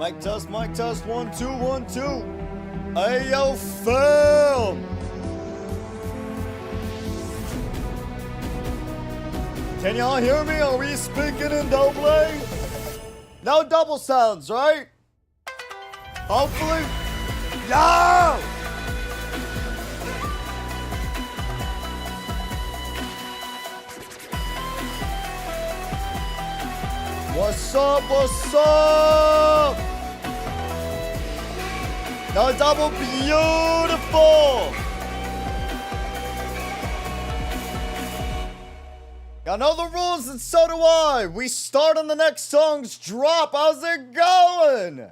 Mic test, 1 2 1 2. Hey yo, fam. Can y'all hear me? Are we speaking in double? No double sounds, right? Hopefully. Yo! What's up? What's up? No double, beautiful. I know the rules and so do I. We start on the next song's drop. How's it going?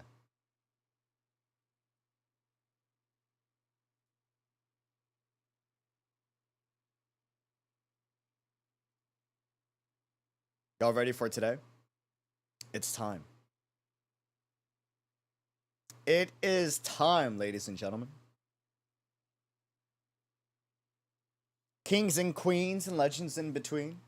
Y'all ready for today? It's time. It is time, ladies and gentlemen. Kings and queens and legends in between.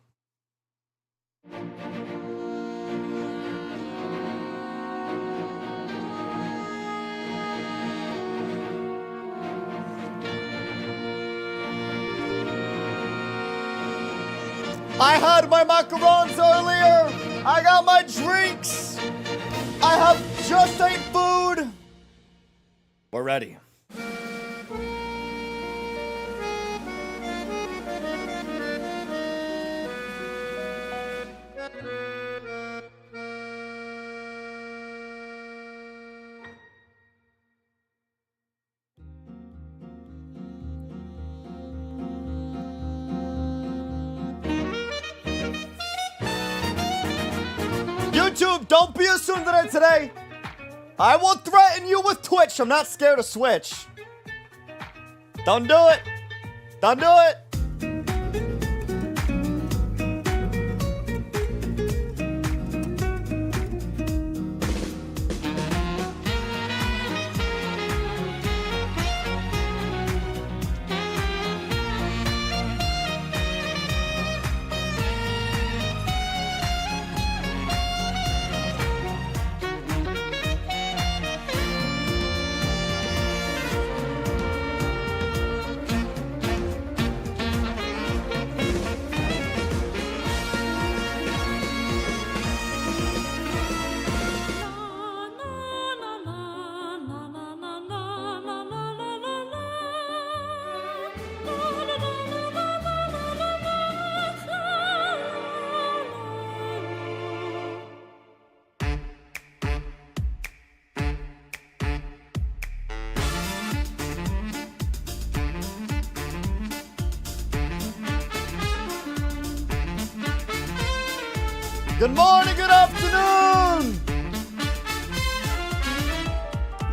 I had my macarons earlier. I got my drinks. I have just ate food. We're ready. YouTube, don't be a tsundere today. I will threaten you with Twitch. I'm not scared to switch. Don't do it. Don't do it. Good morning, good afternoon!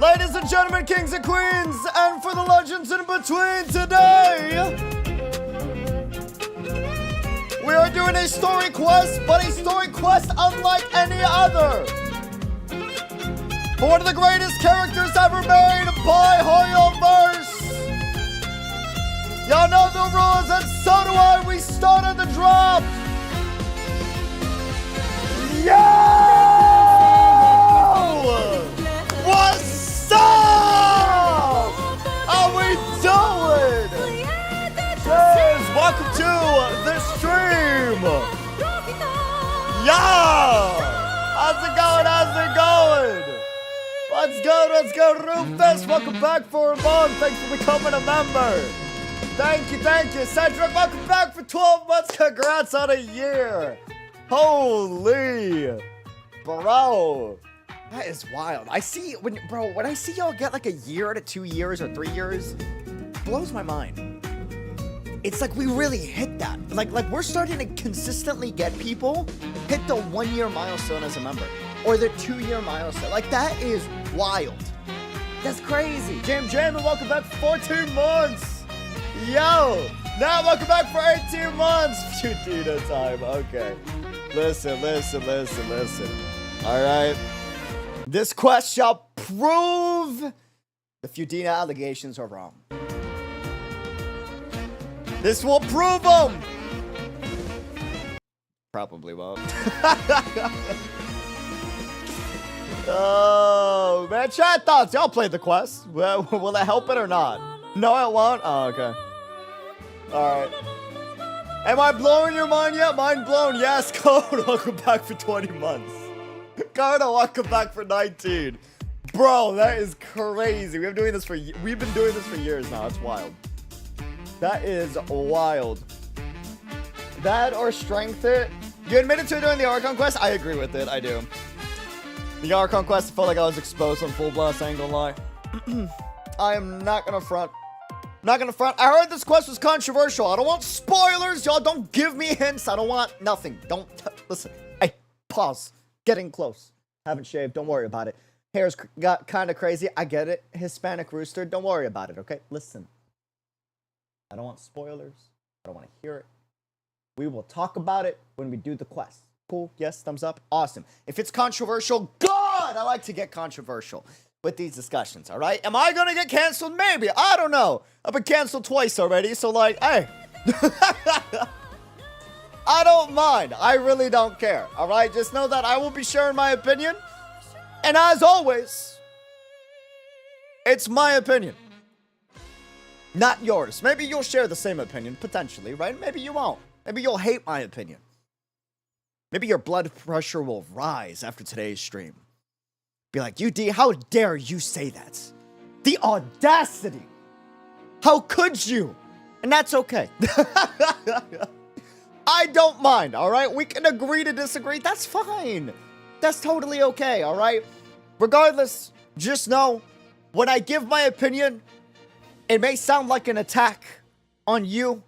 Ladies and gentlemen, kings and queens, and for the legends in between today, we are doing a story quest, but a story quest unlike any other. For one of the greatest characters ever made by Hoyoverse. Y'all know the rules, and so do I. We start at the drop. Yo! What's up? How we doing? Cheers! Welcome to the stream. Yeah! How's it going? How's it going? Let's go! Let's go, Rufus! Welcome back for a month. Thanks for becoming a member. Thank you, thank you, Cedric. Welcome back for 12 months. Congrats on a year. Holy, bro, that is wild. I see when I see y'all get like a year to 2 years or 3 years, it blows my mind. It's like we really hit that. Like we're starting to consistently get people hit the 1 year milestone as a member or the 2 year milestone. Like that is wild. That's crazy. Jam, and welcome back for 14 months. Yo, now welcome back for 18 months. Fudina time. Okay. Listen. All right. This quest shall prove the Fudina allegations are wrong. This will prove them. Probably won't. Oh, man. Chat thoughts. Y'all played the quest. Will it help it or not? No, it won't? Oh, okay. Alright. Am I blowing your mind yet? Mind blown. Yes, Code. Welcome back for 20 months. Code, welcome back for 19. Bro, that is crazy. We've been doing this for years now. That's wild. That is wild. That or strength it. You admitted to it during the Archon quest? I agree with it. I do. The Archon quest, I felt like I was exposed on full blast. I ain't gonna lie. I am not gonna front. Not gonna front. I heard this quest was controversial. I don't want spoilers. Y'all don't give me hints. I don't want nothing. Don't listen. Hey, pause. Getting close. Haven't shaved. Don't worry about it. Hair's got kind of crazy. I get it. Hispanic rooster. Don't worry about it, okay? Listen. I don't want spoilers. I don't want to hear it. We will talk about it when we do the quest. Cool? Yes? Thumbs up? Awesome. If it's controversial, God! I like to get controversial with these discussions, all right? Am I gonna get canceled? Maybe. I don't know. I've been canceled twice already, so like, hey. I don't mind. I really don't care, all right? Just know that I will be sharing my opinion. And as always, it's my opinion. Not yours. Maybe you'll share the same opinion, potentially, right? Maybe you won't. Maybe you'll hate my opinion. Maybe your blood pressure will rise after today's stream. Be like, UD, how dare you say that? The audacity! How could you? And that's okay. I don't mind, alright? We can agree to disagree. That's fine. That's totally okay, alright? Regardless, just know, when I give my opinion, it may sound like an attack on you.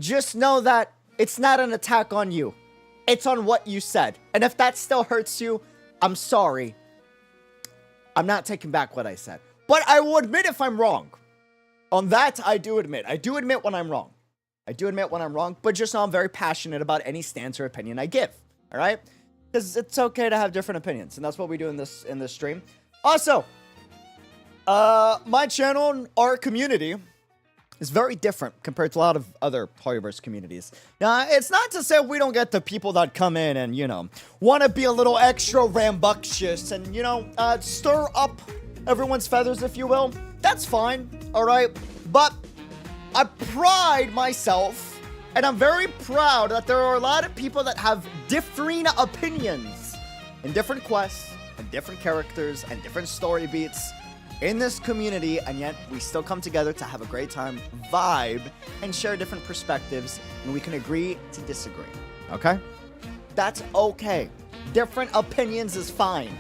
Just know that it's not an attack on you. It's on what you said. And if that still hurts you, I'm sorry. I'm not taking back what I said. But I will admit if I'm wrong. On that, I do admit. I do admit when I'm wrong. I do admit when I'm wrong. But just know I'm very passionate about any stance or opinion I give. Alright? Because it's okay to have different opinions. And that's what we do in this stream. Also, my channel and our community is very different compared to a lot of other Polyverse communities. Now, it's not to say we don't get the people that come in and, you know, want to be a little extra rambunctious and, you know, stir up everyone's feathers, if you will. That's fine, all right? But I pride myself, and I'm very proud that there are a lot of people that have differing opinions in different quests, and different characters, and different story beats in this community, and yet we still come together to have a great time, vibe, and share different perspectives, and we can agree to disagree, okay? That's okay. Different opinions is fine.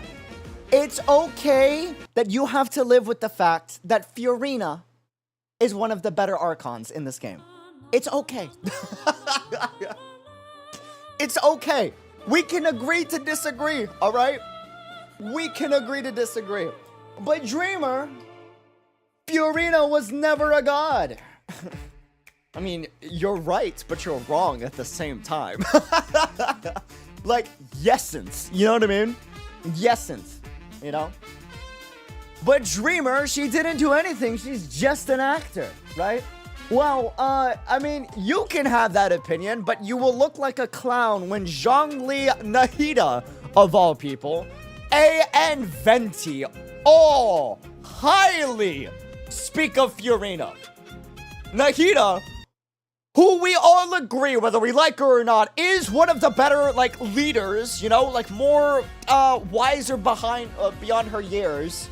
It's okay that you have to live with the fact that Furina is one of the better Archons in this game. It's okay. It's okay. We can agree to disagree, all right? We can agree to disagree. But Dreamer, Furina was never a god. I mean, you're right, but you're wrong at the same time. Like, yesence, you know what I mean? Yesence, you know? But Dreamer, she didn't do anything. She's just an actor, right? Well, I mean, you can have that opinion, but you will look like a clown when 𝙃𝙐𝙬𝙀, of all people, and Venti, all highly speak of Furina. Nahida, who we all agree, whether we like her or not, is one of the better, like, leaders, you know, like, more, wiser beyond her years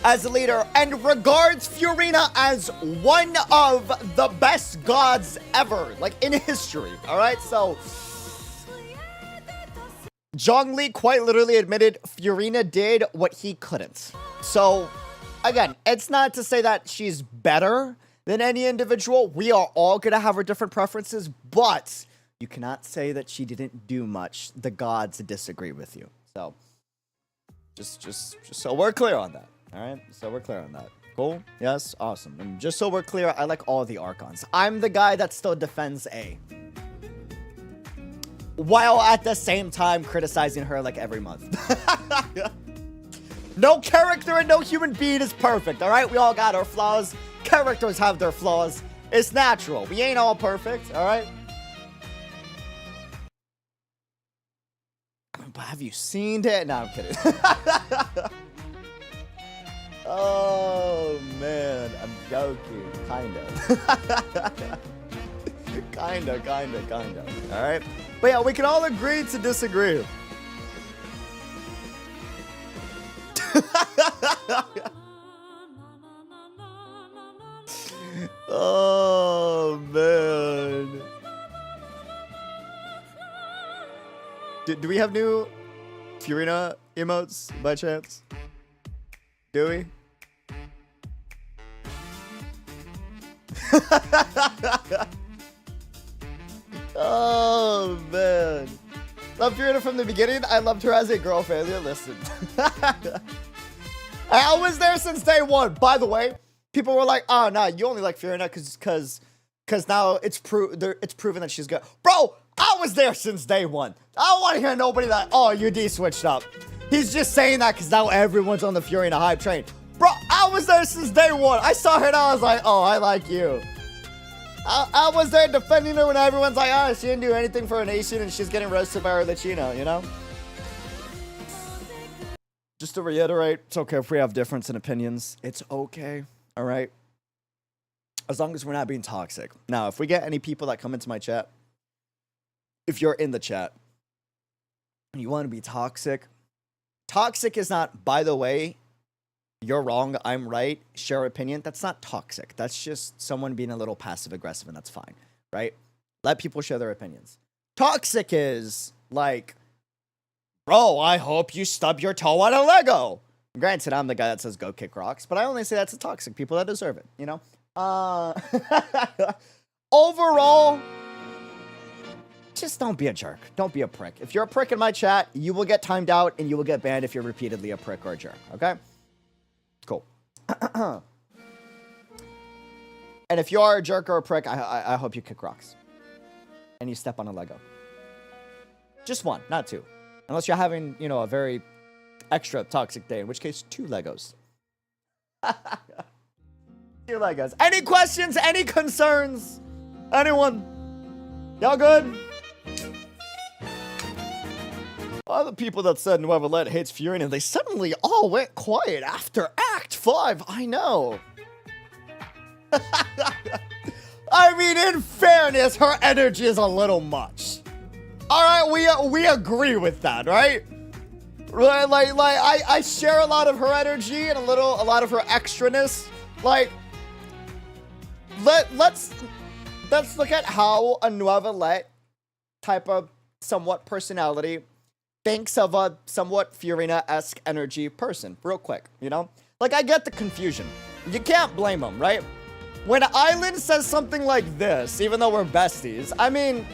as a leader, and regards Furina as one of the best gods ever, like, in history, alright? So, 𝙃𝙐𝙬𝙀 quite literally admitted Furina did what he couldn't. So, again, it's not to say that she's better than any individual. We are all gonna have our different preferences, but you cannot say that she didn't do much. The gods disagree with you. So, just so we're clear on that. All right, so we're clear on that. Cool? Yes? Awesome. And just so we're clear, I like all the Archons. I'm the guy that still defends A, while at the same time criticizing her like every month. No character and no human being is perfect, all right? We all got our flaws. Characters have their flaws. It's natural. We ain't all perfect, all right? but have you seen it? No, I'm kidding. Oh, man. I'm joking. Kind of. Kind of. All right. But yeah, we can all agree to disagree. Oh, man. Do we have new Furina emotes by chance? Do we? Oh, man. Love Furina from the beginning. I loved her as a girl failure. Listen. I was there since day one. By the way, people were like, oh, no, you only like Furina because now it's proven that she's good. Bro, I was there since day one. I don't want to hear nobody that, oh, you de-switched up. He's just saying that because now everyone's on the Furina hype train. Bro, I was there since day one. I saw her and I was like, oh, I like you. I was there defending her when everyone's like, oh, she didn't do anything for her nation and she's getting roasted by her Latino, you know? Just to reiterate, it's okay if we have difference in opinions. It's okay, all right? As long as we're not being toxic. Now, if we get any people that come into my chat, if you're in the chat and you want to be toxic, toxic is not, by the way, you're wrong, I'm right, share opinion. That's not toxic. That's just someone being a little passive aggressive, and that's fine, right? Let people share their opinions. Toxic is like, bro, I hope you stub your toe on a Lego. Granted, I'm the guy that says go kick rocks, but I only say that to toxic people that deserve it, you know? Overall, just don't be a jerk. Don't be a prick. If you're a prick in my chat, you will get timed out and you will get banned if you're repeatedly a prick or a jerk, okay? Cool. And if you are a jerk or a prick, I hope you kick rocks. And you step on a Lego. Just one, not two. Unless you're having, you know, a very extra toxic day, in which case, 2 Legos. 2 Legos. Any questions? Any concerns? Anyone? Y'all good? All the people that said 𝙃𝙖𝙩𝙬 hates Furina, they suddenly all went quiet after Act 5. I know. I mean, in fairness, her energy is a little much. All right, we agree with that, right? Right, like I share a lot of her energy and a lot of her extraness. Like, let's look at how a 𝙃𝙗𝙀 type of somewhat personality thinks of a somewhat Furina-esque energy person, real quick, you know? Like, I get the confusion. You can't blame them, right? When Island says something like this, even though we're besties, I mean...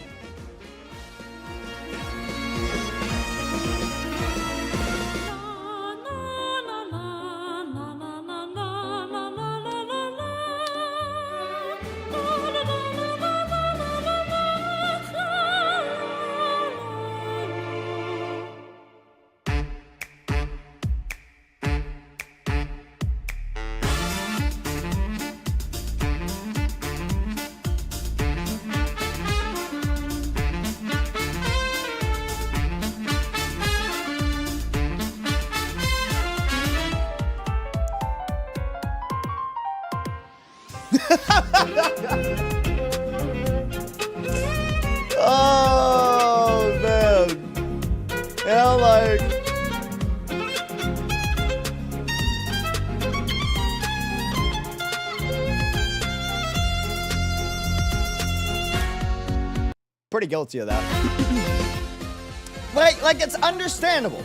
Oh, man. You know, like... Pretty guilty of that. Like, it's understandable.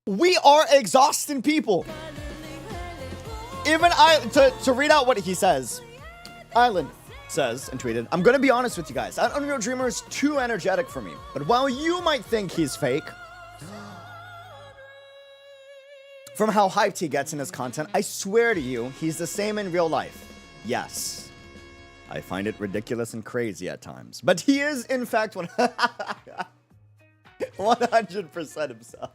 We are exhausting people. Even to read out what he says, Island says and tweeted, I'm gonna be honest with you guys. Unreal Dreamer is too energetic for me. But while you might think he's fake, from how hyped he gets in his content, I swear to you, he's the same in real life. Yes, I find it ridiculous and crazy at times, but he is, in fact, 100% himself.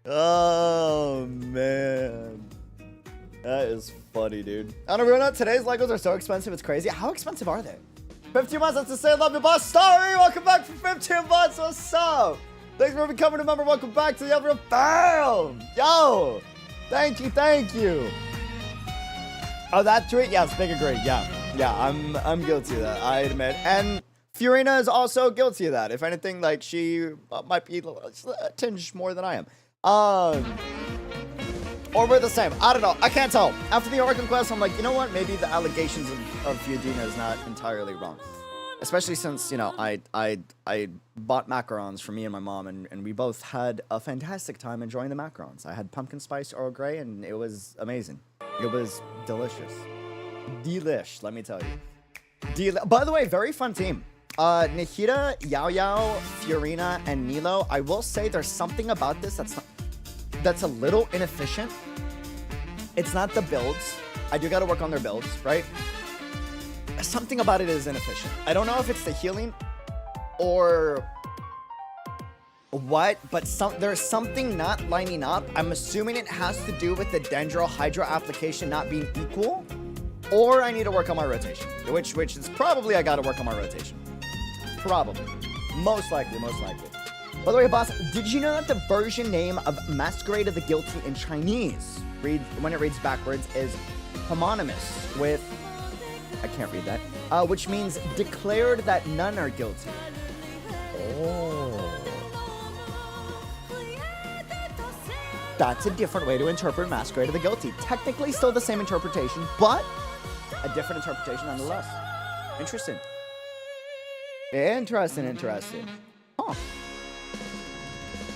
Oh, man. That is funny, dude. I don't know, today's Legos are so expensive, it's crazy. How expensive are they? 15 months, that's to say, love you, boss. Starry, welcome back for 15 months. What's up? Thanks for becoming a member. Welcome back to the other fam. Yo, thank you, thank you. Oh, that tweet? Yes, big agree. Yeah, I'm guilty of that, I admit. And Furina is also guilty of that. If anything, like, she might be a tinge more than I am. Or we're the same. I don't know. I can't tell. After the Archon quest, I'm like, you know what? Maybe the allegations of Fiodina is not entirely wrong. Especially since, you know, I bought macarons for me and my mom, and we both had a fantastic time enjoying the macarons. I had pumpkin spice Earl Grey, and it was amazing. It was delicious. Delish, let me tell you. By the way, very fun team. Nihira, 𝙃𝙬𝙖𝙪, Furina, and Nilo. I will say there's something about this that's a little inefficient. It's not the builds. I do gotta work on their builds, right? Something about it is inefficient. I don't know if it's the healing or what, but there's something not lining up. I'm assuming it has to do with the Dendro Hydra application not being equal, or I need to work on my rotation, which is probably I gotta work on my rotation. Probably. Most likely. By the way, boss, did you know that the version name of Masquerade of the Guilty in Chinese, when it reads backwards, is homonymous with, I can't read that, which means declared that none are guilty. Oh. That's a different way to interpret Masquerade of the Guilty. Technically still the same interpretation, but a different interpretation nonetheless. Interesting. Interesting. Huh.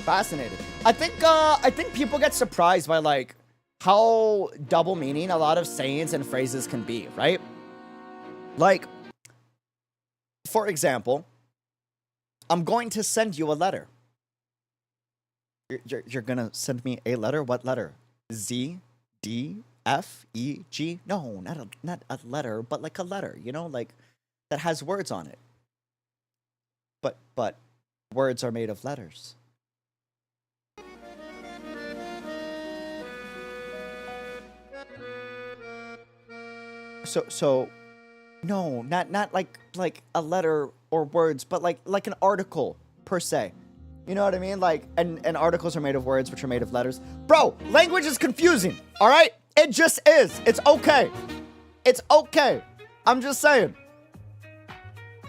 Fascinated. I think people get surprised by, like, how double meaning a lot of sayings and phrases can be, right? Like, for example, I'm going to send you a letter. You're gonna send me a letter? What letter? Z, D, F, E, G? No, not a letter, but like a letter, you know, like that has words on it. But words are made of letters. So no, not like a letter or words, but like an article per se. You know what I mean? Like, and articles are made of words, which are made of letters. Bro, language is confusing, all right? It just is. It's okay. It's okay. I'm just saying.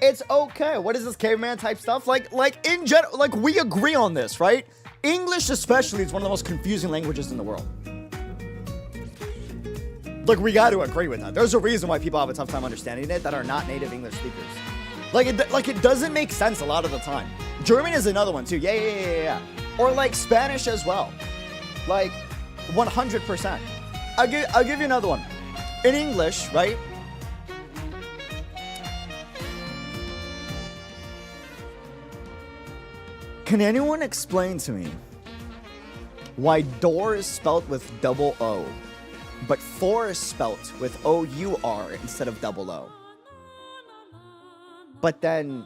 It's okay. What is this caveman type stuff? Like in general, like we agree on this, right? English especially is one of the most confusing languages in the world. Like, we got to agree with that. There's a reason why people have a tough time understanding it that are not native English speakers. Like it doesn't make sense a lot of the time. German is another one too. Yeah. Or like Spanish as well. Like 100%. I'll give you another one. In English, right? Can anyone explain to me why door is spelt with double O, but for is spelt with O-U-R instead of double O? But then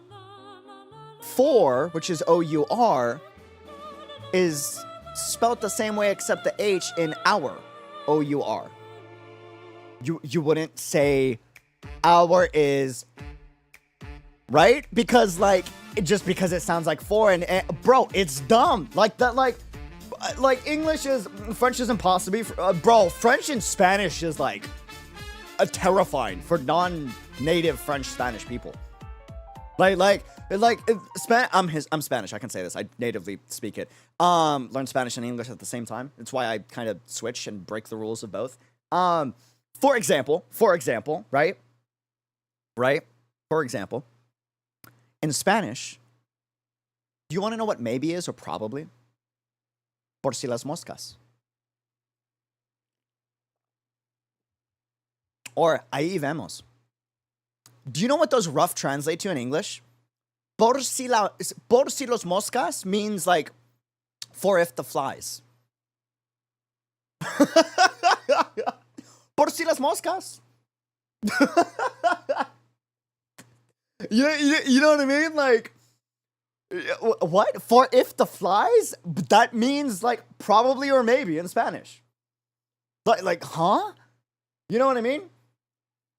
for, which is O-U-R, is spelt the same way except the H in our, O-U-R. You wouldn't say our is, right? Because like, just because it sounds like for, and bro, it's dumb. Like that, like English is, French is impossible. Bro, French and Spanish is like terrifying for non-native French Spanish people. I'm Spanish. I can say this. I natively speak it. Learn Spanish and English at the same time. It's why I kind of switch and break the rules of both. For example, right? For example, in Spanish, do you want to know what maybe is or probably? Por si las moscas. Or ahí vemos. Do you know what those rough translate to in English? Por si los moscas means like, for if the flies. Por si las moscas. You know what I mean? Like, what? For if the flies? That means like probably or maybe in Spanish. Like, huh? You know what I mean?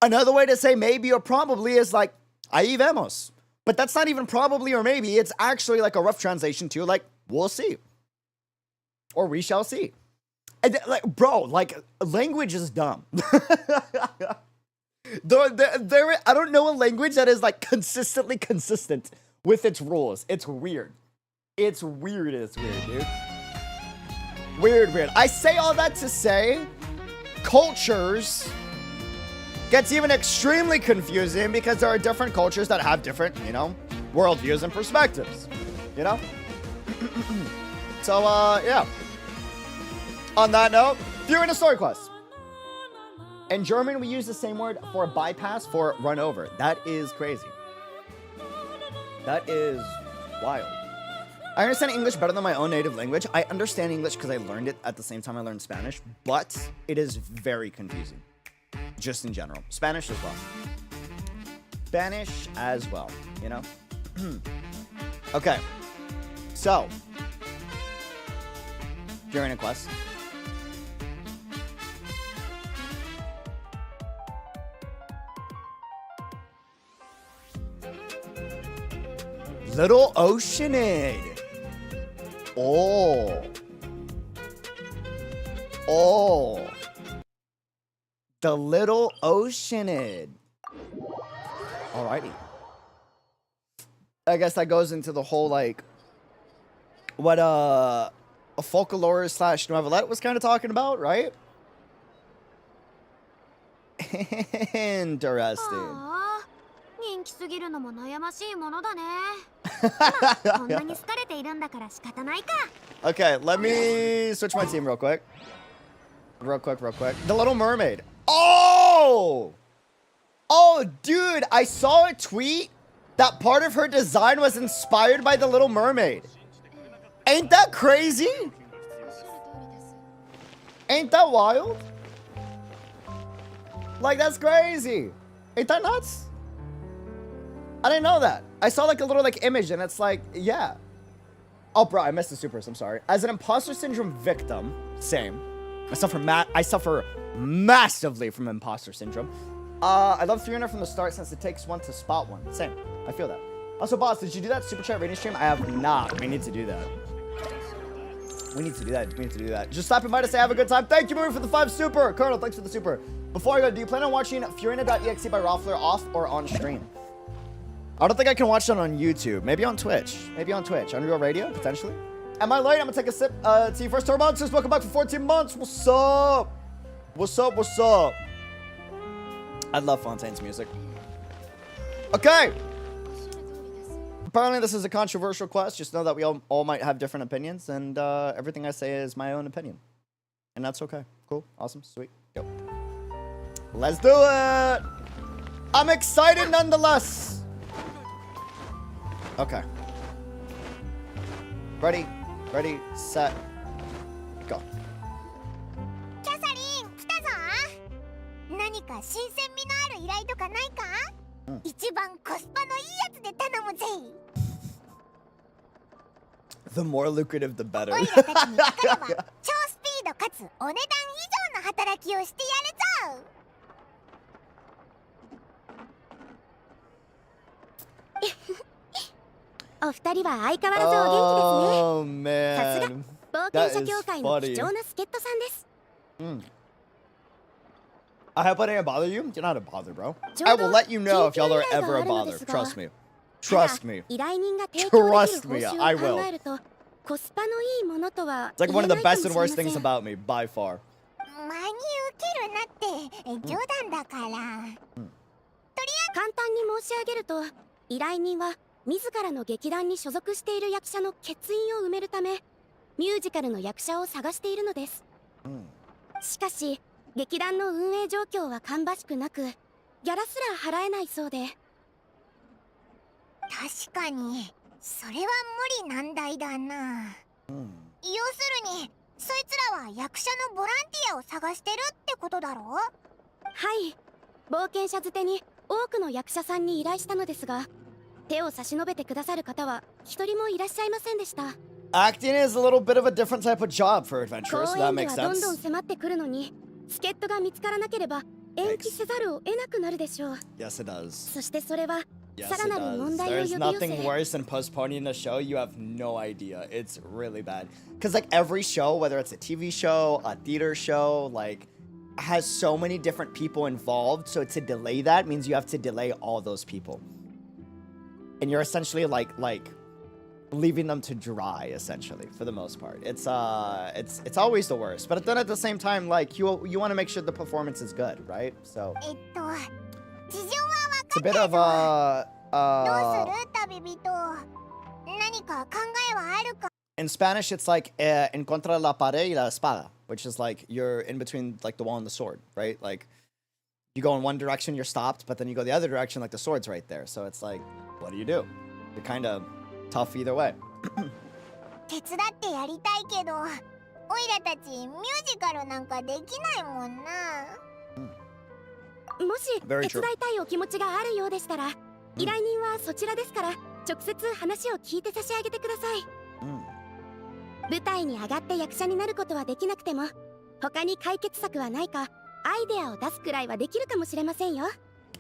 Another way to say maybe or probably is like Ahí vemos. But that's not even probably or maybe. It's actually like a rough translation to like, we'll see. Or we shall see. And like, bro, like, language is dumb. I don't know a language that is like consistently consistent with its rules. It's weird. It's weird, dude. Weird. I say all that to say, cultures gets even extremely confusing because there are different cultures that have different, you know, worldviews and perspectives, you know? So, yeah. On that note, Furina story quest. In German, we use the same word for bypass for run over. That is crazy. That is wild. I understand English better than my own native language. I understand English because I learned it at the same time I learned Spanish, but it is very confusing. Just in general. Spanish as well. Spanish as well, you know? Okay. So, Furina quest. Little Oceanid. Oh. The Little Oceanid. Alrighty. I guess that goes into the whole, like, what, a folklore / novelette was kind of talking about, right? Interesting. Okay, let me switch my team real quick. Real quick. The Little Mermaid. Oh, dude, I saw a tweet that part of her design was inspired by The Little Mermaid. Ain't that crazy? Ain't that wild? Like, that's crazy. Ain't that nuts? I didn't know that. I saw like a little like image and it's like, yeah. Oh, bro, I missed the supers. I'm sorry. As an imposter syndrome victim, same. I suffer massively from imposter syndrome. I love Furina from the start since it takes one to spot one. Same. I feel that. Also, boss, did you do that super chat rating stream? I have not. We need to do that. We need to do that. Just stop by to say have a good time. Thank you, Marie, for the 5 super. Colonel, thanks for the super. Before I go, do you plan on watching Furina.exe by Raffler off or on stream? I don't think I can watch that on YouTube. Maybe on Twitch. Unreal Radio, potentially. Am I late? I'm gonna take a sip. To you first, Monsters. Welcome back for 14 months. What's up? I love Fontaine's music. Okay. Apparently, this is a controversial quest. Just know that we all might have different opinions, and everything I say is my own opinion. And that's okay. Cool. Awesome. Sweet. Go. Let's do it. I'm excited nonetheless. Okay. Ready, set, go. The more lucrative, the better. Oh man, that is funny. I hope I didn't bother you. You're not a bother, bro. I will let you know if y'all are ever a bother. Trust me. I will. It's like one of the best and worst things about me, by far. Acting is a little bit of a different type of job for adventurers, so that makes sense. Yes, it does. Yes, it does. There's nothing worse than postponing a show. You have no idea. It's really bad. Because, like, every show, whether it's a TV show, a theater show, like, has so many different people involved. So to delay that means you have to delay all those people. And you're essentially, like leaving them to dry, essentially, for the most part. It's always the worst. But then at the same time, like, you want to make sure the performance is good, right? So it's a bit of in Spanish, it's like en contra la pared y la espada, which is like you're in between like the wall and the sword, right? Like you go in one direction, you're stopped, but then you go the other direction, like the sword's right there. So it's like, what do? You're kind of tough either way. Very true.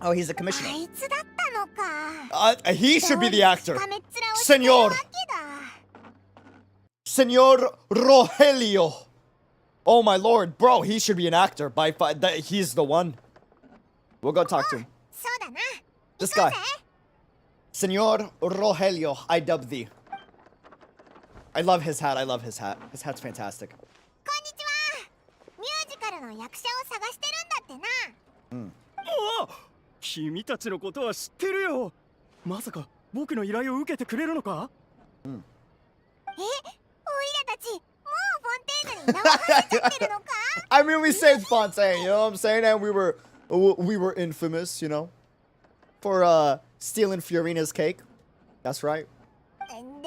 Oh, he's a commissioner. He should be the actor. Senor Rogelio. Oh my lord, bro, he should be an actor. He's the one. We'll go talk to him. This guy. Senor Rogelio, I dub thee. I love his hat. His hat's fantastic. 君たちのことは知ってるよ。まさか僕の依頼を受けてくれるのか？おいらたちもうフォンテーヌに名を馳せちゃってるのか？ I mean, we saved Fontaine, you know what I'm saying? And we were infamous, you know, for stealing Furina's cake. That's right.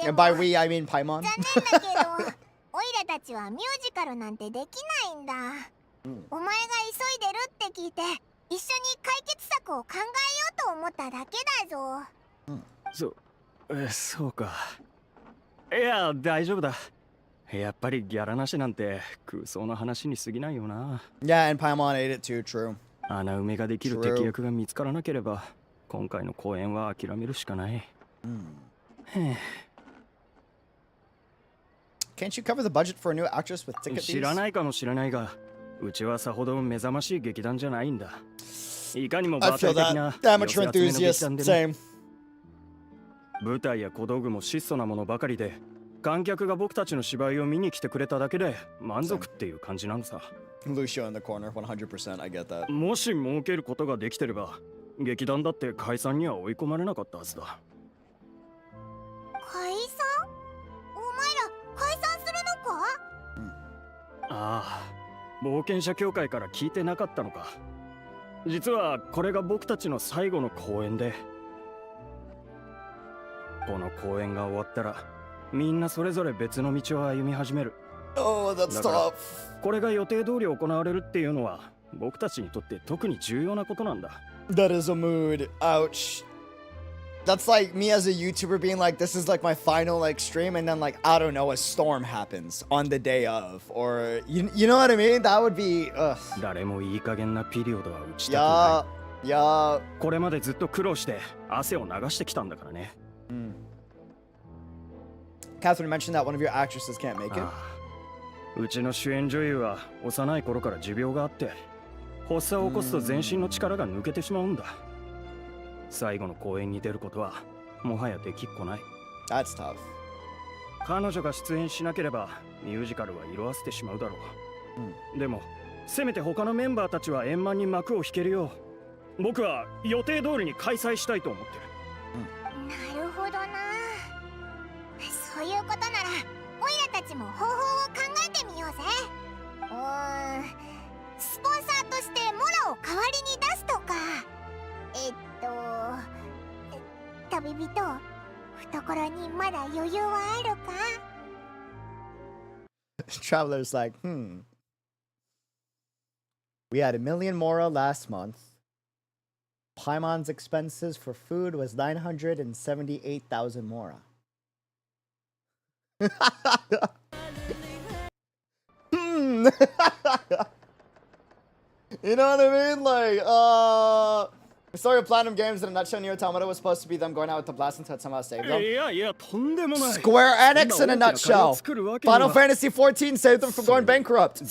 And by we, I mean Paimon. 残念だけど、おいらたちはミュージカルなんてできないんだ。お前が急いでるって聞いて、一緒に解決策を考えようと思っただけだぞ。そうか。いや、大丈夫だ。やっぱりギャラなしなんて空想の話に過ぎないよな。Yeah, and Paimon ate it too, true. 穴埋めができる敵役が見つからなければ、今回の公演は諦めるしかない。Can't you cover the budget for a new actress with ticket fees? 知らないかもしれないが、うちはさほど目覚ましい劇団じゃないんだ。いかにもバーター的な amateur enthusiast. Same. 舞台や小道具も質素なものばかりで、観客が僕たちの芝居を見に来てくれただけで満足っていう感じなのさ。Lucio in the corner, 100%. I get that. もし儲けることができてれば、劇団だって解散には追い込まれなかったはずだ。解散？お前ら解散するのか？ああ、冒険者協会から聞いてなかったのか。実はこれが僕たちの最後の公演で、この公演が終わったらみんなそれぞれ別の道を歩み始める。Oh, that's tough. これが予定通り行われるっていうのは僕たちにとって特に重要なことなんだ。That is a mood. Ouch. That's like me as a YouTuber being like, this is like my final like stream, and then like, I don't know, a storm happens on the day of, or you know what I mean? That would be ugh. 誰もいい加減なピリオドは打ちたくない。いや、これまでずっと苦労して汗を流してきたんだからね。Catherine mentioned that one of your actresses can't make it. うちの主演女優は幼い頃から持病があって、発作を起こすと全身の力が抜けてしまうんだ。最後の公演に出ることはもはやできっこない。That's tough. 彼女が出演しなければミュージカルは色あせてしまうだろう。でもせめて他のメンバーたちは円満に幕を引けるよう、僕は予定通りに開催したいと思ってる。なるほどな。そういうことならオイラたちも方法を考えてみようぜ。スポンサーとしてモラを代わりに出すとか。旅人、懐にまだ余裕はあるか？ Traveler's like, We had 1 million mora last month. Paimon's expenses for food was 978,000 mora. You know what I mean? Like, story of Platinum Games in a nutshell, Nier Automata was supposed to be them going out with the blast until it somehow saved them. Square Enix in a nutshell. Final Fantasy 14 saved them from going bankrupt.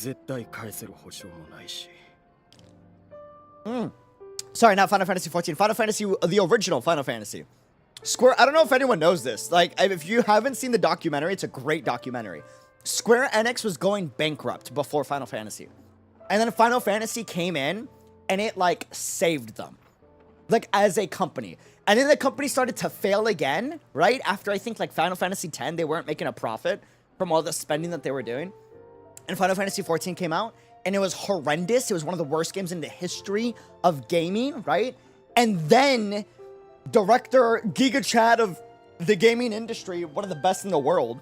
Sorry, not Final Fantasy 14. Final Fantasy, the original Final Fantasy. Square, I don't know if anyone knows this. Like, if you haven't seen the documentary, it's a great documentary. Square Enix was going bankrupt before Final Fantasy. And then Final Fantasy came in, and it, like, saved them. Like, as a company. And then the company started to fail again, right? After, I think, like, Final Fantasy X, they weren't making a profit from all the spending that they were doing. And Final Fantasy 14 came out, and it was horrendous. It was one of the worst games in the history of gaming, right? And then director 𝙃𝙐𝙂𝙀 of the gaming industry, one of the best in the world,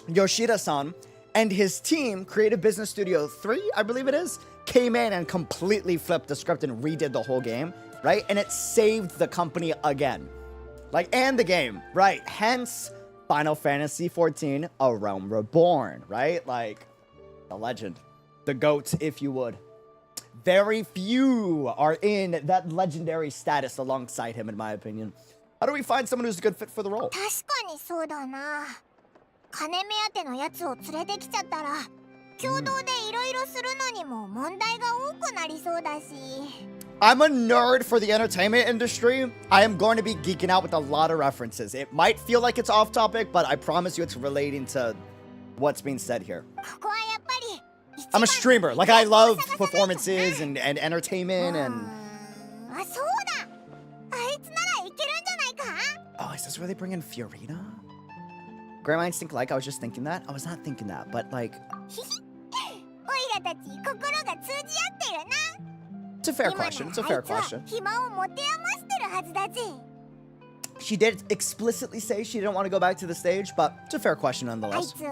Yoshida-san, and his team, Creative Business Studio 3, I believe it is, came in and completely flipped the script and redid the whole game, right? And it saved the company again. Like, and the game, right? Hence, Final Fantasy 14, A Realm Reborn, right? Like, the legend. The GOAT, if you would. Very few are in that legendary status alongside him, in my opinion. How do we find someone who's a good fit for the role? 確かにそうだな。金目当てのやつを連れてきちゃったら、共同でいろいろするのにも問題が多くなりそうだし。I'm a nerd for the entertainment industry. I am going to be geeking out with a lot of references. It might feel like it's off topic, but I promise you it's relating to what's being said here. ここはやっぱり。I'm a streamer. Like, I love performances and entertainment and... あ、そうだ。あいつならいけるんじゃないか? Oh, is this where they bring in Furina? Grandma Instinct, like, I was just thinking that. I was not thinking that, but like... おいらたち心が通じ合ってるな。 It's a fair question. It's a fair question. 暇を持て余してるはずだぜ。 She did explicitly say she didn't want to go back to the stage, but it's a fair question あい nonetheless. つ演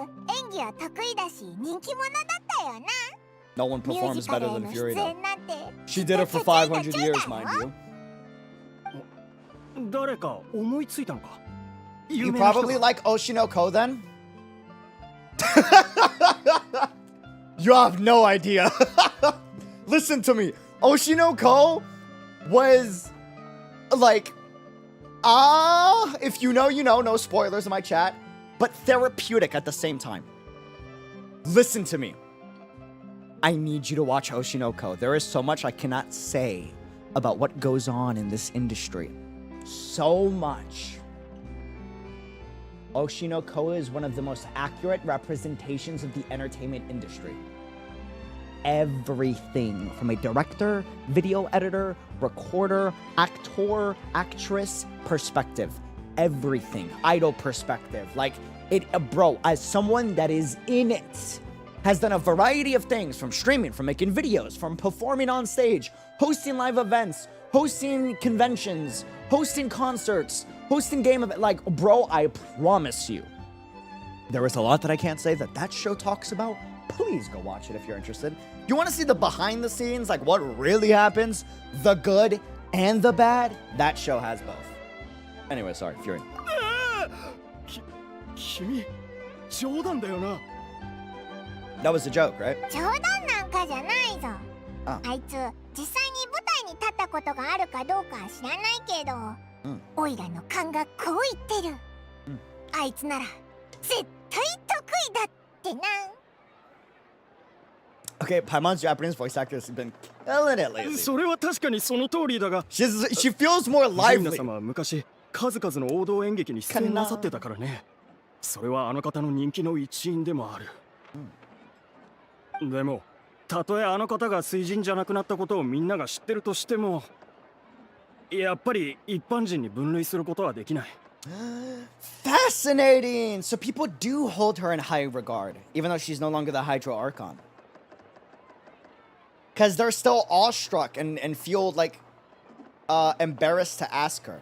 技は得意だし人気者だったよな。 No one ミュー performs ジカル better へ than の出 Furina. 演なんて。She did it for 500 years, mind you. 誰か思いついたのか? You probably like Oshinoko then? You have no idea. Listen to me. Oshinoko was like, if you know, you know, no spoilers in my chat, but therapeutic at the same time. Listen to me. I need you to watch Oshinoko. There is so much I cannot say about what goes on in this industry. So much. Oshinoko is one of the most accurate representations of the entertainment industry. Everything from a director, video editor, recorder, actor, actress perspective. Everything. Idol perspective. Like, bro, as someone that is in it, has done a variety of things, from streaming, from making videos, from performing on stage, hosting live events, hosting conventions, hosting concerts, hosting game events. Like, bro, I promise you, there is a lot that I can't say that show talks about. Please go watch it if you're interested. You want to see the behind the scenes, like what really happens, the good and the bad? That show has both. Anyway, sorry, Fury. 君、冗談だよな? That was a joke, right? 冗談なんかじゃないぞ。あいつ実際に舞台に立ったことがあるかどうかは知らないけど、おいらの勘がこう言ってる。あいつなら絶対得意だってな。Okay, Paimon's Japanese voice actor has been killing it lately. それは確かにその通りだが、 She feels more ジュ lively. ナ様は昔数々の王道演劇に出演なさってたからね。それはあの方の人気の一因でもある。でも、たとえあの方が水人じゃなくなったことをみんなが知ってるとしても、やっぱり一般人に分類することはできない。Fascinating! So people do hold her in high regard, even though she's no longer the Hydro Archon. Because they're still awestruck and feel like embarrassed to ask her.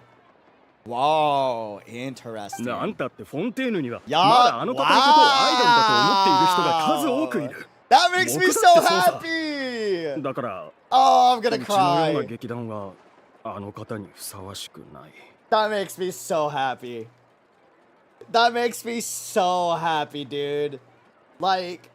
Wow, interesting. なんたってフォンテーヌにはやまだあの方のことをアイドルだと思っている人が数多くいる。 That makes me so happy! だから、 Oh, I'm gonna うちのような cry. 劇団はあの方にふさわしくない。 That makes me so happy. That makes me so happy, dude. Like,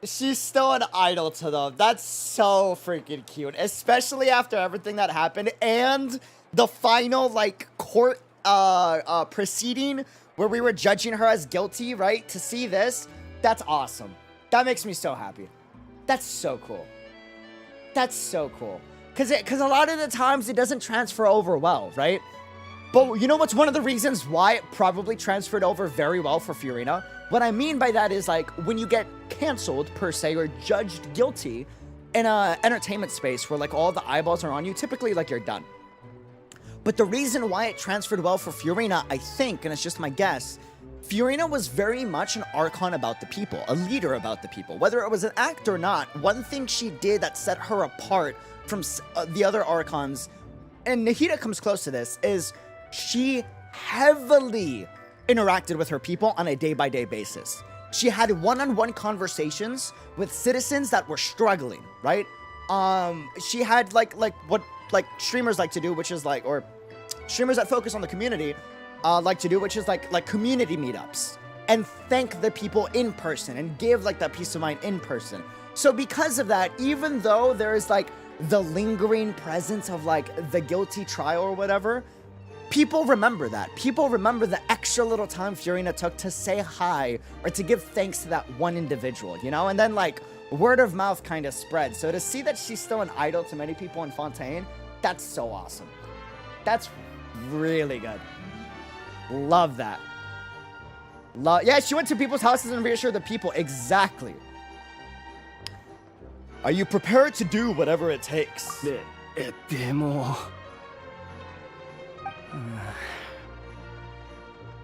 She's still an idol to them. That's so freaking cute. Especially after everything that happened. And the final, like, court proceeding where we were judging her as guilty, right? To see this, that's awesome. That makes me so happy. That's so cool. That's so cool. Because a lot of the times it doesn't transfer over well, right? But you know what's one of the reasons why it probably transferred over very well for Furina? What I mean by that is, like, when you get canceled, per se, or judged guilty in a entertainment space where, like, all the eyeballs are on you, typically, like, you're done. But the reason why it transferred well for Furina, I think, and it's just my guess, Furina was very much an Archon about the people, a leader about the people. Whether it was an act or not, one thing she did that set her apart from the other Archons, and Nahida comes close to this, is she heavily interacted with her people on a day-by-day basis. She had one-on-one conversations with citizens that were struggling, right? She had like what streamers like to do, which is like, or streamers that focus on the community like to do, which is like community meetups and thank the people in person and give like that peace of mind in person. So because of that, even though there is like the lingering presence of like the guilty trial or whatever, people remember that. People remember the extra little time Furina took to say hi or to give thanks to that one individual, you know? And then like word of mouth kind of spread. So to see that she's still an idol to many people in Fontaine, that's so awesome. That's really good. Love that. Yeah, she went to people's houses and reassured the people. Exactly. Are you prepared to do whatever it takes? でも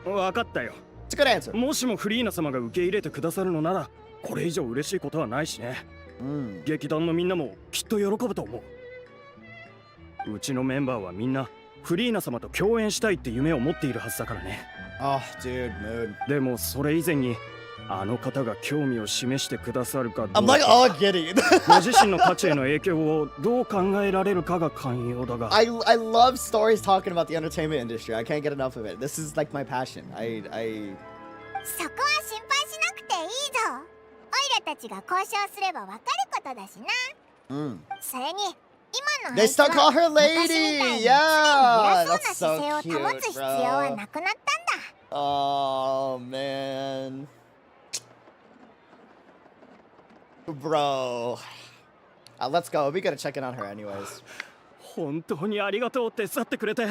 分かったよ。 It's a good answer. もしもフリーナ様が受け入れてくださるのなら、これ以上嬉しいことはないしね。劇団のみんなもきっと喜ぶと思う。うちのメンバーはみんなフリーナ様と共演したいって夢を持っているはずだからね。Oh, dude, mood. でもそれ以前にあの方が興味を示してくださるかどうか。I'm like all giddy. ご自身の価値への影響をどう考えられるかが寛容だが。I love stories talking about the entertainment industry. I can't get enough of it. This is like my passion. そこは心配しなくていいぞ。オイラたちが交渉すればわかることだしな。それに今の They still call her lady. Yeah, 偉 that's そうな so 姿勢を保 cute, つ必要は bro. なくなったんだ。 Oh man, bro. Let's go. We gotta check in on her anyways. 本当にありがとう手伝ってくれて。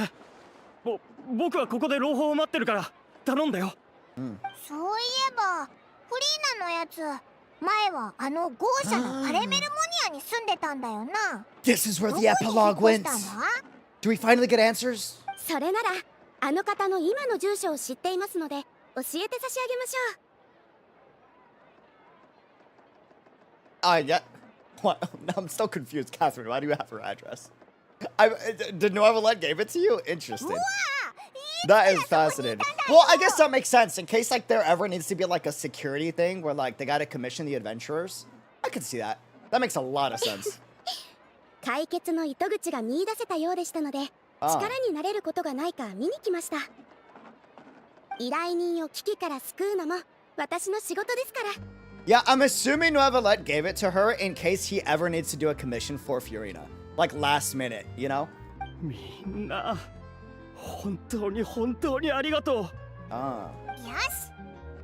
僕はここで朗報を待ってるから頼んだよ。そういえばフリーナのやつ前はあの豪奢なパレメルモニアに住んでたんだよな。 This is where the epilogue went. Do we finally get answers? それならあの方の今の住所を知っていますので教えて差し上げましょう。Yeah. What? I'm still confused, Catherine. Why do you have her address? Did Noevelette gave it to you? Interesting. That is fascinating. Well, I guess that makes sense. In case like there ever needs to be like a security thing where like they gotta commission the adventurers. I can see that. That makes a lot of sense. 解決の糸口が見出せたようでしたので力になれることがないか見に来ました。依頼人を危機から救うのも私の仕事ですから。 Yeah, I'm assuming Noevelette gave it to her in case he ever needs to do a commission for Furina. Like last minute, you know? みんな本当にありがとう。よし、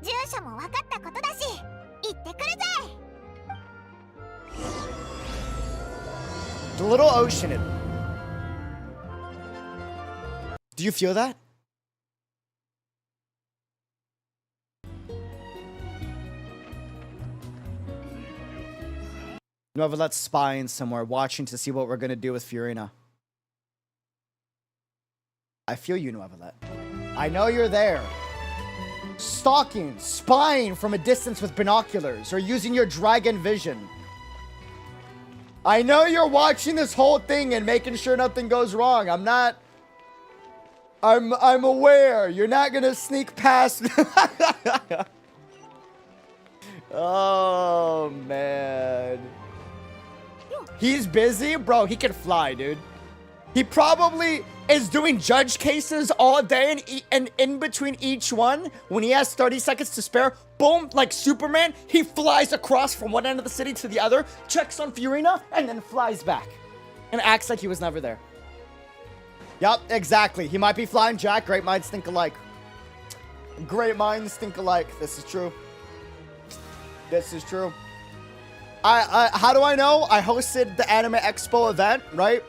住所も分かったことだし行ってくるぜ。 The little ocean. Do you feel that? Noevelette's spying somewhere, watching to see what we're gonna do with Furina. I feel you, Noevelette. I know you're there. Stalking, spying from a distance with binoculars, or using your dragon vision. I know you're watching this whole thing and making sure nothing goes wrong. I'm aware. You're not gonna sneak past. Oh, man. He's busy? Bro, he can fly, dude. He probably is doing judge cases all day, and in between each one, when he has 30 seconds to spare, boom, like Superman, he flies across from one end of the city to the other, checks on Furina, and then flies back. And acts like he was never there. Yup, exactly. He might be flying Jack. Great minds think alike. Great minds think alike. This is true. This is true. How do I know? I hosted the Anime Expo event, right?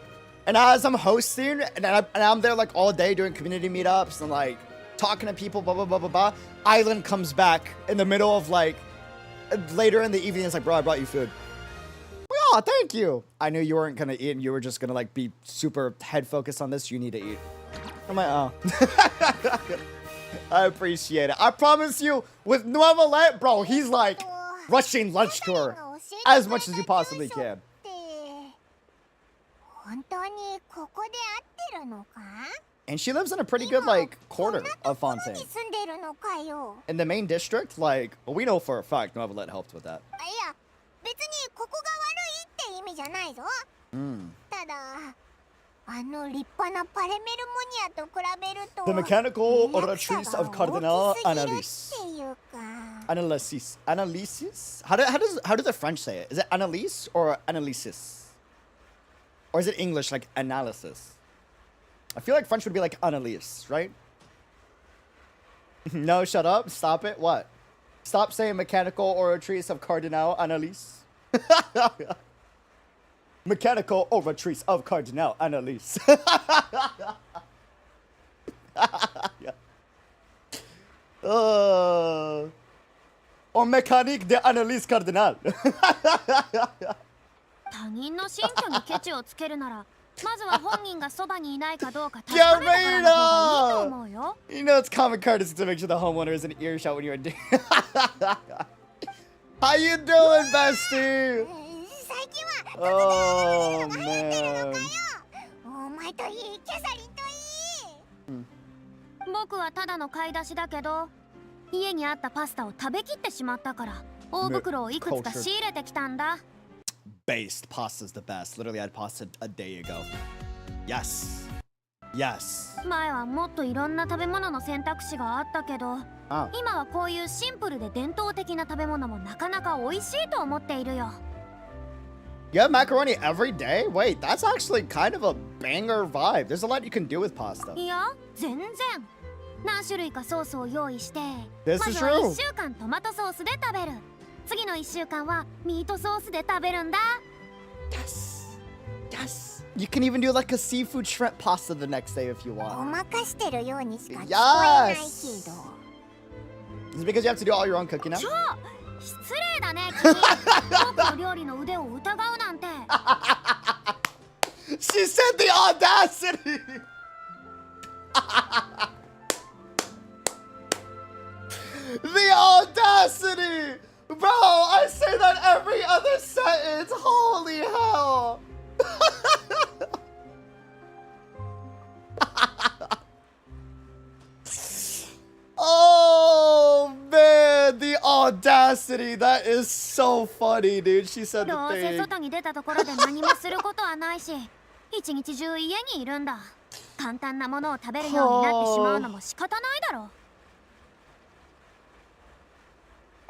And as I'm hosting, and I'm there like all day doing community meetups and like talking to people, blah, blah, blah, blah, blah. Island comes back in the middle of like, later in the evening, it's like, bro, I brought you food. Oh, thank you. I knew you weren't going to eat and you were just going to like be super head focused on this. You need to eat. I'm like, oh. I appreciate it. I promise you, with Nuance, bro, he's like rushing lunch tour as much as you possibly can. And she lives in a pretty good, like, quarter of Fontaine. In the main district, like, well, we know for a fact Nuance helped with that. The mechanical oratrice of Cardinal Analyse. Analysis? How do the French say it? Is it Analyse or Analysis? Or is it English like analysis? I feel like French would be like analyse, right? No, shut up. Stop it. What? Stop saying mechanical oratrice of Cardinal Analyse. Mechanical oratrice of Cardinal Analyse. Or mécanique de analyse cardinal. 他人の新居にケチをつけるなら、まずは本人がそばにいないかどうか確 Get かめてからの方がいいと思うよ。 You know it's common courtesy to make sure the homeowner is in earshot when you're How you doing, bestie? Oh, man. 僕はただの買い出しだけど、家にあったパスタを食べきってしまったから、大袋をいくつか仕入れてきたんだ。 Based pasta's the best. Literally, I had pasta a day ago. Yes. Yes. 前はもっといろんな食べ物の選択肢があったけど、今はこういうシンプルで伝統的な食べ物もなかなか美味しいと思っているよ。 You have macaroni every day? Wait, that's actually kind of a banger vibe. There's a lot you can do with pasta. いや、全然。何種類かソースを用意して、 This ま is ずは true. 1週間トマトソースで食べる。次の1週間はミートソースで食べるんだ。 Yes. Yes. You can even do like a seafood shrimp pasta the next day if you want. ごまかしてるようにしか聞こえ Yes. ないけど。 Is it because you have to do all your own cooking now? ちょ、失礼だね君。僕の料理の腕を疑うなんて。 She said the audacity. The audacity! Bro, I say that every other sentence. Holy hell. Oh, man. The audacity. That is so funny, dude. She said ど the うせ thing. 外に出たところで何もすることはないし、一日中家にいるんだ。簡単なものを食べるようになってしまうのも仕方ないだろ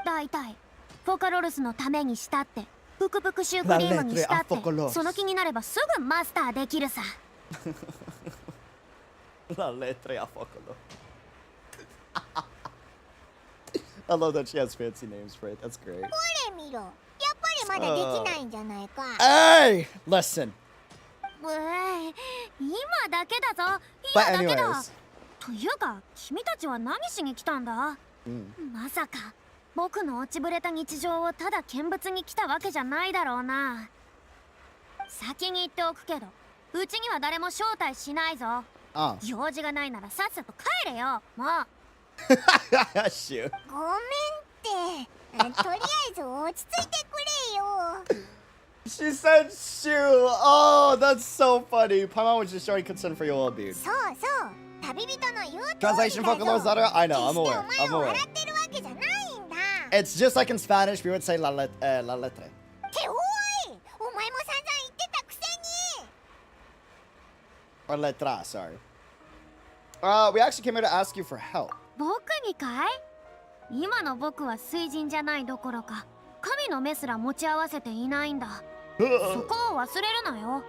う。だいたいフォカロルスのためにしたって、プクプクシュークリームにしたって、その気になればすぐマスターできるさ。La letra a focolo. I love that she has fancy names for it. That's great. これ見ろ。やっぱりまだできないんじゃないか。 Hey! Listen. 今だけだぞ。 But 今だけだ。 anyways. というか、君たちは何しに来たんだ、まさか僕の落ちぶれた日常をただ見物に来たわけじゃないだろうな。先に言っておくけど、うちには誰も招待しないぞ。用事がないならさっさと帰れよ、もう。Shoot. ごめんって。とりあえず落ち着いてくれよ。 She said shoot. Oh, that's so funny. Paimon was just showing concern for your well-being. そうそう。旅人の言う通りだ Translation ぞ。 Focalo's letter? I know, I'm 決して aware. お前 I'm を aware. 笑ってるわけじゃないんだ。 It's just like in Spanish, we would say la letra. っておい、お前も散々言ってたくせに。 。 The お前も散々言ってたくせに。 audacity. お前も散々言ってたくせに。 お前も散々言ってたくせに。 The audacity. お前も散々言ってたくせに。 The audacity. お前も散々言ってたくせに。 The Or letra, sorry. We actually came here to ask you for help. 僕にかい？今の僕は水人じゃないどころか神の目すら持ち合わせていないんだ。そこを忘れるなよ。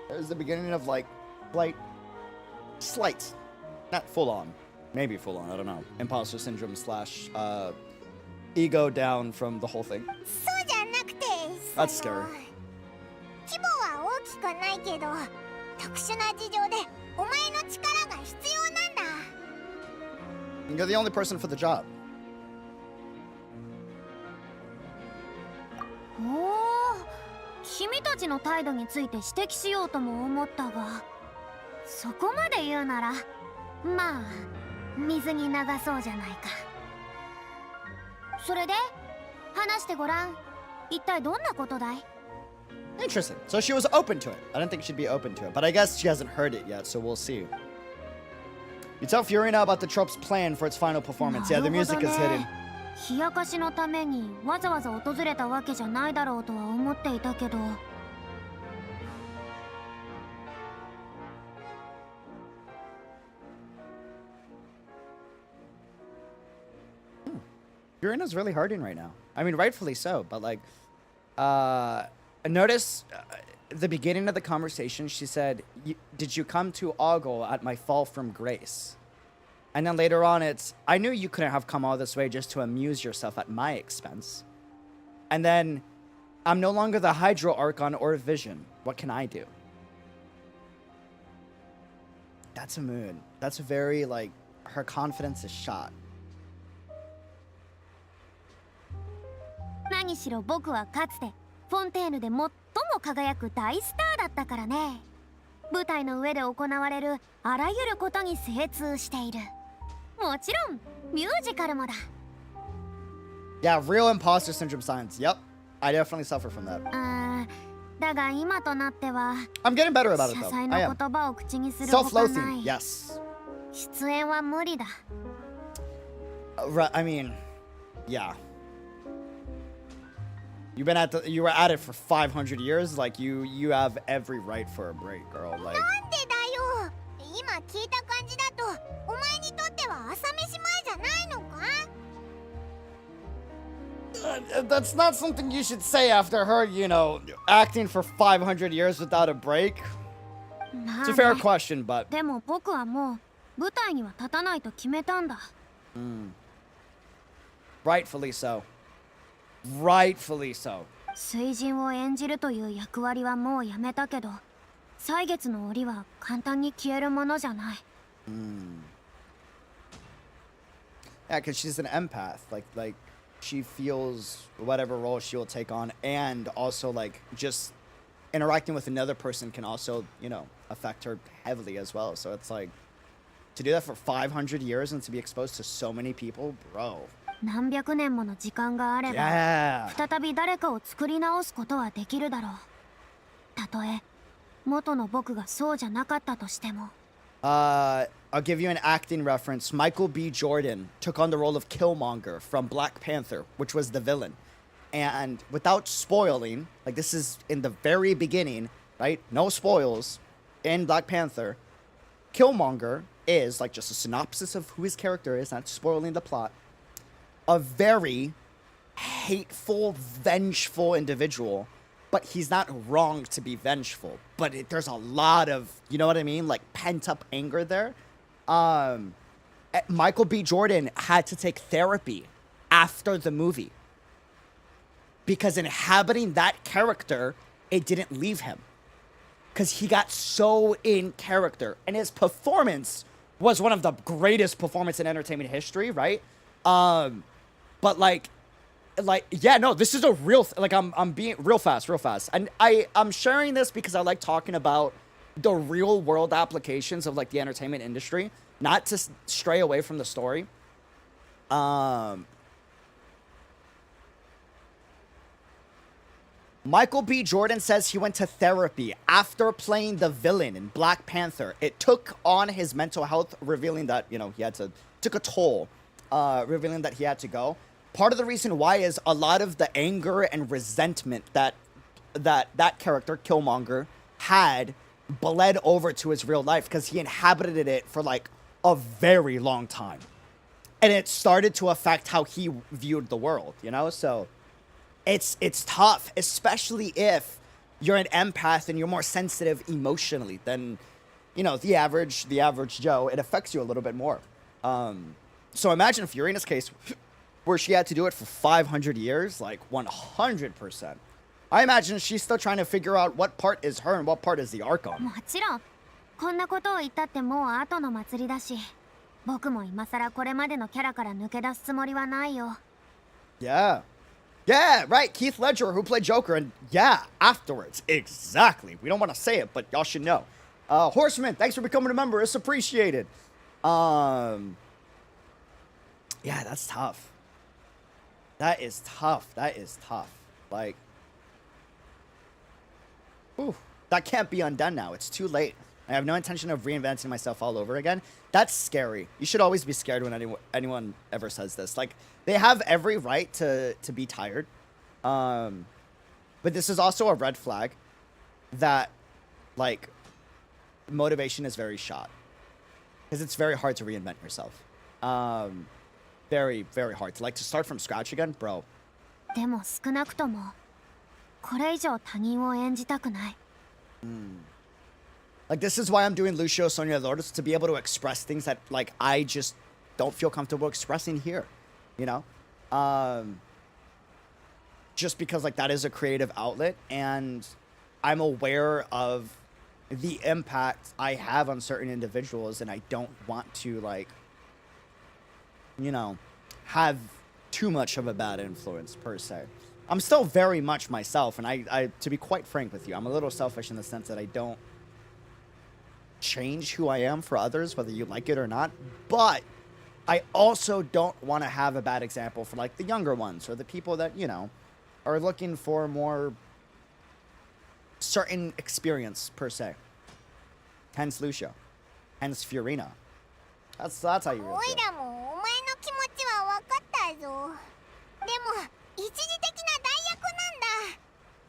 There's the beginning of like slight, not full on, maybe full on, I don't know. Imposter syndrome slash ego down from the whole thing. そうじゃなくて、That's scary. 規模は大きくないけど、特殊な事情でお前の力が必要なんだ。You're the only person for the job. おお、君たちの態度について指摘しようとも思ったが、そこまで言うなら、まあ水に流そうじゃないか。それで話してごらん。一体どんなことだい？ Interesting. So she was open to it. I didn't think she'd be open to it, but I guess she hasn't heard it yet, so we'll see. You tell Furina about the trope's plan for its final performance. Yeah, the music is hidden. 冷やかしのためにわざわざ訪れたわけじゃないだろうとは思っていたけど。Furina's really hurting right now. I mean, rightfully so, but like, notice the beginning of the conversation, she said, did you come to ogle at my fall from grace? And then later on, it's, I knew you couldn't have come all this way just to amuse yourself at my expense. And then, I'm no longer the Hydro Archon or Vision. What can I do? That's a mood. That's very, like, her confidence is shot. 何しろ僕はかつてフォンテーヌで最も輝く大スターだったからね。舞台の上で行われるあらゆることに精通している。もちろんミュージカルもだ。Yeah, real imposter syndrome signs. Yep, I definitely suffer from that. だが今となっては I'm getting better about it 謝 though. 罪 I の am. 言葉を口にするほかな Self-loathing, い。 yes. 出演は無理だ。I mean, yeah. You were at it for 500 years. Like you have every right for a break, girl. Like. なんでだよ。今聞いた感じだと、お前にとっては朝飯前じゃないのか？ That's not something you should say after her, you know, acting for 500 years without a break. It's a fair question, but. でも僕はもう舞台には立たないと決めたんだ。Rightfully so. Rightfully so. 水人を演じるという役割はもうやめたけど、歳月の檻は簡単に消えるものじゃない。Yeah, because she's an empath. Like she feels whatever role she will take on, and also like just interacting with another person can also, you know, affect her heavily as well. So it's like to do that for 500 years and to be exposed to so many people, bro. 何百年もの時間があれば、 Yeah. 再び誰かを作り直すことはできるだろう。たとえ元の僕がそうじゃなかったとしても。I'll give you an acting reference. Michael B. Jordan took on the role of Killmonger from Black Panther, which was the villain. And without spoiling, like this is in the very beginning, right? No spoils. In Black Panther, Killmonger is, like just a synopsis of who his character is, not spoiling the plot, a very hateful, vengeful individual. But he's not wrong to be vengeful. But there's a lot of, you know what I mean? Like pent-up anger there. Michael B. Jordan had to take therapy after the movie. Because inhabiting that character, it didn't leave him. Because he got so in character. And his performance was one of the greatest performances in entertainment history, right? But like, yeah, no, this is a real, I'm being real fast. And I'm sharing this because I like talking about the real world applications of like the entertainment industry, not to stray away from the story. Michael B. Jordan says he went to therapy after playing the villain in Black Panther. It took on his mental health, revealing that, you know, took a toll, revealing that he had to go. Part of the reason why is a lot of the anger and resentment that character, Killmonger, had bled over to his real life because he inhabited it for like a very long time. And it started to affect how he viewed the world, you know? So it's tough, especially if you're an empath and you're more sensitive emotionally than, you know, the average Joe. It affects you a little bit more. So imagine Furina's case where she had to do it for 500 years, like 100%. I imagine she's still trying to figure out what part is her and what part is the Archon. もちろんこんなことを言ったってもう後の祭りだし、僕も今さらこれまでのキャラから抜け出すつもりはないよ。 Yeah. Yeah, right. Heath Ledger, who played Joker, and yeah, afterwards. Exactly. We don't want to say it, but y'all should know. Horseman, thanks for becoming a member. It's appreciated. Yeah, that's tough. That is tough. That is tough. Like, whew, that can't be undone now. It's too late. I have no intention of reinventing myself all over again. That's scary. You should always be scared when anyone ever says this. Like, they have every right to be tired. But this is also a red flag that, like, motivation is very shot. Because it's very hard to reinvent yourself. Very, very hard. To, like, to start from scratch again, bro. でも少なくともこれ以上他人を演じたくない。Like, this is why I'm doing Lucio Sonia Lourdes, to be able to express things that, like, I just don't feel comfortable expressing here, you know? Just because, like, that is a creative outlet, and I'm aware of the impact I have on certain individuals, and I don't want to, like, you know, have too much of a bad influence, per se. I'm still very much myself, and I to be quite frank with you, I'm a little selfish in the sense that I don't change who I am for others, whether you like it or not, but I also don't want to have a bad example for, like, the younger ones or the people that, you know, are looking for more certain experience, per se. Hence Lucio. Hence Furina. That's how you really おい feel. らもお前の気持ちは分かったぞ。でも一時的な代役なんだ。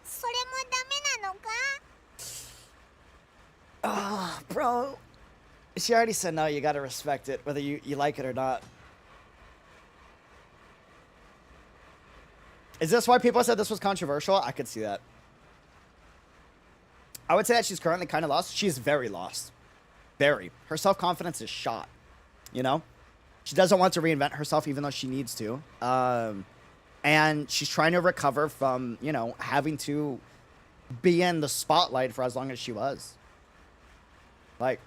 それもダメなのか？ Ah, bro. She already said no, you gotta respect it, whether you like it or not. Is this why people said this was controversial? I could see that. I would say that she's currently kind of lost. She's very lost. Very. Her self-confidence is shot. You know? She doesn't want to reinvent herself even though she needs to. And she's trying to recover from, you know, having to be in the spotlight for as long as she was. Like,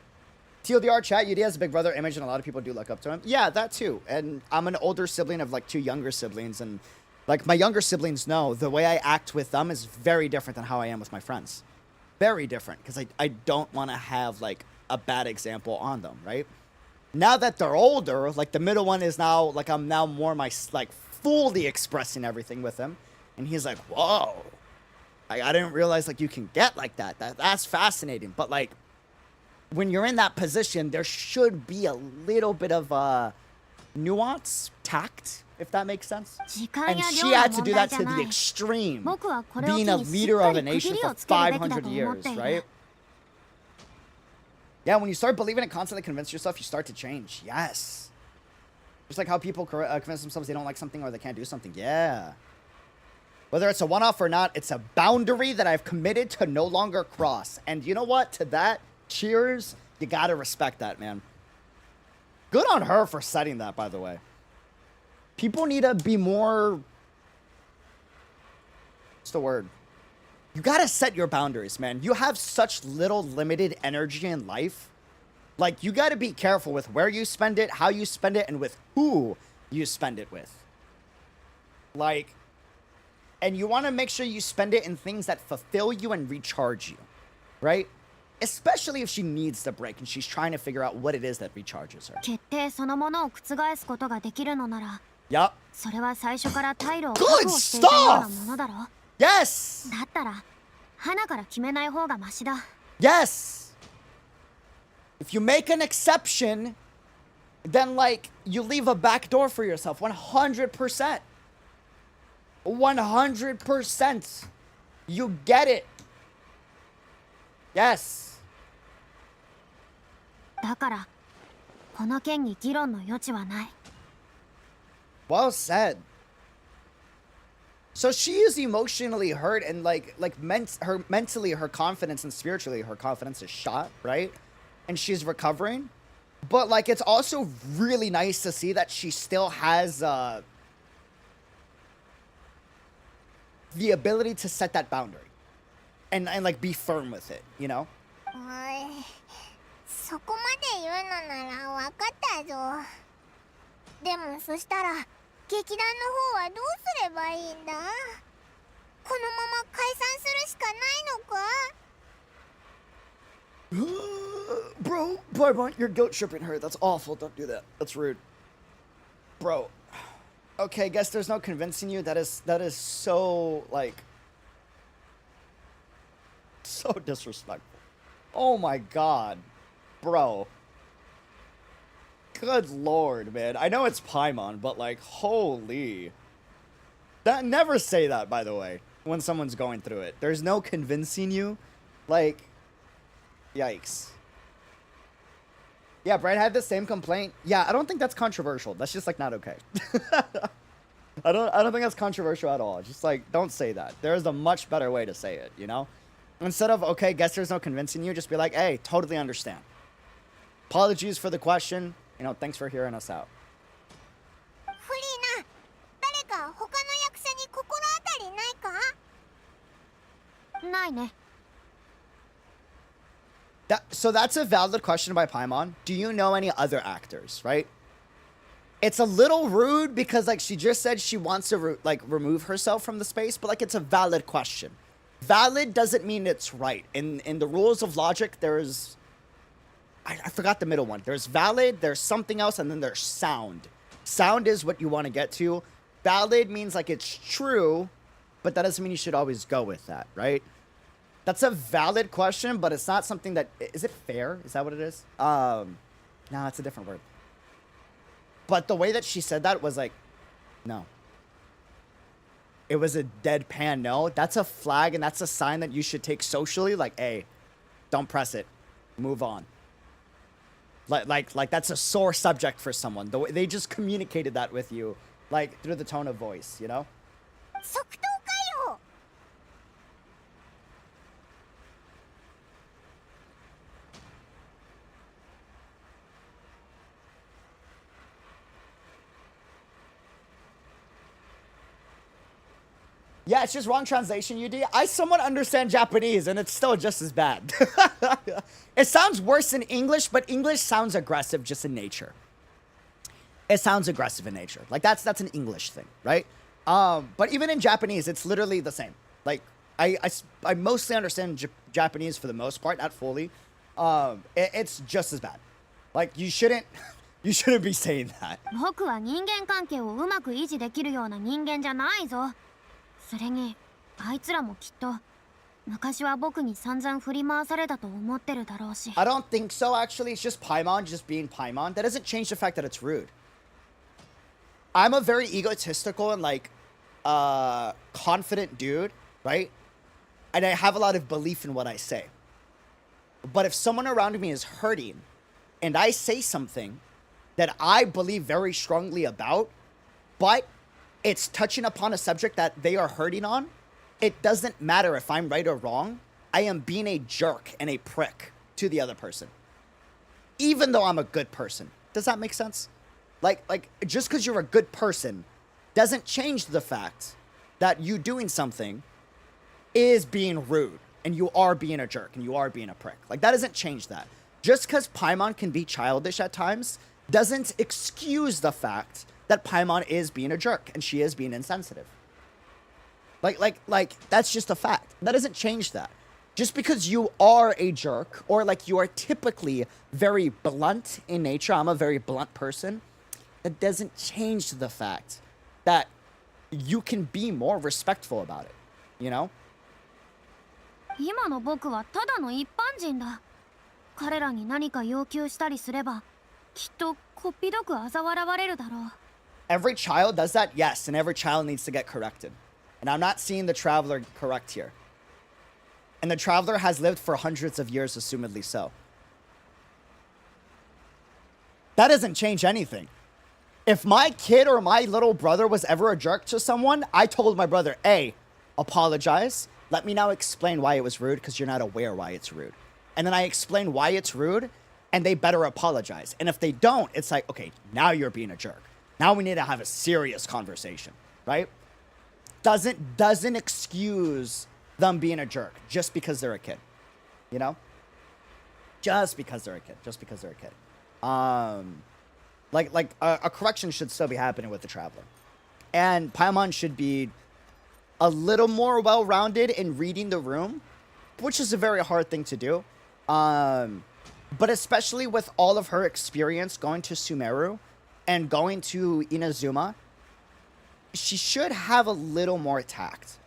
TLDR chat, UD has a big brother image and a lot of people do look up to him. Yeah, that too. And I'm an older sibling of, like, 2 younger siblings. And, like, my younger siblings know the way I act with them is very different than how I am with my friends. Very different. Because I don't want to have, like, a bad example on them, right? Now that they're older, like, the middle one is now, like, I'm now more like, fully expressing everything with him. And he's like, whoa. I didn't realize, like, you can get like that. That's fascinating. But, like, when you're in that position, there should be a little bit of nuance, tact, if that makes sense. And she had to do that to the extreme, being a leader of a nation for 500 years, right? Yeah, when you start believing it, constantly convince yourself, you start to change. Yes. Just like how people convince themselves they don't like something or they can't do something. Yeah. Whether it's a one-off or not, it's a boundary that I've committed to no longer cross. And you know what? To that, cheers. You gotta respect that, man. Good on her for setting that, by the way. People need to be more... What's the word? You gotta set your boundaries, man. You have such little limited energy in life. Like, you gotta be careful with where you spend it, how you spend it, and with who you spend it with. Like... And you want to make sure you spend it in things that fulfill you and recharge you, right? Especially if she needs the break and she's trying to figure out what it is that recharges her. 決定そのものを覆すことができるのなら、 Yup. それは最初から退路を確保していたようなものだろ。 Yes. だったら、花から決めない方がマシだ。 Yes. If you make an exception, then, like, you leave a back door for yourself. 100%. 100%. You get it. Yes. だからこの件に議論の余地はない。 Well said. So she is emotionally hurt and mentally her confidence and spiritually her confidence is shot, right? And she's recovering. But like it's also really nice to see that she still has the ability to set that boundary and like be firm with it, you know? そこまで言うのならわかったぞ。でもそしたら劇団の方はどうすればいいんだ？このまま解散するしかないのか？ Bro, Paimon, you're guilt tripping her. That's awful. Don't do that. That's rude. Bro. Okay, guess there's no convincing you. That is so like so disrespectful. Oh my god. Bro. Good lord, man. I know it's Paimon, but like holy. That never say that, by the way, when someone's going through it. There's no convincing you. Like yikes. Yeah, Brian had the same complaint. Yeah, I don't think that's controversial. That's just like not okay. I don't think that's controversial at all. Just like don't say that. There's a much better way to say it, you know? Instead of okay, guess there's no convincing you, just be like, hey, totally understand. Apologies for the question. You know, thanks for hearing us out. フリーナ、誰か他の役者に心当たりないか？ないね。 So that's a valid question by Paimon. Do you know any other actors, right? It's a little rude because like she just said she wants to remove herself from the space, but like it's a valid question. Valid doesn't mean it's right. In the rules of logic, there's I forgot the middle one. There's valid, there's something else, and then there's sound. Sound is what you want to get to. Valid means like it's true, but that doesn't mean you should always go with that, right? That's a valid question, but it's not something that... Is it fair? Is that what it is? No, it's a different word. But the way that she said that was like, no. It was a deadpan no. That's a flag, and that's a sign that you should take socially. Like, hey, don't press it. Move on. Like that's a sore subject for someone. The way they just communicated that with you, like through the tone of voice, you know? 即答かよ。 Yeah, it's just wrong translation, UD. I somewhat understand Japanese, and it's still just as bad. It sounds worse in English, but English sounds aggressive just in nature. It sounds aggressive in nature. Like, that's an English thing, right? But even in Japanese, it's literally the same. Like, I mostly understand Japanese for the most part, not fully. It's just as bad. Like, you shouldn't be saying that. 僕は人間関係をうまく維持できるような人間じゃないぞ。それにあいつらもきっと昔は僕に散々振り回されたと思ってるだろうし。 I don't think so, actually. It's just Paimon just being Paimon. That doesn't change the fact that it's rude. I'm a very egotistical and like confident dude, right? And I have a lot of belief in what I say. But if someone around me is hurting and I say something that I believe very strongly about, but it's touching upon a subject that they are hurting on, it doesn't matter if I'm right or wrong. I am being a jerk and a prick to the other person, even though I'm a good person. Does that make sense? Like just because you're a good person doesn't change the fact that you doing something is being rude and you are being a jerk and you are being a prick. Like, that doesn't change that. Just because Paimon can be childish at times doesn't excuse the fact that Paimon is being a jerk and she is being insensitive. Like that's just a fact. That doesn't change that. Just because you are a jerk or like you are typically very blunt in nature, I'm a very blunt person, that doesn't change the fact that you can be more respectful about it, you know? 今の僕はただの一般人だ。彼らに何か要求したりすればきっとこっぴどく嘲笑われるだろう。 Every child does that? Yes, and every child needs to get corrected. And I'm not seeing the Traveler correct here. And the Traveler has lived for hundreds of years, assumedly so. That doesn't change anything. If my kid or my little brother was ever a jerk to someone, I told my brother, hey, apologize. Let me now explain why it was rude, because you're not aware why it's rude. And then I explain why it's rude, and they better apologize. And if they don't, it's like, okay, now you're being a jerk. Now we need to have a serious conversation, right? Doesn't excuse them being a jerk just because they're a kid, you know? Just because they're a kid. Just because they're a kid. A correction should still be happening with the Traveler. And Paimon should be a little more well-rounded in reading the room, which is a very hard thing to do. But especially with all of her experience going to Sumeru and going to Inazuma, she should have a little more tact.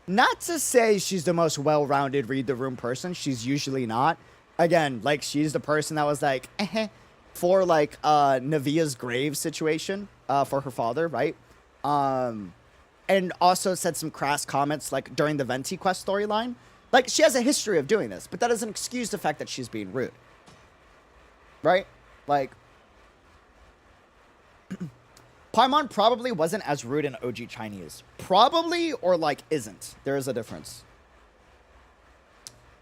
Not to say she's the most well-rounded read the room person. She's usually not. Again, like, she's the person that was like, for, like, Navia's grave situation, for her father, right? And also said some crass comments, like, during the Venti quest storyline. Like, she has a history of doing this, but that doesn't excuse the fact that she's being rude. Right? Like, Paimon probably wasn't as rude in OG Chinese. Probably, or, like, isn't. There is a difference.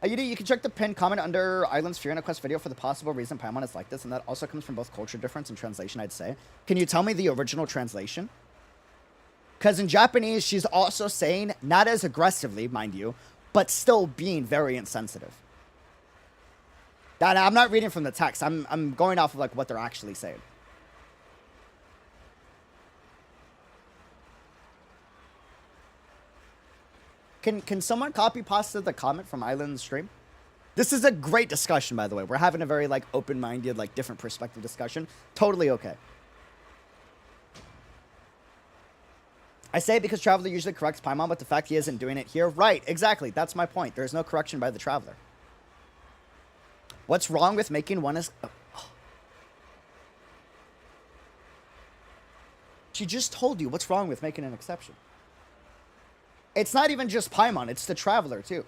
You can check the pinned comment under Island's Furina quest video for the possible reason Paimon is like this, and that also comes from both culture difference and translation, I'd say. Can you tell me the original translation? Because in Japanese, she's also saying, not as aggressively, mind you, but still being very insensitive. That I'm not reading from the text. I'm going off of, like, what they're actually saying. Can someone copy pasta the comment from Island's stream? This is a great discussion, by the way. We're having a very, like, open-minded, like, different perspective discussion. Totally okay. I say it because Traveler usually corrects Paimon, but the fact he isn't doing it here... Right, exactly. That's my point. There's no correction by the Traveler. What's wrong with making one as... Oh. She just told you what's wrong with making an exception. It's not even just Paimon, it's the Traveler, too.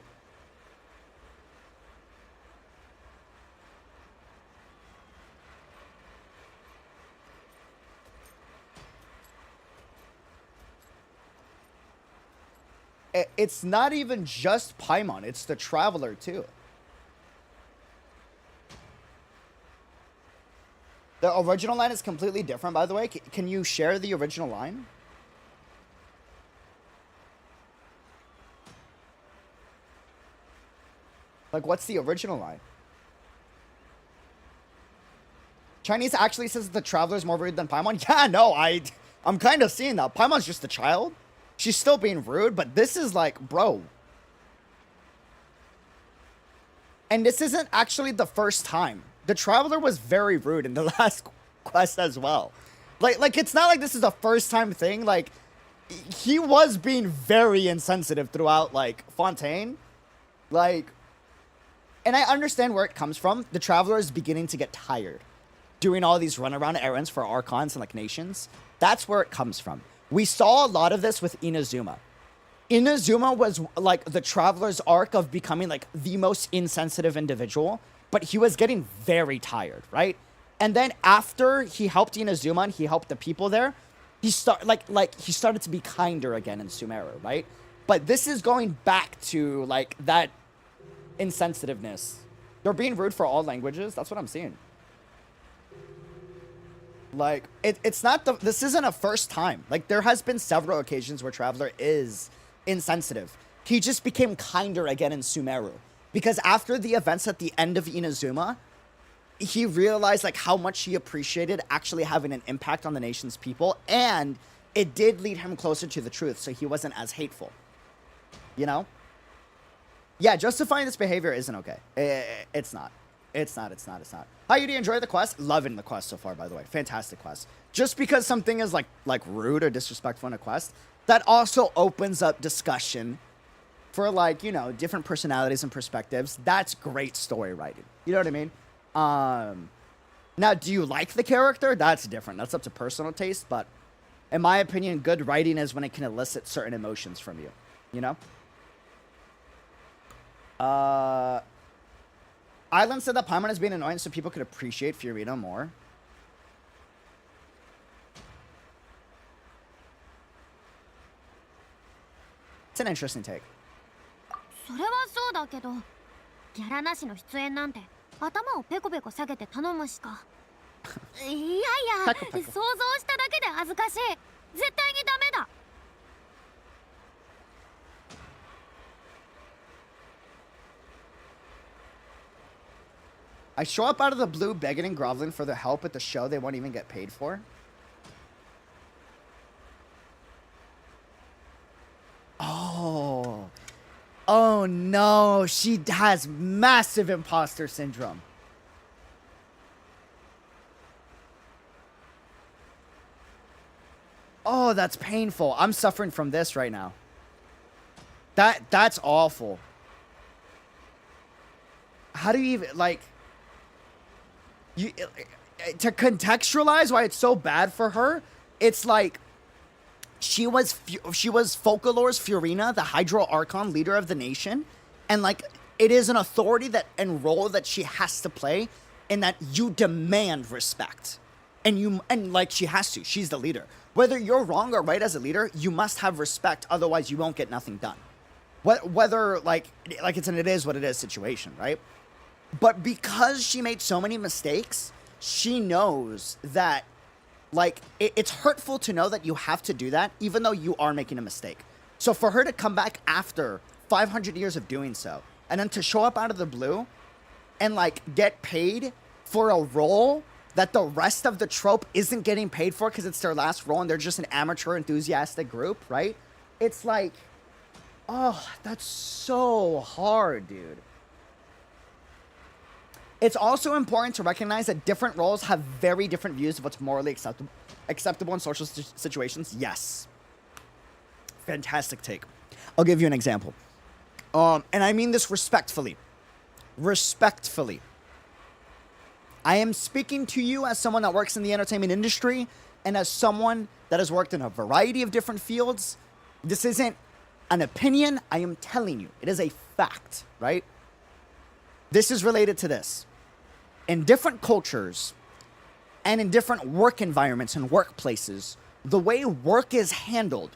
It's not even just Paimon, it's the Traveler, too. The original line is completely different, by the way. Can you share the original line? Like, what's the original line? Chinese actually says the Traveler's more rude than Paimon? Yeah, no, I'm kind of seeing that. Paimon's just a child. She's still being rude, but this is like, bro. And this isn't actually the first time. The Traveler was very rude in the last quest as well. Like it's not like this is a first time thing. Like, he was being very insensitive throughout, like, Fontaine. Like... And I understand where it comes from. The Traveler is beginning to get tired doing all these runaround errands for Archons and, like, nations. That's where it comes from. We saw a lot of this with Inazuma. Inazuma was, like, the Traveler's arc of becoming, like, the most insensitive individual, but he was getting very tired, right? And then after he helped Inazuma and he helped the people there, he started to be kinder again in Sumeru, right? But this is going back to, like, that insensitiveness. They're being rude for all languages. That's what I'm seeing. Like, it's not this isn't a first time. Like, there has been several occasions where Traveler is insensitive. He just became kinder again in Sumeru. Because after the events at the end of Inazuma, he realized, like, how much he appreciated actually having an impact on the nation's people. And it did lead him closer to the truth, so he wasn't as hateful. You know? Yeah, justifying this behavior isn't okay. It's not. It's not. How you do enjoy the quest? Loving the quest so far, by the way. Fantastic quest. Just because something is, like rude or disrespectful in a quest, that also opens up discussion for, like, you know, different personalities and perspectives. That's great story writing. You know what I mean? Now, do you like the character? That's different. That's up to personal taste, but in my opinion, good writing is when it can elicit certain emotions from you. You know? Island said that Paimon is being annoying so people could appreciate Furina more. It's an interesting take. それはそうだけど、ギャラなしの出演なんて頭をペコペコ下げて頼むしか。いやいや、ペコペコ。想像しただけで恥ずかしい。絶対にダメだ。I show up out of the blue begging and groveling for their help at the show they won't even get paid for. Oh. Oh no, she has massive imposter syndrome. Oh, that's painful. I'm suffering from this right now. That's awful. How do you even, like, you to contextualize why it's so bad for her? It's like she was Folklore's Furina, the Hydro Archon, leader of the nation, and like it is an authority that and role that she has to play, in that you demand respect, and like she has to. She's the leader. Whether you're wrong or right as a leader, you must have respect. Otherwise, you won't get nothing done. Whether like it's an it is what it is situation, right? But because she made so many mistakes, she knows that, like, it's hurtful to know that you have to do that, even though you are making a mistake. So for her to come back after 500 years of doing so, and then to show up out of the blue and, like, get paid for a role that the rest of the trope isn't getting paid for because it's their last role and they're just an amateur enthusiastic group, right? It's like, oh, that's so hard, dude. It's also important to recognize that different roles have very different views of what's morally acceptable in social situations. Yes. Fantastic take. I'll give you an example. And I mean this respectfully. Respectfully. I am speaking to you as someone that works in the entertainment industry and as someone that has worked in a variety of different fields. This isn't an opinion. I am telling you. It is a fact, right? This is related to this. In different cultures and in different work environments and workplaces, the way work is handled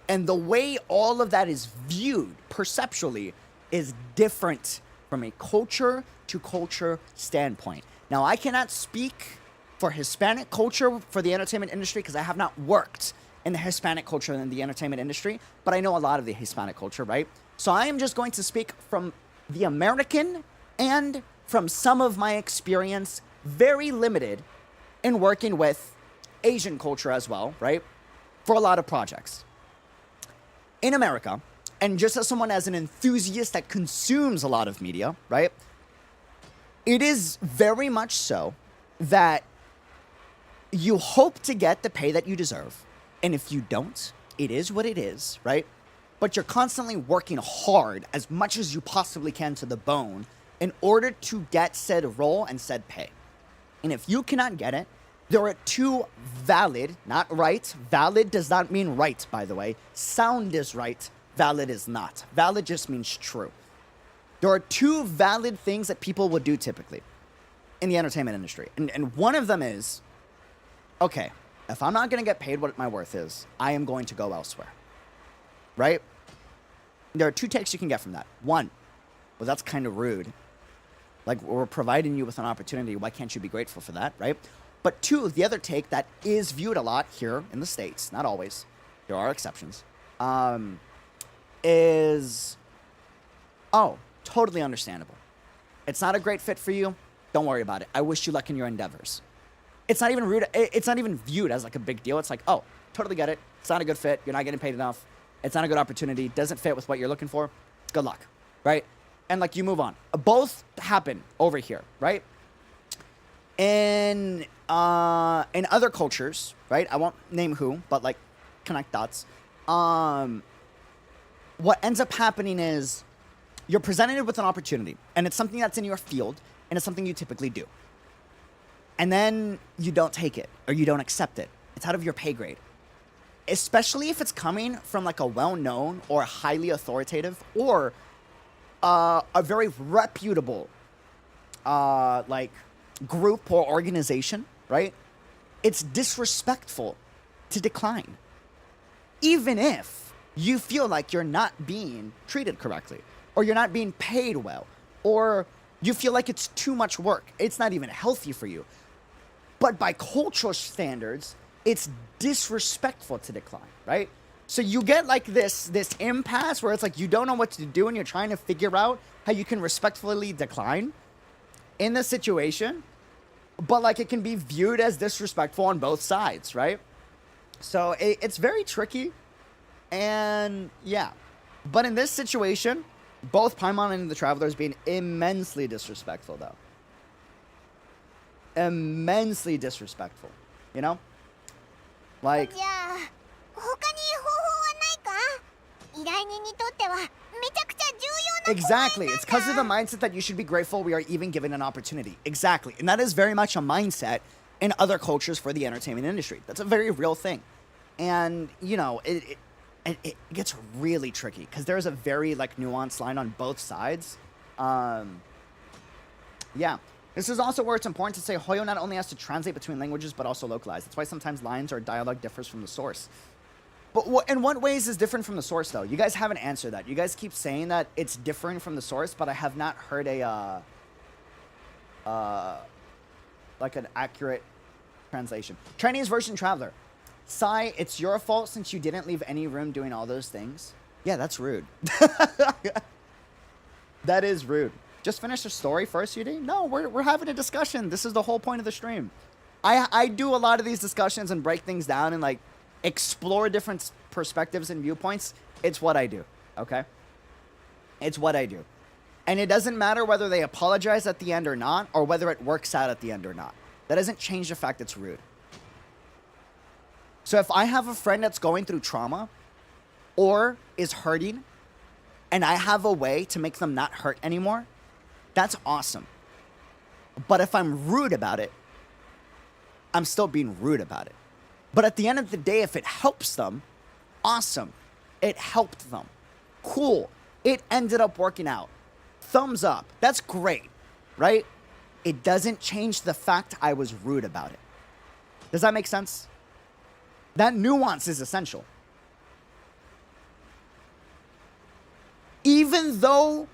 and the way all of that is viewed perceptually is different from a culture to culture standpoint. Now, I cannot speak for Hispanic culture for the entertainment industry because I have not worked in the Hispanic culture in the entertainment industry, but I know a lot of the Hispanic culture, right? So I am just going to speak from the American and from some of my experience, very limited, in working with Asian culture as well, right? For a lot of projects. In America, and just as someone as an enthusiast that consumes a lot of media, right? It is very much so that you hope to get the pay that you deserve. And if you don't, it is what it is, right? But you're constantly working hard as much as you possibly can to the bone in order to get said role and said pay. And if you cannot get it, there are two valid, not right. Valid does not mean right, by the way. Sound is right. Valid is not. Valid just means true. There are two valid things that people would do typically in the entertainment industry. And one of them is, okay, if I'm not going to get paid what my worth is, I am going to go elsewhere. Right? There are two takes you can get from that. One, well, that's kind of rude. Like, we're providing you with an opportunity. Why can't you be grateful for that, right? But two, the other take that is viewed a lot here in the States, not always, there are exceptions, is, oh, totally understandable. It's not a great fit for you. Don't worry about it. I wish you luck in your endeavors. It's not even rude. It's not even viewed as like a big deal. It's like, oh, totally get it. It's not a good fit. You're not getting paid enough. It's not a good opportunity. Doesn't fit with what you're looking for. Good luck, right? And like you move on. Both happen over here, right? In other cultures, right? I won't name who, but like connect dots. What ends up happening is you're presented with an opportunity, and it's something that's in your field, and it's something you typically do. And then you don't take it, or you don't accept it. It's out of your pay grade. Especially if it's coming from like a well-known or highly authoritative or a very reputable like group or organization, right? It's disrespectful to decline. Even if you feel like you're not being treated correctly, or you're not being paid well, or you feel like it's too much work. It's not even healthy for you. But by cultural standards, it's disrespectful to decline, right? So you get like this impasse where it's like you don't know what to do and you're trying to figure out how you can respectfully decline in the situation, but like it can be viewed as disrespectful on both sides, right? So it's very tricky, and yeah. But in this situation, both Paimon and the Traveler is being immensely disrespectful, though. Immensely disrespectful, you know? Like... Exactly. It's because of the mindset that you should be grateful we are even given an opportunity. Exactly. And that is very much a mindset in other cultures for the entertainment industry. That's a very real thing. And, you know, it gets really tricky because there's a very, like, nuanced line on both sides. Yeah. This is also where it's important to say Hoyo not only has to translate between languages, but also localize. That's why sometimes lines or dialogue differs from the source. But in what ways is different from the source, though? You guys haven't answered that. You guys keep saying that it's differing from the source, but I have not heard a, like an accurate translation. Chinese version Traveler. Sai, it's your fault since you didn't leave any room doing all those things. Yeah, that's rude. That is rude. Just finish the story first, Yudi? No, we're having a discussion. This is the whole point of the stream. I do a lot of these discussions and break things down and, like, explore different perspectives and viewpoints. It's what I do, okay? It's what I do. And it doesn't matter whether they apologize at the end or not, or whether it works out at the end or not. That doesn't change the fact it's rude. So if I have a friend that's going through trauma or is hurting, and I have a way to make them not hurt anymore, that's awesome. But if I'm rude about it, I'm still being rude about it. But at the end of the day, if it helps them, awesome. It helped them. Cool. It ended up working out. Thumbs up. That's great, right? It doesn't change the fact I was rude about it. Does that make sense? That nuance is essential. Even though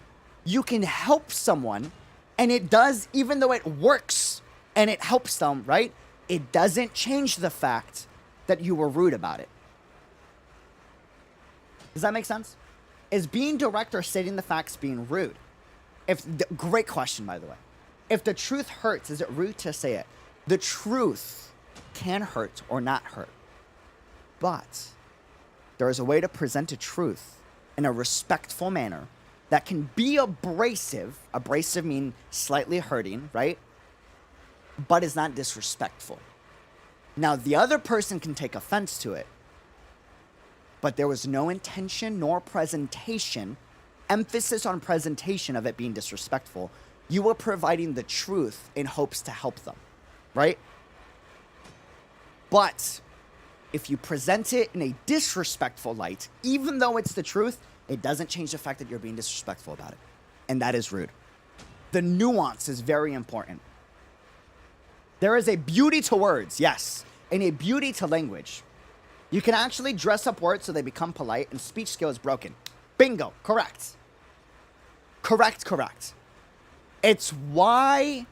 you can help someone, and it does, even though it works and it helps them, right? It doesn't change the fact that you were rude about it. Does that make sense? Is being direct or stating the facts being rude? Great question, by the way. If the truth hurts, is it rude to say it? The truth can hurt or not hurt. But there is a way to present a truth in a respectful manner that can be abrasive. Abrasive means slightly hurting, right? But is not disrespectful. Now, the other person can take offense to it, but there was no intention nor presentation, emphasis on presentation of it being disrespectful. You were providing the truth in hopes to help them, right? But if you present it in a disrespectful light, even though it's the truth, it doesn't change the fact that you're being disrespectful about it. And that is rude. The nuance is very important. There is a beauty to words, yes, and a beauty to language. You can actually dress up words so they become polite and speech skill is broken. Bingo, correct. Correct. It's why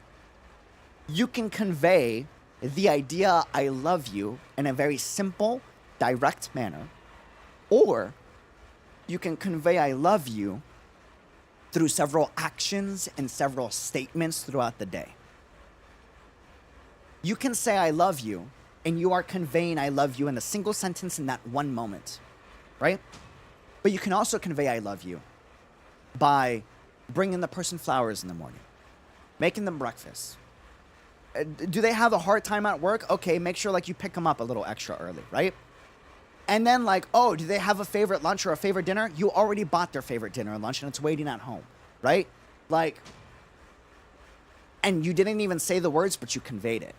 you can convey the idea I love you in a very simple, direct manner, or you can convey I love you through several actions and several statements throughout the day. You can say I love you, and you are conveying I love you in a single sentence in that one moment, right? But you can also convey I love you by bringing the person flowers in the morning, making them breakfast. Do they have a hard time at work? Okay, make sure like you pick them up a little extra early, right? And then like, oh, do they have a favorite lunch or a favorite dinner? You already bought their favorite dinner and lunch and it's waiting at home, right? Like, and you didn't even say the words, but you conveyed it.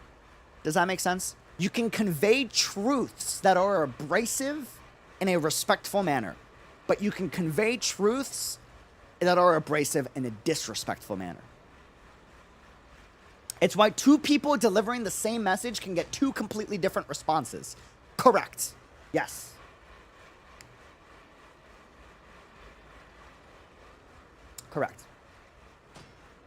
Does that make sense? You can convey truths that are abrasive in a respectful manner, but you can convey truths that are abrasive in a disrespectful manner. It's why two people delivering the same message can get two completely different responses. Correct. Yes. Correct.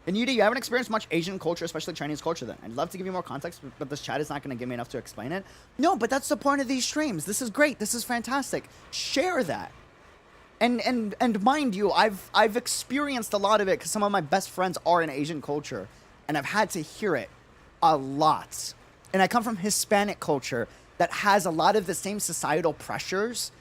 And you haven't experienced much Asian culture, especially Chinese culture then. I'd love to give you more context, but this chat is not going to give me enough to explain it. No, but that's the point of these streams. This is great. This is fantastic. Share that. And mind you, I've experienced a lot of it because some of my best friends are in Asian culture, and I've had to hear it a lot. And I come from Hispanic culture that has a lot of the same societal pressures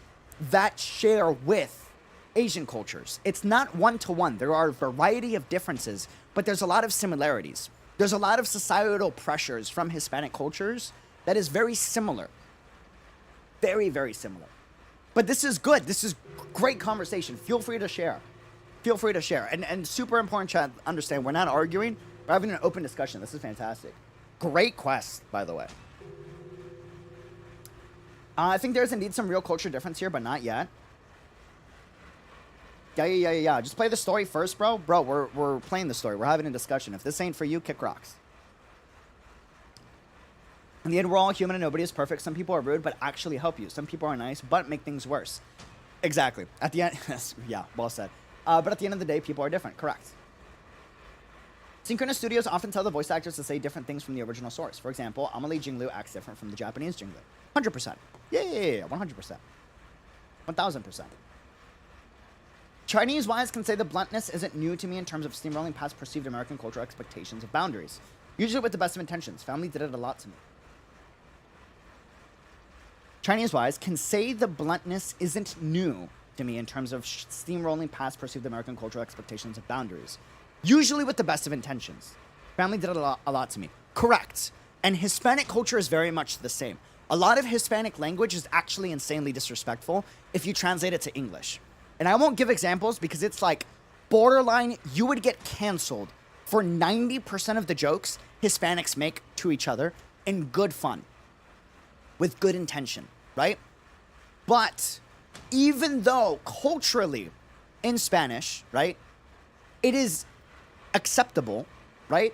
that share with Asian cultures. It's not one-to-one. There are a variety of differences, but there's a lot of similarities. There's a lot of societal pressures from Hispanic cultures that is very similar. Very, very similar. But this is good. This is great conversation. Feel free to share. Feel free to share. And super important, chat, understand, we're not arguing. We're having an open discussion. This is fantastic. Great quest, by the way. I think there's indeed some real culture difference here, but not yet. Yeah. Just play the story first, bro. Bro, we're playing the story. We're having a discussion. If this ain't for you, kick rocks. In the end, we're all human and nobody is perfect. Some people are rude, but actually help you. Some people are nice, but make things worse. Exactly. At the end, yeah, well said. But at the end of the day, people are different. Correct. Synchronous studios often tell the voice actors to say different things from the original source. For example, Amelie Jinglu acts different from the Japanese Jinglu. 100%. Yeah, 100%. 1000%. Chinese-wise can say the bluntness isn't new to me in terms of steamrolling past perceived American cultural expectations of boundaries. Usually with the best of intentions. Family did it a lot to me. Chinese-wise can say the bluntness isn't new to me in terms of steamrolling past perceived American cultural expectations of boundaries. Usually with the best of intentions. Family did it a lot to me. Correct. And Hispanic culture is very much the same. A lot of Hispanic language is actually insanely disrespectful if you translate it to English. And I won't give examples because it's like borderline, you would get canceled for 90% of the jokes Hispanics make to each other in good fun. With good intention, right? But even though culturally in Spanish, right, it is acceptable, right?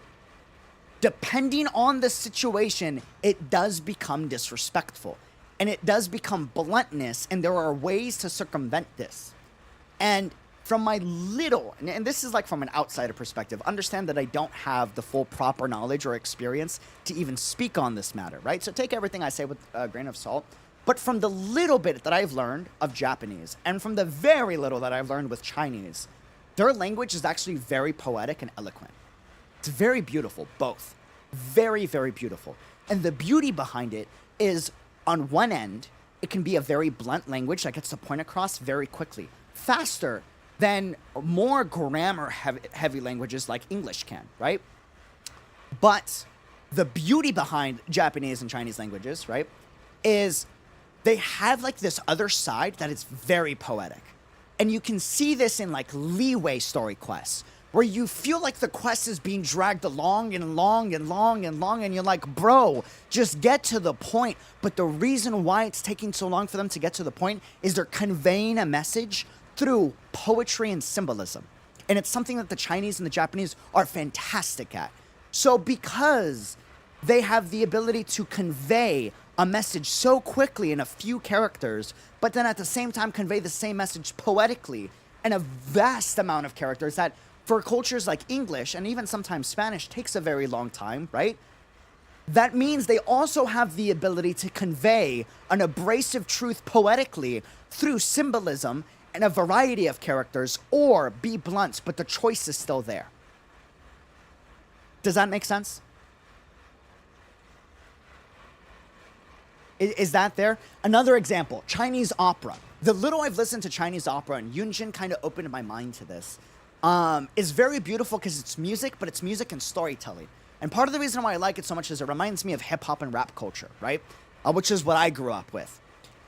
Depending on the situation, it does become disrespectful. And it does become bluntness, and there are ways to circumvent this. And from my little, and this is like from an outsider perspective, understand that I don't have the full proper knowledge or experience to even speak on this matter, right? So take everything I say with a grain of salt. But from the little bit that I've learned of Japanese, and from the very little that I've learned with Chinese, their language is actually very poetic and eloquent. It's very beautiful, both. Very, very beautiful. And the beauty behind it is, on one end, it can be a very blunt language that gets the point across very quickly. Faster than more grammar-heavy languages like English can, right? But the beauty behind Japanese and Chinese languages, right, is they have like this other side that is very poetic. And you can see this in like leeway story quests, where you feel like the quest is being dragged along and long and long and long, and you're like, bro, just get to the point. But the reason why it's taking so long for them to get to the point is they're conveying a message through poetry and symbolism. And it's something that the Chinese and the Japanese are fantastic at. So because they have the ability to convey a message so quickly in a few characters, but then at the same time convey the same message poetically in a vast amount of characters that for cultures like English and even sometimes Spanish takes a very long time, right? That means they also have the ability to convey an abrasive truth poetically through symbolism and a variety of characters, or be blunt, but the choice is still there. Does that make sense? Is that there? Another example, Chinese opera. The little I've listened to Chinese opera, and Yunjin kind of opened my mind to this, is very beautiful because it's music, but it's music and storytelling. And part of the reason why I like it so much is it reminds me of hip-hop and rap culture, right? Which is what I grew up with.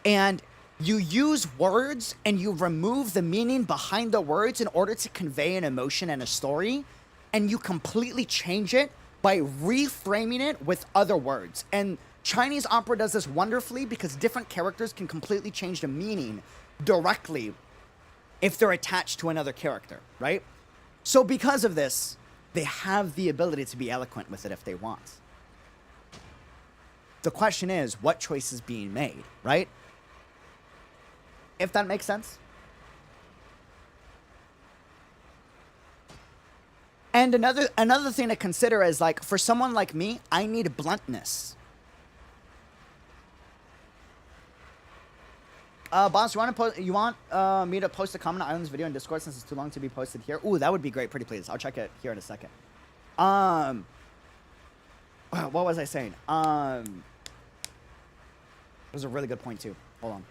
And you use words and you remove the meaning behind the words in order to convey an emotion and a story, and you completely change it by reframing it with other words. And Chinese opera does this wonderfully because different characters can completely change the meaning directly if they're attached to another character, right? So because of this, they have the ability to be eloquent with it if they want. The question is, what choice is being made, right? If that makes sense. And another thing to consider is, like, for someone like me, I need bluntness. Boss, you want me to post a comment on Islands video in Discord since it's too long to be posted here? Ooh, that would be great, pretty please. I'll check it here in a second. What was I saying? It was a really good point too. Hold on.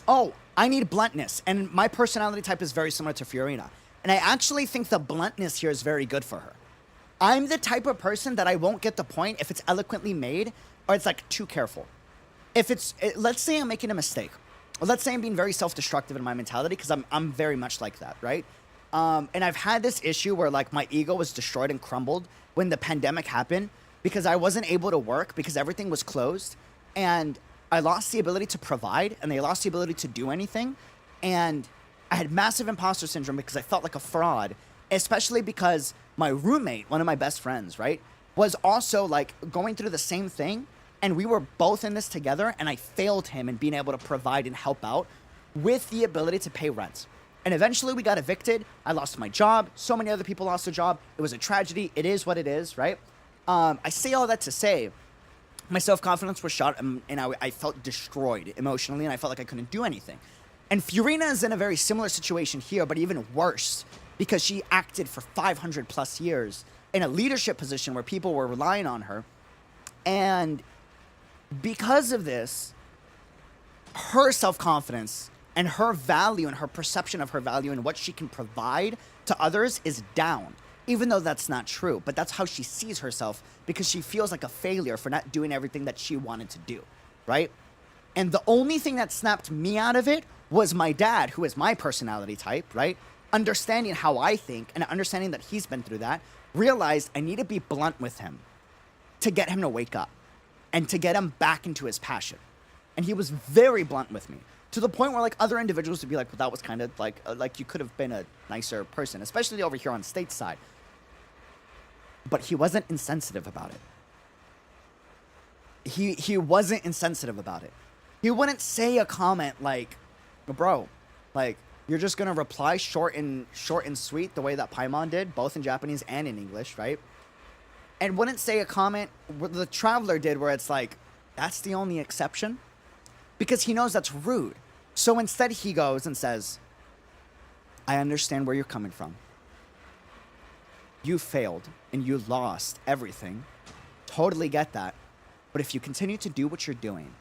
Oh, I need bluntness, and my personality type is very similar to Furina. And I actually think the bluntness here is very good for her. I'm the type of person that I won't get the point if it's eloquently made or it's like too careful. If let's say I'm making a mistake, or let's say I'm being very self-destructive in my mentality, because I'm very much like that, right? And I've had this issue where like my ego was destroyed and crumbled when the pandemic happened because I wasn't able to work because everything was closed, and I lost the ability to provide, and they lost the ability to do anything, and I had massive imposter syndrome because I felt like a fraud, especially because my roommate, one of my best friends, right, was also like going through the same thing. And we were both in this together, and I failed him in being able to provide and help out with the ability to pay rent. And eventually we got evicted. I lost my job. So many other people lost their job. It was a tragedy. It is what it is, right? I say all that to say, my self-confidence was shot, and I felt destroyed emotionally, and I felt like I couldn't do anything. And Furina is in a very similar situation here, but even worse, because she acted for 500 plus years in a leadership position where people were relying on her. And because of this, her self-confidence and her value and her perception of her value and what she can provide to others is down, even though that's not true. But that's how she sees herself, because she feels like a failure for not doing everything that she wanted to do, right? And the only thing that snapped me out of it was my dad, who is my personality type, right? Understanding how I think and understanding that he's been through that, realized I need to be blunt with him to get him to wake up and to get him back into his passion. And he was very blunt with me, to the point where like other individuals would be like, well, that was kind of like you could have been a nicer person, especially over here on stateside. But he wasn't insensitive about it. He wasn't insensitive about it. He wouldn't say a comment like, bro, like, you're just gonna reply short and sweet the way that Paimon did, both in Japanese and in English, right? And wouldn't say a comment what the Traveler did, where it's like, that's the only exception, because he knows that's rude. So instead he goes and says, I understand where you're coming from. You failed and you lost everything. Totally get that. But if you continue to do what you're doing,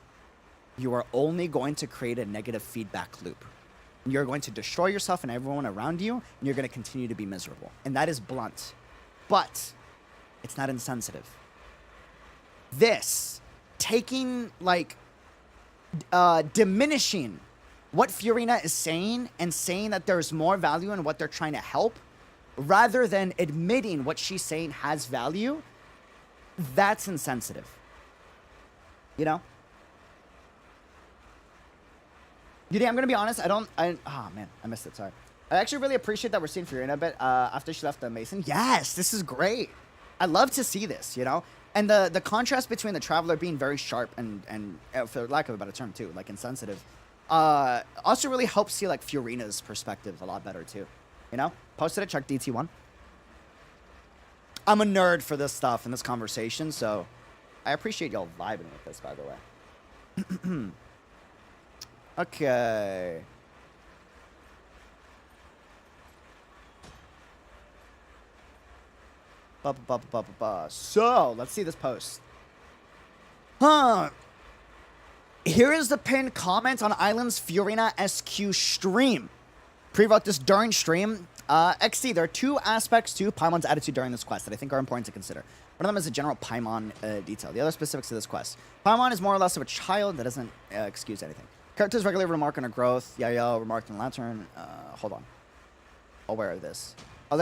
you are only going to create a negative feedback loop. You're going to destroy yourself and everyone around you, and you're going to continue to be miserable. And that is blunt. But it's not insensitive. This, taking, like, diminishing what Furina is saying and saying that there's more value in what they're trying to help, rather than admitting what she's saying has value, that's insensitive. You know? I'm going to be honest, oh man, I missed it, sorry. I actually really appreciate that we're seeing Furina a bit after she left the Mason. Yes, this is great. I love to see this, you know? And the contrast between the Traveler being very sharp and for lack of a better term too, like insensitive, also really helps see like Furina's perspective a lot better too, you know? Posted it, check DT1. I'm a nerd for this stuff and this conversation, so I appreciate y'all vibing with this, by the way. Okay. So, let's see this post. Here is the pinned comment on Island's Furina SQ stream. Pre-wrote this during stream. XC, there are two aspects to Paimon's attitude during this quest that I think are important to consider. One of them is a general Paimon detail. The other specifics of this quest. Paimon is more or less of a child that doesn't excuse anything. Characters regularly remark on her growth. Yayo remarked in Lantern. Hold on. Aware of this.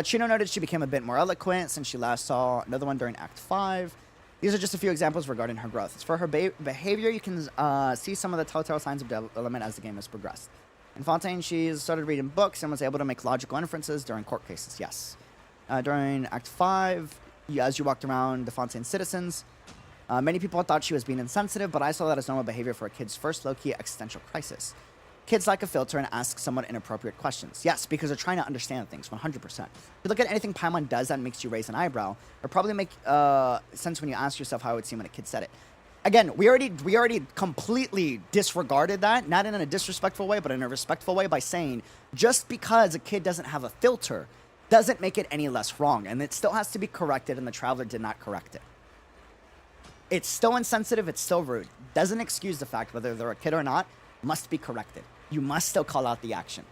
Chino noted she became a bit more eloquent since she last saw another one during Act 5. These are just a few examples regarding her growth. As for her behavior, you can see some of the telltale signs of development as the game has progressed. In Fontaine, she's started reading books and was able to make logical inferences during court cases, yes. During Act 5, as you walked around the Fontaine citizens, many people thought she was being insensitive, but I saw that as normal behavior for a kid's first low-key existential crisis. kids lack a filter and ask somewhat inappropriate questions. Yes, because they're trying to understand things, 100%. If you look at anything Paimon does that makes you raise an eyebrow, it'll probably make sense when you ask yourself how it would seem when a kid said it. Again, we already completely disregarded that, not in a disrespectful way, but in a respectful way by saying, just because a kid doesn't have a filter doesn't make it any less wrong, and it still has to be corrected, and the Traveler did not correct it. It's still insensitive, it's still rude. Doesn't excuse the fact whether they're a kid or not, must be corrected. You must still call out the action.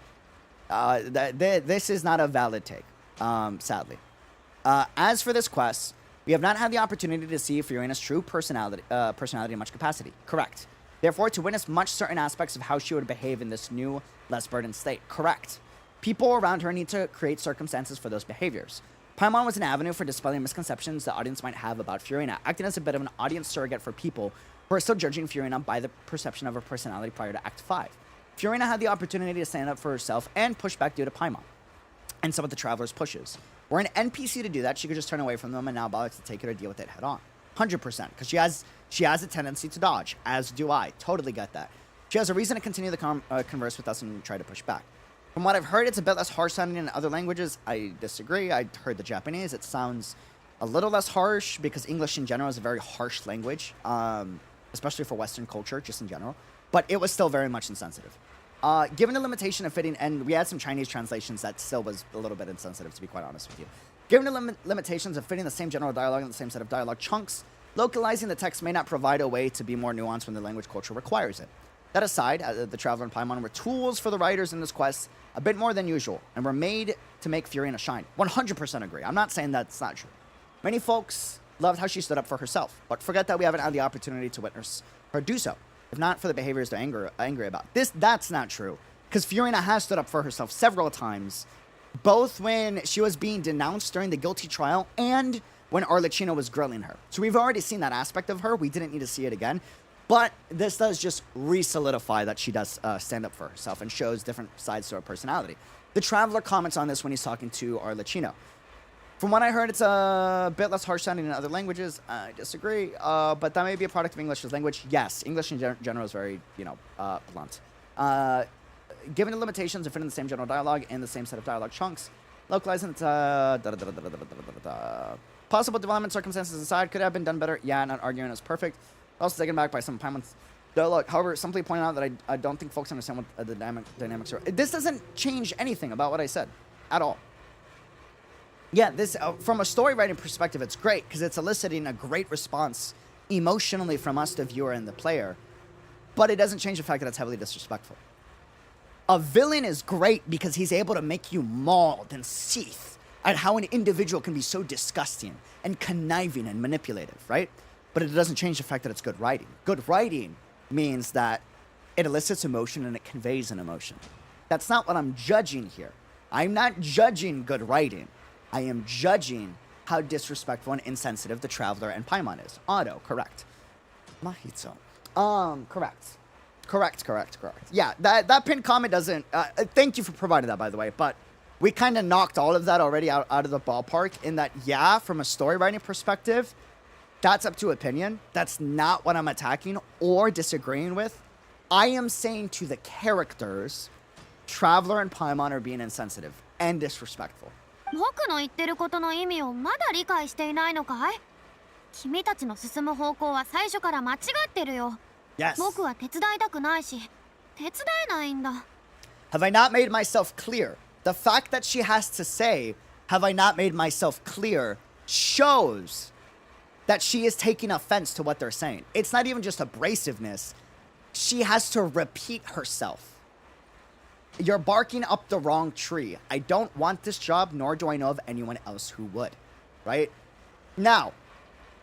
This is not a valid take, sadly. As for this quest, we have not had the opportunity to see Furina's true personality in much capacity. Correct. Therefore, to witness much certain aspects of how she would behave in this new, less burdened state. Correct. People around her need to create circumstances for those behaviors. Paimon was an avenue for dispelling misconceptions the audience might have about Furina, acting as a bit of an audience surrogate for people who are still judging Furina by the perception of her personality prior to Act 5. Furina had the opportunity to stand up for herself and push back due to Paimon and some of the Traveler's pushes. Were an NPC to do that, she could just turn away from them and now bother to take it or deal with it head on. 100%, because she has a tendency to dodge, as do I. Totally get that. She has a reason to continue the converse with us and try to push back. From what I've heard, it's a bit less harsh sounding in other languages. I disagree. I heard the Japanese. It sounds a little less harsh because English in general is a very harsh language, especially for Western culture, just in general. But it was still very much insensitive. Given the limitation of fitting, and we had some Chinese translations that still was a little bit insensitive, to be quite honest with you. Given the limitations of fitting the same general dialogue in the same set of dialogue chunks, localizing the text may not provide a way to be more nuanced when the language culture requires it. That aside, the Traveler and Paimon were tools for the writers in this quest, a bit more than usual, and were made to make Furina shine. 100% agree. I'm not saying that's not true. Many folks loved how she stood up for herself, but forget that we haven't had the opportunity to witness her do so, if not for the behaviors they're angry about. That's not true, because Furina has stood up for herself several times, both when she was being denounced during the guilty trial and when 𝙃𝙀𝙀 was grilling her. So we've already seen that aspect of her. We didn't need to see it again. But this does just re-solidify that she does stand up for herself and shows different sides to her personality. The Traveler comments on this when he's talking to 𝙃𝙀𝙀. From what I heard, it's a bit less harsh sounding in other languages. I disagree, but that may be a product of English as language. Yes, English in general is very, blunt. Given the limitations of fitting the same general dialogue in the same set of dialogue chunks, localizing its possible development circumstances aside, could have been done better. Yeah, not arguing it's perfect. Also taken back by some Paimon's dialogue. However, simply pointing out that I don't think folks understand what the dynamics are. This doesn't change anything about what I said at all. Yeah, this from a story writing perspective, it's great because it's eliciting a great response emotionally from us, the viewer and the player. But it doesn't change the fact that it's heavily disrespectful. A villain is great because he's able to make you mauled and seethe at how an individual can be so disgusting and conniving and manipulative, right? But it doesn't change the fact that it's good writing. Good writing means that it elicits emotion and it conveys an emotion. That's not what I'm judging here. I'm not judging good writing. I am judging how disrespectful and insensitive the Traveler and Paimon is. Otto, correct. Mahito. Correct. Yeah, that pinned comment doesn't... thank you for providing that, by the way, but we kind of knocked all of that already out of the ballpark in that, yeah, from a story writing perspective, that's up to opinion. That's not what I'm attacking or disagreeing with. I am saying to the characters, Traveler and Paimon are being insensitive and disrespectful. 僕の言ってることの意味をまだ理解していないのかい？君たちの進む方向は最初から間違ってるよ。Yes. 僕は手伝いたくないし、手伝えないんだ。Have I not made myself clear? The fact that she has to say, have I not made myself clear, shows that she is taking offense to what they're saying. It's not even just abrasiveness. She has to repeat herself. You're barking up the wrong tree. I don't want this job, nor do I know of anyone else who would. Right? Now,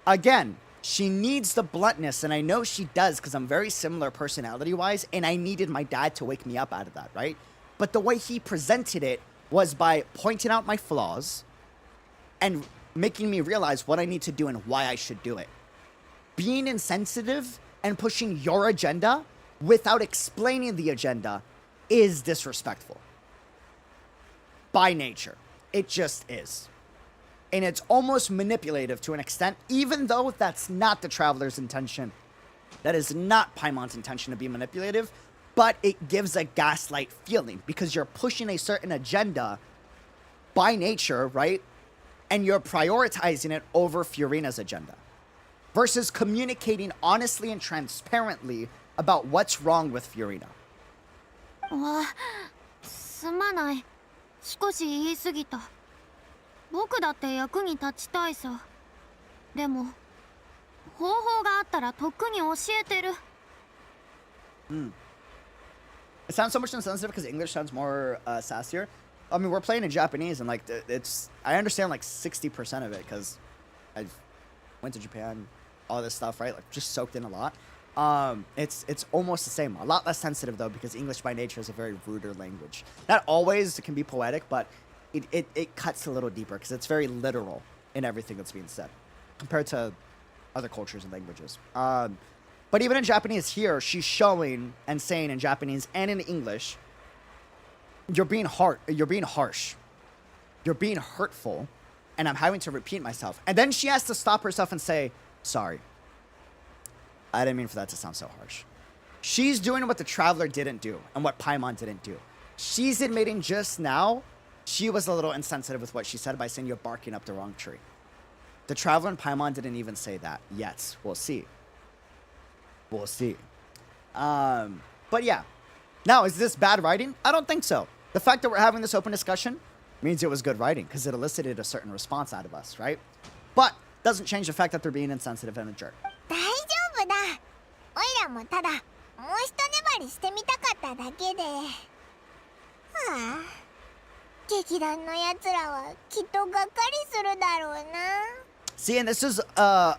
again, she needs the bluntness, and I know she does because I'm very similar personality-wise, and I needed my dad to wake me up out of that, right? But the way he presented it was by pointing out my flaws and making me realize what I need to do and why I should do it. Being insensitive and pushing your agenda without explaining the agenda is disrespectful. By nature. It just is. And it's almost manipulative to an extent, even though that's not the Traveler's intention. That is not Paimon's intention to be manipulative. but it gives a gaslight feeling because you're pushing a certain agenda by nature, right? And you're prioritizing it over Furina's agenda versus communicating honestly and transparently about what's wrong with Furina. わ、すまない。少し言い過ぎた。僕だって役に立ちたいさ。でも、方法があったらとっくに教えてる。It sounds so much insensitive because English sounds more sassier. I mean, we're playing in Japanese, and like I understand like 60% of it because I went to Japan, all this stuff, right? Like just soaked in a lot. It's almost the same. A lot less sensitive though because English by nature is a very ruder language. Not always it can be poetic, but it cuts a little deeper because it's very literal in everything that's being said compared to other cultures and languages. But even in Japanese here, she's showing and saying in Japanese and in English, you're being harsh, you're being hurtful, and I'm having to repeat myself. And then she has to stop herself and say, sorry. I didn't mean for that to sound so harsh. She's doing what the Traveler didn't do and what Paimon didn't do. She's admitting just now she was a little insensitive with what she said by saying you're barking up the wrong tree. The Traveler and Paimon didn't even say that yet. We'll see. We'll see. But yeah. Now, is this bad writing? I don't think so. The fact that we're having this open discussion means it was good writing because it elicited a certain response out of us, right? But doesn't change the fact that they're being insensitive and a jerk. 大丈夫だ。おいらもただもうひと粘りしてみたかっただけで。はあ、劇団のやつらはきっとがっかりするだろうな。See, and this is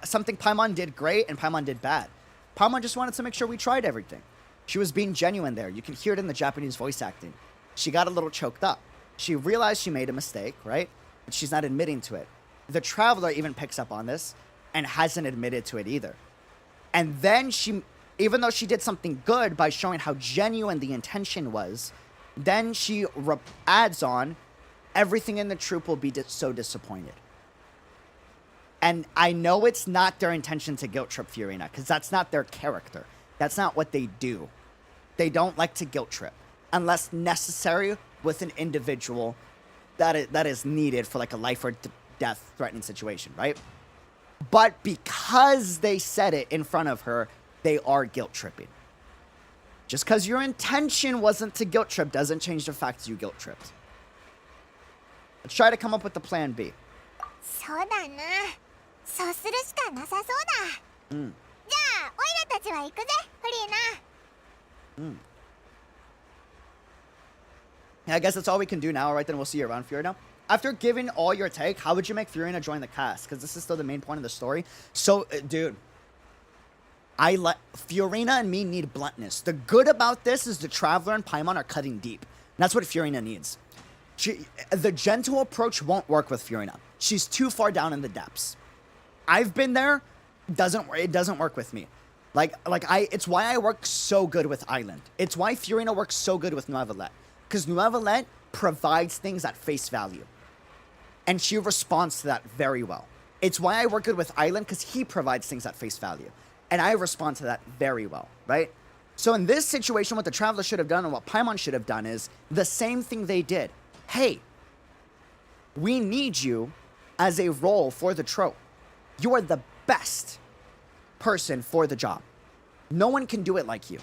something Paimon did great and Paimon did bad. Paimon just wanted to make sure we tried everything. She was being genuine there. You can hear it in the Japanese voice acting. She got a little choked up. She realized she made a mistake, right? But she's not admitting to it. The Traveler even picks up on this and hasn't admitted to it either. And then she, even though she did something good by showing how genuine the intention was, then she adds on, everything in the troop will be so disappointed. And I know it's not their intention to guilt trip Furina, because that's not their character. That's not what they do. They don't like to guilt trip unless necessary with an individual that is needed for like a life or death threatening situation, right? But because they said it in front of her, they are guilt tripping. Just because your intention wasn't to guilt trip doesn't change the fact that you guilt tripped. Let's try to come up with the plan B. そうだな。そうするしかなさそうだ。じゃあ、オイラたちは行くぜ、フリーナ。Yeah, I guess that's all we can do now. All right, then we'll see you around, Furina. After giving all your take, how would you make Furina join the cast? Because this is still the main point of the story. So, dude, Furina and me need bluntness. The good about this is the Traveler and Paimon are cutting deep. And that's what Furina needs. The gentle approach won't work with Furina. She's too far down in the depths. I've been there. It doesn't work with me. It's why I work so good with Island. It's why Furina works so good with Nuance. Because Nuance provides things at face value. And she responds to that very well. It's why I work good with Island, because he provides things at face value. And I respond to that very well, right? So in this situation, what the Traveler should have done and what Paimon should have done is the same thing they did. Hey, we need you as a role for the trope. You are the best person for the job. No one can do it like you.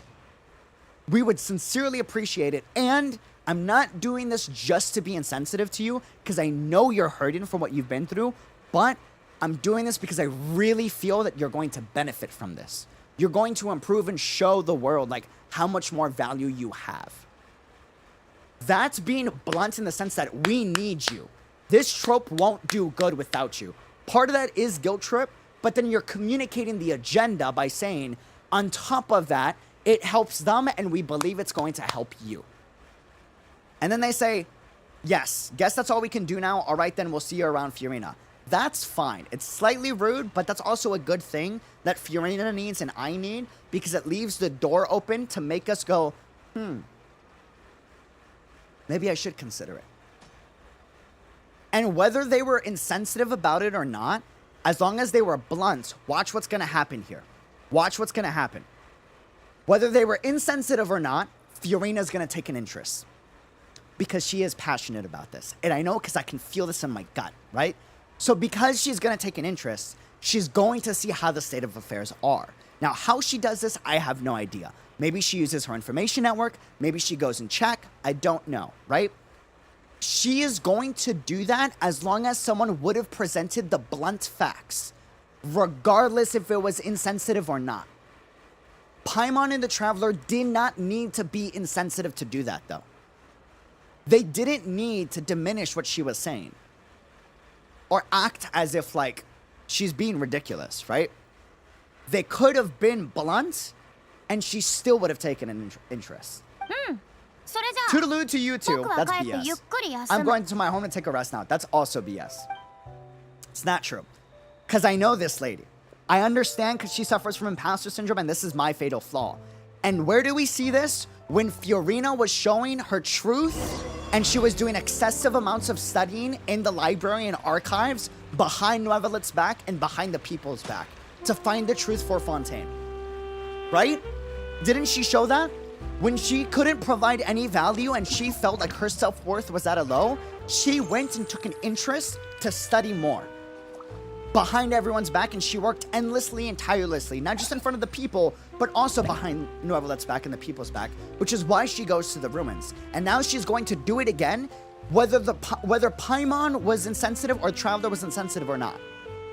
We would sincerely appreciate it. And I'm not doing this just to be insensitive to you, because I know you're hurting from what you've been through, but I'm doing this because I really feel that you're going to benefit from this. You're going to improve and show the world like how much more value you have. That's being blunt in the sense that we need you. This trope won't do good without you. Part of that is guilt trip, but then you're communicating the agenda by saying, on top of that, it helps them and we believe it's going to help you. And then they say, yes, guess that's all we can do now. All right, then we'll see you around Furina. That's fine. It's slightly rude, but that's also a good thing that Furina needs and I need, because it leaves the door open to make us go, maybe I should consider it. And whether they were insensitive about it or not, as long as they were blunt, watch what's going to happen here. Watch what's going to happen. Whether they were insensitive or not, Furina's gonna take an interest. Because she is passionate about this. And I know because I can feel this in my gut, right? So because she's gonna take an interest, she's going to see how the state of affairs are. Now, how she does this, I have no idea. Maybe she uses her information network. Maybe she goes and check. I don't know, right? She is going to do that as long as someone would have presented the blunt facts, regardless if it was insensitive or not. Paimon and the Traveler did not need to be insensitive to do that, though. They didn't need to diminish what she was saying. Or act as if, like, she's being ridiculous, right? They could have been blunt, and she still would have taken an interest. Toodaloo to you too. That's BS. I'm going to my home and take a rest now. That's also BS. It's not true. Because I know this lady. I understand because she suffers from imposter syndrome, and this is my fatal flaw. And where do we see this? When Furina was showing her truth, and she was doing excessive amounts of studying in the library and archives behind Neuvillitte's back and behind the people's back to find the truth for Fontaine. Right? Didn't she show that? When she couldn't provide any value and she felt like her self-worth was at a low, she went and took an interest to study more. Behind everyone's back, and she worked endlessly and tirelessly, not just in front of the people, but also behind Neuvillitte's back and the people's back, which is why she goes to the ruins. And now she's going to do it again, whether Paimon was insensitive or Traveler was insensitive or not.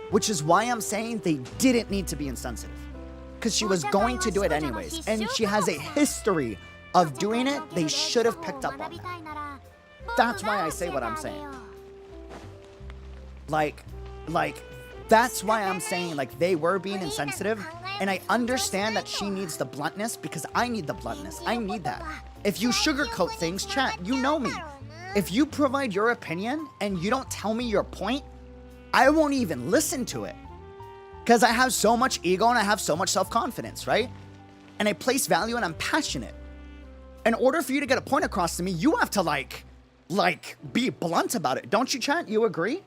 Which is why I'm saying they didn't need to be insensitive. Because she was going to do it anyways. And she has a history of doing it. They should have picked up on that. That's why I say what I'm saying. Like, that's why I'm saying, like, they were being insensitive. And I understand that she needs the bluntness because I need the bluntness. I need that. If you sugarcoat things, chat, you know me. If you provide your opinion and you don't tell me your point, I won't even listen to it. Because I have so much ego and I have so much self-confidence, right? And I place value and I'm passionate. In order for you to get a point across to me, you have to, like, be blunt about it. Don't you, chat? You agree?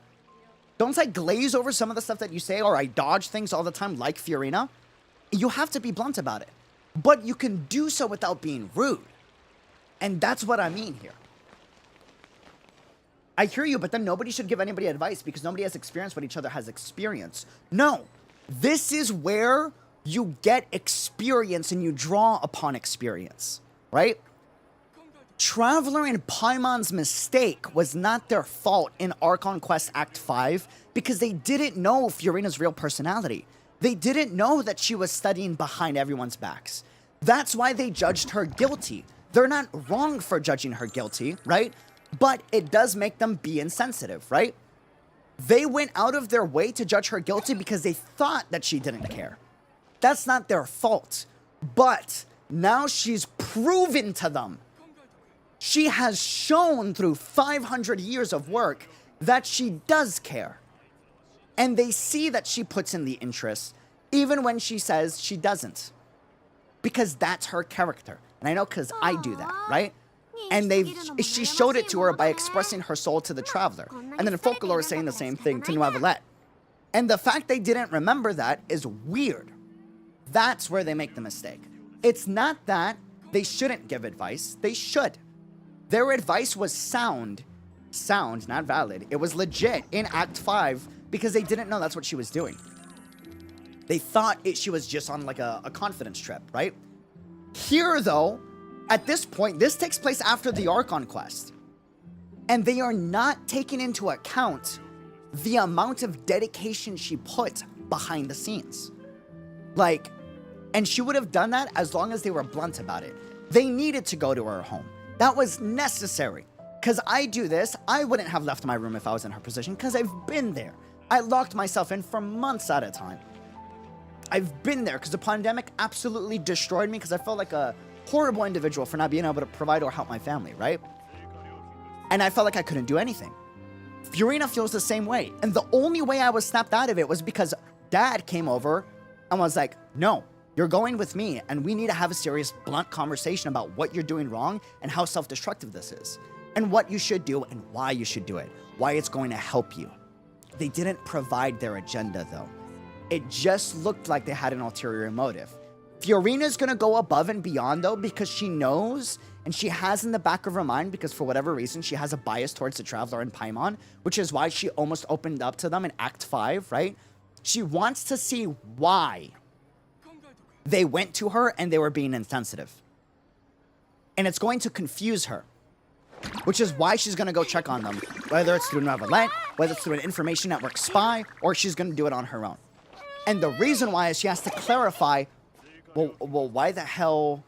Don't I glaze over some of the stuff that you say, or I dodge things all the time like Furina? You have to be blunt about it. But you can do so without being rude. And that's what I mean here. I hear you, but then nobody should give anybody advice because nobody has experience what each other has experienced. No. This is where you get experience and you draw upon experience, right? Traveler and Paimon's mistake was not their fault in Archon Quest Act 5 because they didn't know Furina's real personality. They didn't know that she was studying behind everyone's backs. That's why they judged her guilty. They're not wrong for judging her guilty, right? But it does make them be insensitive, right? They went out of their way to judge her guilty because they thought that she didn't care. That's not their fault. But now she's proven to them. She has shown through 500 years of work that she does care. And they see that she puts in the interest, even when she says she doesn't. Because that's her character. And I know because I do that, right? And she showed it to her by expressing her soul to the Traveler. And then Folklore is saying the same thing to Neuvillette. And the fact they didn't remember that is weird. That's where they make the mistake. It's not that they shouldn't give advice. They should. Their advice was sound. Sound, not valid. It was legit in Act 5 because they didn't know that's what she was doing. They thought she was just on like a confidence trip, right? Here, though, at this point, this takes place after the Archon quest. And they are not taking into account the amount of dedication she put behind the scenes. Like, and she would have done that as long as they were blunt about it. They needed to go to her home. That was necessary. Because I do this, I wouldn't have left my room if I was in her position, because I've been there. I locked myself in for months at a time. I've been there because the pandemic absolutely destroyed me because I felt like a horrible individual for not being able to provide or help my family, right? And I felt like I couldn't do anything. Furina feels the same way. And the only way I was snapped out of it was because Dad came over and was like, no, you're going with me and we need to have a serious, blunt conversation about what you're doing wrong and how self-destructive this is. And what you should do and why you should do it. Why it's going to help you. They didn't provide their agenda, though. It just looked like they had an ulterior motive. Furina's going to go above and beyond, though, because she knows And she has in the back of her mind, because for whatever reason, she has a bias towards the Traveler and Paimon, which is why she almost opened up to them in Act 5, right? She wants to see why they went to her and they were being insensitive. And it's going to confuse her, which is why she's going to go check on them, whether it's through Neverland, whether it's through an information network spy, or she's going to do it on her own. And the reason why is she has to clarify, well, why the hell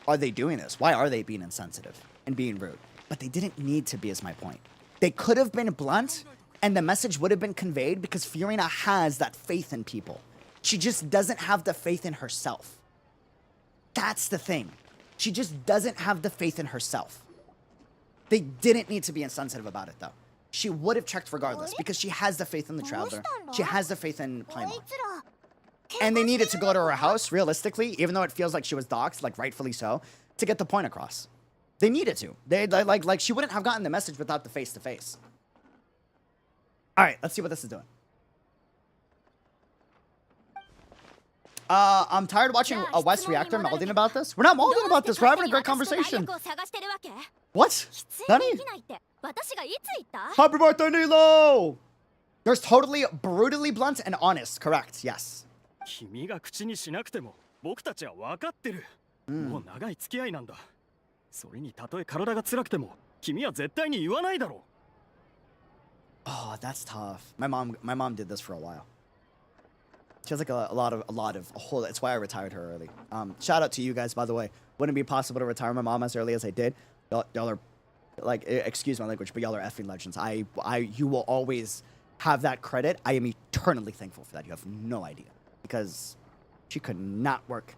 are they doing this? Why are they being insensitive and being rude? But they didn't need to be, is my point. They could have been blunt, and the message would have been conveyed, because Furina has that faith in people. She just doesn't have the faith in herself. That's the thing. She just doesn't have the faith in herself. They didn't need to be insensitive about it, though. She would have checked regardless, because she has the faith in the Traveler. She has the faith in Paimon. And they needed to go to her house, realistically, even though it feels like she was doxxed, like rightfully so, to get the point across. They needed to. They like she wouldn't have gotten the message without the face-to-face. All right, let's see what this is doing. I'm tired of watching a West reactor molding about this. We're not molding about this. We're having a great conversation. What? Nani? Happy birthday, Nilo! There's totally brutally blunt and honest. Correct. Yes. 君が口にしなくても僕たちは分かってる。もう長い付き合いなんだ。それにたとえ体が辛くても君は絶対に言わないだろう。 Oh, that's tough. My mom did this for a while. She has like a lot of a whole. That's why I retired her early. Shout out to you guys, by the way. Wouldn't be possible to retire my mom as early as I did. Y'all are, like, excuse my language, but y'all are effing legends. You will always have that credit. I am eternally thankful for that. You have no idea, because she could not work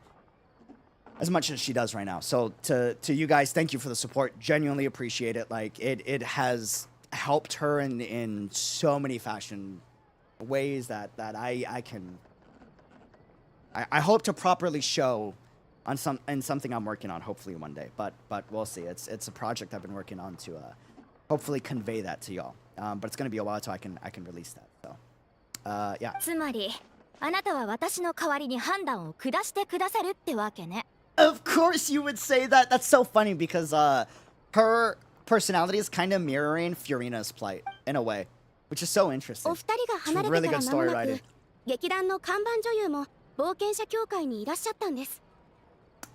as much as she does right now. So to you guys, thank you for the support. Genuinely appreciate it. Like it has helped her in so many fashion ways that I can. I hope to properly show on something I'm working on, hopefully one day. But we'll see. It's a project I've been working on to hopefully convey that to y'all. But it's gonna be a while till I can release that. So yeah. つまりあなたは私の代わりに判断を下してくださるってわけね。 Of course you would say that. That's so funny, because her personality is kind of mirroring Furina's plight in a way, which is so interesting. お二人が離れて really か good ら間も story な writing. く劇団の看板女優も冒険者協会にいらっしゃったんです。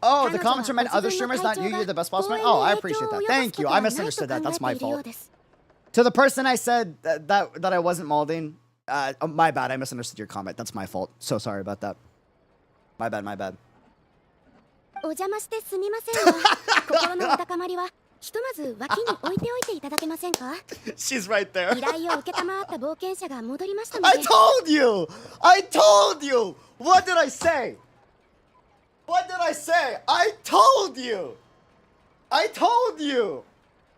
Oh, the comments are meant other streamers, not you. You're the best boss man. Oh, I appreciate that. Thank you. I misunderstood that. That's my fault. To the person I said that I wasn't molding, my bad. I misunderstood your comment. That's my fault. So sorry about that. My bad. My bad. お邪魔してすみませんが、心のわだかまりはひとまず脇に置いておいていただけませんか？ She's right there. 依頼を受けたまわった冒険者が戻りましたので。 I told you. I told you. What did I say? What did I say? I told you. I told you.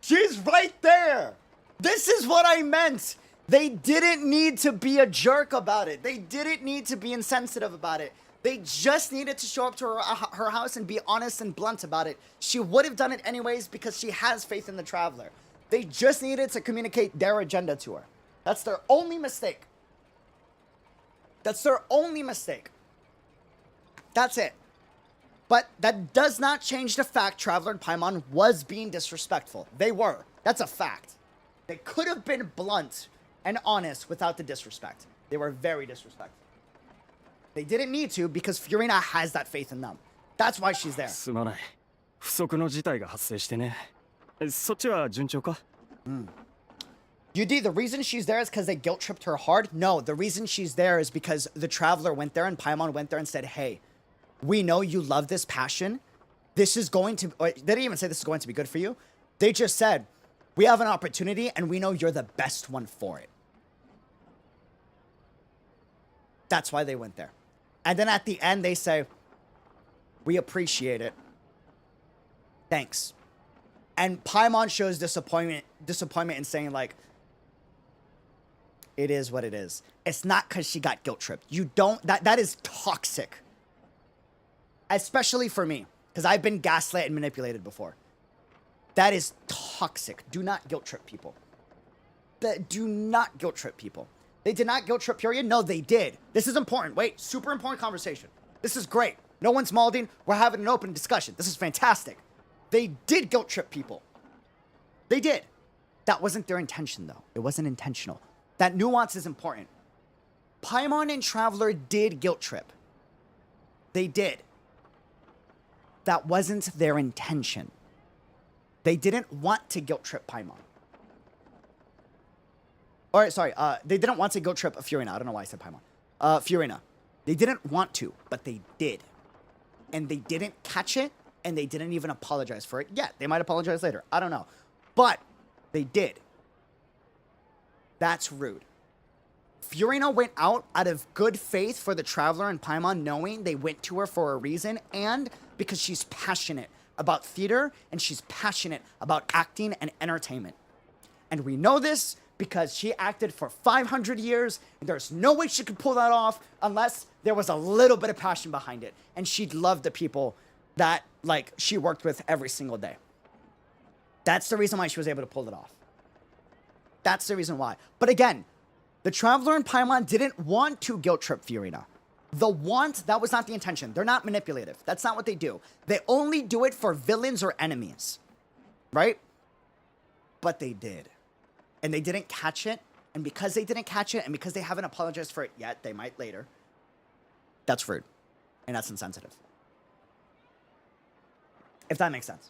She's right there. This is what I meant. They didn't need to be a jerk about it. They didn't need to be insensitive about it. They just needed to show up to her house and be honest and blunt about it. She would have done it anyways, because she has faith in the Traveler. They just needed to communicate their agenda to her. That's their only mistake. That's their only mistake. That's it. But that does not change the fact Traveler and Paimon was being disrespectful. They were. That's a fact. They could have been blunt and honest without the disrespect. They were very disrespectful. They didn't need to, because Furina has that faith in them. That's why she's there. すまない。不測の事態が発生してね。そっちは順調か? UD, the reason she's there is because they guilt tripped her hard? No, the reason she's there is because the Traveler went there and Paimon went there and said, hey, we know you love this passion. This is going to... They didn't even say this is going to be good for you. They just said, we have an opportunity and we know you're the best one for it. That's why they went there. And then at the end, they say, we appreciate it. Thanks. And Paimon shows disappointment in saying, like, it is what it is. It's not because she got guilt tripped. You don't... That is toxic. Especially for me, because I've been gaslit and manipulated before. That is toxic. Do not guilt trip people. Do not guilt trip people. They did not guilt trip Period. No, they did. This is important. Wait, super important conversation. This is great. No one's molding. We're having an open discussion. This is fantastic. They did guilt trip people. They did. That wasn't their intention, though. It wasn't intentional. That nuance is important. Paimon and Traveler did guilt trip. They did. That wasn't their intention. They didn't want to guilt trip Paimon. Or, sorry, they didn't want to guilt trip Furina. I don't know why I said Paimon. Furina. They didn't want to, but they did. And they didn't catch it, and they didn't even apologize for it yet. They might apologize later. I don't know. But they did. That's rude. Furina went out of good faith for the Traveler and Paimon, knowing they went to her for a reason, and because she's passionate about theater, and she's passionate about acting and entertainment. And we know this because she acted for 500 years, and there's no way she could pull that off unless there was a little bit of passion behind it. And she loved the people that, like, she worked with every single day. That's the reason why she was able to pull it off. That's the reason why. But again, the Traveler and Paimon didn't want to guilt trip Furina. The want, that was not the intention. They're not manipulative. That's not what they do. They only do it for villains or enemies. Right? But they did. And they didn't catch it. And because they didn't catch it, and because they haven't apologized for it yet, they might later. That's rude. And that's insensitive. If that makes sense.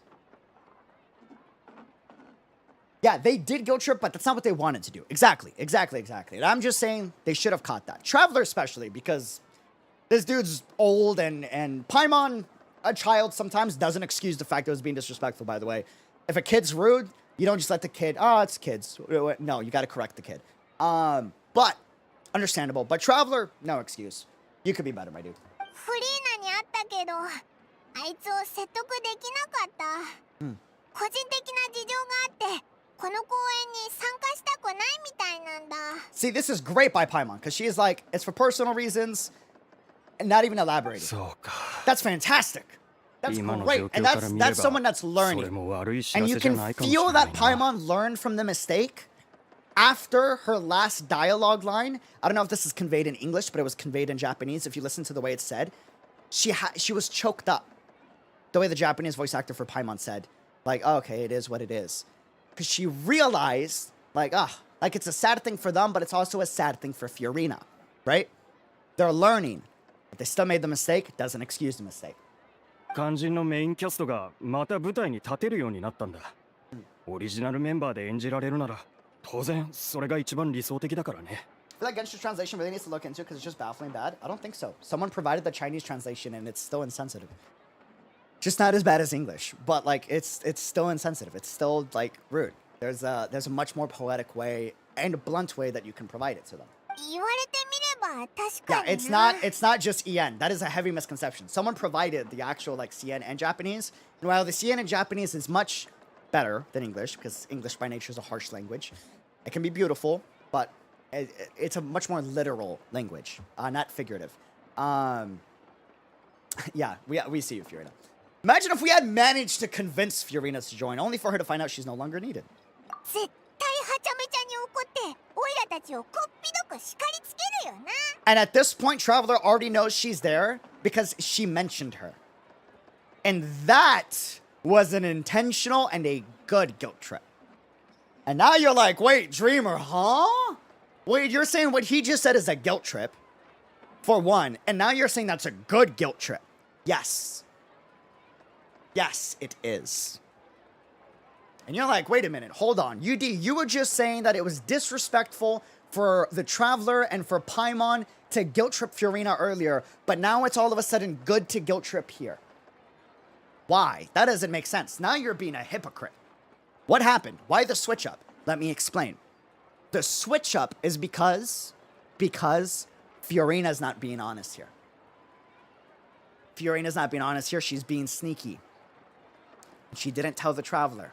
Yeah, they did guilt trip, but that's not what they wanted to do. Exactly. And I'm just saying they should have caught that. Traveler especially, because this dude's old, and Paimon, a child, sometimes doesn't excuse the fact that it was being disrespectful, by the way. If a kid's rude, you don't just let the kid, oh, it's kids. No, you got to correct the kid. But, understandable. But Traveler, no excuse. You could be better, my dude. フリーナに会ったけど、あいつを説得できなかった。個人的な事情があって、この公演に参加したくないみたいなんだ。See, this is great by Paimon, because she is like, it's for personal reasons, and not even elaborating. That's fantastic. That's great. And that's someone that's learning. And you can feel that Paimon learned from the mistake after her last dialogue line. I don't know if this is conveyed in English, but it was conveyed in Japanese. If you listen to the way it's said, she was choked up. The way the Japanese voice actor for Paimon said, like, oh, okay, it is what it is. Because she realized, like, like it's a sad thing for them, but it's also a sad thing for Furina, right? They're learning. But they still made the mistake. It doesn't excuse the mistake. 肝心のメインキャストがまた舞台に立てるようになったんだ。オリジナルメンバーで演じられるなら、当然それが一番理想的だからね。I feel like Genshin's translation really needs to look into because it's just baffling bad. I don't think so. Someone provided the Chinese translation and it's still insensitive. Just not as bad as English, but like it's still insensitive. It's still like rude. There's a much more poetic way and blunt way that you can provide it to them. 言われてみれば確かにな。Yeah, it's not just EN. That is a heavy misconception. Someone provided the actual like CN and Japanese. And while the CN in Japanese is much better than English, because English by nature is a harsh language, it can be beautiful, but it's a much more literal language, not figurative. Yeah, we see you, Furina. Imagine if we had managed to convince Furina to join, only for her to find out she's no longer needed. 絶対はちゃめちゃに怒ってオイラたちをこっぴどく叱りつけるよな。 And at this point, Traveler already knows she's there because she mentioned her. And that was an intentional and a good guilt trip. And now you're like, wait, Dreamer, huh? Wait, you're saying what he just said is a guilt trip, for one, and now you're saying that's a good guilt trip. Yes. Yes, it is. And you're like, wait a minute, hold on. UD, you were just saying that it was disrespectful for the Traveler and for Paimon to guilt trip Furina earlier, but now it's all of a sudden good to guilt trip here. Why? That doesn't make sense. Now you're being a hypocrite. What happened? Why the switch up? Let me explain. The switch up is because Furina's not being honest here. Furina's not being honest here. She's being sneaky. She didn't tell the Traveler.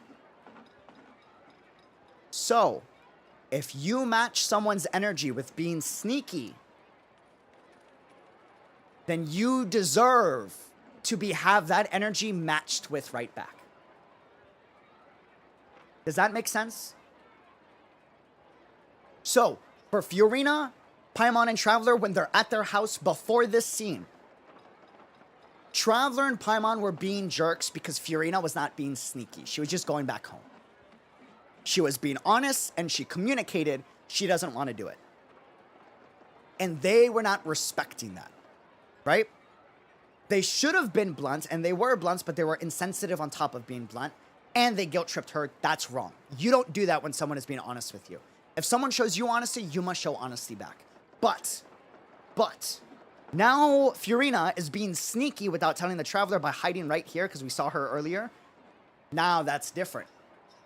So, if you match someone's energy with being sneaky, then you deserve to have that energy matched with right back. Does that make sense? So, for Furina, Paimon, and Traveler, when they're at their house before this scene, Traveler and Paimon were being jerks because Furina was not being sneaky. She was just going back home. She was being honest, and she communicated she doesn't want to do it. And they were not respecting that, right? They should have been blunt, and they were blunt, but they were insensitive on top of being blunt, and they guilt-tripped her. That's wrong. You don't do that when someone is being honest with you. If someone shows you honesty, you must show honesty back. But, now Furina is being sneaky without telling the Traveler by hiding right here, because we saw her earlier. Now that's different.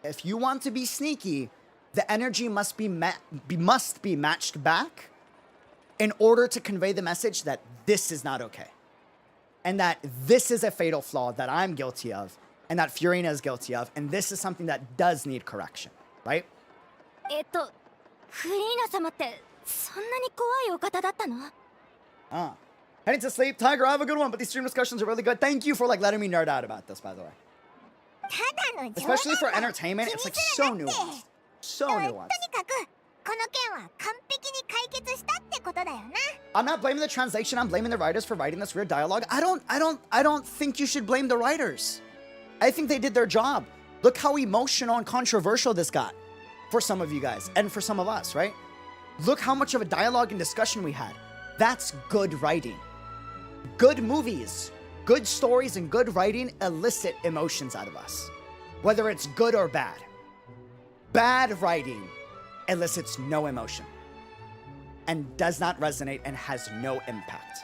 If you want to be sneaky, the energy must be matched back in order to convey the message that this is not okay. And that this is a fatal flaw that I'm guilty of, and that Furina is guilty of, and this is something that does need correction, right? フリーナ様ってそんなに怖いお方だったの? Heading to sleep. Tiger, have a good one, but these stream discussions are really good. Thank you for letting me nerd out about this, by the way. Especially for entertainment, it's like so nuanced. So nuanced. I'm not blaming the translation, I'm blaming the writers for writing this weird dialogue. I don't think you should blame the writers. I think they did their job. Look how emotional and controversial this got for some of you guys and for some of us, right? Look how much of a dialogue and discussion we had. That's good writing. Good movies, good stories, and good writing elicit emotions out of us, whether it's good or bad. Bad writing elicits no emotion and does not resonate and has no impact.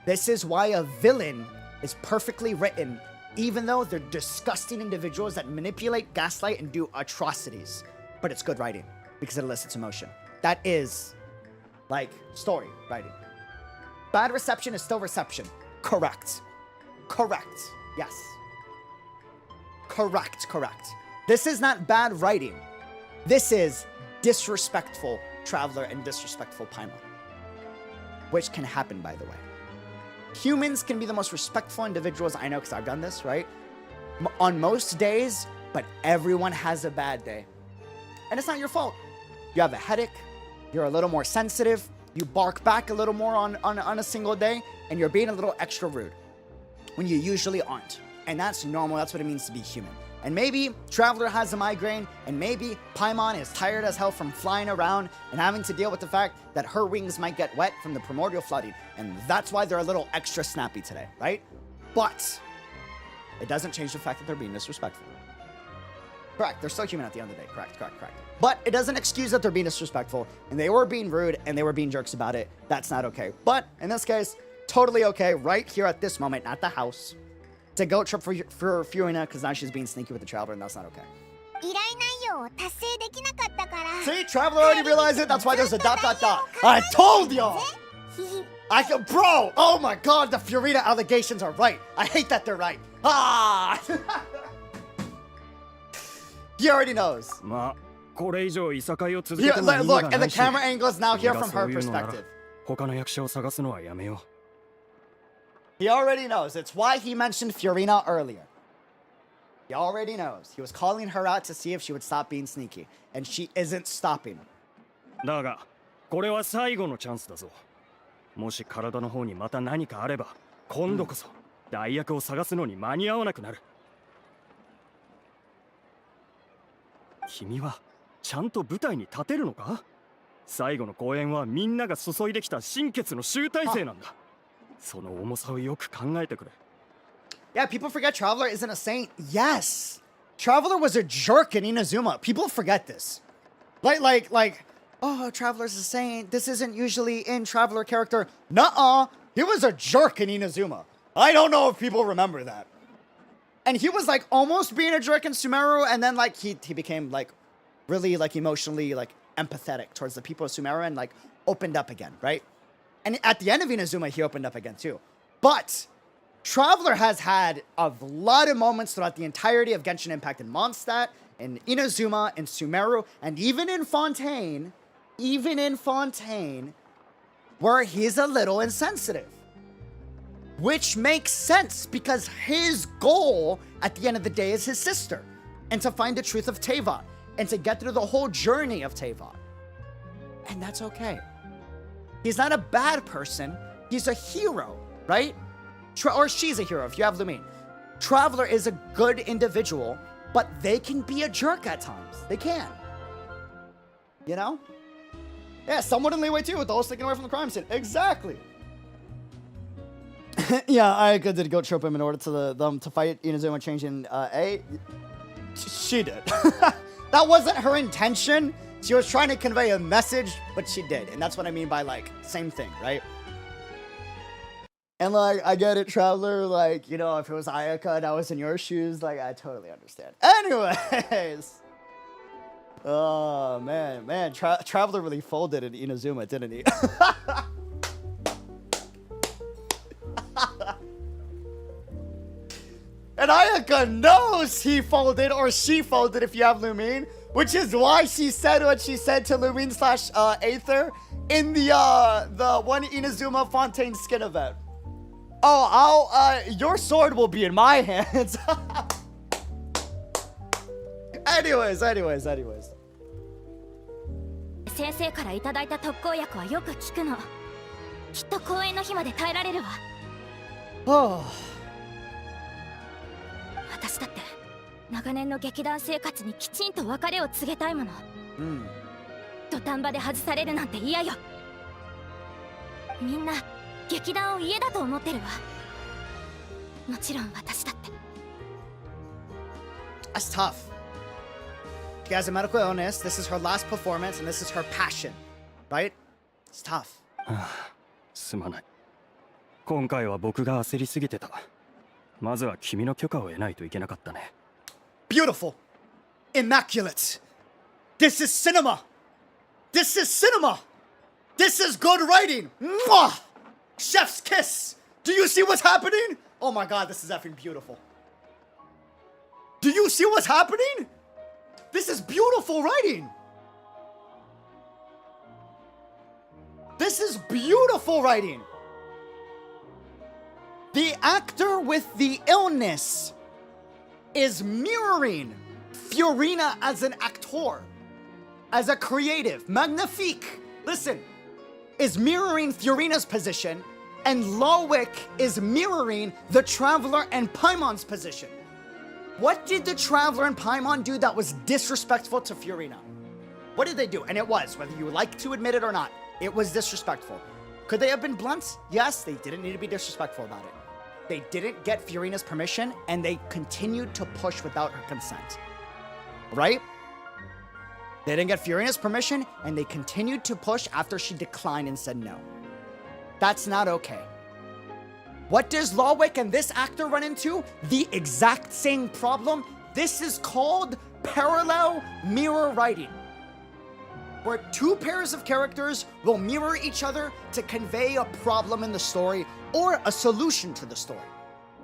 This is why a villain is perfectly written, even though they're disgusting individuals that manipulate, gaslight, and do atrocities. But it's good writing because it elicits emotion. That is like story writing. Bad reception is still reception. Correct. Correct. Yes. Correct. This is not bad writing. This is disrespectful Traveler and disrespectful Paimon. Which can happen, by the way. Humans can be the most respectful individuals I know because I've done this, right? On most days, but everyone has a bad day. And it's not your fault. You have a headache. You're a little more sensitive. You bark back a little more on a single day. And you're being a little extra rude when you usually aren't. And that's normal. That's what it means to be human. And maybe Traveler has a migraine, and maybe Paimon is tired as hell from flying around and having to deal with the fact that her wings might get wet from the primordial flooding. And that's why they're a little extra snappy today, right? But it doesn't change the fact that they're being disrespectful. Correct. They're still human at the end of the day. Correct. But it doesn't excuse that they're being disrespectful, and they were being rude, and they were being jerks about it. That's not okay. But in this case, totally okay right here at this moment, at the house. It's a goat trip for Furina because now she's being sneaky with the Traveler, and that's not okay. See, Traveler already realized it. That's why there's a ... I told y'all. Bro. Oh my God, the Furina allegations are right. I hate that they're right. He already knows. Look, and the camera angle is now here from her perspective. He already knows. It's why he mentioned Furina earlier. He already knows. He was calling her out to see if she would stop being sneaky. And she isn't stopping. Furina Yeah, people forget Traveler isn't a saint. Yes. Traveler was a jerk in Inazuma. People forget this. Like, oh, Traveler's a saint. This isn't usually in Traveler character. Nuh-uh. He was a jerk in Inazuma. I don't know if people remember that. And he was like almost being a jerk in Sumeru, and then like he became like really like emotionally like empathetic towards the people of Sumeru and like opened up again, right? And at the end of Inazuma, he opened up again too. But Traveler has had a lot of moments throughout the entirety of Genshin Impact in Mondstadt, in Inazuma, in Sumeru, and even in Fontaine, where he's a little insensitive. Which makes sense because his goal at the end of the day is his sister, and to find the truth of 𝙃𝙗, and to get through the whole journey of 𝙃𝙗. And that's okay. He's not a bad person, he's a hero, right? Or she's a hero if you have Lumine. Traveler is a good individual, but they can be a jerk at times. They can. You know? Yeah, somewhat in leeway too with those sticking away from the crime scene. Exactly. Yeah, Ayaka did guilt trip him in order to them to fight Inazuma changing A. She did. That wasn't her intention. She was trying to convey a message, but she did. And that's what I mean by, like, same thing, right? And, like, I get it, Traveler. Like, you know, if it was Ayaka and I was in your shoes, like, I totally understand. Anyways. Oh, man. Traveler really folded in Inazuma, didn't he? And Ayaka knows he folded or she folded if you have Lumine, which is why she said what she said to Lumine / Aether in the one Inazuma Fontaine skin event. Oh, your sword will be in my hands. anyways. 先生からいただいた特効薬はよく効くの。きっと公演の日まで耐えられるわ。Oh. 私だって長年の劇団生活にきちんと別れを告げたいもの。土壇場で外されるなんて嫌よ。みんな劇団を家だと思ってるわ。もちろん私だって。That's tough. She has a medical illness. This is her last performance, and this is her passion, right? It's tough. すまない。今回は僕が焦りすぎてた。まずは君の許可を得ないといけなかったね。Beautiful. Immaculate. This is cinema. This is cinema. This is good writing. Mwah! Chef's kiss. Do you see what's happening? Oh my god, this is effing beautiful. Do you see what's happening? This is beautiful writing. This is beautiful writing. The actor with the illness is mirroring Furina as an actor, as a creative. Magnifique, listen, is mirroring Furina's position, and 𝙃𝙖𝙀 is mirroring the Traveler and Paimon's position. What did the Traveler and Paimon do that was disrespectful to Furina? What did they do? And it was, whether you like to admit it or not, it was disrespectful. Could they have been blunt? Yes, they didn't need to be disrespectful about it. They didn't get Furina's permission, and they continued to push without her consent. Right? They didn't get Furina's permission, and they continued to push after she declined and said no. That's not okay. What does 𝙃𝙀 and this actor run into? The exact same problem. This is called parallel mirror writing, where two pairs of characters will mirror each other to convey a problem in the story or a solution to the story.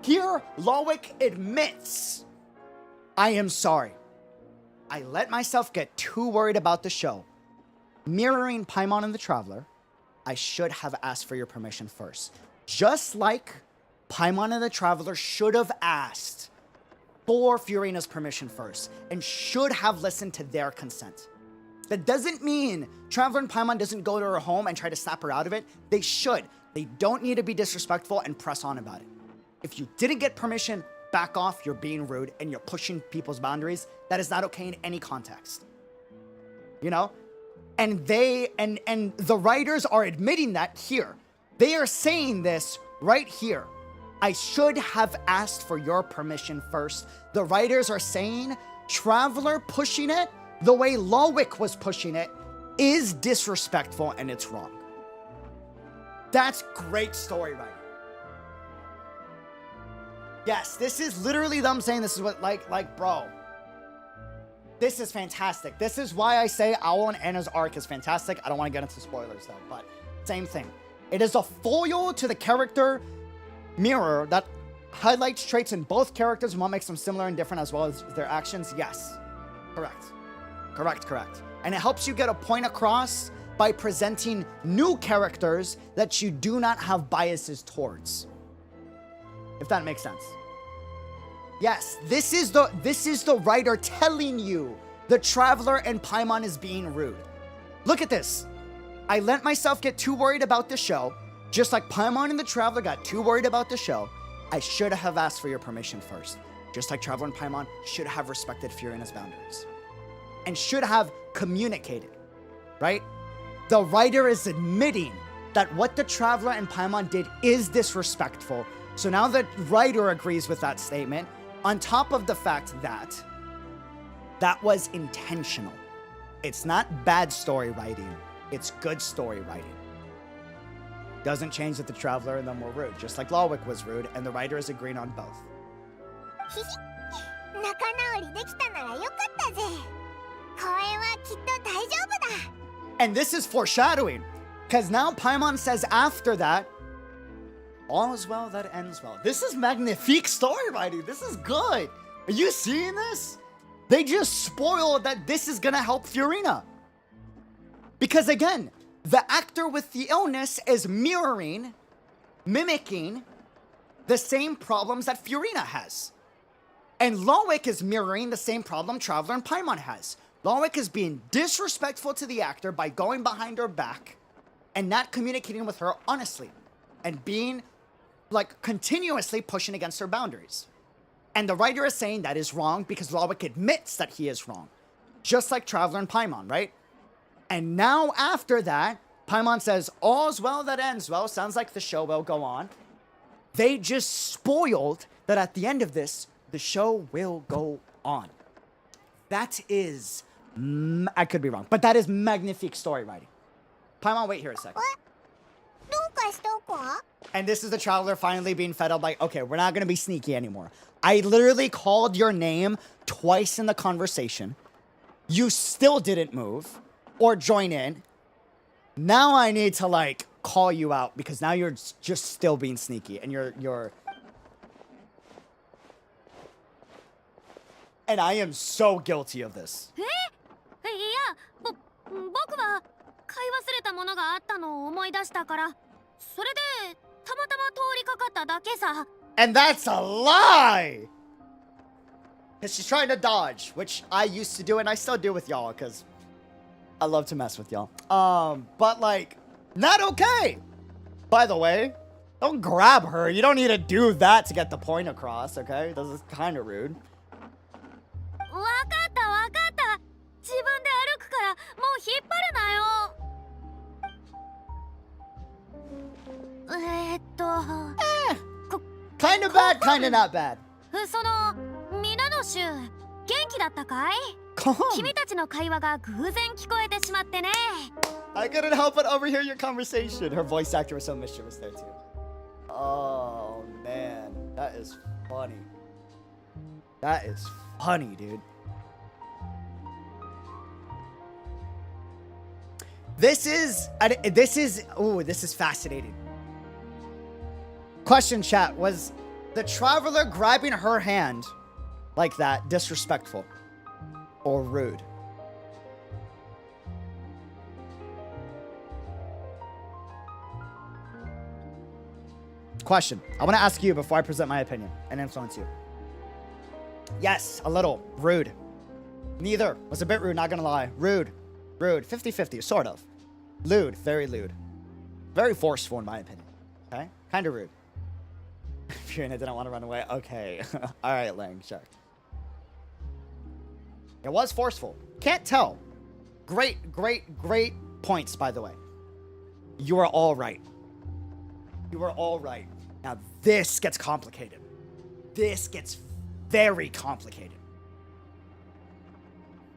Here, 𝙃𝙀 admits, I am sorry. I let myself get too worried about the show. Mirroring Paimon and the Traveler, I should have asked for your permission first. Just like Paimon and the Traveler should have asked for Furina's permission first and should have listened to their consent. That doesn't mean Traveler and Paimon doesn't go to her home and try to snap her out of it. They should. They don't need to be disrespectful and press on about it. If you didn't get permission, back off. You're being rude and you're pushing people's boundaries. That is not okay in any context. You know? And the writers are admitting that here. They are saying this right here. I should have asked for your permission first. The writers are saying Traveler pushing it the way 𝙃𝙀 was pushing it is disrespectful and it's wrong. That's great story writing. Yes, this is literally them saying this is what, like, bro. This is fantastic. This is why I say Owl and Anna's arc is fantastic. I don't want to get into spoilers though, but same thing. It is a foil to the character mirror that highlights traits in both characters and what makes them similar and different as well as their actions. Yes, correct. And it helps you get a point across by presenting new characters that you do not have biases towards. If that makes sense. Yes, this is the writer telling you the Traveler and Paimon is being rude. Look at this. I let myself get too worried about the show, just like Paimon and the Traveler got too worried about the show, I should have asked for your permission first. Just like Traveler and Paimon should have respected Furina's boundaries. And should have communicated, right? The writer is admitting that what the Traveler and Paimon did is disrespectful. So now the writer agrees with that statement, on top of the fact that that was intentional. It's not bad story writing, it's good story writing. Doesn't change that the Traveler and them were rude, just like 𝙃𝙖𝙀 was rude, and the writer is agreeing on both. 仲直りできたならよかったぜ。公園はきっと大丈夫だ。 And this is foreshadowing, because now Paimon says after that, all is well that ends well. This is magnifique story writing. This is good. Are you seeing this? They just spoiled that this is gonna help Furina. Because again, the actor with the illness is mimicking the same problems that Furina has. And 𝙃𝙖𝙀 is mirroring the same problem Traveler and Paimon has. 𝙃𝙀 is being disrespectful to the actor by going behind her back and not communicating with her honestly. And being, like, continuously pushing against her boundaries. And the writer is saying that is wrong because 𝙃𝙀 admits that he is wrong. Just like Traveler and Paimon, right? And now after that, Paimon says, all's well that ends well. Sounds like the show will go on. They just spoiled that at the end of this, the show will go on. That is, I could be wrong, but that is magnifique story writing. Paimon, wait here a second. どうかしたか? And this is the Traveler finally being fed up, like, okay, we're not gonna be sneaky anymore. I literally called your name twice in the conversation. You still didn't move or join in. Now I need to, like, call you out because now you're just still being sneaky and you're... And I am so guilty of this. いや、僕は買い忘れたものがあったのを思い出したから、それでたまたま通りかかっただけさ。 And that's a lie! Because she's trying to dodge, which I used to do and I still do with y'all, because I love to mess with y'all. But like, not okay! By the way, don't grab her. You don't need to do that to get the point across, okay? This is kind of rude. わかった。自分で歩くからもう引っ張るなよ。Kind of bad, kind of not bad. その皆の衆、元気だったかい？ Calm. 君たちの会話が偶然聞こえてしまってね。 I couldn't help but overhear your conversation. Her voice actor was so mischievous there too. Oh man, that is funny. That is funny, dude. This is fascinating. Question, chat, was the Traveler grabbing her hand like that disrespectful or rude? Question. I want to ask you before I present my opinion and influence you. Yes, a little. Rude. Neither. Was a bit rude, not gonna lie. Rude. 50-50, sort of. Lewd. Very lewd. Very forceful in my opinion. Okay? Kind of rude. Furina didn't want to run away. Okay. Alright, Lang, sure. It was forceful. Can't tell. Great points, by the way. You are all right. You are all right. Now, this gets complicated. This gets very complicated.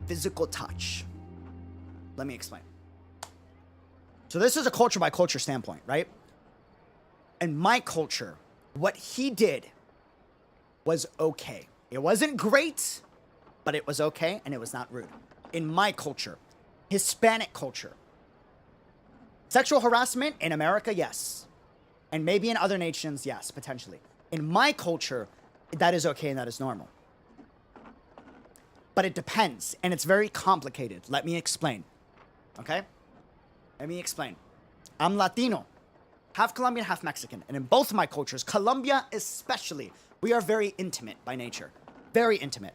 Physical touch. Let me explain. So this is a culture by culture standpoint, right? In my culture, what he did was okay. It wasn't great, but it was okay, and it was not rude. In my culture, Hispanic culture, sexual harassment in America, yes. And maybe in other nations, yes, potentially. In my culture, that is okay and that is normal. But it depends, and it's very complicated. Let me explain. Okay? Let me explain. I'm Latino, half Colombian, half Mexican. And in both of my cultures, Colombia especially, we are very intimate by nature. Very intimate.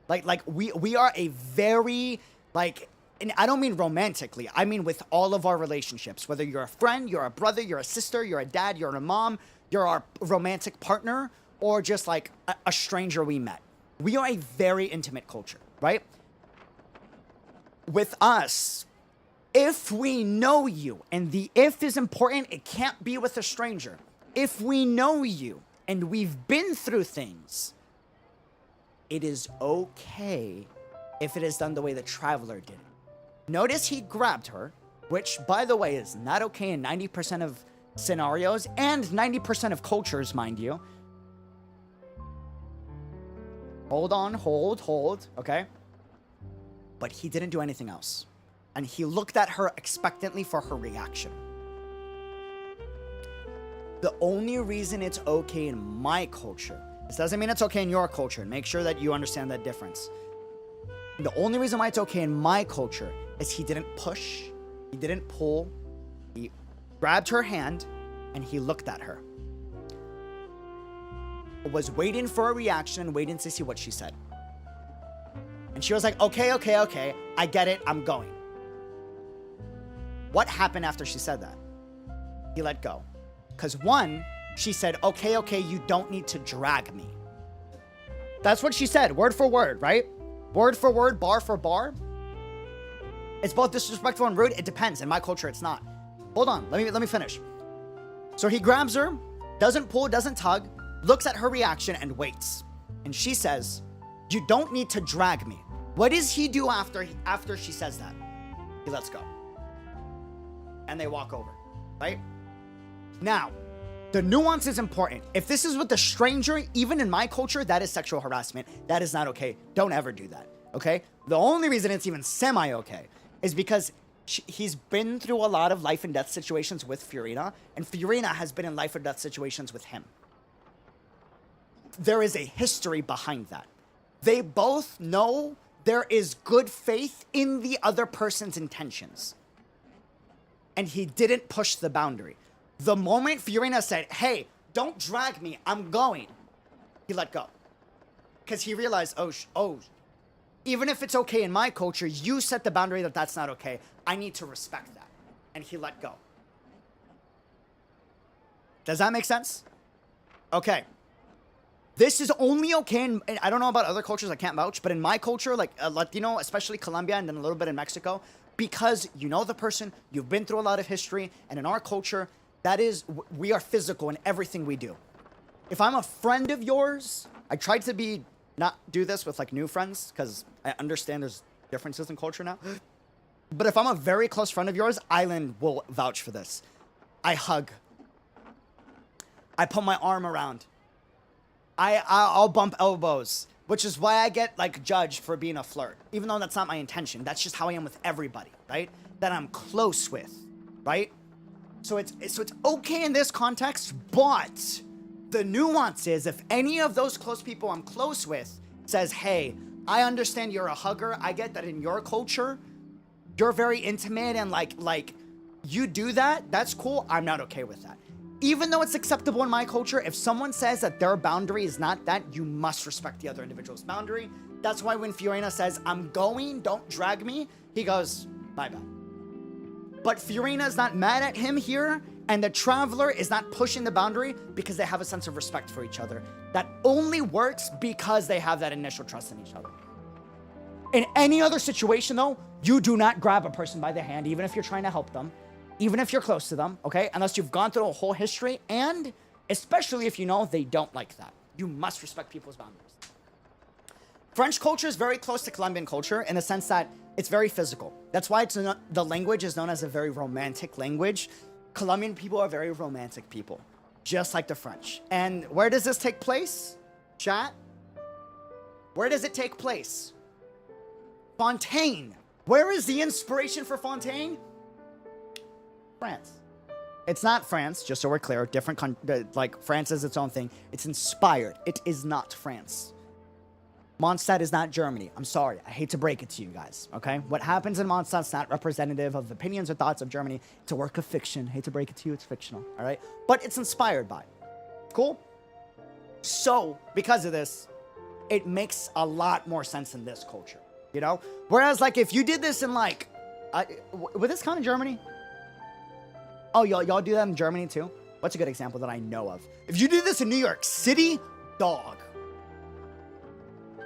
Like we are a very, like, and I don't mean romantically, I mean with all of our relationships. Whether you're a friend, you're a brother, you're a sister, you're a dad, you're a mom, you're our romantic partner, or just like a stranger we met. We are a very intimate culture, right? With us, if we know you, and the if is important, it can't be with a stranger. If we know you and we've been through things, it is okay if it is done the way the traveler did it. Notice he grabbed her, which, by the way, is not okay in 90% of scenarios and 90% of cultures, mind you. Hold on, hold, okay? But he didn't do anything else. And he looked at her expectantly for her reaction. The only reason it's okay in my culture, this doesn't mean it's okay in your culture, and make sure that you understand that difference. The only reason why it's okay in my culture is he didn't push, he didn't pull, he grabbed her hand, and he looked at her. Was waiting for a reaction, waiting to see what she said. And she was like, okay, I get it, I'm going. What happened after she said that? He let go. Because one, she said, okay, you don't need to drag me. That's what she said, word for word, right? Word for word, bar for bar. It's both disrespectful and rude. It depends. In my culture, it's not. Hold on, let me finish. So he grabs her, doesn't pull, doesn't tug, looks at her reaction and waits. And she says, you don't need to drag me. What does he do after she says that? He lets go. And they walk over, right? Now, the nuance is important. If this is with a stranger, even in my culture, that is sexual harassment. That is not okay. Don't ever do that, okay? The only reason it's even semi-okay is because he's been through a lot of life and death situations with Furina, and Furina has been in life or death situations with him. There is a history behind that. They both know there is good faith in the other person's intentions. And he didn't push the boundary. The moment Furina said, hey, don't drag me, I'm going, he let go. Because he realized, oh, even if it's okay in my culture, you set the boundary that that's not okay. I need to respect that. And he let go. Does that make sense? Okay. This is only okay in, I don't know about other cultures, I can't vouch, but in my culture, like Latino, especially Colombia, and then a little bit in Mexico, because you know the person, you've been through a lot of history, and in our culture, that is, we are physical in everything we do. If I'm a friend of yours, I tried to not do this with like new friends, because I understand there's differences in culture now. But if I'm a very close friend of yours, Island will vouch for this. I hug. I put my arm around. I'll bump elbows, which is why I get like judged for being a flirt, even though that's not my intention. That's just how I am with everybody, right? That I'm close with, right? So it's okay in this context, but the nuance is if any of those close people I'm close with says, hey, I understand you're a hugger. I get that in your culture, you're very intimate and like you do that. That's cool. I'm not okay with that. Even though it's acceptable in my culture, if someone says that their boundary is not that, you must respect the other individual's boundary. That's why when Furina says, I'm going, don't drag me, he goes, my bad. But Furina's not mad at him here, and the traveler is not pushing the boundary because they have a sense of respect for each other. That only works because they have that initial trust in each other. In any other situation, though, you do not grab a person by the hand, even if you're trying to help them. Even if you're close to them, okay? Unless you've gone through a whole history, and especially if you know they don't like that. You must respect people's boundaries. French culture is very close to Colombian culture in the sense that it's very physical. That's why the language is known as a very romantic language. Colombian people are very romantic people, just like the French. And where does this take place? Chat? Where does it take place? Fontaine. Where is the inspiration for Fontaine? France. It's not France, just so we're clear. Like France is its own thing. It's inspired. It is not France. Mondstadt is not Germany. I'm sorry. I hate to break it to you guys, okay? What happens in Mondstadt is not representative of opinions or thoughts of Germany. It's a work of fiction. Hate to break it to you. It's fictional, all right? But it's inspired by. Cool? So, because of this, it makes a lot more sense in this culture, you know? Whereas, like, if you did this in, like, would this count in Germany? Oh, y'all do that in Germany too? What's a good example that I know of? If you do this in New York City, dog.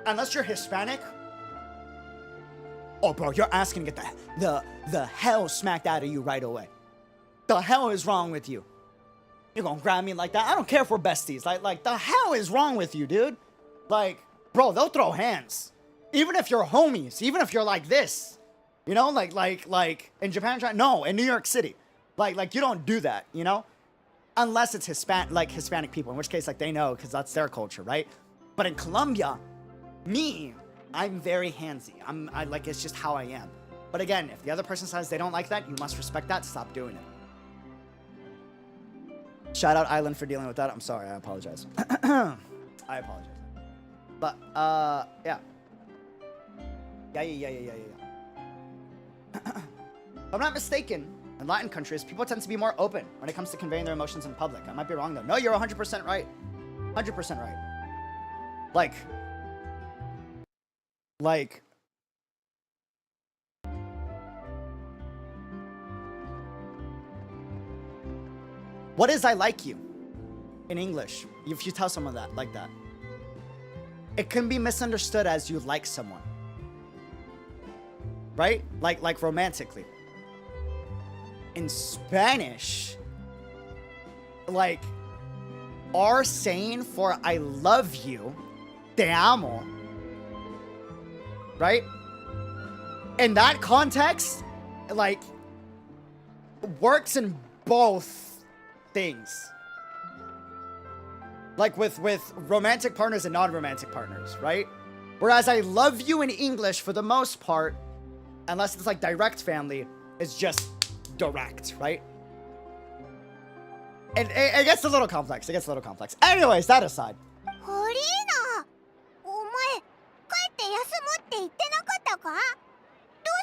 Unless you're Hispanic. Oh, bro, you're asking to get the hell smacked out of you right away. The hell is wrong with you? You're gonna grab me like that? I don't care if we're besties. Like the hell is wrong with you, dude? Like, bro, they'll throw hands. Even if you're homies, even if you're like this. You know, like in Japan, no, in New York City. Like you don't do that, you know? Unless it's Hispanic people, in which case, like, they know, because that's their culture, right? But in Colombia, I'm very handsy. I like, it's just how I am. But again, if the other person says they don't like that, you must respect that. Stop doing it. Shout out Island for dealing with that. I'm sorry. I apologize. I apologize. But, yeah. Yeah. If I'm not mistaken, in Latin countries, people tend to be more open when it comes to conveying their emotions in public. I might be wrong, though. No, you're 100% right. 100% right. Like, what is I like you in English? If you tell someone that, like that, it can be misunderstood as you like someone, right? Like romantically. In Spanish, like, our saying for I love you, te amo, right? In that context, like, works in both things. Like with romantic partners and non-romantic partners, right? Whereas I love you in English, for the most part, unless it's like direct family, is just direct, right? And it gets a little complex. Anyways, that aside. Furina! お前、帰って休むって言ってなかったか？どう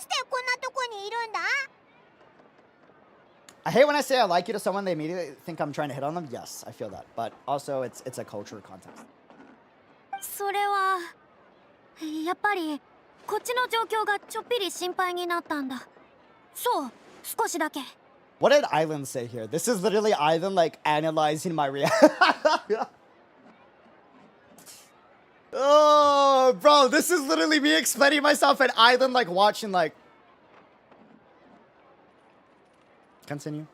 してこんなとこにいるんだ？ I hate when I say I like you to someone, they immediately think I'm trying to hit on them. Yes, I feel that. But also, it's a cultural context. それはやっぱりこっちの状況がちょっぴり心配になったんだ。そう、少しだけ。What did Island say here? This is literally Island, like, analyzing my reaction. Oh, bro, this is literally me explaining myself and Island, like, watching, like... Continue.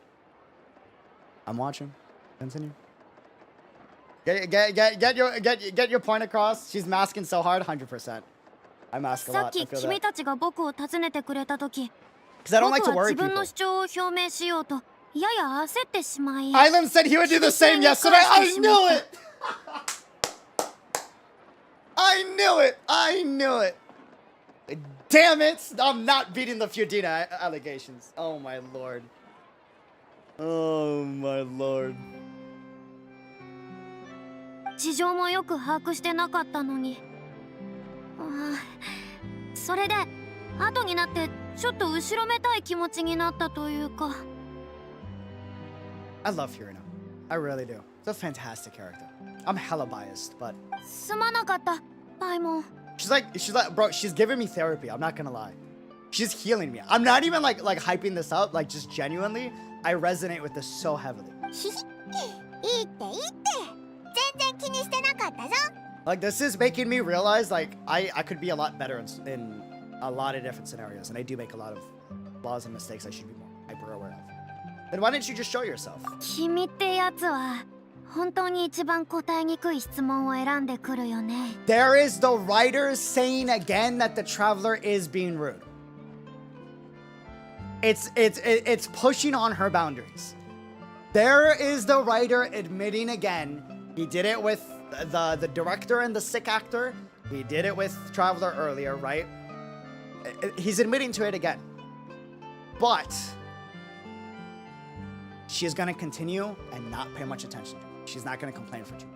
I'm watching. Continue. Get your point across. She's masking so hard, 100%. I mask a lot. さっき君たちが僕を訪ねてくれたとき、 Because I don't like to 僕は worry 自分 people. の主張を表明しようとやや焦ってしまい。 Island said he would do the same yesterday. I knew it. I knew it. Damn it. I'm not beating the Furina allegations. Oh my lord. Oh my lord. 事情もよく把握してなかったのに。それで後になってちょっと後ろめたい気持ちになったというか。 I love Furina. I really do. It's a fantastic character. I'm hella biased, but すまなかった、パイモン。 she's like, bro, she's giving me therapy. I'm not gonna lie. She's healing me. I'm not even like hyping this up. Like, just genuinely, I resonate with this so heavily. いいって。全然気にしてなかったぞ。 Like, this is making me realize, like, I could be a lot better in a lot of different scenarios, and I do make a lot of flaws and mistakes I should be more hyper aware of. Then why didn't you just show yourself? 君ってやつは本当に一番答えにくい質問を選んでくるよね。 There is the writer saying again that the traveler is being rude. It's pushing on her boundaries. There is the writer admitting again. He did it with the director and the sick actor. He did it with Traveler earlier, right? He's admitting to it again. But she's gonna continue and not pay much attention. She's not gonna complain for you.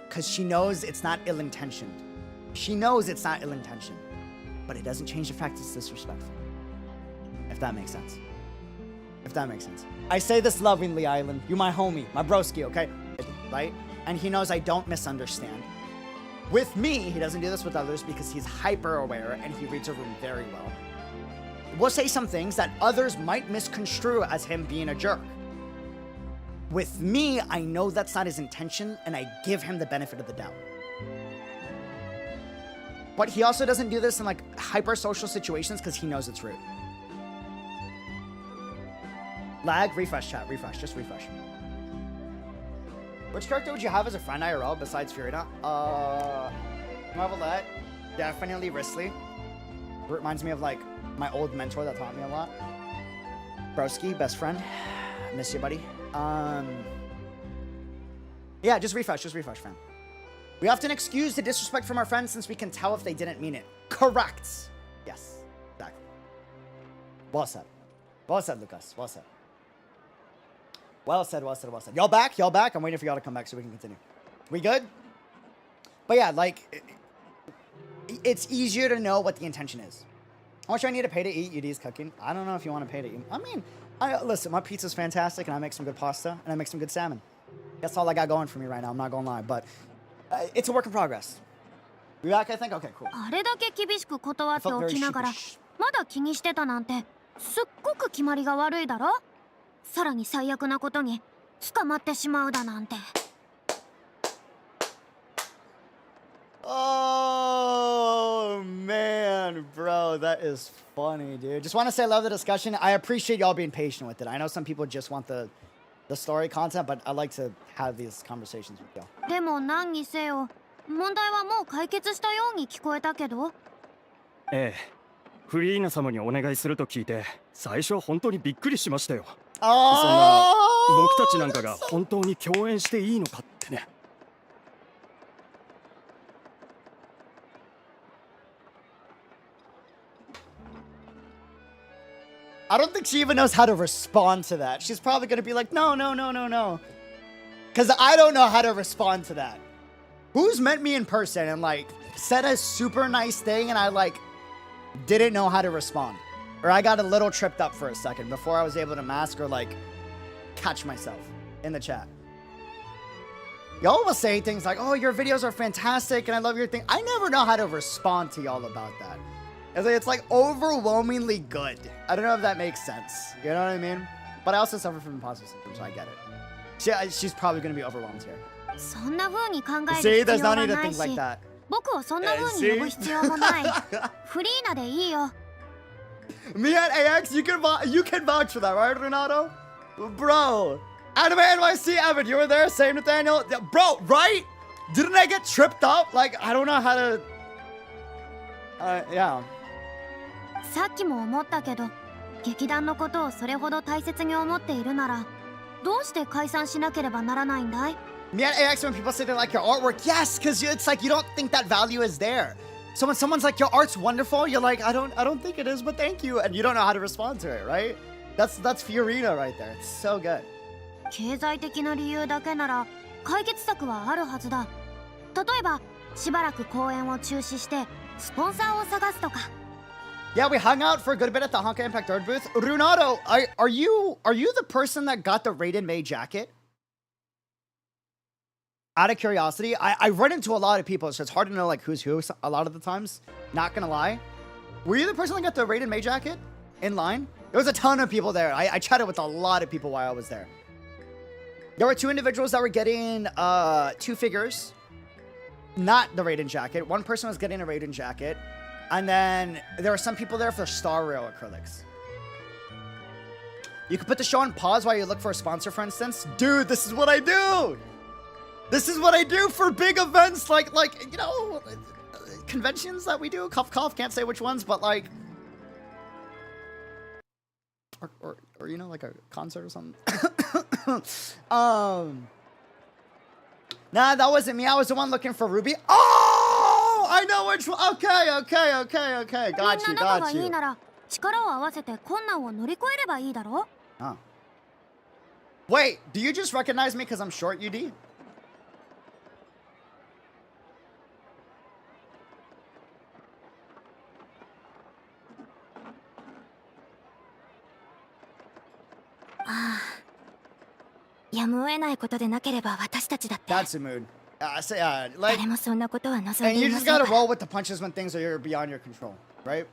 Because she knows it's not ill-intentioned. She knows it's not ill-intentioned. But it doesn't change the fact it's disrespectful. If that makes sense. If that makes sense. I say this lovingly, Island. You my homie, my broski, okay? Right? And he knows I don't misunderstand. With me, he doesn't do this with others because he's hyper aware and he reads a room very well. We'll say some things that others might misconstrue as him being a jerk. With me, I know that's not his intention, and I give him the benefit of the doubt. But he also doesn't do this in like hyper-social situations because he knows it's rude. Lag, refresh chat, refresh, just refresh. Which character would you have as a friend IRL besides Furina? Marvelette, definitely Risley. Reminds me of like my old mentor that taught me a lot. Broski, best friend. Miss you, buddy. Yeah, just refresh, fam. We often excuse the disrespect from our friends since we can tell if they didn't mean it. Correct. Yes, exactly. Well said. Well said, Lucas. Well said. Well said, well said, well said. Y'all back? Y'all back? I'm waiting for y'all to come back so we can continue. We good? But yeah, like, it's easier to know what the intention is. How much do I need to pay to eat? UD's cooking. I don't know if you want to pay to eat. I mean, listen, my pizza's fantastic, and I make some good pasta, and I make some good salmon. That's all I got going for me right now. I'm not gonna lie, but it's a work in progress. We back, I think? Okay, cool. あれだけ厳しく断っておきながら、まだ気にしてたなんて、すっごく決まりが悪いだろ。さらに最悪なことに捕まってしまうだなんて。Oh man, bro, that is funny, dude. Just want to say I love the discussion. I appreciate y'all being patient with it. I know some people just want the story content, but I like to have these conversations with y'all. でも何にせよ、問題はもう解決したように聞こえたけど。ええ、フリーナ様にお願いすると聞いて、最初は本当にびっくりしましたよ。そんな僕たちなんかが本当に共演していいのかってね。I don't think she even knows how to respond to that. She's probably going to be like, no, no, no, no, no. Because I don't know how to respond to that. Who's met me in person and, like, said a super nice thing and I, like, didn't know how to respond? Or I got a little tripped up for a second before I was able to mask or, like, catch myself in the chat. Y'all will say things like, oh, your videos are fantastic and I love your thing. I never know how to respond to y'all about that. It's like overwhelmingly good. I don't know if that makes sense. You know what I mean? But I also suffer from imposter syndrome, so I get it. She's probably going to be overwhelmed here. そんな風に考える See, 必 there's 要 no は need to ない think like し、 that. 僕をそんな風に呼ぶ必要もない。フリーナでいいよ。Me and AX, you can vouch for that, right, Renato? Bro, Anime NYC Evan, you were there, same Nathaniel. Bro, right? Didn't I get tripped up? Like, I don't know how to... yeah. さっきも思ったけど、劇団のことをそれほど大切に思っているなら、どうして解散しなければならないんだい？ Me and AX, when people say they like your artwork, yes, because it's like you don't think that value is there. So when someone's like, your art's wonderful, you're like, I don't think it is, but thank you. And you don't know how to respond to it, right? That's Furina right there. It's so good. 経済的な理由だけなら解決策はあるはずだ。例えば、しばらく公演を中止してスポンサーを探すとか。Yeah, we hung out for a good bit at the Honka Impact Third booth. Renato, are you the person that got the Raiden May jacket? Out of curiosity, I run into a lot of people, so it's hard to know like who's who a lot of the times. Not gonna lie. Were you the person that got the Raiden May jacket in line? There was a ton of people there. I chatted with a lot of people while I was there. There were two individuals that were getting 2 figures. Not the Raiden jacket. One person was getting a Raiden jacket. And then there were some people there for Star Rail acrylics. You could put the show on pause while you look for a sponsor, for instance. Dude, this is what I do! This is what I do for big events like you know, conventions that we do. Cough, cough, can't say which ones, but like... Or you know, like a concert or something. Nah, that wasn't me. I was the one looking for Ruby. Oh! I know which one. Okay. Got you. 力を合わせて困難を乗り越えればいいだろ? Oh. Wait, do you just recognize me because I'm short, UD? That's a mood. So yeah, like, and you just gotta roll with the punches when things are beyond your control, right?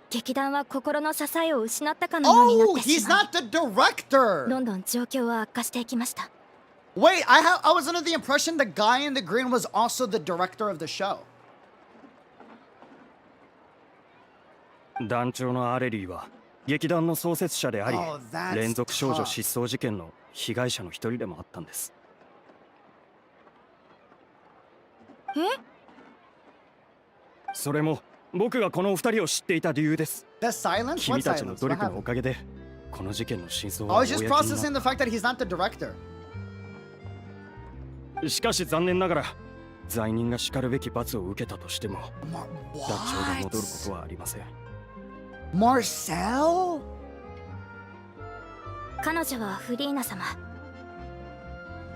劇団は心の支えを失ったかのようになっ Oh, てし he's まい、 not the director. どんどん状況は悪化していきました。 Wait, I was under the impression the guy in the green was also the director of the show. 団長のアレリーは劇団の創設者であり、 Oh, that's 連続少女 tough. 失踪事件の被害者の一人でもあったんです。え？それも僕がこの二人を知っていた理由です。 The silence? 君 What たちの silence? 努 What 力のお happened? かげでこの事件の真相 I は was 公 just になっ processing the fact that he's not the director. た。しかし残念ながら罪人が叱るべき罰を受けたとしても What? 団長が戻ることはありません。 Marcel? 彼女はフリーナ様。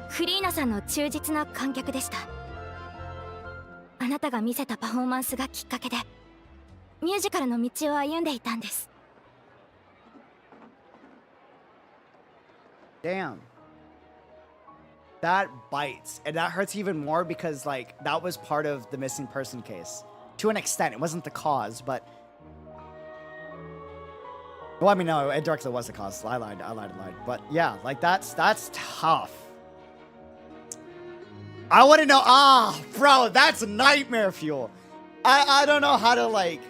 フリーナさんの忠実な観客でした。あなたが見せたパフォーマンスがきっかけでミュージカルの道を歩んでいたんです。 Damn. That bites. And that hurts even more because, like, that was part of the missing person case. To an extent. It wasn't the cause, but... Well, I mean, no, it directly was the cause. I lied. But, yeah, like, that's tough. I want to know... Ah, bro, that's nightmare fuel. I don't know how to, like...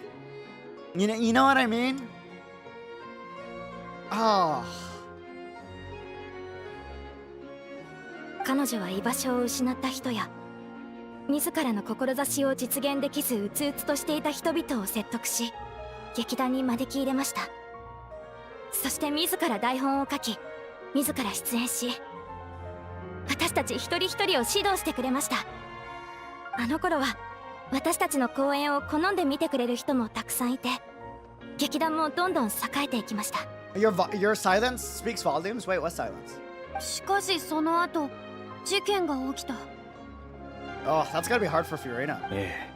You know what I mean? Oh... 彼女は居場所を失った人や自らの志を実現できずうつうつとしていた人々を説得し劇団に招き入れました。そして自ら台本を書き自ら出演し私たち一人一人を指導してくれました。あの頃は私たちの公演を好んで見てくれる人もたくさんいて劇団もどんどん栄えていきました。 Your silence speaks volumes? Wait, what silence? しかしその後事件が起きた。 Oh, that's gotta be hard for Furina. ええ。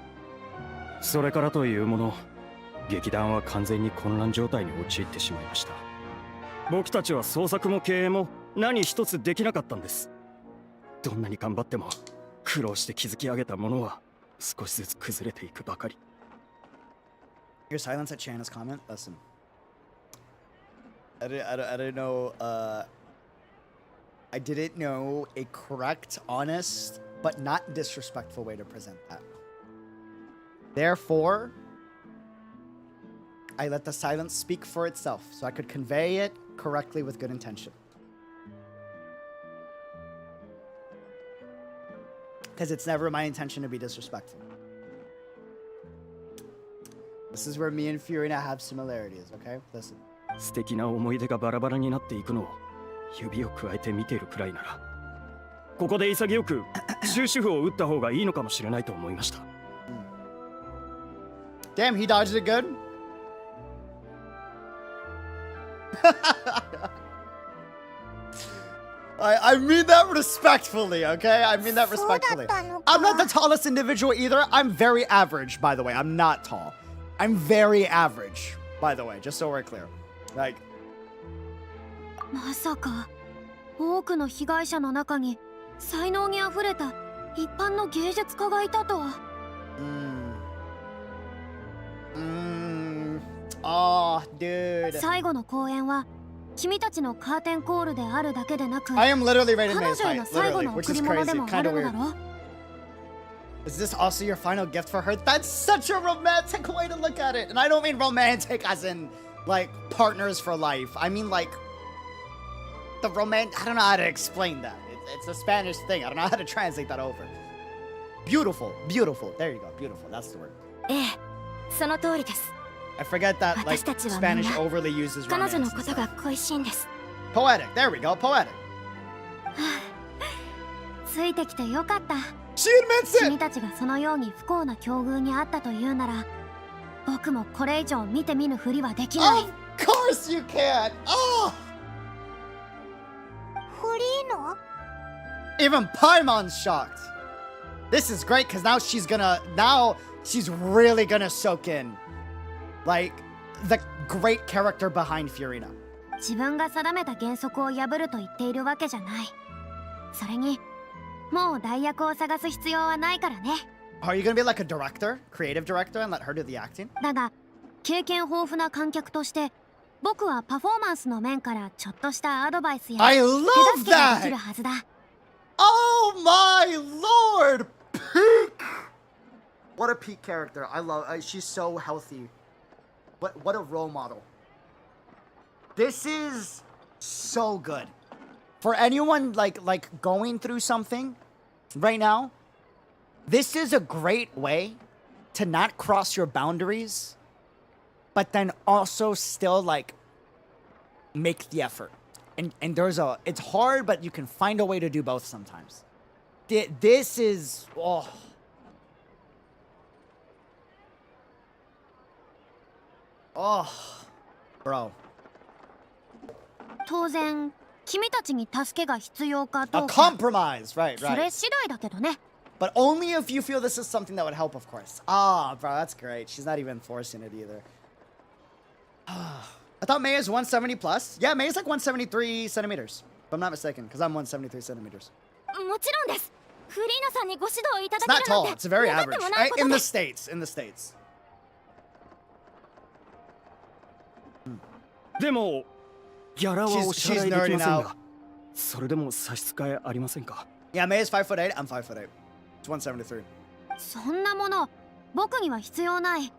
それからというもの、劇団は完全に混乱状態に陥ってしまいました。僕たちは創作も経営も何一つできなかったんです。どんなに頑張っても苦労して築き上げたものは少しずつ崩れていくばかり。 Your silence at Shanna's comment? Listen. I didn't know, I didn't know a correct, honest, but not disrespectful way to present that. Therefore, I let the silence speak for itself, so I could convey it correctly with good intention. Because it's never my intention to be disrespectful. This is where me and Furina have similarities, okay? Listen. 素敵な思い出がバラバラになっていくのを指をくわえて見ているくらいなら、ここで潔く終止符を打った方がいいのかもしれないと思いました。Damn, he dodged it good. I mean that respectfully, okay? I mean that respectfully. I'm not the tallest individual either. I'm very average, by the way. I'm not tall. I'm very average, by the way, just so we're clear. Like, まさか多くの被害者の中に才能にあふれた一般の芸術家がいたとは。oh, dude. 最後の公演は君たちのカーテンコールであるだけでなく、 I am literally ready to 彼 make 女へ fight, の最後 literally, の which 贈 is り物で crazy, もあ kind る of のだ weird. ろう。 Is this also your final gift for her? That's such a romantic way to look at it. And I don't mean romantic as in, like, partners for life. I mean, like, the I don't know how to explain that. It's a Spanish thing. I don't know how to translate that over. Beautiful, beautiful. There you go, beautiful. That's the word. ええ、その通りです。 I forget that, like, 私たちはみんな Spanish overly uses 彼 romance 女の and こと stuff. が恋しいんです。 Poetic. There we go, poetic. ついてきてよかった。 She admits 君 it! たちがそのように不幸な境遇にあったというなら、僕もこれ以上見て見ぬふりはできない。 Of course you can! Oh! フリーノ Even Paimon's shocked. This is great because now she's really gonna soak in, like, the great character behind Furina. 自分が定めた原則を破ると言っているわけじゃない。それにもう代役を探す必要はないからね。 Are you gonna be like a director, creative director, and let her do the acting? だが経験豊富な観客として僕はパフォーマンスの面からちょっとしたアドバイスや I 手 love 助けができる that! はずだ。 Oh my lord! Peak! What a peak character. I love she's so healthy. What a role model. This is so good. For anyone like going through something right now, this is a great way to not cross your boundaries, but then also still like make the effort. And it's hard, but you can find a way to do both sometimes. This is, oh. Oh, bro. 当然君たちに助けが必要か A どうか compromise, right, それ right. 次第だけどね。 But only if you feel this is something that would help, of course. Ah, bro, that's great. She's not even forcing it either. I thought May is 170 plus. Yeah, May is like 173 centimeters, if I'm not mistaken, because I'm 173 centimeters. もちろんです。フリーナさんにご指導いた It's だ not けるなん tall. て It's very 願って average. もないこと In で the States. In the States. でもギャラはお She's 支払いできません nerding out. が、それでも差し支えありませんか？ Yeah, May is 5'8". I'm 5'8". It's 173. そんなもの僕には必要ない。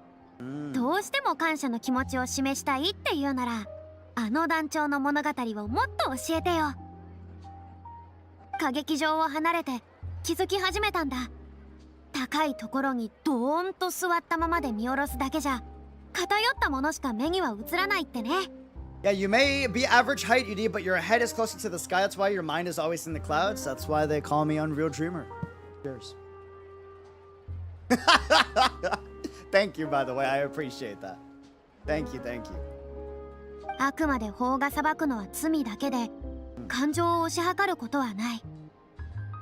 どうしても感謝の気持ちを示したいっていうなら、あの団長の物語をもっと教えてよ。歌劇場を離れて気づき始めたんだ。高いところにドーンと座ったままで見下ろすだけじゃ偏ったものしか目には映らないってね。 Yeah, you may be average height, UD, but your head is closer to the sky. That's why your mind is always in the clouds. That's why they call me Unreal Dreamer. Cheers. Thank you, by the way. I appreciate that. Thank you, thank you. あくまで法が裁くのは罪だけで、感情を推し量ることはない。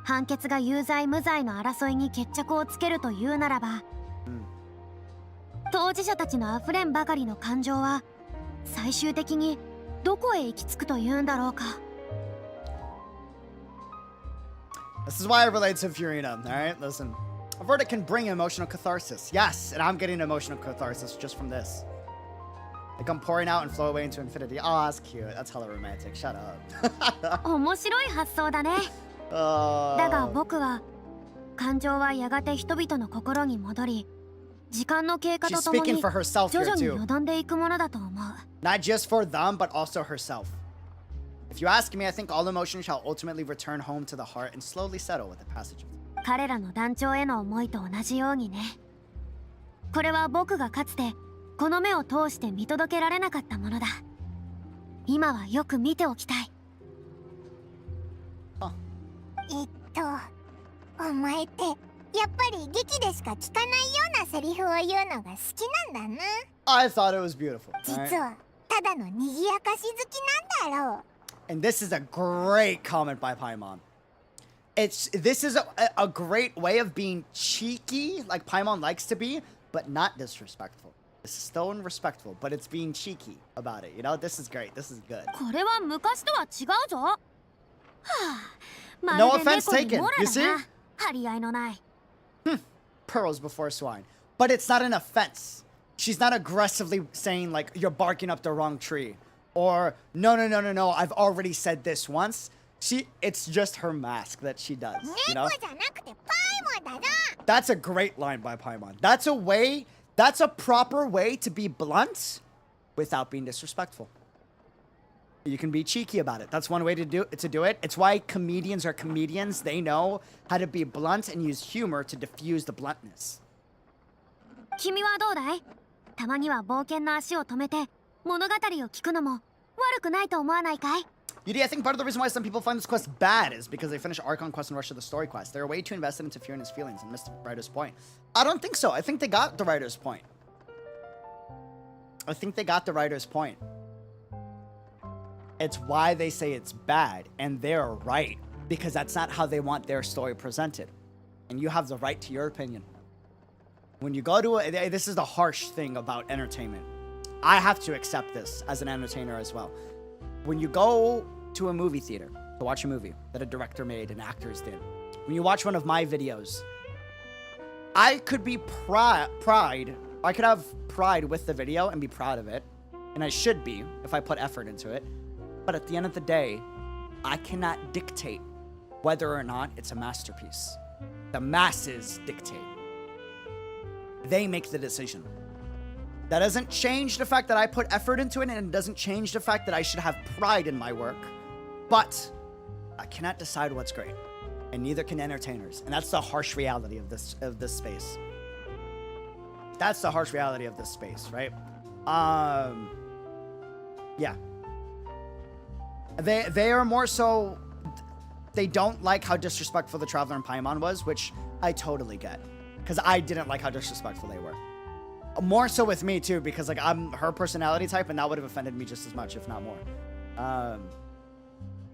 判決が有罪無罪の争いに決着をつけるというならば、当事者たちのあふれんばかりの感情は最終的にどこへ行き着くというんだろうか。 This is why I relate to Furina, alright? Listen. A verdict can bring emotional catharsis. Yes, and I'm getting emotional catharsis just from this. Like I'm pouring out and flow away into infinity. Oh, that's cute. That's hella romantic. Shut up. 面白い発想だね。だが僕は感情はやがて人々の心に戻り、時間の経過とともに徐々によどんでいくものだと思う。 Not just for them, but also herself. If you ask me, I think all emotions shall ultimately return home to the heart and slowly settle with the passage of time. 彼らの団長への思いと同じようにね。これは僕がかつてこの目を通して見届けられなかったものだ。今はよく見ておきたい。お前ってやっぱり劇でしか聞かないようなセリフを言うのが好きなんだな。 I thought it was beautiful. 実はただの賑やかし好きなんだろう。 And this is a great comment by Paimon. This is a great way of being cheeky, like Paimon likes to be, but not disrespectful. This is still respectful, but it's being cheeky about it. You know, this is great. This is good. これは昔とは違うぞ。はあ、 No まるで offense 猫に taken. モラ You だ see? な。張り合いのない。Pearls before swine. But it's not an offense. She's not aggressively saying, like, you're barking up the wrong tree. Or, no, I've already said this once. It's just her mask that she does, you know? 猫じゃなくてパイモンだぞ。 That's a great line by Paimon. That's a proper way to be blunt without being disrespectful. You can be cheeky about it. That's one way to do it. It's why comedians are comedians. They know how to be blunt and use humor to diffuse the bluntness. 君はどうだい？たまには冒険の足を止めて物語を聞くのも悪くないと思わないかい？ Yudi, I think part of the reason why some people find this quest bad is because they finish Archon quest and rush to the story quest. They're way too invested into Furina's feelings and missed the writer's point. I don't think so. I think they got the writer's point. It's why they say it's bad, and they're right, because that's not how they want their story presented. And you have the right to your opinion. When you go to this is the harsh thing about entertainment. I have to accept this as an entertainer as well. When you go to a movie theater to watch a movie that a director made and actors did, when you watch one of my videos, I could be pride with the video and be proud of it, and I should be if I put effort into it. But at the end of the day, I cannot dictate whether or not it's a masterpiece. The masses dictate. They make the decision. That doesn't change the fact that I put effort into it, and it doesn't change the fact that I should have pride in my work. But I cannot decide what's great, and neither can entertainers. And that's the harsh reality of this space. That's the harsh reality of this space, right? Yeah. They are more so, they don't like how disrespectful the Traveler and Paimon was, which I totally get. Because I didn't like how disrespectful they were. More so with me too, because like I'm her personality type, and that would have offended me just as much, if not more.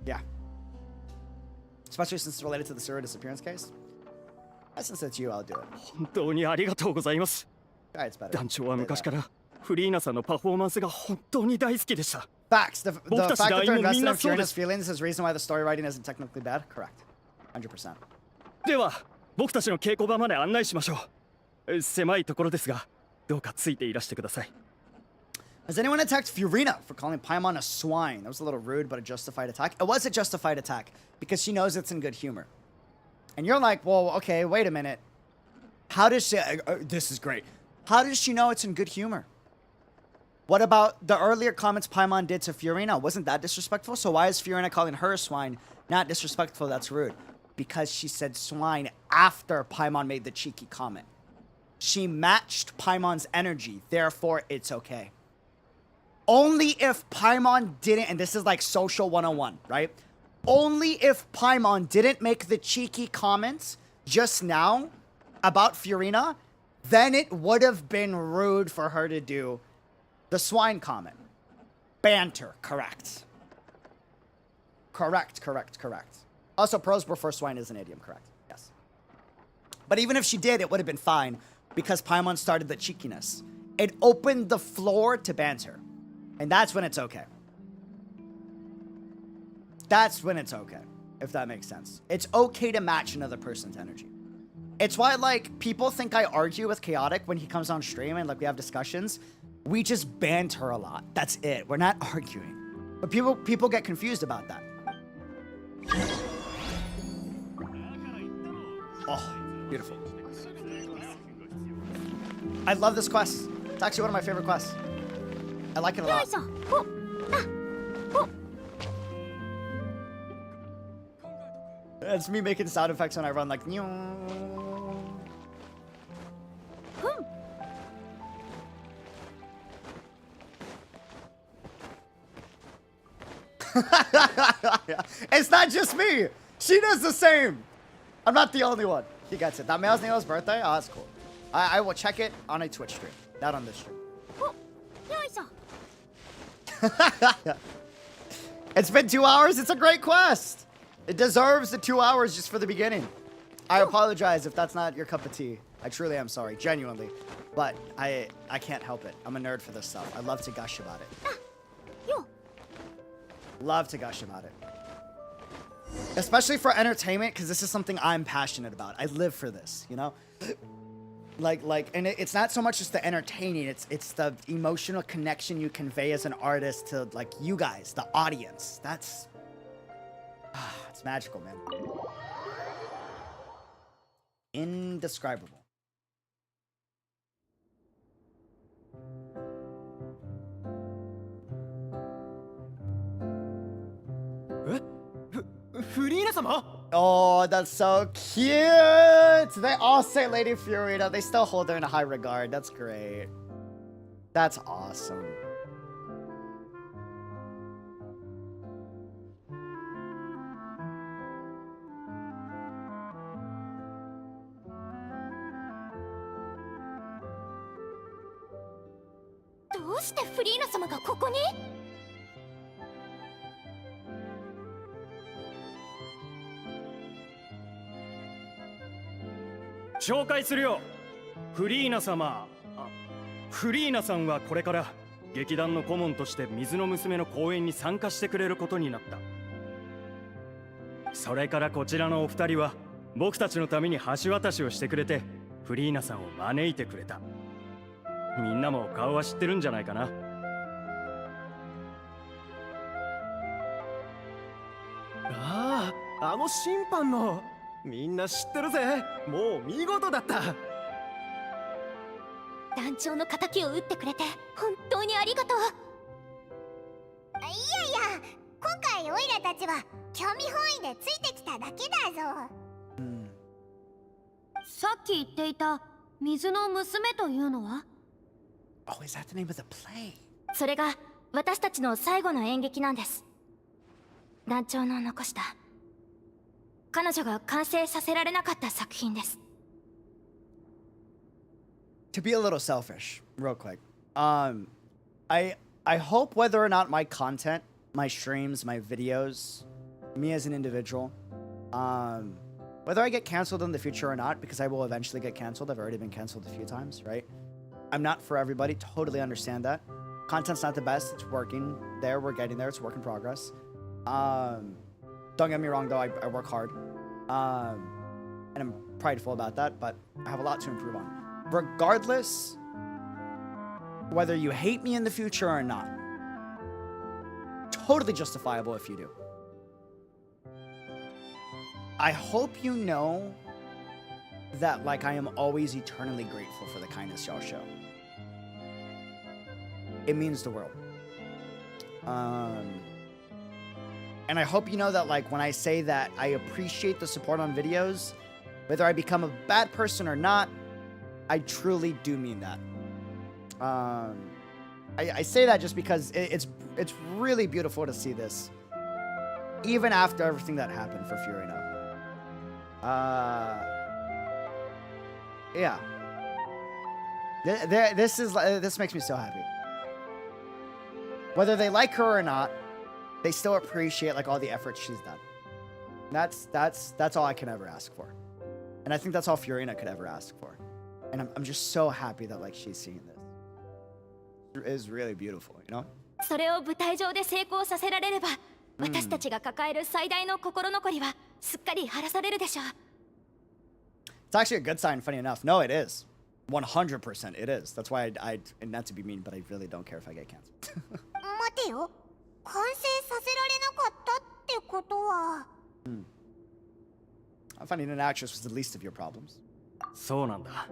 Yeah. Especially since it's related to the Sura disappearance case. Since it's you, I'll do it. 本当にありがとうございます。 Alright, it's better. 団長は昔からフリーナさんのパフォーマンスが本当に大好きでした。 Facts. The fact that they're invested in Furina's feelings is the reason why the story writing isn't technically bad. Correct. 100%. では、僕たちの稽古場まで案内しましょう。狭いところですが、どうかついていらしてください。 Has anyone attacked Furina for calling Paimon a swine? That was a little rude, but a justified attack. It was a justified attack because she knows it's in good humor. And you're like, well, okay, wait a minute. How does she... this is great. How does she know it's in good humor? What about the earlier comments Paimon did to Furina? Wasn't that disrespectful? So why is Furina calling her a swine not disrespectful? That's rude. Because she said swine after Paimon made the cheeky comment. She matched Paimon's energy, therefore it's okay. Only if Paimon didn't, and this is like social 101, right? Only if Paimon didn't make the cheeky comments just now about Furina, then it would have been rude for her to do the swine comment. Banter, correct. Correct. Also, pros before swine is an idiom, correct? Yes. But even if she did, it would have been fine because Paimon started the cheekiness. It opened the floor to banter. And that's when it's okay. That's when it's okay, if that makes sense. It's okay to match another person's energy. It's why, like, people think I argue with Chaotic when he comes on stream and, like, we have discussions. We just banter a lot. That's it. We're not arguing. But people get confused about that. Oh, beautiful. I love this quest. It's actually one of my favorite quests. I like it a lot. It's me making sound effects when I run, like... It's not just me. She does the same. I'm not the only one. He gets it. That male's Neo's birthday? Oh, that's cool. I will check it on a Twitch stream. Not on this stream. It's been 2 hours. It's a great quest. It deserves the 2 hours just for the beginning. I apologize if that's not your cup of tea. I truly am sorry, genuinely. But I can't help it. I'm a nerd for this stuff. I love to gush about it. Love to gush about it. Especially for entertainment, because this is something I'm passionate about. I live for this, you know? And it's not so much just the entertaining, it's the emotional connection you convey as an artist to, like, you guys, the audience. That's... it's magical, man. Indescribable. Oh, that's so cute! They all say Lady Furina. They still hold her in a high regard. That's great. That's awesome. Why 紹介するよ。フリーナ様。フリーナさんはこれから劇団の顧問として水の娘の公演に参加してくれることになった。それからこちらのお二人は僕たちのために橋渡しをしてくれてフリーナさんを招いてくれた。みんなも顔は知ってるんじゃないかな。ああ、あの審判の。みんな知ってるぜ。もう見事だった。団長の敵を撃ってくれて本当にありがとう。いやいや、今回オイラたちは興味本位でついてきただけだぞ。さっき言っていた水の娘というのは？ Oh, is that the name of the play? それが私たちの最後の演劇なんです。団長の残した彼女が完成させられなかった作品です。To be a little selfish, real quick. I hope whether or not my content, my streams, my videos, me as an individual, whether I get canceled in the future or not, because I will eventually get canceled. I've already been canceled a few times, right? I'm not for everybody. Totally understand that. Content's not the best. It's working there. We're getting there. It's a work in progress. Don't get me wrong, though. I work hard. And I'm prideful about that, but I have a lot to improve on. Regardless, whether you hate me in the future or not, totally justifiable if you do. I hope you know that, like, I am always eternally grateful for the kindness y'all show. It means the world. And I hope you know that, like, when I say that I appreciate the support on videos, whether I become a bad person or not, I truly do mean that. I say that just because it's really beautiful to see this, even after everything that happened for Furina. Yeah. This makes me so happy. Whether they like her or not, they still appreciate, like, all the effort she's done. That's all I can ever ask for, and I think that's all Furina could ever ask for. And I'm just so happy that, like, she's seeing this. It is really beautiful, you know? それを舞台上で成功させられれば、私たちが抱える最大の心残りはすっかり晴らされるでしょう。It's actually a good sign, funny enough. No, it is. 100% it is. That's why and not to be mean, but I really don't care if I get canceled. 待てよ、完成させられなかったってことは。Finding an actress was the least of your problems. そうなんだ。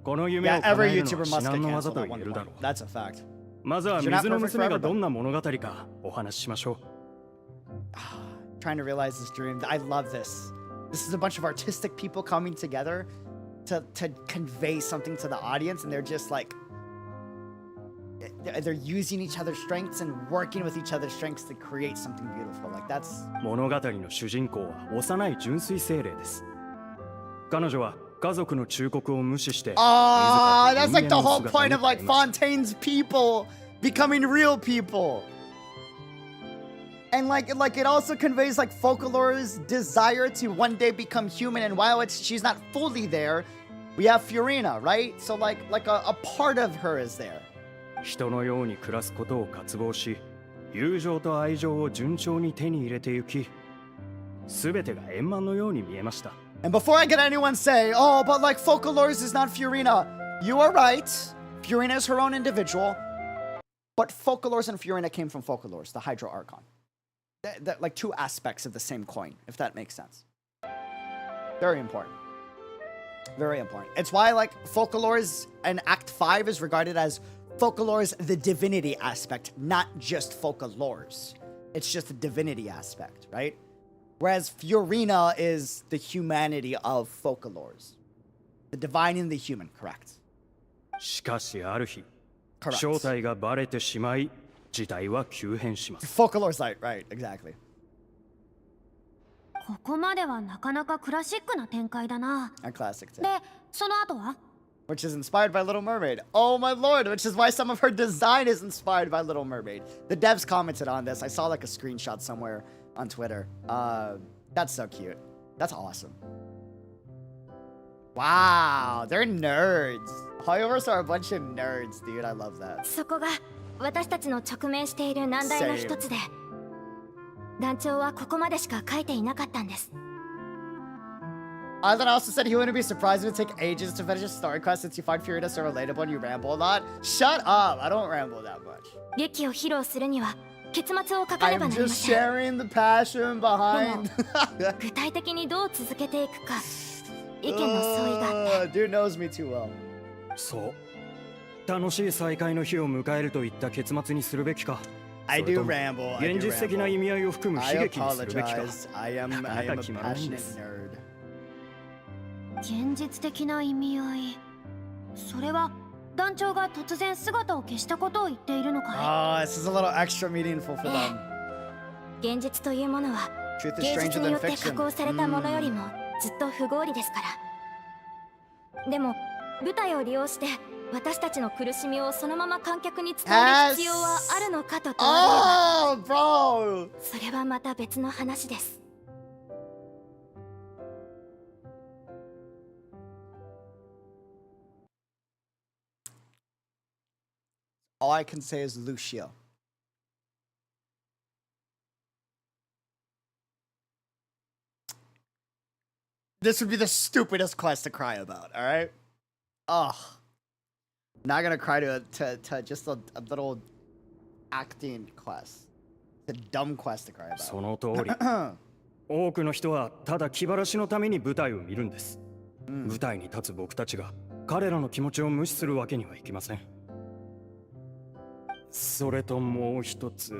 この夢を Yeah, 叶 every えるの YouTuber は至 must 難 get の技 canceled と at 言 one えるだ point. ろう。 That's a fact. まずは You're not 水の perfect for 娘が everybody. どんな物語かお話ししましょう。Trying to realize this dream. I love this. This is a bunch of artistic people coming together to convey something to the audience, and they're just like, they're using each other's strengths and working with each other's strengths to create something beautiful. Like, that's 物語の主人公は幼い純粋精霊です。彼女は家族の忠告を無視して、that's like the 人間 whole の姿 point に of, like, 変えました。 Fontaine's people becoming real people. And like it also conveys, like, Folklore's desire to one day become human, and while she's not fully there, we have Furina, right? So like a part of her is there. 人のように暮らすことを渇望し、友情と愛情を順調に手に入れてゆき、すべてが円満のように見えました。And before I get anyone say, oh, but like Folklore's is not Furina, you are right. Furina is her own individual, but Folklore's and Furina came from Folklore's, the Hydro Archon. That like two aspects of the same coin, if that makes sense. Very important. Very important. It's why, like, Folklore's in Act 5 is regarded as Folklore's the divinity aspect, not just Folklore's. It's just the divinity aspect, right? Whereas Furina is the humanity of Folklore's. The divine and the human, correct. しかしある日、 Correct. 正体がバレてしまい、事態は急変します。Folklore's right, exactly. ここまではなかなかクラシックな展開だな。 A classic too. で、その後は？ Which is inspired by Little Mermaid. Oh my lord, which is why some of her design is inspired by Little Mermaid. The devs commented on this. I saw like a screenshot somewhere on Twitter. That's so cute. That's awesome. Wow, they're nerds. Hoyoverse are a bunch of nerds, dude. I love that. そこが私たちの直面している難題の一つで、団長はここまでしか書いていなかったんです。Island also said he wouldn't be surprised if it would take ages to finish a story quest since you find Furina so relatable and you ramble a lot. Shut up! I don't ramble that much. 劇を披露するには結末を書かねば I'm なりま just せん。 sharing the passion behind. 具体的にどう続けていくか意見の相違があって。 Dude knows me too well. そう楽しい再会の日を迎えるといった結末にするべきか I それ do とも ramble. I 現 do 実的な意 ramble. 味合いを含む I 悲劇にするべきか apologize. I am a passionate nerd. 現実的な意味合い。それは団長が突然姿を消したことを言っているのかい？ Oh, this is a little extra meaningful for them. 現実というものは Truth is 芸 stranger 術に than よって加 fiction. 工されたものよりもずっと不合理ですから。でも舞台を利用して私たちの苦しみをそのまま観客に伝える必要はあるのかと問われれば、 Oh, bro! それはまた別の話です。 All I can say is Lucio. This would be the stupidest quest to cry about, alright? Ugh. Not gonna cry to just a little acting quest. It's a dumb quest to cry about. その通り多くの人はただ気晴らしのために舞台を見るんです、舞台に立つ僕たちが彼らの気持ちを無視するわけにはいきません。それともう一つ、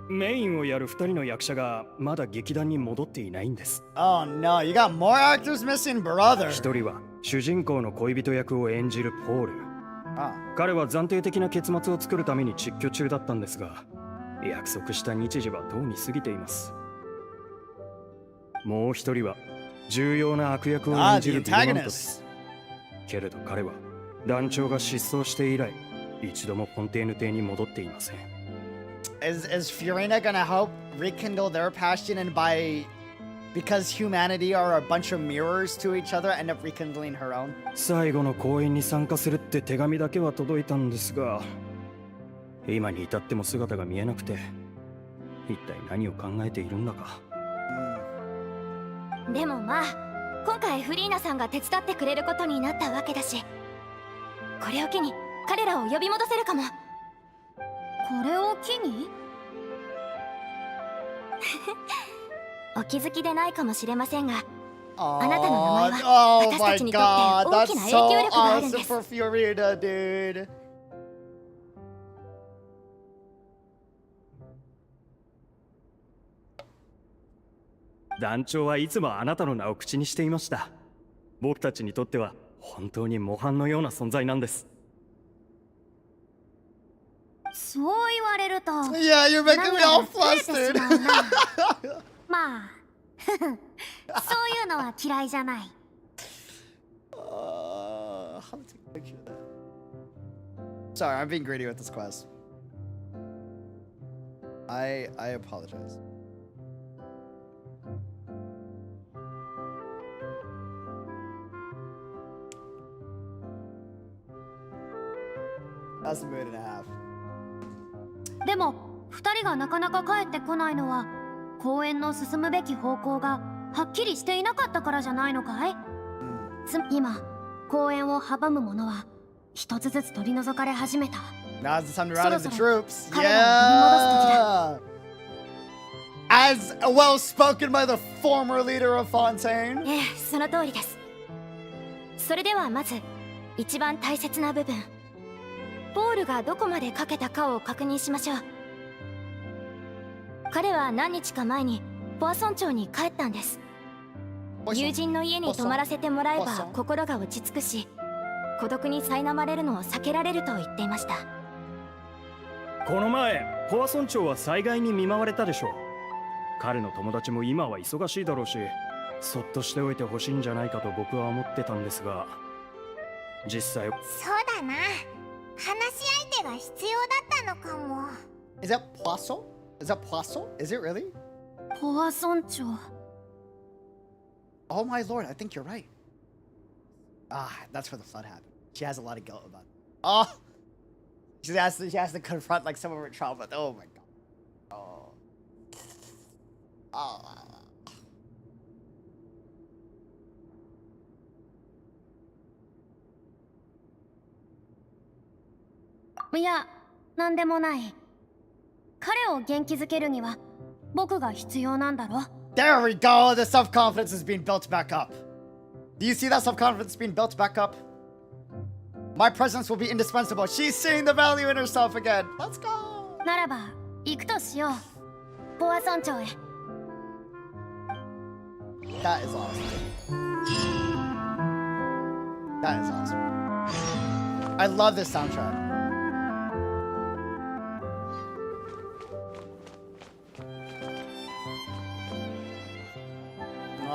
メインをやる2人の役者がまだ劇団に戻っていないんです。 Oh no, you got more actors missing, brother. 一人は主人公の恋人役を演じるポール。彼は暫定的な結末を作るために実居中だったんですが、約束した日時はとうに過ぎています。もう一人は重要な悪役を演じるビルマントです。けれど彼は団長が失踪して以来一度もフォンテーヌ邸に戻っていません。 Is Furina gonna help rekindle their passion and because humanity are a bunch of mirrors to each other, end up rekindling her own? 最後の公演に参加するって手紙だけは届いたんですが、今に至っても姿が見えなくて、一体何を考えているんだか。でもまあ今回フリーナさんが手伝ってくれることになったわけだし、これを機に彼らを呼び戻せるかも。これを機に？お気づきでないかもしれませんが、 Oh, あなたの名前は oh 私た my ちにとって大 god, きな that's 影響 so 力があるんで awesome す。 for Furina, dude. 団長はいつもあなたの名を口にしていました。僕たちにとっては本当に模範のような存在なんです。そう言われると Yeah, you're making me all 涙が flustered. 溢れてしまうな。まあそういうのは嫌いじゃない。 How to take a picture of that? Sorry, I'm being greedy with this quest. I apologize. That's a minute and a half. でも2人がなかなか帰ってこないのは公演の進むべき方向がはっきりしていなかったからじゃないのかい？今公演を阻むものは一つずつ取り除かれ始めた。 Now's the time to rally the troops. 彼らを Yeah. 取り戻す時だ。 As well spoken by the former leader of Fontaine. ええ、その通りです。それではまず一番大切な部分、ポールがどこまでかけたかを確認しましょう。彼は何日か前にポアソン町に帰ったんです。友人の家に泊まらせてもらえば心が落ち着くし、孤独に苛まれるのを避けられると言っていました。この前ポアソン町は災害に見舞われたでしょう。彼の友達も今は忙しいだろうし、そっとしておいてほしいんじゃないかと僕は思ってたんですが、実際そうだな、話し相手が必要だったのかも。 Is that Poisson? Is that Poisson? Is it really? ポアソン町。 Oh my lord, I think you're right. Ah, that's where the flood happened. She has a lot of guilt about it. Oh! She has to confront like some of her trauma. Oh my god. Oh. Oh. いや、なんでもない。彼を元気づけるには僕が必要なんだろ。 There we go. The self-confidence is being built back up. Do you see that self-confidence being built back up? My presence will be indispensable. She's seeing the value in herself again. Let's go. ならば行くとしよう。ボア村長へ。 That is awesome. That is awesome. I love this soundtrack.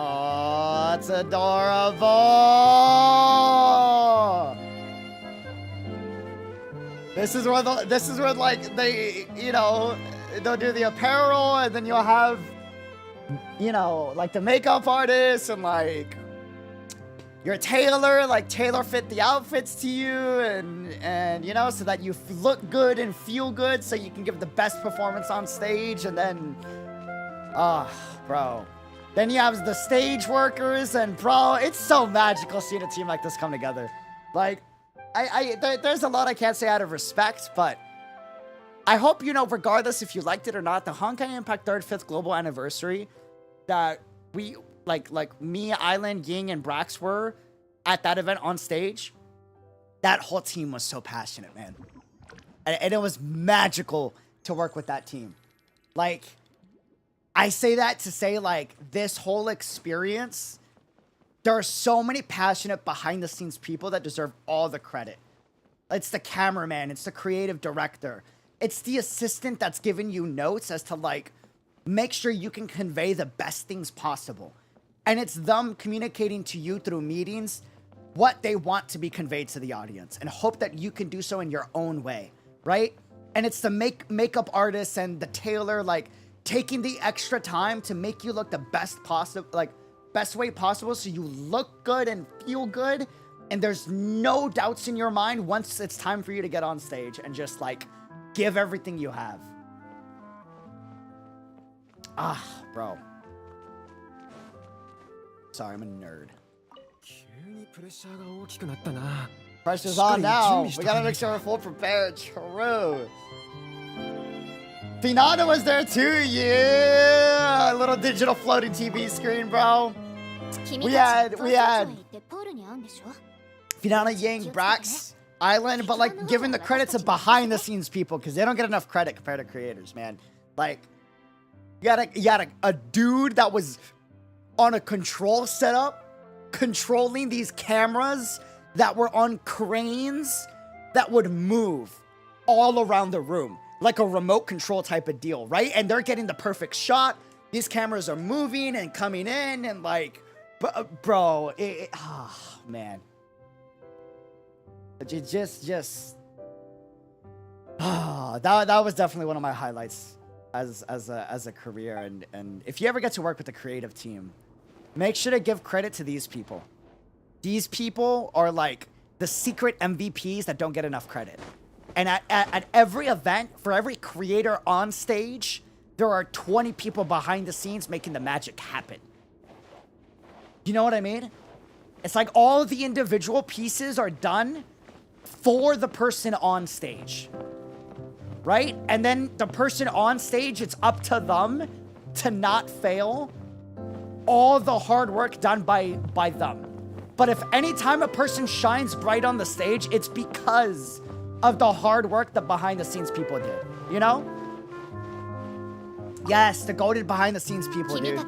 Oh, that's adorable. This is where like they, you know, they'll do the apparel and then you'll have, you know, like the makeup artist and like your tailor, like tailor fit the outfits to you and you know, so that you look good and feel good so you can give the best performance on stage. And then, oh, bro. Then you have the stage workers and bro, it's so magical seeing a team like this come together. Like, there's a lot I can't say out of respect, but I hope, you know, regardless if you liked it or not, the Honkai Impact 3rd, 5th global anniversary that we, like me, Island, Ying, and Brax were at that event on stage, that whole team was so passionate, man. And it was magical to work with that team. Like, I say that to say, like, this whole experience, there are so many passionate behind-the-scenes people that deserve all the credit. It's the cameraman, it's the creative director, it's the assistant that's giving you notes as to, like, make sure you can convey the best things possible. And it's them communicating to you through meetings what they want to be conveyed to the audience and hope that you can do so in your own way, right? And it's the makeup artists and the tailor, like, taking the extra time to make you look the best possible, like, best way possible so you look good and feel good. And there's no doubts in your mind once it's time for you to get on stage and just, like, give everything you have. Ah, bro. Sorry, I'm a nerd. Pressure's on now. We gotta make sure we're full prepared. True. Finana was there too, yeah! A little digital floating TV screen, bro. We had Finana, Yang, Brax, Island, but like giving the credit to behind the scenes people because they don't get enough credit compared to creators, man. Like, you got a dude that was on a control setup, controlling these cameras that were on cranes that would move all around the room. Like a remote control type of deal, right? And they're getting the perfect shot. These cameras are moving and coming in and like, bro, man. That was definitely one of my highlights as a career. And if you ever get to work with a creative team, make sure to give credit to these people. These people are like the secret MVPs that don't get enough credit. And at every event, for every creator on stage, there are 20 people behind the scenes making the magic happen. You know what I mean? It's like all the individual pieces are done for the person on stage. Right? And then the person on stage, it's up to them to not fail all the hard work done by them. But if any time a person shines bright on the stage, it's because of the hard work that behind the scenes people did, you know? Yes, the goated behind the scenes people, dude.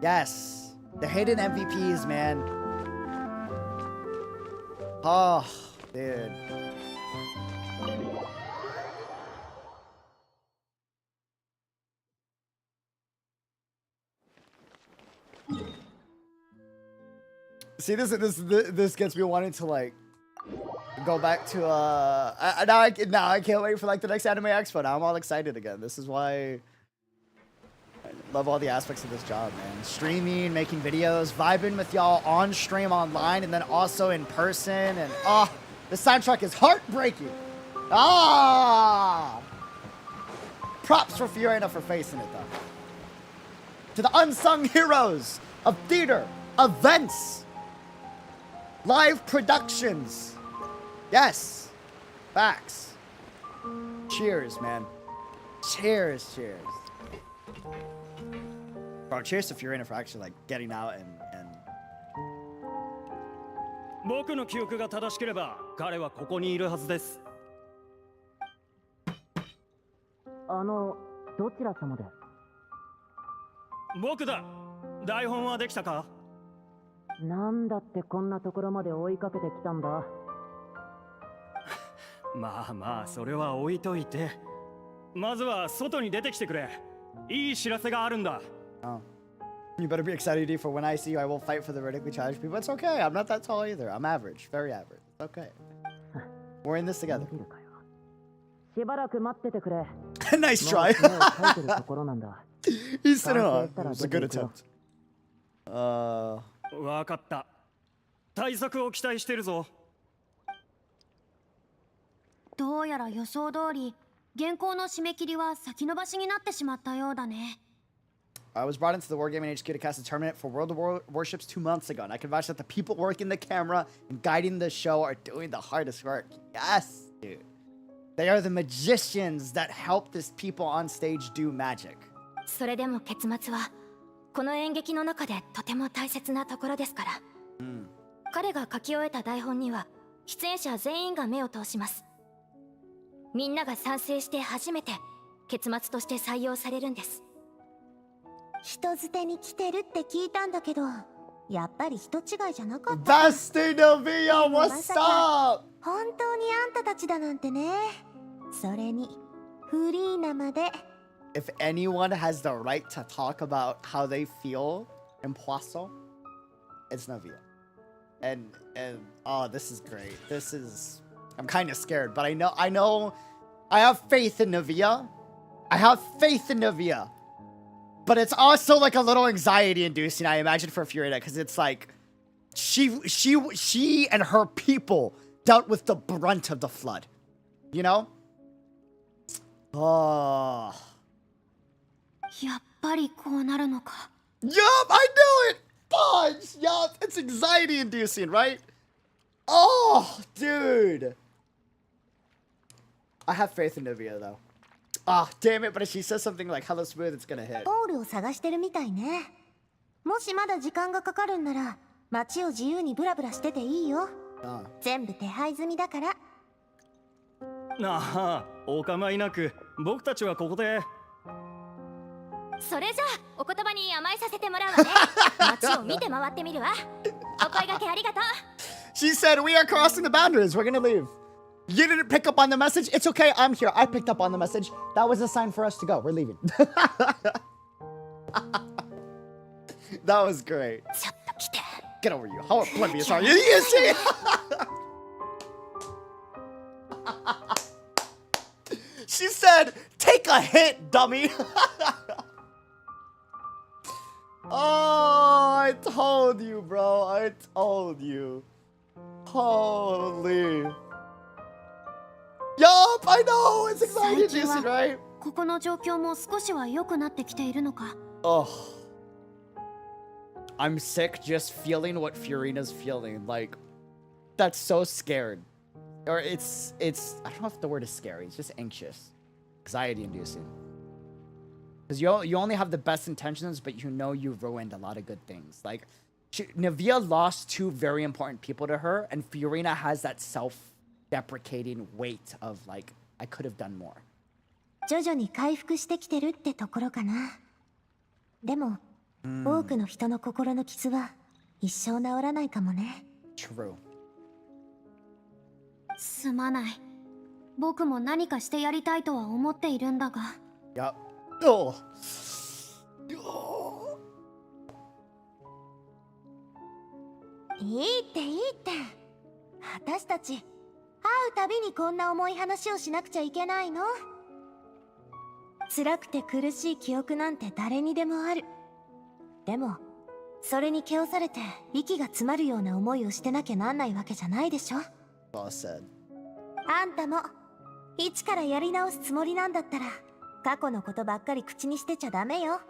Yes, the hidden MVPs, man. Oh, dude. See, this gets me wanting to like go back to now I can't wait for like the next Anime Expo. Now I'm all excited again. This is why I love all the aspects of this job, man. Streaming, making videos, vibing with y'all on stream online, and then also in person. And the soundtrack is heartbreaking. Props for Furina for facing it though. To the unsung heroes of theater, events, live productions, Yes! Facts. Cheers, man. Cheers, cheers. Bro, cheers to Furina for actually like getting out and 僕の記憶が正しければ彼はここにいるはずです。どちら様で？僕だ。台本はできたか？なんだってこんなところまで追いかけてきたんだ。まあまあそれは置いといて、まずは外に出てきてくれ。いい知らせがあるんだ。You better be excited, D, for when I see you, I will fight for the vertically challenged people. It's okay. I'm not that tall either. I'm average. Very average. It's okay. We're in this together. しばらく待っててくれ。Nice try. もう書いてるところなんだ。He's sitting on. It was a good attempt. わかった。対策を期待してるぞ。どうやら予想通り、原稿の締め切りは先延ばしになってしまったようだね。I was brought into the Wargaming HQ to cast a tournament for World of Warships 2 months ago, and I can vouch that the people working the camera and guiding the show are doing the hardest work. Yes, dude. They are the magicians that help these people on stage do magic. それでも結末はこの演劇の中でとても大切なところですから、彼が書き終えた台本には出演者全員が目を通します。みんなが賛成して初めて結末として採用されるんです。人づてに来てるって聞いたんだけど、やっぱり人違いじゃなかった。 Basti Novia, what's up? 本当にあんたたちだなんてね。それにフリーナまで。 If anyone has the right to talk about how they feel in Poisson, it's Novia. And oh, this is great. This is, I'm kind of scared, but I have faith in Novia. I have faith in Novia. But it's also like a little anxiety inducing, I imagine, for Furina, because it's like she and her people dealt with the brunt of the flood. You know? Oh. やっぱりこうなるのか。 Yup, I knew it! Punch! Yup, it's anxiety inducing, right? Oh, dude. I have faith in Novia, though. Ah, damn it, but if she says something like hello smooth, it's gonna hit. ポールを探してるみたいね。もしまだ時間がかかるんなら、街を自由にブラブラしてていいよ。全部手配済みだから。なあ、お構いなく、僕たちはここで。それじゃあお言葉に甘えさせてもらうわね。街を見て回ってみるわ。お声掛けありがとう。 She said, we are crossing the boundaries. We're gonna leave. You didn't pick up on the message. It's okay. I'm here. I picked up on the message. That was a sign for us to go. We're leaving. That was great. Get over you. How oblivious are you? You see? She said, take a hit, dummy. Oh, I told you, bro. I told you. Holy. Yup, I know. It's anxiety inducing, right? ここの状況も少しは良くなってきているのか。 Oh. I'm sick just feeling what Furina's feeling. Like, that's so scared. Or it's I don't know if the word is scary. It's just anxious. Anxiety inducing. Because you only have the best intentions, but you know you ruined a lot of good things. Like, Navia lost 2 very important people to her, and Furina has that self-deprecating weight of, like, I could have done more. 徐々に回復してきてるってところかな。でも、多くの人の心の傷は一生治らないかもね。 True. すまない。僕も何かしてやりたいとは思っているんだが。Yup. Oh. いいっていいって。私たち会うたびにこんな重い話をしなくちゃいけないの？辛くて苦しい記憶なんて誰にでもある。でもそれに気をされて息が詰まるような思いをしてなきゃなんないわけじゃないでしょ。 Well said. あんたも一からやり直すつもりなんだったら過去のことばっかり口にしてちゃダメよ。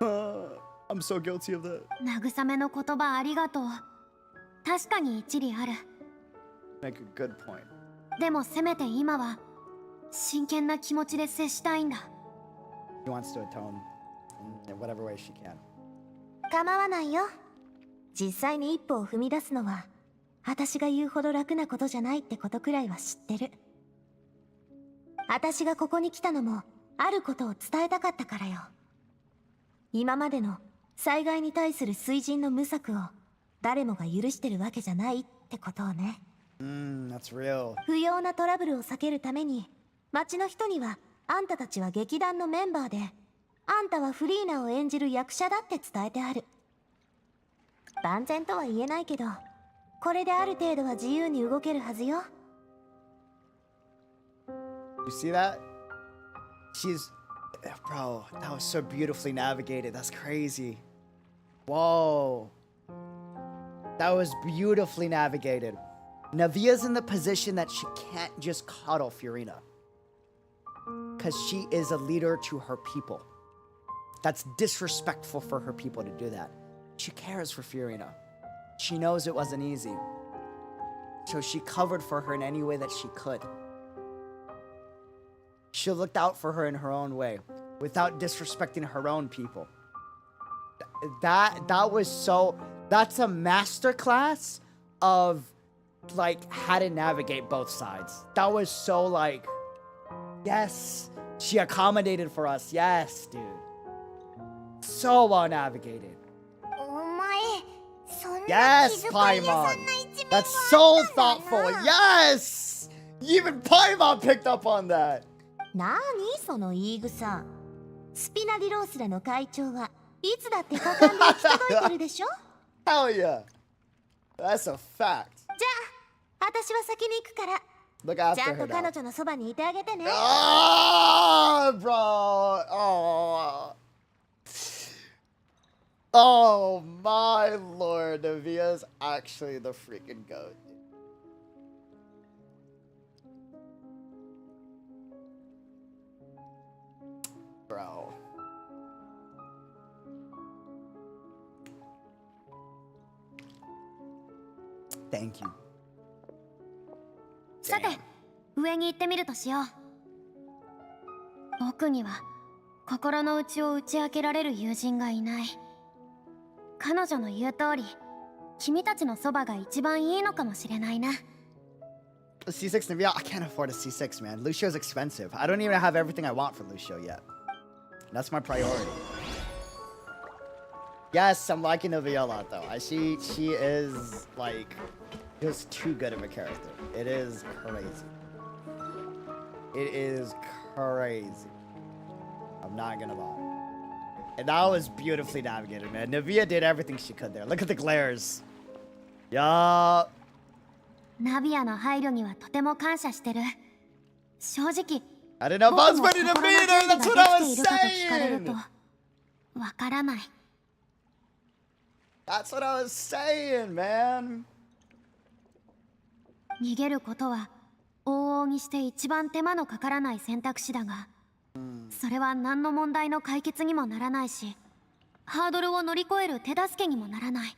I'm so guilty of that. 慰めの言葉ありがとう。確かに一理ある。Make a good point. でもせめて今は真剣な気持ちで接したいんだ。 She wants to atone in whatever way she can. 構わないよ。実際に一歩を踏み出すのは私が言うほど楽なことじゃないってことくらいは知ってる。私がここに来たのもあることを伝えたかったからよ。今までの災害に対する水神の無策を誰もが許してるわけじゃないってことをね。That's real. 不要なトラブルを避けるために町の人にはあんたたちは劇団のメンバーであんたはフリーナを演じる役者だって伝えてある。万全とは言えないけどこれである程度は自由に動けるはずよ。 You see that? She's... Bro, that was so beautifully navigated. That's crazy. Whoa. That was beautifully navigated. Navia's in the position that she can't just coddle Furina. Because she is a leader to her people. That's disrespectful for her people to do that. She cares for Furina. She knows it wasn't easy. So she covered for her in any way that she could. She looked out for her in her own way, without disrespecting her own people. That was so... That's a masterclass of, like, how to navigate both sides. That was so, like... Yes, she accommodated for us. Yes, dude. So well navigated. お前そんな Yes, 気遣い屋さ Paimon. んな一面も That's あ so ったんだ thoughtful. な。 Yes! Even Paimon picked up on that. なにその言い草。スピナディロースラの会長はいつだって果敢で行き届いてるでしょ。 Hell yeah. That's a fact. じゃあ私は先に行くから Look ちゃ after んと her 彼 now. 女のそばにいてあげてね。 Oh, bro. Oh. Oh, my lord. Navia's actually the freaking goat. Bro. Thank you. さて、上に行ってみるとしよう。僕には心の内を打ち明けられる友人がいない。彼女の言う通り、君たちのそばが一番いいのかもしれないな。C6 Navia, I can't afford a C6, man. Lucio's expensive. I don't even have everything I want for Lucio yet. That's my priority. Yes, I'm liking Navia a lot, though. She is, like, just too good of a character. It is crazy. It is crazy. I'm not gonna lie. And that was beautifully navigated, man. Navia did everything she could there. Look at the glares. Yup. ナビアの配慮にはとても感謝してる。正直、 I didn't know if I was ready to beat her. That's what I was 聞かれると saying. わからない。 That's what I was saying, man. 逃げることは往々にして一番手間のかからない選択肢だが、それは何の問題の解決にもならないし、ハードルを乗り越える手助けにもならない。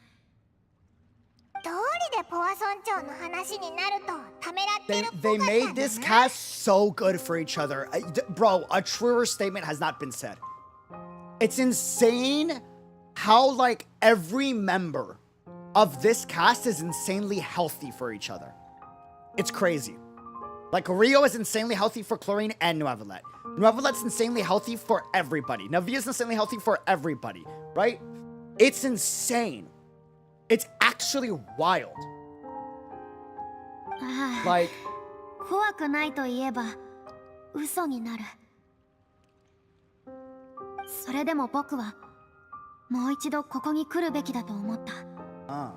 どうりでポワ村長の話になるとためらってるっぽ They かった made ん this だな。 cast so good for each other. Bro, a truer statement has not been said. It's insane how, like, every member of this cast is insanely healthy for each other. It's crazy. Like, Rio is insanely healthy for Chlorine and Nuevelet. Nuevelet's insanely healthy for everybody. Navia's insanely healthy for everybody, right? It's insane. It's actually wild. ああ、 Like, 怖くないと言えば嘘になる。それでも僕はもう一度ここに来るべきだと思った。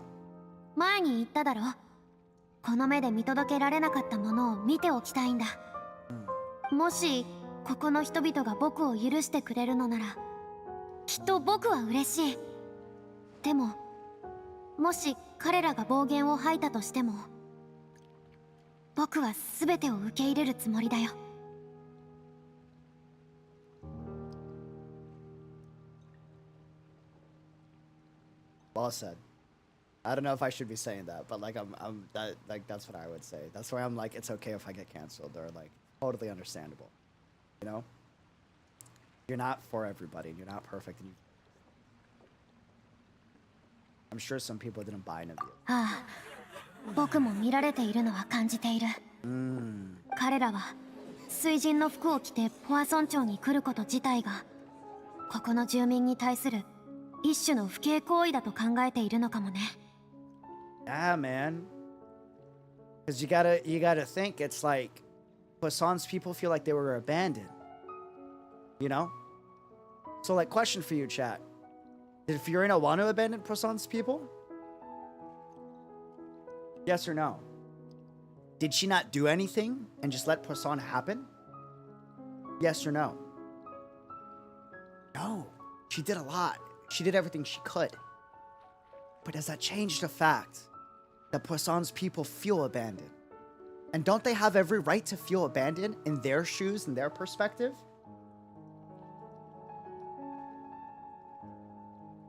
前に言っただろ。この目で見届けられなかったものを見ておきたいんだ。もしここの人々が僕を許してくれるのなら、きっと僕は嬉しい。でももし彼らが暴言を吐いたとしても、僕は全てを受け入れるつもりだよ。well said. I don't know if I should be saying that, but like that's what I would say. That's why I'm like, it's okay if I get canceled, or like totally understandable. You know? You're not for everybody, and you're not perfect, and I'm sure some people didn't buy into you. ああ、僕も見られているのは感じている。彼らは水神の服を着てポアソン町に来ること自体がここの住民に対する一種の不敬行為だと考えているのかもね。Yeah, man. Because you gotta think, it's like Poisson's people feel like they were abandoned. You know? So like, question for you, chat. Did Furina want to abandon Poisson's people? Yes or no? Did she not do anything and just let Poisson happen? Yes or no? No. She did a lot. She did everything she could. But does that change the fact that Poisson's people feel abandoned? And don't they have every right to feel abandoned in their shoes, in their perspective?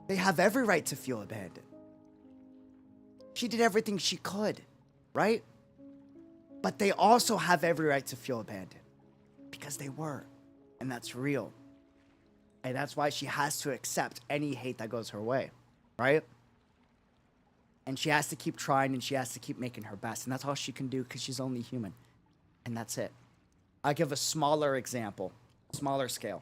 They have every right to feel abandoned. She did everything she could, right? But they also have every right to feel abandoned. Because they were. And that's real. And that's why she has to accept any hate that goes her way, right? And she has to keep trying, and she has to keep making her best. And that's all she can do, because she's only human. And that's it. I'll give a smaller example. Smaller scale.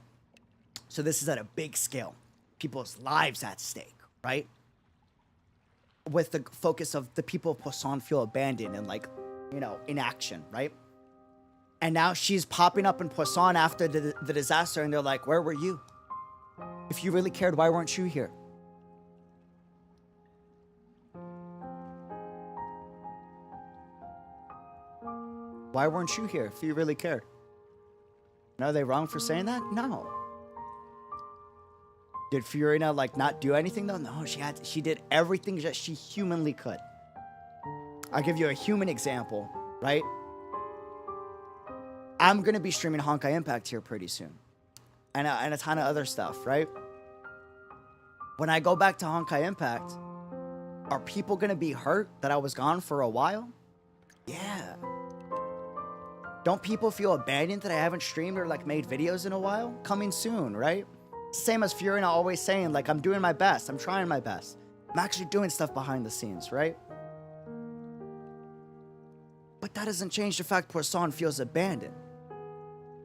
So this is at a big scale. People's lives at stake, right? With the focus of the people of Poisson feel abandoned and, like, you know, inaction, right? And now she's popping up in Poisson after the disaster, and they're like, where were you? If you really cared, why weren't you here? Why weren't you here if you really cared? And are they wrong for saying that? No. Did Furina like not do anything though? No, she did everything that she humanly could. I'll give you a human example, right? I'm gonna be streaming Honkai Impact here pretty soon. And a ton of other stuff, right? When I go back to Honkai Impact, are people gonna be hurt that I was gone for a while? Yeah. Don't people feel abandoned that I haven't streamed or like made videos in a while? Coming soon, right? Same as Furina always saying, like, I'm doing my best. I'm trying my best. I'm actually doing stuff behind the scenes, right? But that doesn't change the fact Poisson feels abandoned.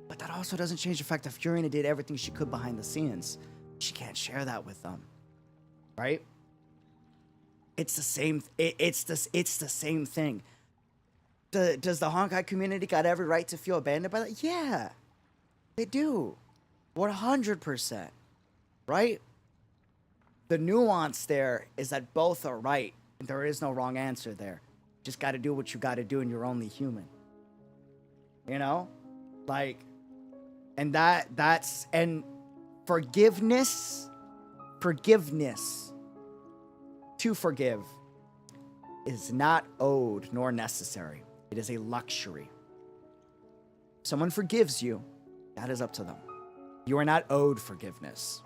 But that also doesn't change the fact that Furina did everything she could behind the scenes. She can't share that with them, right? It's the same. It's the same thing. Does the Honkai community got every right to feel abandoned by that? Yeah, they do, 100%, right? The nuance there is that both are right. There is no wrong answer there. Just got to do what you got to do, and you're only human. You know, like, and and forgiveness, to forgive is not owed nor necessary. It is a luxury. Someone forgives you, that is up to them. You are not owed forgiveness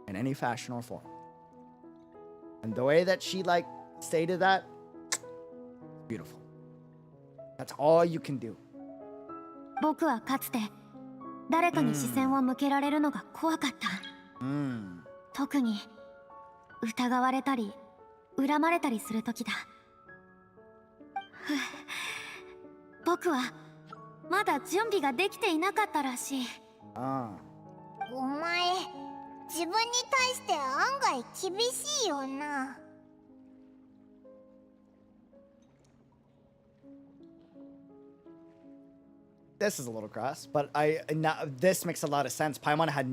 in any fashion or form. And the way that she like stated that, beautiful. That's all you can do. 僕はかつて誰かに視線を向けられるのが怖かった。特に疑われたり恨まれたりする時だ。僕はまだ準備ができていなかったらしい。お前、自分に対して案外厳しいよな。This is a little crass, but this makes a lot of sense. Paimon had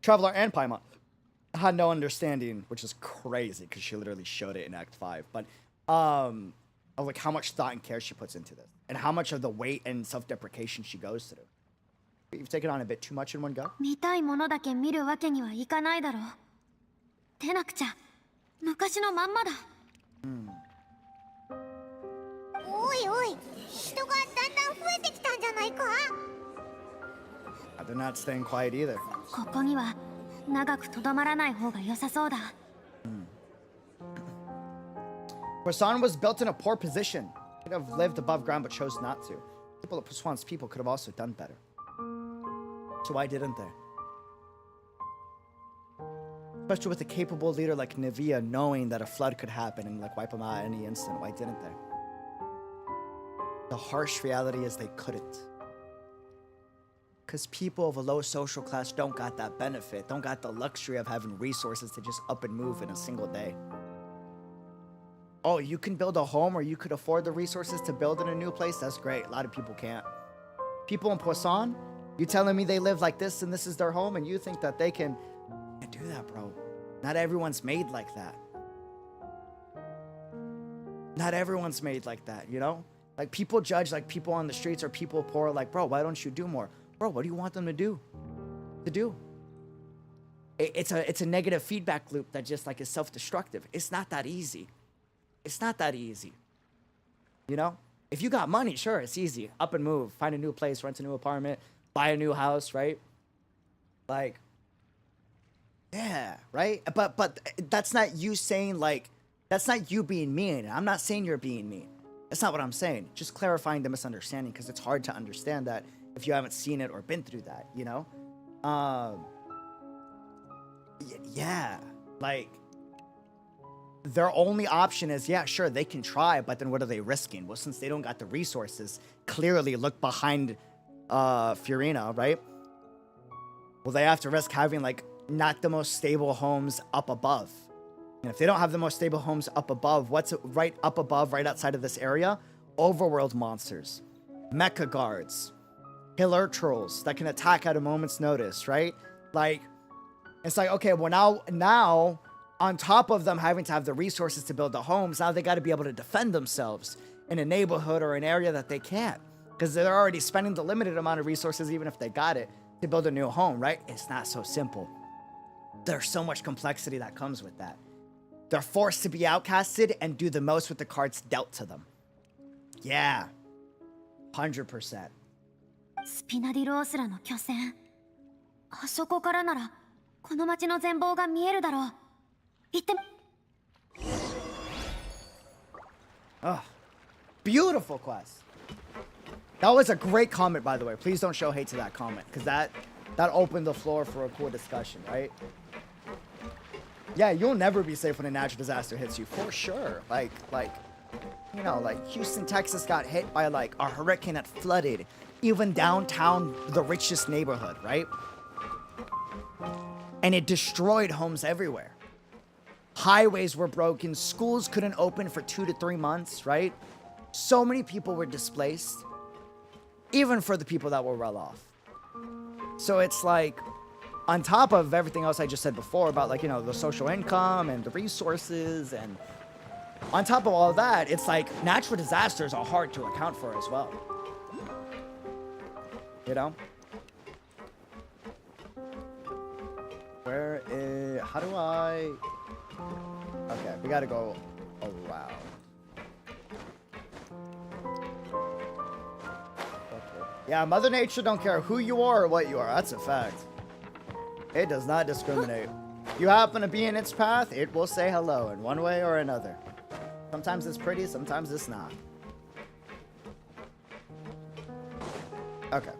Traveler and Paimon had no understanding, which is crazy because she literally showed it in Act 5. But of like how much thought and care she puts into this, and how much of the weight and self-deprecation she goes through. You've taken on a bit too much in one go. 見たいものだけ見るわけにはいかないだろう。出なくちゃ昔のまんまだ。おいおい、人がだんだん増えてきたんじゃないか。They're not staying quiet either. ここには長くとどまらない方が良さそうだ。Poisson was built in a poor position. Could have lived above ground, but chose not to. People of Poisson's people could have also done better. So why didn't they? Especially with a capable leader like Nivea knowing that a flood could happen and like wipe them out at any instant. Why didn't they? The harsh reality is they couldn't. Because people of a low social class don't got that benefit, don't got the luxury of having resources to just up and move in a single day. Oh, you can build a home or you could afford the resources to build in a new place? That's great. A lot of people can't. People in Poisson, you telling me they live like this and this is their home and you think that they can do that, bro? Not everyone's made like that. Not everyone's made like that, you know? Like people judge like people on the streets or people poor like, bro, why don't you do more? Bro, what do you want them to do? It's a negative feedback loop that just like is self-destructive. It's not that easy. It's not that easy. You know? If you got money, sure, it's easy. Up and move, find a new place, rent a new apartment, buy a new house, right? Like, yeah, right? But that's not you saying like, that's not you being mean. I'm not saying you're being mean. That's not what I'm saying. Just clarifying the misunderstanding because it's hard to understand that if you haven't seen it or been through that, you know? Yeah, like, their only option is, yeah, sure, they can try, but then what are they risking? Well, since they don't got the resources, clearly look behind Furina, right? Well, they have to risk having, like, not the most stable homes up above. And if they don't have the most stable homes up above, what's right up above, right outside of this area? Overworld monsters, mecha guards, killer trolls that can attack at a moment's notice, right? Like, it's like, okay, well, now, on top of them having to have the resources to build the homes, now they got to be able to defend themselves in a neighborhood or an area that they can't. Because they're already spending the limited amount of resources, even if they got it, to build a new home, right? It's not so simple. There's so much complexity that comes with that. They're forced to be outcasted and do the most with the cards dealt to them. Yeah. 100%. スピナディロースらの拠点。あそこからならこの町の全貌が見えるだろう。行ってみ。Oh, beautiful quest. That was a great comment, by the way. Please don't show hate to that comment, because that opened the floor for a cool discussion, right? Yeah, you'll never be safe when a natural disaster hits you, for sure. Like, you know, like Houston, Texas got hit by like a hurricane that flooded even downtown, the richest neighborhood, right? And it destroyed homes everywhere. Highways were broken. Schools couldn't open for 2 to 3 months, right? So many people were displaced, even for the people that were well off. So it's like, on top of everything else I just said before about like, you know, the social income and the resources, and on top of all of that, it's like natural disasters are hard to account for as well. You know? Where is... How do I... Okay, we gotta go around. Okay. Yeah, Mother Nature don't care who you are or what you are. That's a fact. It does not discriminate. You happen to be in its path, it will say hello in one way or another. Sometimes it's pretty, sometimes it's not. Okay.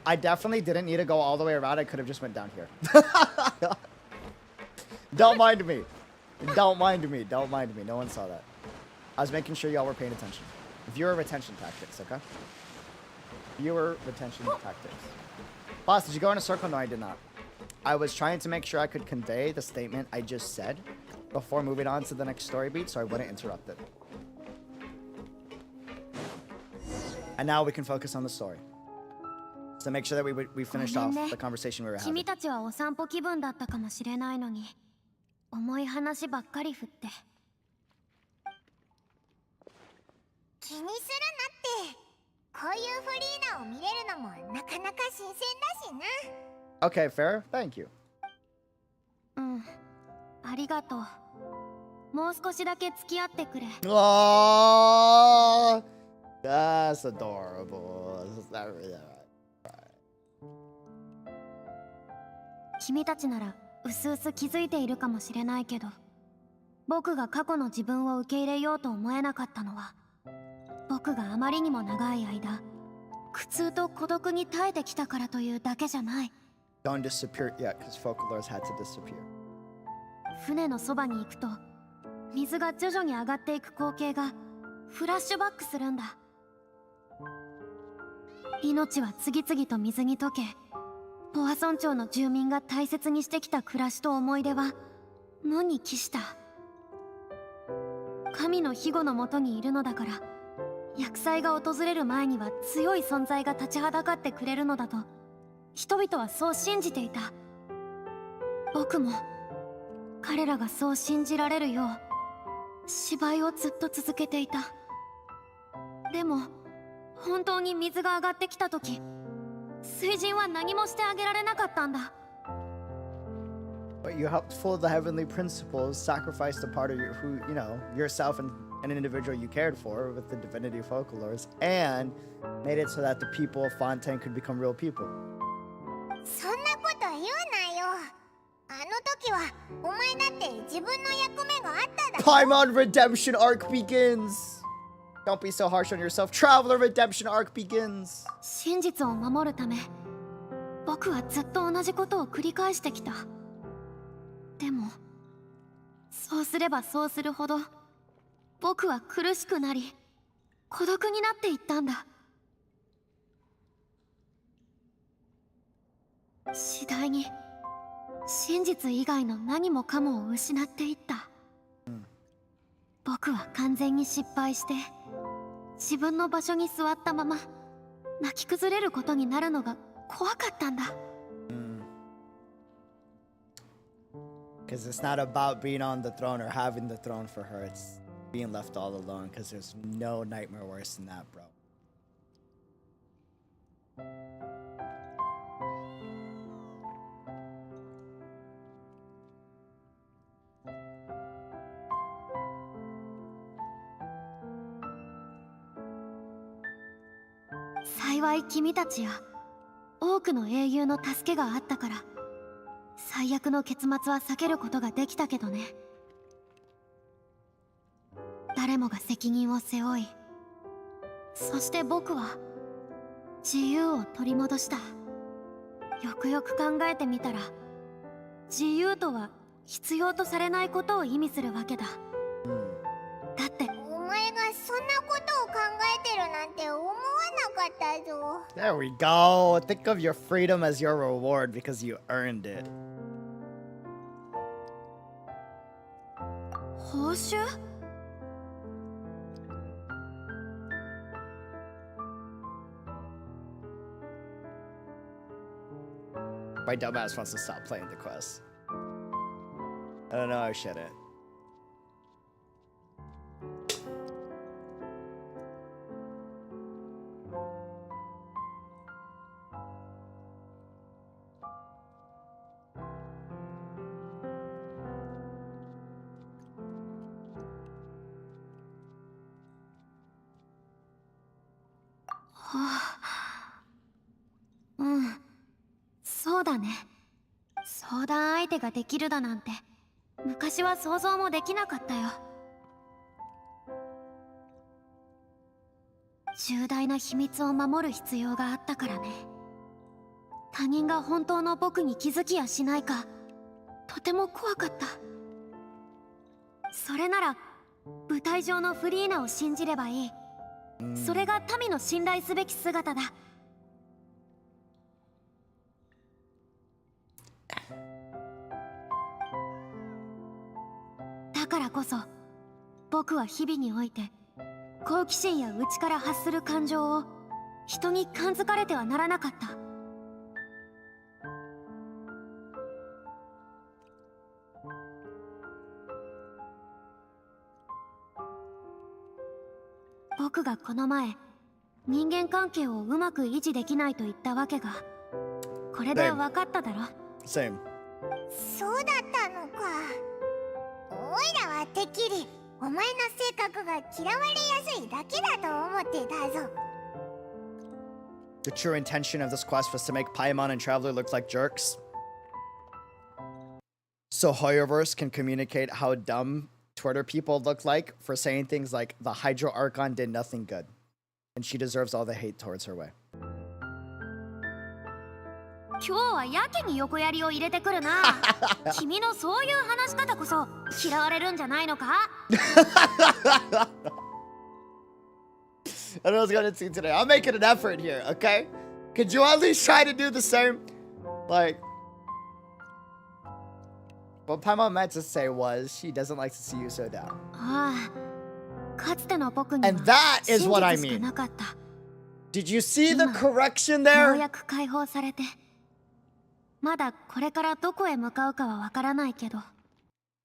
I definitely didn't need to go all the way around. I could have just went down here. Don't mind me. Don't mind me. Don't mind me. No one saw that. I was making sure y'all were paying attention. Viewer retention tactics, okay? Viewer retention tactics. Boss, did you go in a circle? No, I did not. I was trying to make sure I could convey the statement I just said before moving on to the next story beat so I wouldn't interrupt it. And now we can focus on the story. So make sure that we finished off the conversation we were having. 君たちはお散歩気分だったかもしれないのに、重い話ばっかり振って。気にするなって。こういうフリーナを見れるのもなかなか新鮮だしな。Okay, fair. Thank you. うん、ありがとう。もう少しだけ付き合ってくれ。Oh, that's adorable. That's really right. 君たちならうすうす気づいているかもしれないけど、僕が過去の自分を受け入れようと思えなかったのは、僕があまりにも長い間苦痛と孤独に耐えてきたからというだけじゃない。 Don't disappear yet, because Focalors had to disappear. 船のそばに行くと水が徐々に上がっていく光景がフラッシュバックするんだ。命は次々と水に溶け、ポア村町の住民が大切にしてきた暮らしと思い出は無に帰した。神の庇護のもとにいるのだから、厄災が訪れる前には強い存在が立ちはだかってくれるのだと人々はそう信じていた。僕も彼らがそう信じられるよう芝居をずっと続けていた。でも本当に水が上がってきた時、水神は何もしてあげられなかったんだ。 But you helped follow the heavenly principles, sacrificed a part of yourself and an individual you cared for with the divinity of Focalors, and made it so that the people of Fontaine could become real people. そんなこと言うなよ。あの時はお前だって自分の役目があっただろ。 Paimon redemption arc begins. Don't be so harsh on yourself. Traveler redemption arc begins. 真実を守るため、僕はずっと同じことを繰り返してきた。でもそうすればそうするほど僕は苦しくなり孤独になっていったんだ。次第に真実以外の何もかもを失っていった。僕は完全に失敗して自分の場所に座ったまま泣き崩れることになるのが怖かったんだ。Because it's not about being on the throne or having the throne for her. It's being left all alone, because there's no nightmare worse than that, bro.幸い君たちや多くの英雄の助けがあったから最悪の結末は避けることができたけどね。誰もが責任を背負い、そして僕は自由を取り戻した。よくよく考えてみたら、自由とは必要とされないことを意味するわけだ。だってお前がそんなことを考えてるなんて思わなかったぞ。 There we go. Think of your freedom as your reward because you earned it. 報酬My dumbass wants to stop playing the quest. I don't know, I shouldn't.そうそうだね。相談相手ができるだなんて昔は想像もできなかったよ。重大な秘密を守る必要があったからね。他人が本当の僕に気づきやしないかとても怖かった。それなら舞台上のフリーナを信じればいい。それが民の信頼すべき姿だ。だからこそ僕は日々において好奇心や内から発する感情を人に感づかれてはならなかった。僕がこの前人間関係をうまく維持できないと言ったわけがこれで分かっただろ。 Same. そうだったのか。おいらはてっきりお前の性格が嫌われやすいだけだと思ってたぞ。 The true intention of this quest was to make Paimon and Traveler look like jerks. so Hoyoverse can communicate how dumb Twitter people look like for saying things like the Hydro Archon did nothing good, and she deserves all the hate towards her way. 今日はやけに横やりを入れてくるな。君のそういう話し方こそ嫌われるんじゃないのか？ I don't know what's going to see today. I'm making an effort here, okay? Could you at least try to do the same? Like, what Paimon meant to say was she doesn't like to see you so down. ああ、かつての僕には And that is what I 真実しか mean. なかった。 Did you see the correction よう there? やく解放されて、まだこれからどこへ向かうかはわからないけど。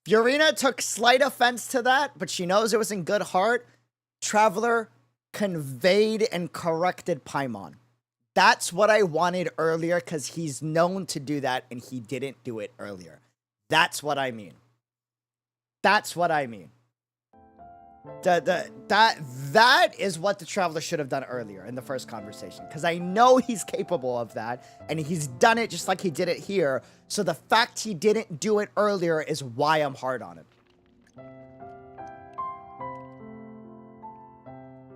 Furina took slight offense to that, but she knows it was in good heart. Traveler conveyed and corrected Paimon. That's what I wanted earlier, because he's known to do that and he didn't do it earlier. That's what I mean. That's what I mean. That is what the Traveler should have done earlier in the first conversation, because I know he's capable of that and he's done it just like he did it here. So the fact he didn't do it earlier is why I'm hard on him.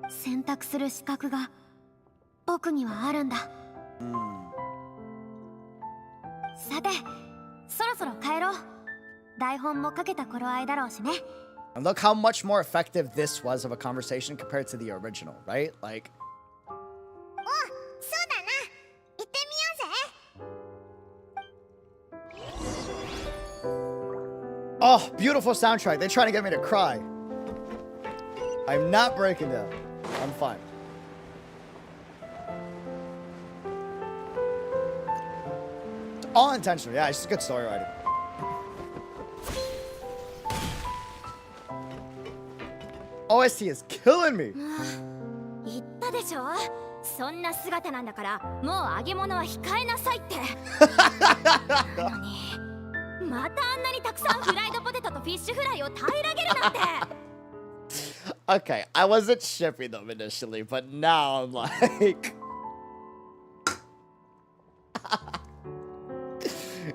選択する資格が僕にはあるんだ。さて、そろそろ帰ろう。台本も書けた頃合いだろうしね。 And look how much more effective this was of a conversation compared to the original, right? Like, お、そうだな。行ってみようぜ。 oh, beautiful soundtrack. They're trying to get me to cry. I'm not breaking down. I'm fine. All intentional. Yeah, it's just good story writing. OST is killing me. 言ったでしょ。そんな姿なんだからもう揚げ物は控えなさいって。なのにまたあんなにたくさんフライドポテトとフィッシュフライを平らげるなんて。 Okay, I wasn't shipping them initially, but now I'm like...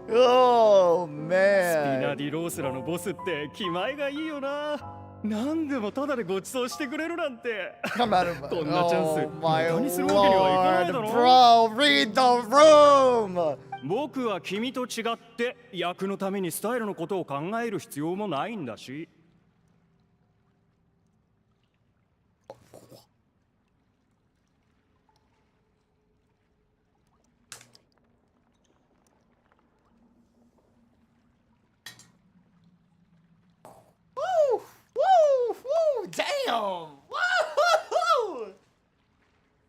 oh, スピ man. ナディロースラのボスって気前がいいよな。何でもタダでご馳走してくれるなんて。 Come out of こんなチャンス Oh, my 無駄にするわけにはいかないだ lord. ろ。 Bro, read the room. 僕は君と違って役のためにスタイルのことを考える必要もないんだし。 Woo, woo, woo, damn. Woo,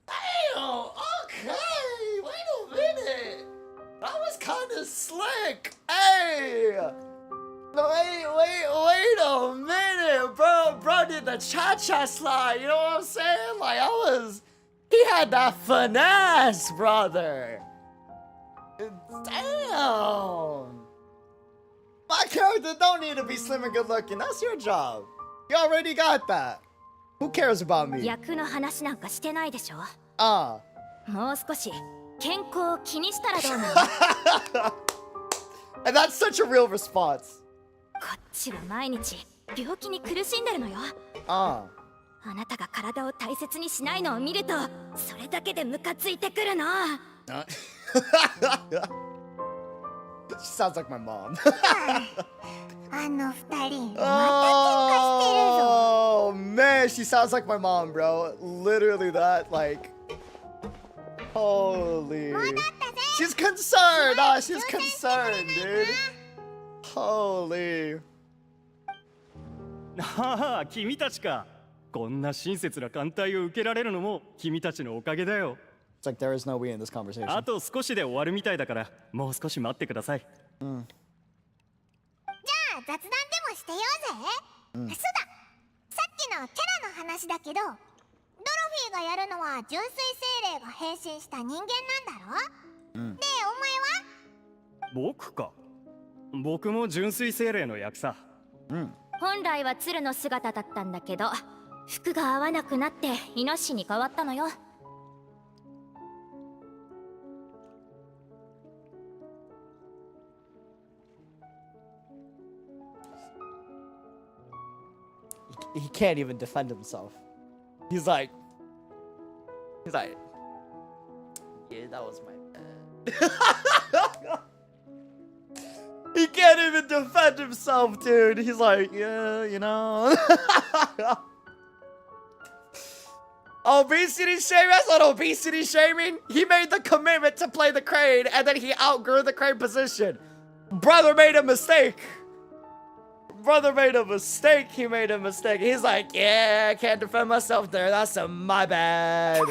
damn. Okay, wait a minute. That was kind of slick. Hey. Wait a minute, bro. Bro did the cha-cha slide. You know what I'm saying? Like, he had that finesse, brother. Damn. My character don't need to be slim and good looking. That's your job. You already got that. Who cares about me? 役の話なんかしてないでしょ。もう少し健康を気にしたらどうなの？ And that's such a real response. こっちは毎日病気に苦しんでるのよ。あなたが体を大切にしないのを見るとそれだけでムカついてくるの。She sounds like my mom. あの二人、また喧嘩してるぞ。 Oh man, she sounds like my mom, bro. Literally that, like, holy. 戻ったぜ。 She's concerned. Ah, she's concerned, dude. Holy. ああ、君たちか。こんな親切な艦隊を受けられるのも君たちのおかげだよ。 It's like there is no we in this conversation. あと少しで終わるみたいだから、もう少し待ってください。じゃあ雑談でもしてようぜ。そうだ。さっきのキャラの話だけど、ドロフィーがやるのは純粋精霊が変身した人間なんだろ？で、お前は？僕か。僕も純粋精霊の役さ。本来は鶴の姿だったんだけど服が合わなくなってイノシシに変わったのよ。he can't even defend himself. He's like, yeah, that was my bad. He can't even defend himself, dude. He's like, yeah, you know. Obesity shaming? That's not obesity shaming. He made the commitment to play the crane, and then he outgrew the crane position. Brother made a mistake. Brother made a mistake. He made a mistake. He's like, yeah, I can't defend myself there. That's my bad.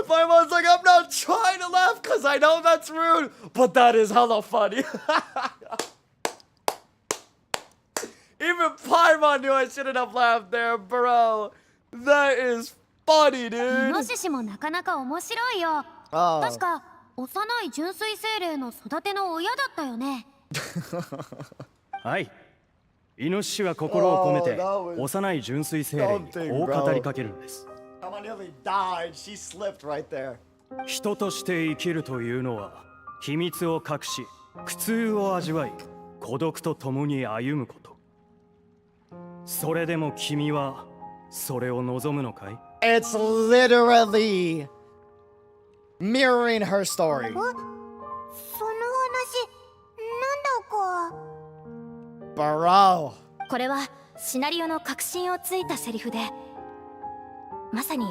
My mom's like, I'm not trying to laugh because I know that's rude, but that is hella funny. Even Paimon knew I shouldn't have laughed there, bro. That is funny, dude. イノシシもなかなか面白いよ。Oh. 確か幼い純粋精霊の育ての親だったよね。はい。イノシシは心を込めて幼い純粋精霊にこう語りかけるんです。I nearly died. She slipped right there. 人として生きるというのは秘密を隠し、苦痛を味わい、孤独と共に歩むこと。それでも君はそれを望むのかい？ It's literally mirroring her story. その話なんだか。Bro. これはシナリオの核心をついたセリフで、まさに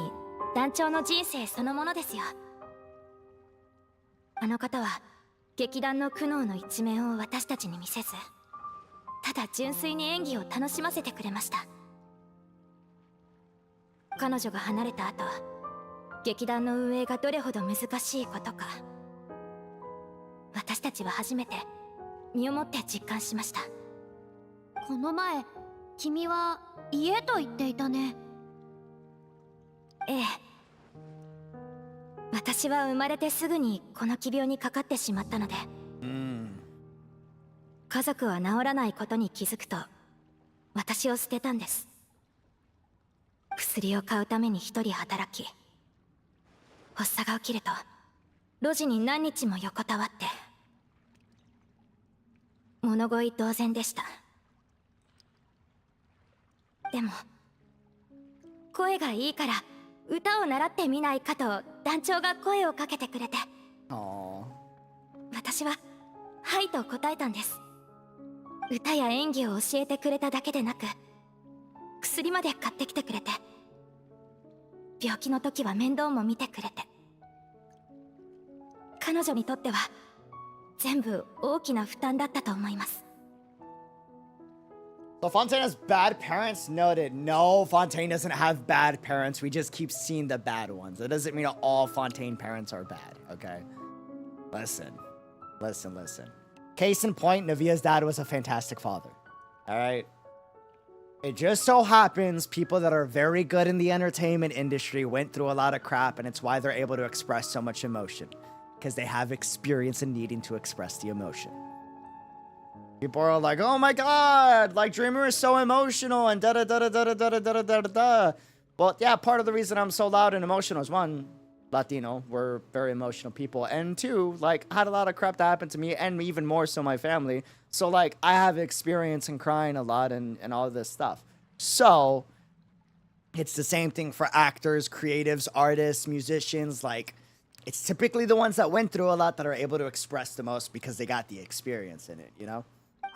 団長の人生そのものですよ。あの方は劇団の苦悩の一面を私たちに見せず、ただ純粋に演技を楽しませてくれました。彼女が離れた後、劇団の運営がどれほど難しいことか、私たちは初めて身をもって実感しました。この前、君は家と言っていたね。ええ。私は生まれてすぐにこの奇病にかかってしまったので、家族は治らないことに気づくと私を捨てたんです。薬を買うために一人働き、発作が起きると路地に何日も横たわって物乞い同然でした。でも声がいいから歌を習ってみないかと団長が声をかけてくれて、私ははいと答えたんです。歌や演技を教えてくれただけでなく、薬まで買ってきてくれて、病気の時は面倒も見てくれて、彼女にとっては全部大きな負担だったと思います。So Fontaine has bad parents? Noted. No, Fontaine doesn't have bad parents. We just keep seeing the bad ones. That doesn't mean all Fontaine parents are bad, okay? Listen. Case in point, Navia's dad was a fantastic father. Alright? It just so happens people that are very good in the entertainment industry went through a lot of crap, and it's why they're able to express so much emotion. Because they have experience in needing to express the emotion. People are like, oh my god, like Dreamer is so emotional and da da da da da da da da da da. Well, yeah, part of the reason I'm so loud and emotional is one, Latino, we're very emotional people, and two, like, I had a lot of crap that happened to me, and even more so my family. So, like, I have experience in crying a lot and all of this stuff. So, it's the same thing for actors, creatives, artists, musicians. Like, it's typically the ones that went through a lot that are able to express the most because they got the experience in it, you know?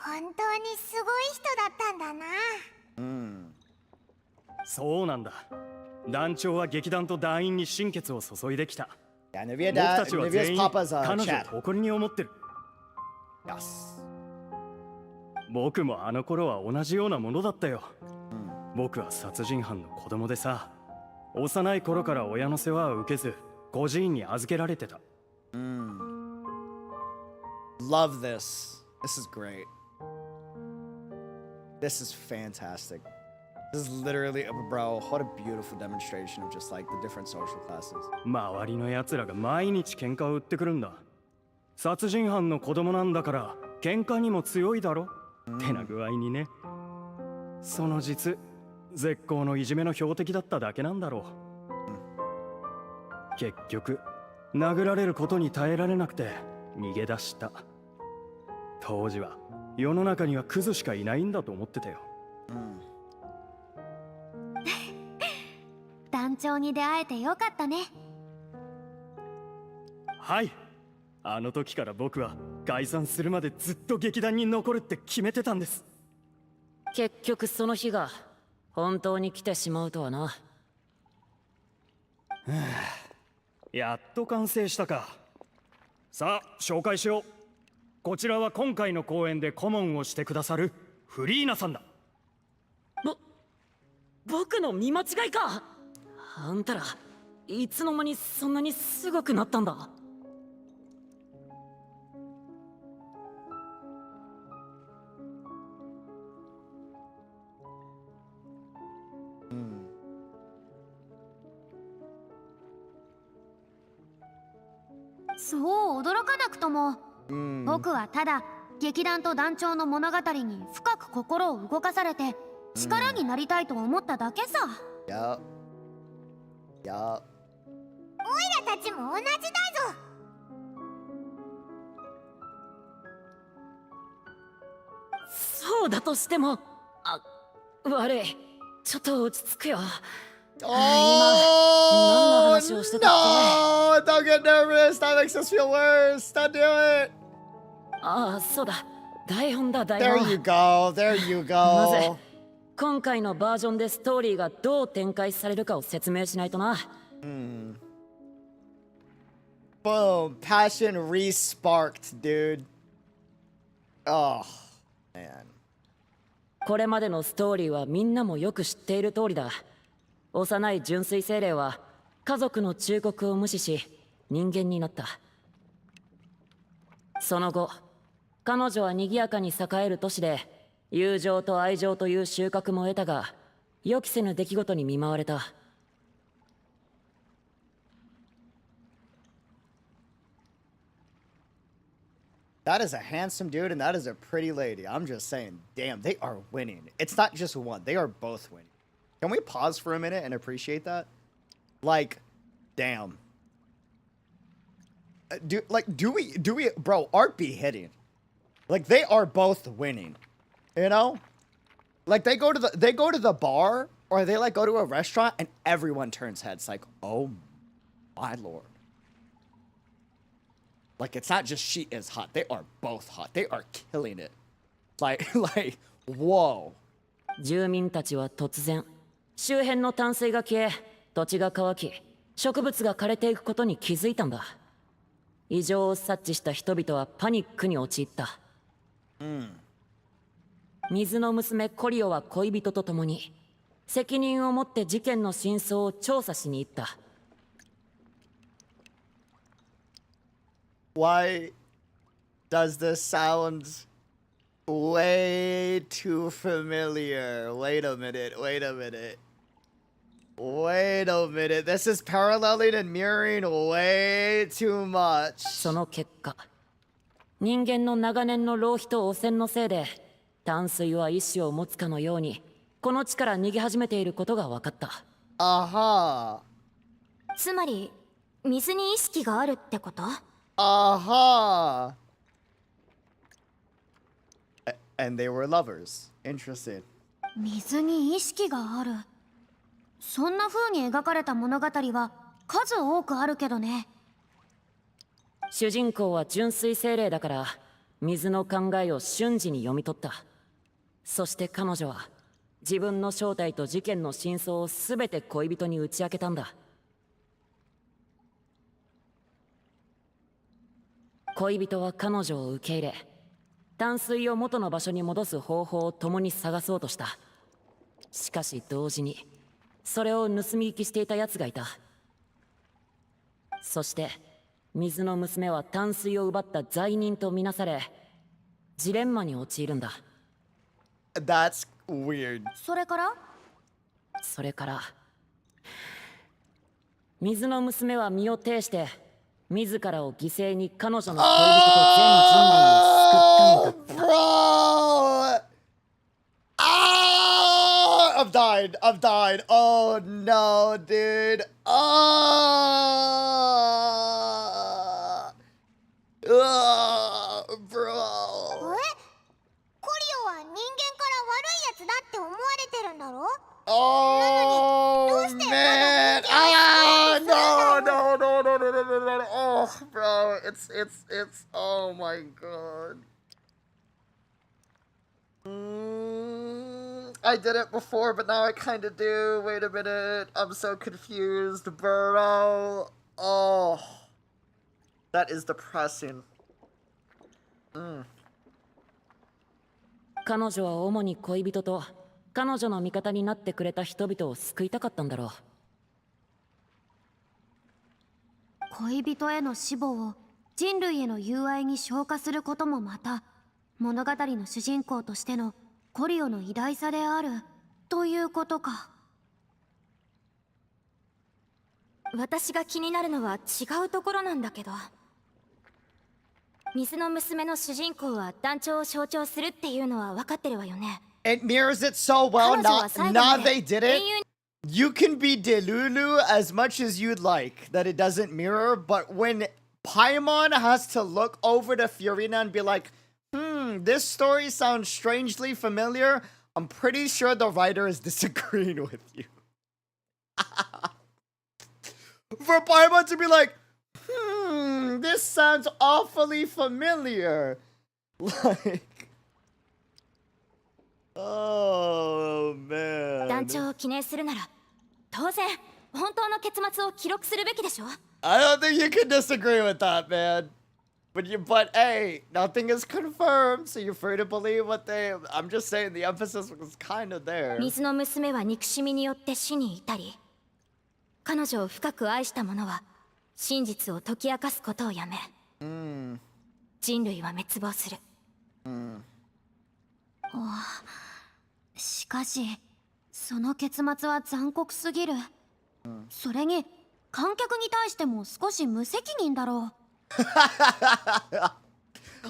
本当にすごい人だったんだな。そうなんだ。団長は劇団と団員に心血を注いできた。Yeah, 僕たちは全 Navia's 員 papa's 彼女を Chad. 誇りに思ってる。 Yes. 僕もあの頃は同じようなものだったよ。僕は殺人犯の子供でさ、幼い頃から親の世話を受けず、孤児院に預けられてた。Love this. This is great. This is fantastic. This is literally, bro, what a beautiful demonstration of just like the different social classes. 周りの奴らが毎日喧嘩を売ってくるんだ。殺人犯の子供なんだから喧嘩にも強いだろってな具合にね。その実、絶好のいじめの標的だっただけなんだろう。結局、殴られることに耐えられなくて逃げ出した。当時は世の中にはクズしかいないんだと思ってたよ。団長に出会えてよかったね。はい、あの時から僕は解散するまでずっと劇団に残るって決めてたんです。結局その日が本当に来てしまうとはな。やっと完成したか。さあ紹介しよう。こちらは今回の公演で顧問をしてくださるフリーナさんだ。僕の見間違いか。あんたらいつの間にそんなにすごくなったんだ。そう驚かなくとも、僕はただ劇団と団長の物語に深く心を動かされて力になりたいと思っただけさ。いやオイラたちも同じだぞ。そうだとしても、悪い、ちょっと落ち着くよ。Oh 何の話をしてたっけ？ no! Don't get nervous. That makes us feel worse. Don't do it. ああ、そうだ。台本だ、台 There 本。 you go. There you まず go. 今回のバージョンでストーリーがどう展開されるかを説明しないとな。Boom. Passion re-sparked, dude. Oh, man. これまでのストーリーはみんなもよく知っている通りだ。幼い純粋精霊は家族の忠告を無視し人間になった。その後彼女は賑やかに栄える都市で友情と愛情という収穫も得たが、予期せぬ出来事に見舞われた。That is a handsome dude and that is a pretty lady. I'm just saying, damn, they are winning. It's not just one, they are both winning. Can we pause for a minute and appreciate that? Like, damn. Do we, bro, art be hitting. Like, they are both winning. You know? Like, they go to the bar, or they, like, go to a restaurant, and everyone turns heads. Like, oh, my lord. Like, it's not just she is hot. They are both hot. They are killing it. Like, whoa. 住民たちは突然周辺の淡水が消え、土地が乾き、植物が枯れていくことに気づいたんだ。異常を察知した人々はパニックに陥った。水の娘コリオは恋人と共に責任を持って事件の真相を調査しに行った。Why does this sound way too familiar? Wait a minute. This is paralleling and mirroring way too much. その結果、人間の長年の浪費と汚染のせいで淡水は意志を持つかのようにこの地から逃げ始めていることが分かった。つまり水に意識があるってこと？And they were lovers. Interesting. 水に意識がある。そんな風に描かれた物語は数多くあるけどね。主人公は純粋精霊だから水の考えを瞬時に読み取った。そして彼女は自分の正体と事件の真相を全て恋人に打ち明けたんだ。恋人は彼女を受け入れ、淡水を元の場所に戻す方法を共に探そうとした。しかし同時にそれを盗み聞きしていた奴がいた。そして水の娘は淡水を奪った罪人とみなされジレンマに陥るんだ。 That's weird. それから水の娘は身を挺して自らを犠牲に彼女の恋人と全人類を救ったのだった。 Bro! I'm dying. Oh no, dude. Bro. って思われてるんだろ。 Oh man! Ah, no, no, no, no, no, no, no, no! Oh, bro, it's. Oh my god. I did it before, but now I kind of do. Wait a minute, I'm so confused, bro. Oh, that is depressing. 彼女は主に恋人と彼女の味方になってくれた人々を救いたかったんだろう。恋人への死亡を人類への友愛に昇華することもまた物語の主人公としてのコリオの偉大さであるということか。私が気になるのは違うところなんだけど、水の娘の主人公は団長を象徴するっていうのは分かってるわよね。 It mirrors it so well. Now they did it. You can be Delulu as much as you'd like that it doesn't mirror, but when Paimon has to look over to Furina and be like, this story sounds strangely familiar, I'm pretty sure the writer is disagreeing with you. For Paimon to be like, this sounds awfully familiar. Like, oh man. 団長を記念するなら当然本当の結末を記録するべきでしょ。 I don't think you can disagree with that, man. But hey, nothing is confirmed, so you're free to believe what they. I'm just saying the emphasis was kind of there. 水の娘は憎しみによって死に至り、彼女を深く愛した者は真実を解き明かすことをやめ、人類は滅亡する。しかしその結末は残酷すぎる。それに観客に対しても少し無責任だろう。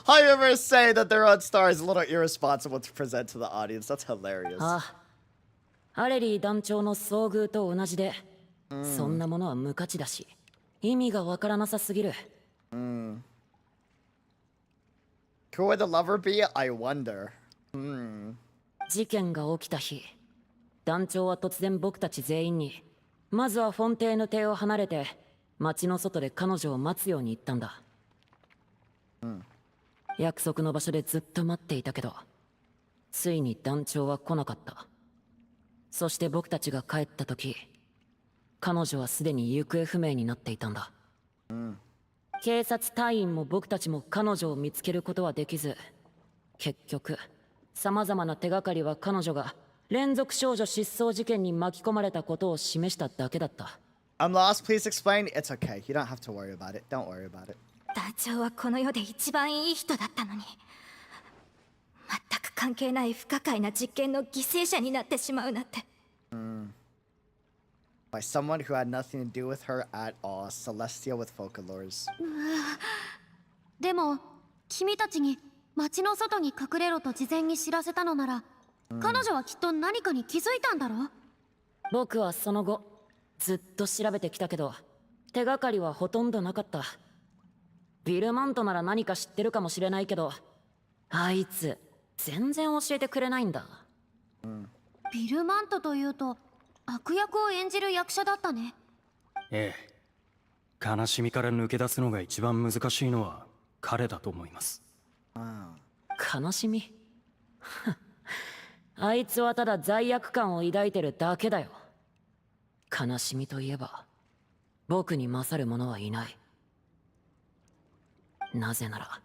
How you ever say that their own star is a little irresponsible to present to the audience? That's hilarious. ああ、アレリー団長の遭遇と同じで、そんなものは無価値だし、意味がわからなさすぎる。Who would the lover be? I wonder. 事件が起きた日、団長は突然僕たち全員に、まずはフォンテーヌ邸を離れて、町の外で彼女を待つように言ったんだ。約束の場所でずっと待っていたけど、ついに団長は来なかった。そして僕たちが帰った時、彼女はすでに行方不明になっていたんだ。警察隊員も僕たちも彼女を見つけることはできず、結局様々な手がかりは彼女が連続少女失踪事件に巻き込まれたことを示しただけだった。I'm lost. Please explain. It's okay. You don't have to worry about it. Don't worry about it. 団長はこの世で一番いい人だったのに、全く関係ない不可解な実験の犠牲者になってしまうなんて。By someone who had nothing to do with her at all. Celestial with folklores. でも君たちに町の外に隠れろと事前に知らせたのなら、彼女はきっと何かに気づいたんだろう。僕はその後ずっと調べてきたけど、手がかりはほとんどなかった。ビルマントなら何か知ってるかもしれないけど、あいつ全然教えてくれないんだ。ビルマントというと悪役を演じる役者だったね。ええ。悲しみから抜け出すのが一番難しいのは彼だと思います。悲しみあいつはただ罪悪感を抱いてるだけだよ。悲しみといえば僕に勝る者はいない。なぜなら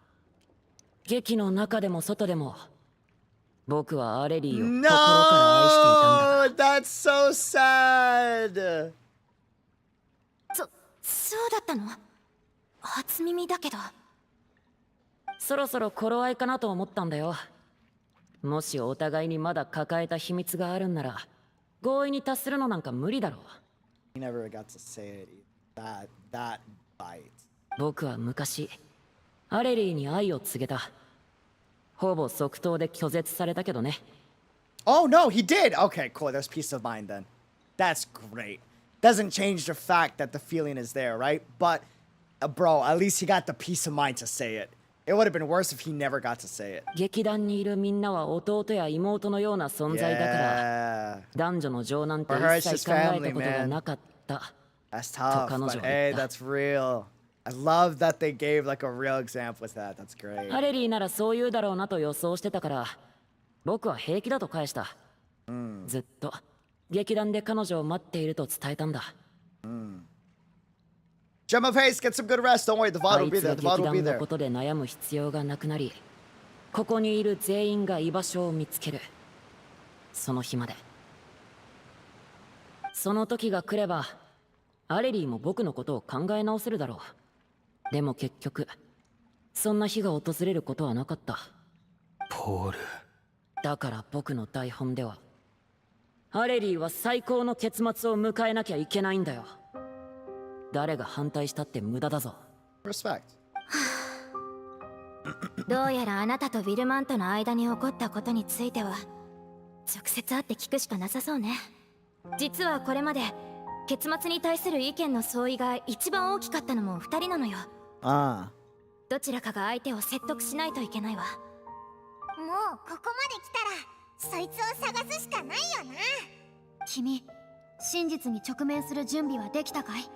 劇の中でも外でも僕はアレリーを心から愛していたんだ。 That's so sad. そうだったの？初耳だけど。そろそろ頃合いかなと思ったんだよ。もしお互いにまだ抱えた秘密があるんなら合意に達するのなんか無理だろう。 He never got to say it. That bites. 僕は昔アレリーに愛を告げた。ほぼ即答で拒絶されたけどね。 Oh no, he did. Okay, cool. There's peace of mind then. That's great. Doesn't change the fact that the feeling is there, right? But bro, at least he got the peace of mind to say it. It would have been worse if he never got to say it. 劇団にいるみんなは弟や妹のような存在だから、 Yeah. 男女の情なんて For her, 一 it's 切 just 考え family, たことが man. なかった。 That's tough, but hey, that's real. I love that they gave like a real example with that. That's great. ハレリーならそう言うだろうなと予想してたから、僕は平気だと返した。ずっと劇団で彼女を待っていると伝えたんだ。Gem of Haste, get some good rest. Don't worry, the あ VOD will い be つが there. The 劇 VOD will 団 be の there. ことで悩む必要がなくなり、ここにいる全員が居場所を見つける。その日まで。その時が来れば、アレリーも僕のことを考え直せるだろう。でも結局、そんな日が訪れることはなかった。ポール。だから僕の台本では、アレリーは最高の結末を迎えなきゃいけないんだよ。誰が反対したって無駄だぞ。Respect. どうやらあなたとウィルマンとの間に起こったことについては直接会って聞くしかなさそうね。実はこれまで結末に対する意見の相違が一番大きかったのも2人なのよ。どちらかが相手を説得しないといけないわ。もうここまで来たらそいつを探すしかないよな。君、真実に直面する準備はできたかい？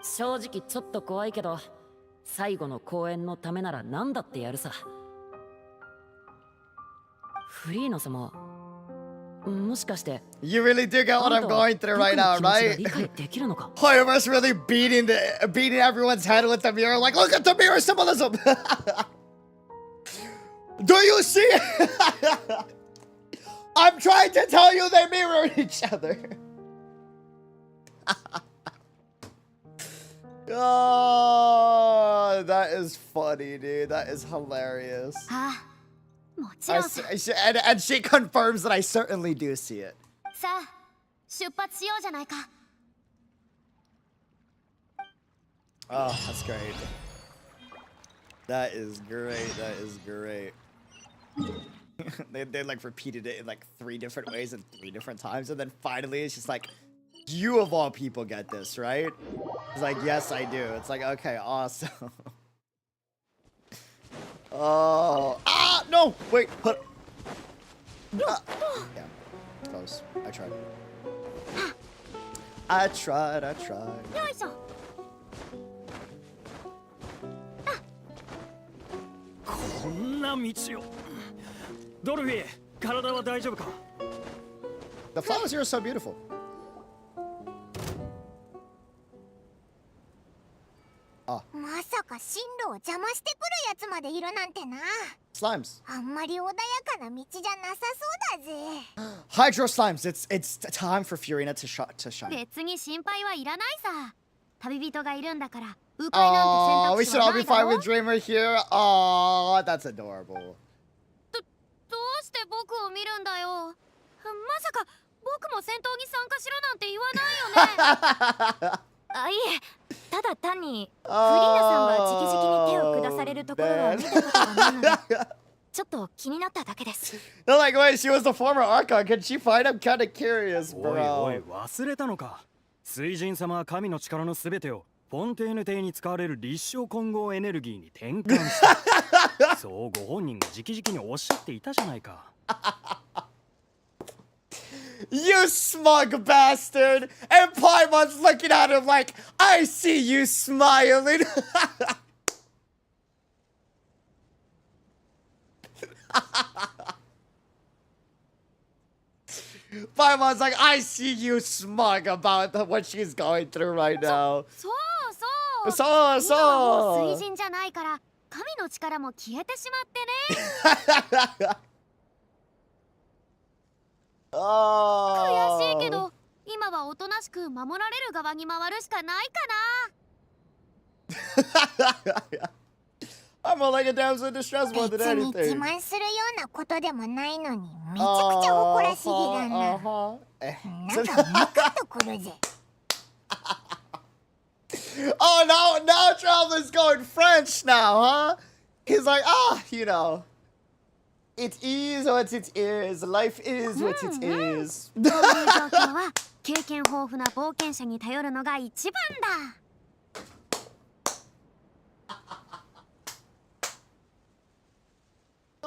正直ちょっと怖いけど、最後の公演のためなら何だってやるさ。フリーナ様、もしかして You really do get what I'm going through right now, right? 理解できるのか？ Hoyover's really beating everyone's head with the mirror, like, look at the mirror symbolism. Do you see it? I'm trying to tell you they mirror each other. Oh, that is funny, dude. That is hilarious. ああ、もちろんさ。And she confirms that I certainly do see it. さあ、出発しようじゃないか。Oh, that's great. That is great. That is great. they like repeated it in like 3 different ways and 3 different times, and then finally it's just like, you of all people get this, right? It's like, yes, I do. It's like, okay, awesome. Oh, no, wait, put. Yeah, close. I tried. I tried. よいしょ。こんな道を。ドルフィー、体は大丈夫か？ The flowers here are so beautiful. まさか進路を邪魔してくるやつまでいるなんてな。 Slimes. あんまり穏やかな道じゃなさそうだぜ。Hydro slimes. It's time for Furina to shine. 別に心配はいらないさ。旅人がいるんだから、迂回なん Oh, て we 選 should 択 all 肢はな be いだ fine ろ。 with Dreamer here. Oh, that's adorable. どうして僕を見るんだよ。まさか僕も戦闘に参加しろなんて言わないよね。あ、いえ、ただ単にフリーナさんが直々に手を下されるところは見たことがないので、ちょっと気になっただけです。They're like, wait, she was the former Archon. Can she find him? Kind of curious, おいおい、 bro. 忘れたのか。水神様は神の力のすべてをフォンテーヌ帝に使われる立証混合エネルギーに転換した。そうご本人が直々におっしゃっていたじゃないか。You smug bastard! And Paimon's looking at him like, I see you smiling. Paimon's like, I see you smug about what she's going through right now. そうそう。そう今はもうそう。水神じゃないから、神の力も消えてしまってね。悔しいけど、今はおとなしく守られる側に回るしかないかな。I'm more like a damsel in distress more than 別に自 anything. 慢するようなことでもないのにめちゃくちゃ誇らしげだな。なんかムカッとくるぜ。Oh, now Traveler's going French now, huh? He's like, you know, it is what it is. Life is what it is. こういう状況は経験豊富な冒険者に頼るのが一番だ。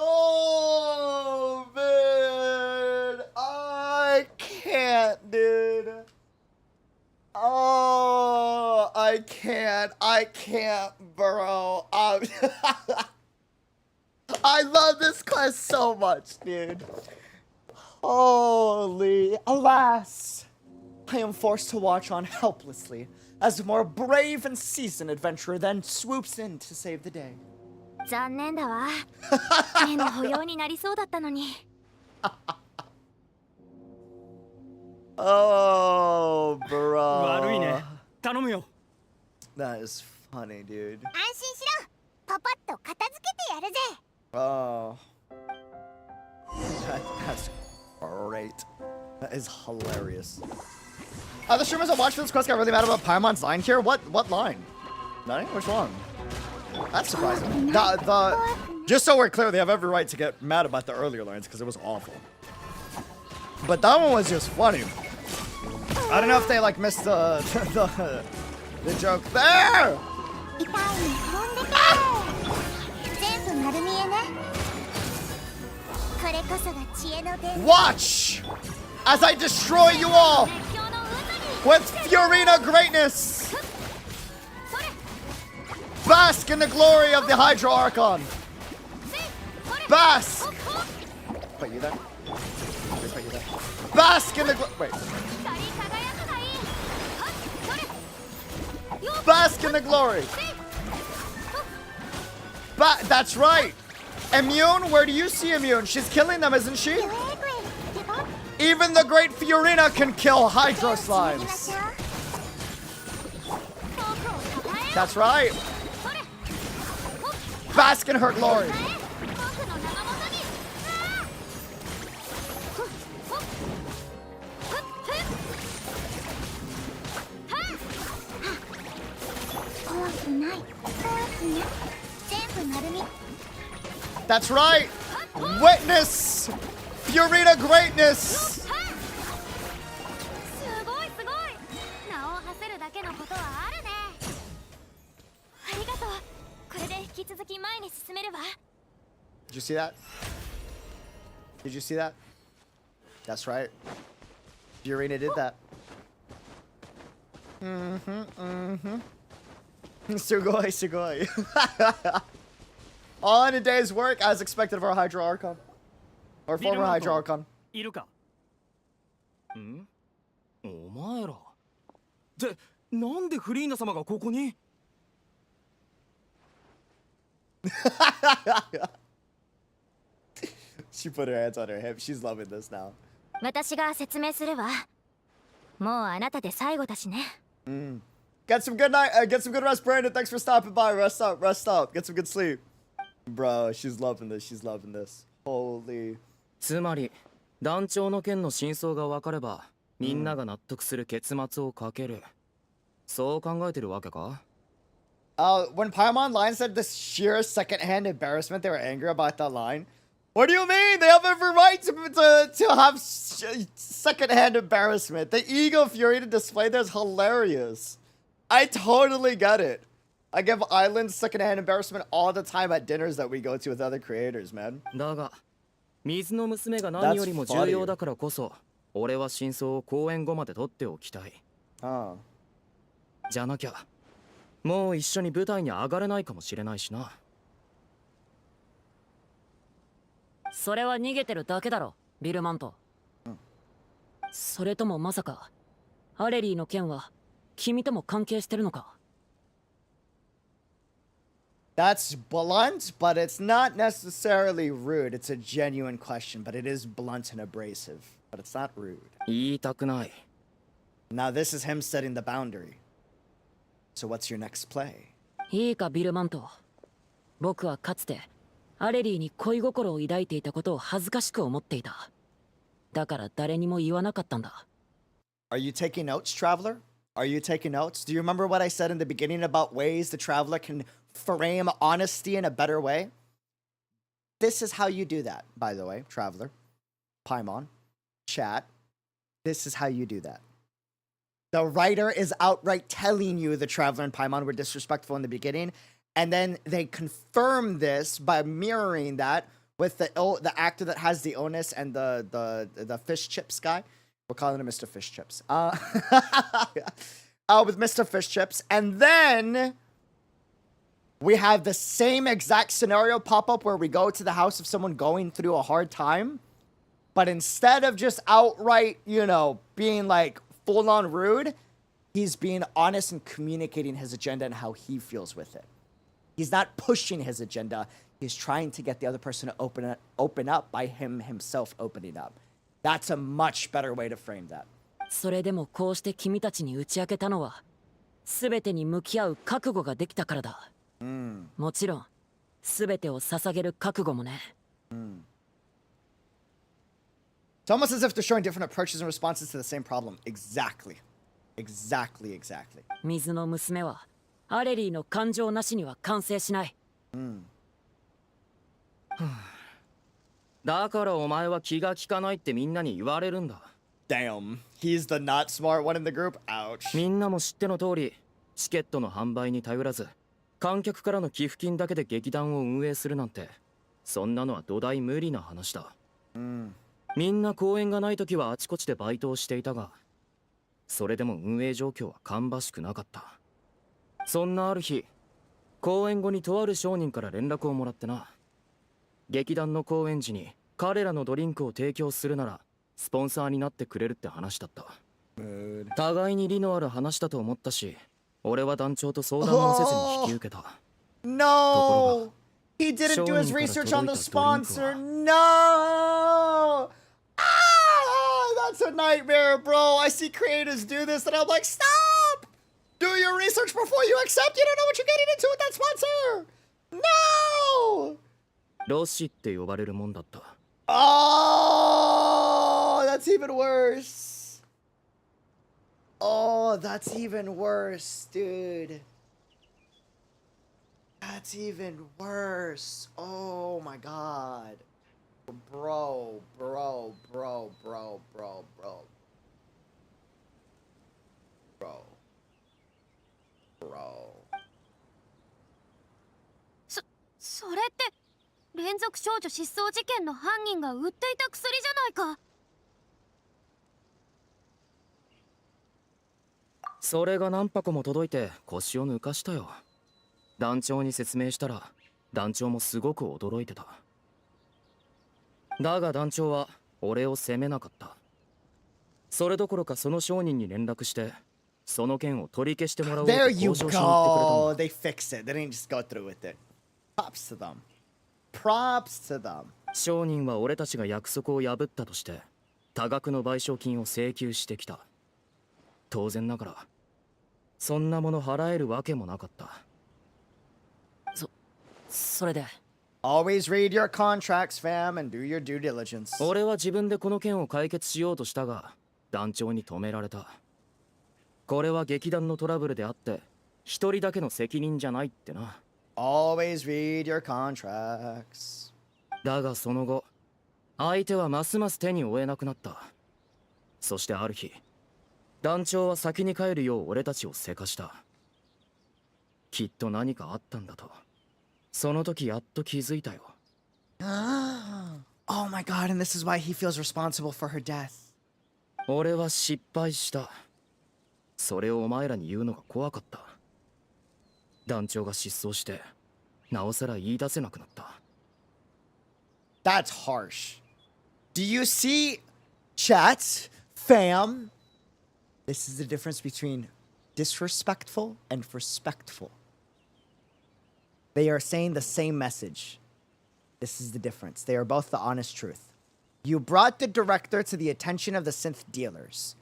Oh, man. I can't, dude. Oh, I can't, bro. I love this quest so much, dude. Holy, alas, I am forced to watch on helplessly as a more brave and seasoned adventurer then swoops in to save the day. 残念だわ。目の保養になりそうだったのに。Oh, bro. 悪いね。頼むよ。That is funny, dude. 安心しろ。パパッと片付けてやるぜ。Oh. That's great. That is hilarious. The streamers that watch this quest got really mad about Paimon's line here. What line? None? Which one? That's surprising. Just so we're clear, they have every right to get mad about the earlier lines because it was awful. But that one was just funny. I don't know if they like missed the joke there. Watch as I destroy you all with Furina greatness. Bask in the glory of the Hydro Archon. Bask. Wait, you there? Wait, you there? Bask in the wait. Bask in the glory. That's right. Immune? Where do you see Immune? She's killing them, isn't she? Even the great Furina can kill Hydro Slimes. That's right. Bask in her glory. That's right. Witness Furina greatness. すごいすごい。名を馳せるだけのことはあるね。ありがとう。これで引き続き前に進めるわ。 Did you see that? Did you see that? That's right. Furina did that. Sugoi, sugoi. All in a day's work as expected of our Hydro Archon. Or former Hydro Archon. いるか。ん？お前ら。で、なんでフリーナ様がここに？ She put her hands on her hip. She's loving this now. 私が説明するわ。もうあなたで最後だしね。Get some good night. Get some good rest, Brandon. Thanks for stopping by. Rest up. Rest up. Get some good sleep. Bro, she's loving this. She's loving this. Holy. つまり団長の件の真相が分かればみんなが納得する結末をかける。そう考えてるわけか？ When Paimon line said this sheer secondhand embarrassment, they were angry about that line. What do you mean? They have every right to have secondhand embarrassment. The ego fury to display there is hilarious. I totally get it. I give Islands secondhand embarrassment all the time at dinners that we go to with other creators, man. だが水の娘が何よりも重要だからこそ俺は真相を公演後まで取っておきたい。じゃなきゃもう一緒に舞台に上がれないかもしれないしな。それは逃げてるだけだろ、ビルマント。それともまさかアレリーの件は君とも関係してるのか？ That's blunt, but it's not necessarily rude. It's a genuine question, but it is blunt and abrasive. But it's not rude. 言いたくない。 Now this is him setting the boundary. So what's your next play? いいか、ビルマント。僕はかつてアレリーに恋心を抱いていたことを恥ずかしく思っていた。だから誰にも言わなかったんだ。Are you taking notes, Traveler? Are you taking notes? Do you remember what I said in the beginning about ways the Traveler can frame honesty in a better way? This is how you do that, by the way, Traveler. Paimon. Chat. This is how you do that. The writer is outright telling you the Traveler and Paimon were disrespectful in the beginning, and then they confirm this by mirroring that with the actor that has the illness and the fish chips guy. We're calling him Mr. Fish Chips. With Mr. Fish Chips. And then we have the same exact scenario pop up where we go to the house of someone going through a hard time. But instead of just outright, you know, being like full-on rude, he's being honest and communicating his agenda and how he feels with it. He's not pushing his agenda. He's trying to get the other person to open up by himself opening up. That's a much better way to frame that. それでもこうして君たちに打ち明けたのは、全てに向き合う覚悟ができたからだ。もちろん、全てを捧げる覚悟もね。It's almost as if they're showing different approaches and responses to the same problem. Exactly. 水の娘は、アレリーの感情なしには完成しない。だからお前は気が利かないってみんなに言われるんだ。Damn, he's the not smart one in the group. Ouch. みんなも知っての通り、チケットの販売に頼らず、観客からの寄付金だけで劇団を運営するなんて、そんなのは土台無理な話だ。みんな公演がない時はあちこちでバイトをしていたが、それでも運営状況は芳しくなかった。そんなある日、公演後にとある商人から連絡をもらってな。劇団の公演時に彼らのドリンクを提供するならスポンサーになってくれるって話だった。互いに利のある話だと思ったし、俺は団長と相談もせずに引き受けた。No! He didn't do his research on the sponsor. No! That's a nightmare, bro. I see creators do this and I'm like, stop! Do your research before you accept. You don't know what you're getting into with that sponsor. No! ロシって呼ばれるもんだった。Oh, that's even worse. Oh, that's even worse, dude. That's even worse. Oh my god. Bro.それって連続少女失踪事件の犯人が売っていた薬じゃないか。それが何箱も届いて腰を抜かしたよ。団長に説明したら団長もすごく驚いてた。だが団長は俺を責めなかった。それどころかその商人に連絡してその件を取り消してもらおうと交渉しに行ってくれたんだ。 They fixed it. They didn't just go through with it. Props to them. Props to them. 商人は俺たちが約束を破ったとして多額の賠償金を請求してきた。当然ながらそんなもの払えるわけもなかった。それで Always read your contracts, fam, and do your due diligence. 俺は自分でこの件を解決しようとしたが団長に止められた。これは劇団のトラブルであって一人だけの責任じゃないってな。Always read your contracts. だがその後相手はますます手に負えなくなった。そしてある日団長は先に帰るよう俺たちをせかした。きっと何かあったんだと。その時やっと気づいたよ。Oh my god, and this is why he feels responsible for her death. 俺は失敗した。それをお前らに言うのが怖かった。団長が失踪してなおさら言い出せなくなった。 That's harsh. Do you see, chat, fam? This is the difference between disrespectful and respectful. They are saying the same message. This is the difference. They are both the honest truth. You brought the director to the attention of the synth dealers.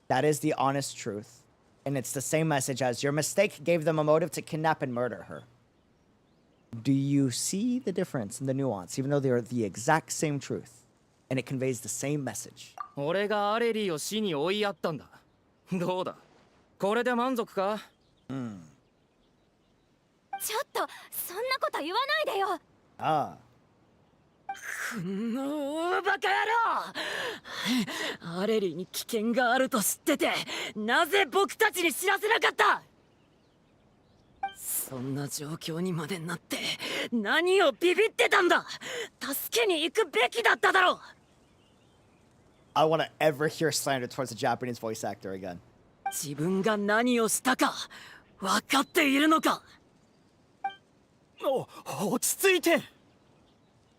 That is the honest truth. And it's the same message as your mistake gave them a motive to kidnap and murder her. Do you see the difference in the nuance, even though they are the exact same truth? And it conveys the same message. 俺がアレリーを死に追いやったんだ。どうだこれで満足か？ちょっとそんなこと言わないでよ。Ah. バカ野郎アレリーに危険があると知っててなぜ僕たちに知らせなかった。そんな状況にまでなって何をビビってたんだ。助けに行くべきだっただろう。 I want to ever hear slander towards a Japanese voice actor again. 自分が何をしたか分かっているのか。落ち着いて。そうだぞ。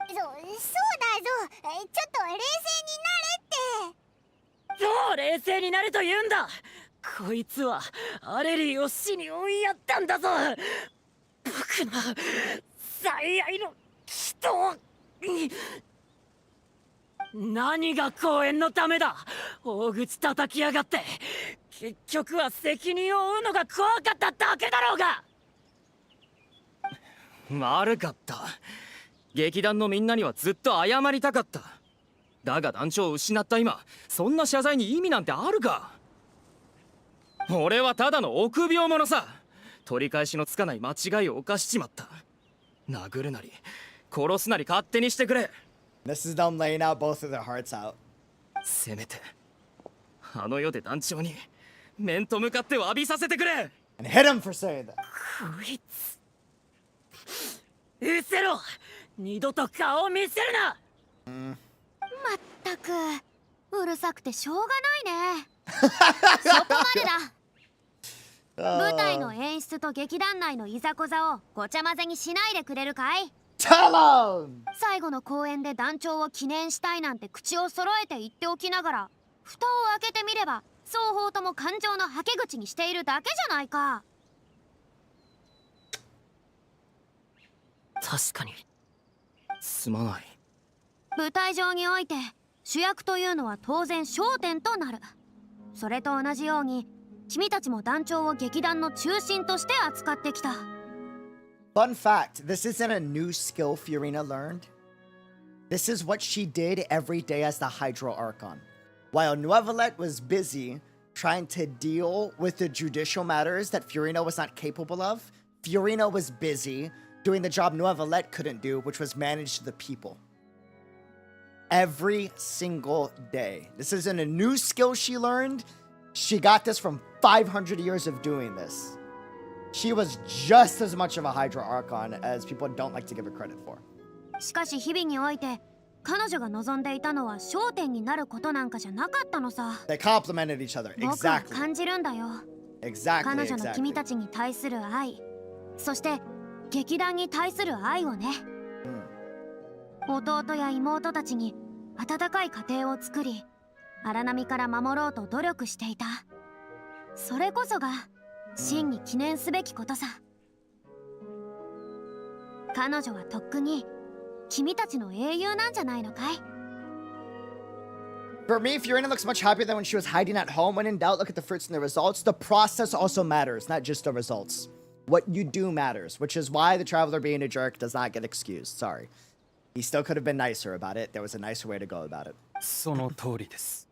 ちょっと冷静になれって。どう冷静になると言うんだ。こいつはアレリーを死に追いやったんだぞ。僕の最愛の人に。何が公園のためだ。大口叩きやがって。結局は責任を負うのが怖かっただけだろうが。悪かった。劇団のみんなにはずっと謝りたかった。だが団長を失った今、そんな謝罪に意味なんてあるか。俺はただの臆病者さ。取り返しのつかない間違いを犯しちまった。殴るなり殺すなり勝手にしてくれ。 This is them laying out both of their hearts out. せめてあの世で団長に面と向かって詫びさせてくれ。 And hit him for saying that. こいつ失せろ。二度と顔を見せるな。まったくうるさくてしょうがないね。そこまでだ。舞台の演出と劇団内のいざこざをごちゃ混ぜにしないでくれるかい。 Tell him! 最後の公演で団長を記念したいなんて口を揃えて言っておきながら、蓋を開けてみれば双方とも感情のはけ口にしているだけじゃないか。確かに。すまない。舞台上において主役というのは当然焦点となる。それと同じように君たちも団長を劇団の中心として扱ってきた。 Fun fact, this isn't a new skill Furina learned. This is what she did every day as the Hydro Archon. While Nuevalet was busy trying to deal with the judicial matters that Furina was not capable of, Furina was busy doing the job Nuevalet couldn't do, which was manage the people. Every single day. This isn't a new skill she learned. She got this from 500 years of doing this. She was just as much of a Hydro Archon as people don't like to give her credit for. しかし日々において彼女が望んでいたのは焦点になることなんかじゃなかったのさ。 They complemented each other. 僕は Exactly. 感じるんだよ。 Exactly. 彼女の君 Exactly. たちに対する愛、そして劇団に対する愛をね。弟や妹たちに温かい家庭を作り、荒波から守ろうと努力していた。それこそが真に記念すべきことさ。彼女はとっくに君たちの英雄なんじゃないのかい？ For me, Furina looks much happier than when she was hiding at home. When in doubt, look at the fruits and the results. The process also matters, not just the results. What you do matters, which is why the Traveler being a jerk does not get excused. Sorry. He still could have been nicer about it. There was a nicer way to go about it. その通りです。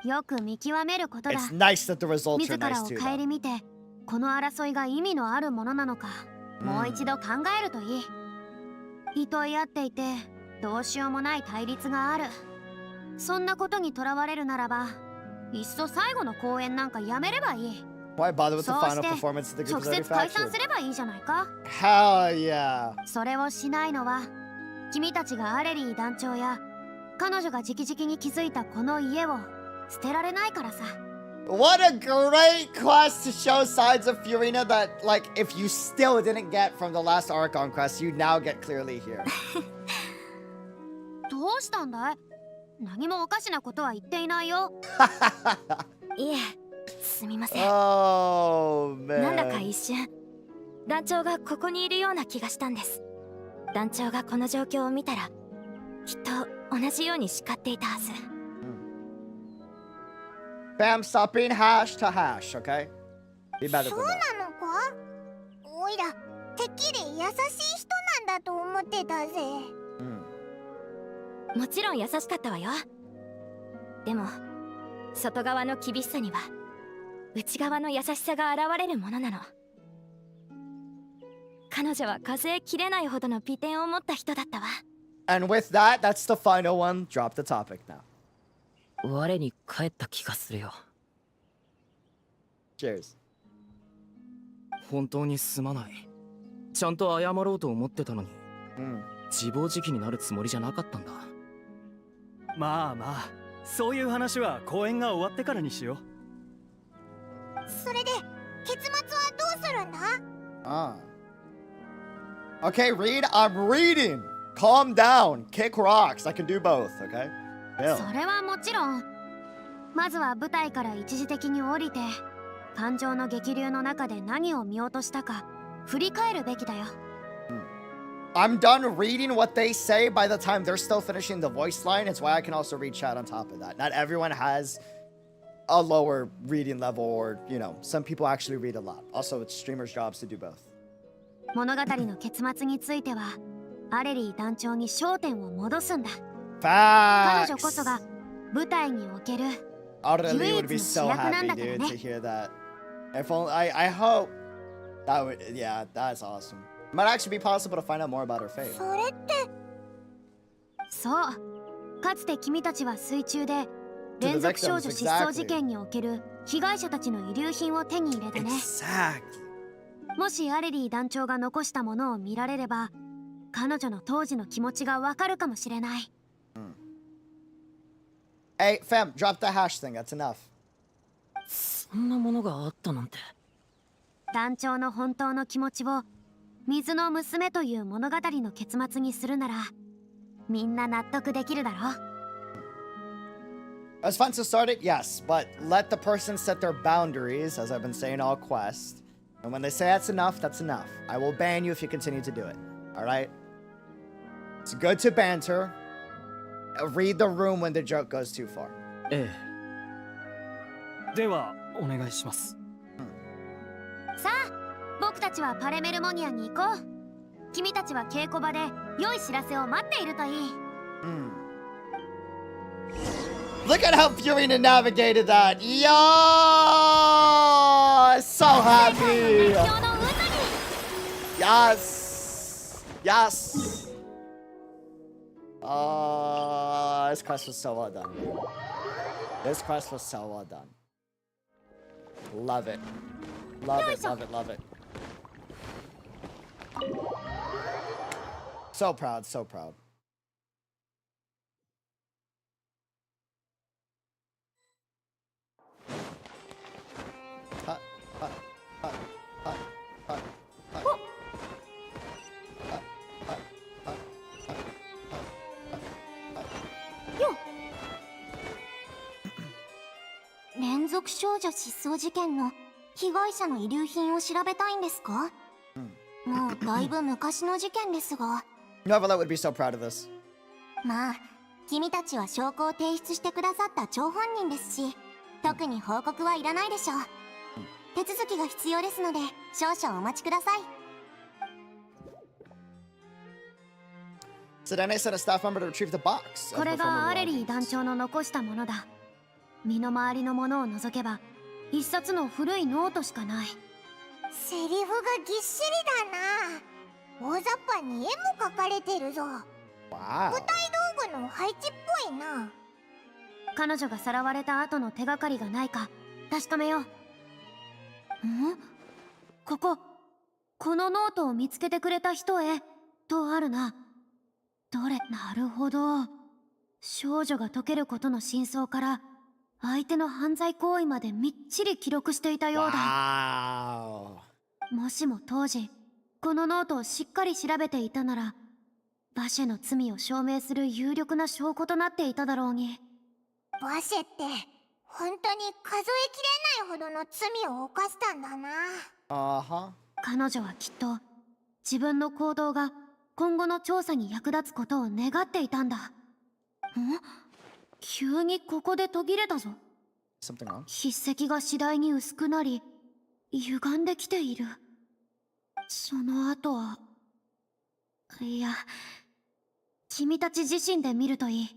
よく見極めることだ。 It's nice that the results 自 are ら nice を too, 顧 though. みてこの争いが意味のあるものなのか、もう一度考えるといい。糸い合っていてどうしようもない対立がある。そんなことにとらわれるならば、いっそ最後の公演なんかやめればいい。 Why bother with the そう final して performance of the 直 group 接解散すればいいじゃないか。 Hell yeah. それをしないのは君たちがアレリー団長や彼女が直々に築いたこの家を捨てられないからさ。 What a great quest to show sides of Furina that, like, if you still didn't get from the last Archon quest, you now get clearly here. どうしたんだい？何もおかしなことは言っていないよ。いえ、すみません。 Oh, なんだか man. 一瞬団長がここにいるような気がしたんです。団長がこの状況を見たらきっと同じように叱っていたはず。 Bam, stop being hash to hash, okay? Be better そ than うな that. のか？おいらてっきり優しい人なんだと思ってたぜ。もちろん優しかったわよ。でも外側の厳しさには内側の優しさが現れるものなの。彼女は数えきれないほどの美点を持った人だったわ。 And with that, that's the final one. Drop the topic now. 我に返った気がするよ。Cheers. 本当にすまない。ちゃんと謝ろうと思ってたのに、自暴自棄になるつもりじゃなかったんだ。まあまあ、そういう話は公演が終わってからにしよう。それで結末はどうするんだ？Okay, read. I'm reading. Calm down. Kick rocks. I can do both. Okay. それはもちろん。まずは舞台から一時的に降りて、感情の激流の中で何を見落としたか振り返るべきだよ。I'm done reading what they say by the time they're still finishing the voice line. It's why I can also read chat on top of that. Not everyone has a lower reading level, or, you know, some people actually read a lot. Also, it's streamers' jobs to do both. 物語の結末については、アレリー団長に焦点を戻すんだ。彼女こそが舞台における Aureli would be so happy, dude, to hear that. If only, I hope that would, yeah, that's awesome. It might actually be possible to find out more about her fate. それって。そう。かつて君たちは水中で連続少女失踪事件における被害者たちの遺留品を手に入れてね。もしアレリー団長が残したものを見られれば、彼女の当時の気持ちがわかるかもしれない。Hey, fam, drop the hash thing. That's enough. そんなものがあったなんて。団長の本当の気持ちを水の娘という物語の結末にするなら、みんな納得できるだろ。As fun to start it, yes, but let the person set their boundaries, as I've been saying all quests. And when they say that's enough, that's enough. I will ban you if you continue to do it. Alright? It's good to banter. Read the room when the joke goes too far. ええ。では、お願いします。さあ、僕たちはパレメルモニアに行こう。君たちは稽古場で良い知らせを待っているといい。Look at how Furina navigated that. Yo! So happy. Yes. Yes. This quest was so well done. This quest was so well done. Love it. Love it, love it, love it. So proud, so proud. Yo! 連続少女失踪事件の被害者の遺留品を調べたいんですか？もうだいぶ昔の事件ですが。Novelet would be so proud of this. まあ、君たちは証拠を提出してくださった張本人ですし、特に報告はいらないでしょう。手続きが必要ですので、少々お待ちください。Sedane sent a staff member to retrieve the box. これがアレリー団長の残したものだ。身の回りのものを除けば、一冊の古いノートしかない。セリフがぎっしりだな。大雑把に絵も描かれてるぞ。Wow. 舞台道具の配置っぽいな。彼女がさらわれた後の手がかりがないか確かめよう。このノートを見つけてくれた人へとあるな。どれ？なるほど。少女が解けることの真相から相手の犯罪行為までみっちり記録していたようだ。Wow. もしも当時このノートをしっかり調べていたなら、バシェの罪を証明する有力な証拠となっていただろうに。バシェって本当に数えきれないほどの罪を犯したんだな。彼女はきっと自分の行動が今後の調査に役立つことを願っていたんだ。急にここで途切れたぞ。筆跡が次第に薄くなり歪んできている。その後は、いや、君たち自身で見るといい。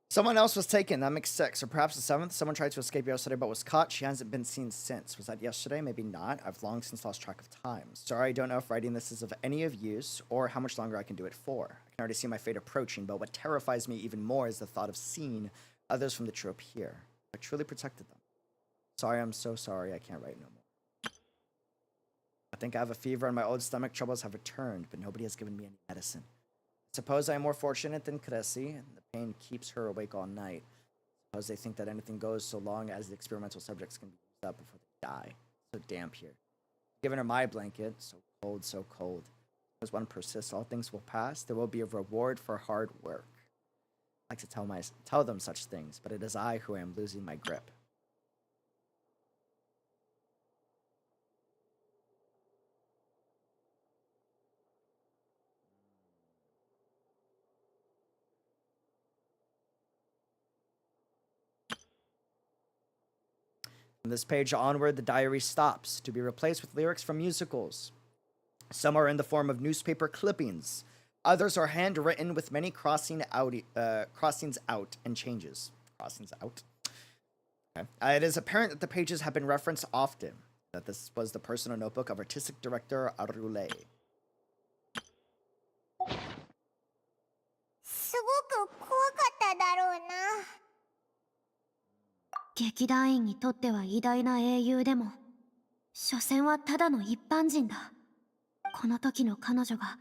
Someone else was taken. That makes 6. Or perhaps the 7th. Someone tried to escape yesterday but was caught. She hasn't been seen since. Was that yesterday? Maybe not. I've long since lost track of time. Sorry, I don't know if writing this is of any of use or how much longer I can do it for. I can already see my fate approaching, but what terrifies me even more is the thought of seeing others from the troop here. I truly protected them. Sorry, I'm so sorry. I can't write no more. I think I have a fever and my old stomach troubles have returned, but nobody has given me any medicine. Suppose I am more fortunate than 𝙃𝙖𝙀𝙀, and the pain keeps her awake all night. Suppose they think that anything goes so long as the experimental subjects can be used up before they die. So damp here. Given her my blanket, so cold, so cold. As one persists, all things will pass. There will be a reward for hard work. I like to tell them such things, but it is I who am losing my grip. From this page onward, the diary stops, to be replaced with lyrics from musicals. Some are in the form of newspaper clippings. Others are handwritten with many crossings out and changes. Crossings out? Okay. It is apparent that the pages have been referenced often, that this was the personal notebook of artistic director 𝙃𝙖𝙀𝙀. すごく怖かっただろうな。劇団員にとっては偉大な英雄でも、所詮はただの一般人だ。この時の彼女が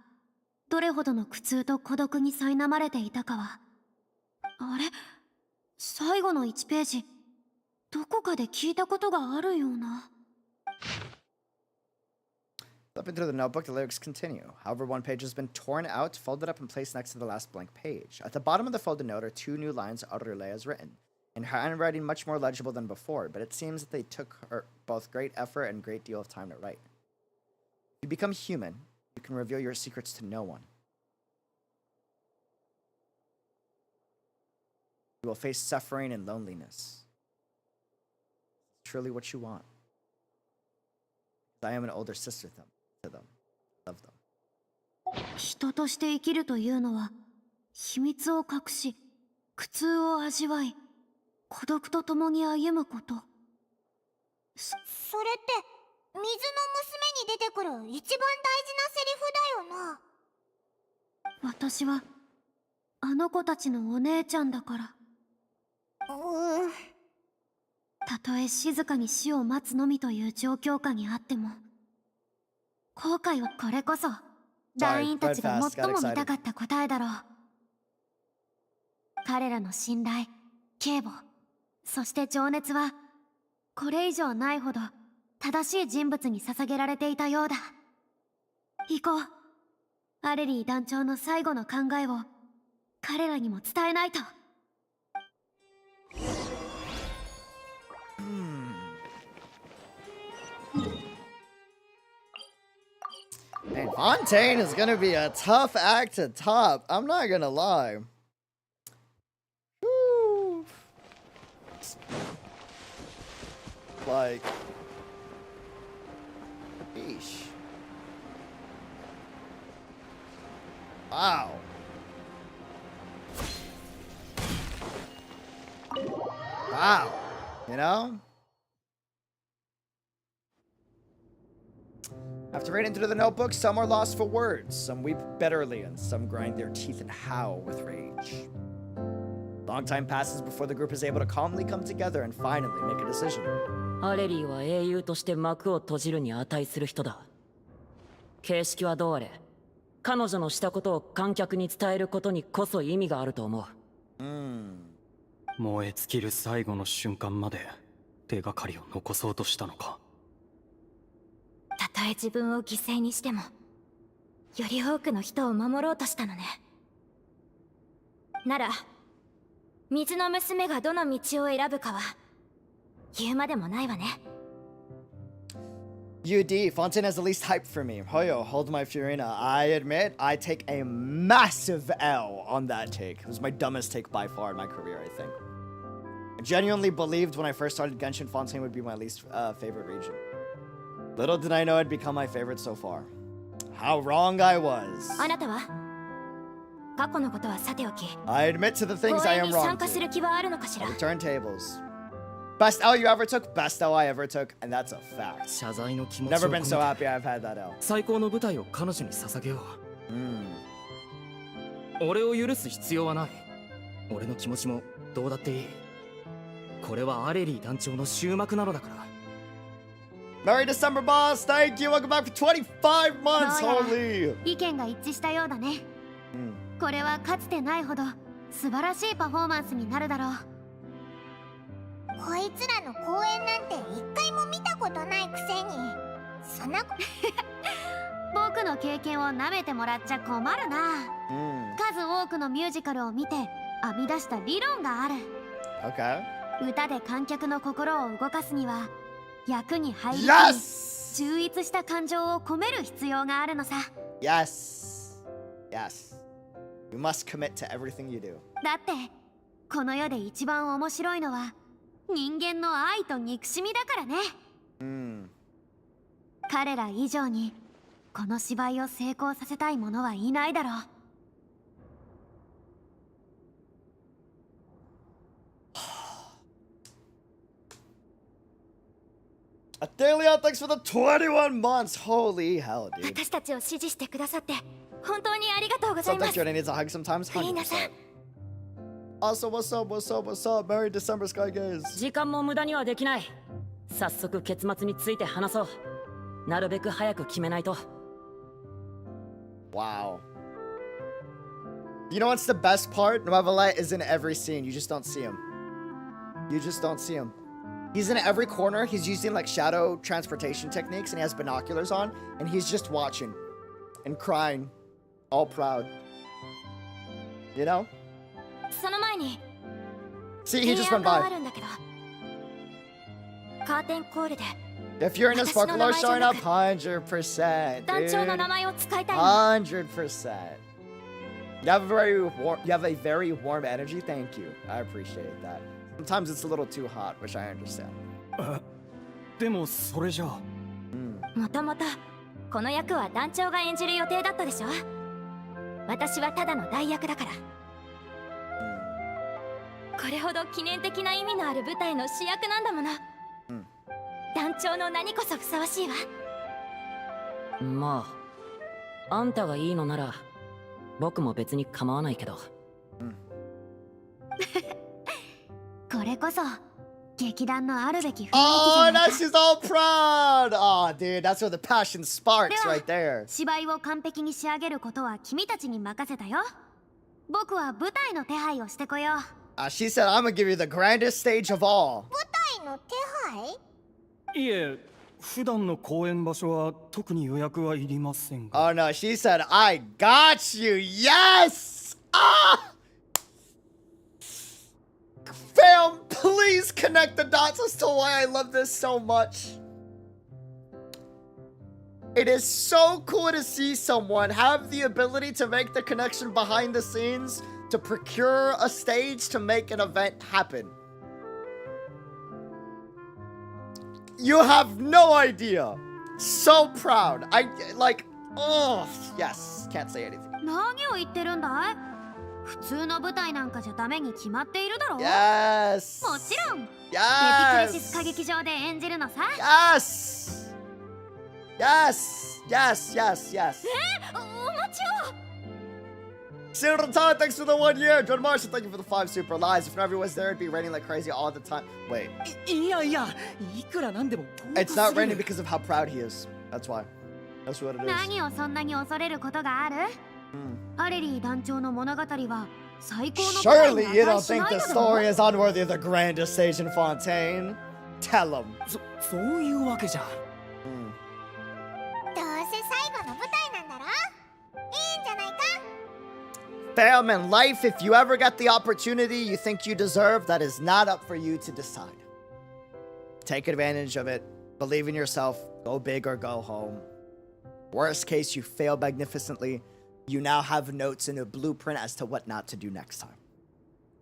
どれほどの苦痛と孤独に苛まれていたかは、あれ、最後の1ページ、どこかで聞いたことがあるような。Flipping through the notebook, the lyrics continue. However, one page has been torn out, folded up, and placed next to the last blank page. At the bottom of the folded note are 2 new lines 𝙃𝙀𝙀𝙀 has written, in handwriting much more legible than before, but it seems that they took her both great effort and great deal of time to write. If you become human, you can reveal your secrets to no one. You will face suffering and loneliness. It's truly what you want. I am an older sister to them. Love them. 人として生きるというのは、秘密を隠し、苦痛を味わい、孤独と共に歩むこと。それって水の娘に出てくる一番大事なセリフだよな。私はあの子たちのお姉ちゃんだから。たとえ静かに死を待つのみという状況下にあっても、後悔はこれこそ団員たちが最も見たかった答えだろう。彼らの信頼、警護、そして情熱はこれ以上ないほど正しい人物に捧げられていたようだ。行こう。アレリー団長の最後の考えを彼らにも伝えないと。Man, Fontaine is gonna be a tough act to top. I'm not gonna lie. Woo. Like, yeesh. Wow. Wow. You know? After reading through the notebook, some are lost for words, some weep bitterly, and some grind their teeth and howl with rage. Long time passes before the group is able to calmly come together and finally make a decision. アレリーは英雄として幕を閉じるに値する人だ。形式はどうあれ、彼女のしたことを観客に伝えることにこそ意味があると思う。燃え尽きる最後の瞬間まで手がかりを残そうとしたのか。たとえ自分を犠牲にしても、より多くの人を守ろうとしたのね。なら、水の娘がどの道を選ぶかは言うまでもないわね。UD, Fontaine has the least hype for me. Hoyo, hold my Furina. I admit, I take a massive L on that take. It was my dumbest take by far in my career, I think. I genuinely believed when I first started Genshin, Fontaine would be my least favorite region. Little did I know it'd become my favorite so far. How wrong I was. あなたは過去のことはさておき、 I admit to the things I am に wrong 参加する to. 気はあるのかしら。 Return tables. Best L you ever took, best L I ever took, and that's a fact. 謝罪の気持ちを Never 込め been て so happy I've had that L. 最高の舞台を彼女に捧げよう。俺を許す必要はない。俺の気持ちもどうだっていい。これはアレリー団長の終幕なのだから。Merry December, boss. Thank you. Welcome back for 25 months. どうやら Holy. 意見が一致したようだね。これはかつてないほど素晴らしいパフォーマンスになるだろう。こいつらの公演なんて一回も見たことないくせに、そんな僕の経験を舐めてもらっちゃ困るな。数多くのミュージカルを見て編み出した理論がある。 Okay. 歌で観客の心を動かすには役に入り込み、 Yes. 充実した感情を込める必要があるのさ。 Yes. Yes. You must commit to everything you do. だってこの世で一番面白いのは人間の愛と憎しみだからね。彼ら以上にこの芝居を成功させたい者はいないだろう。Adelia, thanks for the 21 months. Holy hell, dude. 私たちを支持してくださって本当にありがとうござい Sometimes ます。 your needs a hug sometimes. 皆さん 100%. Also, what's up, what's up, what's up? Merry December, Sky Gaze. 時間も無駄にはできない。早速結末について話そう。なるべく早く決めないと。 Wow. You know what's the best part? Novalet is in every scene. You just don't see him. You just don't see him. He's in every corner. He's using like shadow transportation techniques and he has binoculars on and he's just watching and crying, all proud. You know? その前に See, he just 提 went 案があ by. るんだけど、カーテンコールで If you're in a 私の sparkle 名 are 前じゃな showing く up, 100%. 団長の Dude. 名前を使いたいの。 100%. You have a very warm energy. Thank you. I appreciate that. Sometimes it's a little too hot, which I understand. でもそれじゃあもともとこの役は団長が演じる予定だったでしょ。私はただの代役だから。これほど記念的な意味のある舞台の主役なんだもの。団長の名にこそふさわしいわ。まあ、あんたがいいのなら僕も別に構わないけど。これこそ劇団のあるべき雰囲気じ Oh, ゃない now か。 she's all proud. Oh, dude, that's where the passion sparks Yeah. right there. 芝居を完璧に仕上げることは君たちに任せたよ。僕は舞台の手配をしてこよう。 She said, I'm gonna give you the grandest stage of all. 舞台の手配？いえ、普段の公演場所は特に予約はいりませんが。 Oh no, she said, I got you. Yes. Ah. Fam, please connect the dots as to why I love this so much. It is so cool to see someone have the ability to make the connection behind the scenes to procure a stage to make an event happen. You have no idea. So proud. Oh, yes. Can't say anything. 何を言ってるんだい？普通の舞台なんかじゃダメに決まっているだろう。 Yes. もちろんエピクレ Yes. シス歌劇場で演じるのさ。 Yes. Yes. Yes. Yes. Yes. お待ちを。 Cyril Todd, thanks for the 1 year. John Marshall, thank you for the 5 super lives. If everyone was there, it'd be raining like crazy all the time. Wait. いやいや、いくらなんでも It's not raining because of how proud he is. That's why. That's what it is. 何をそんなに恐れることがある？アレリー団長の物語は最高の舞台 Surely に you 値 don't し think ない the のだろ story is unworthy of the grandest stage in Fontaine? Tell him. そういうわけじゃ。どうせ最後の舞台なんだろ？いいんじゃないか？ Fam, in life, if you ever get the opportunity you think you deserve, that is not up for you to decide. Take advantage of it. Believe in yourself. Go big or go home. Worst case, you fail magnificently. You now have notes and a blueprint as to what not to do next time.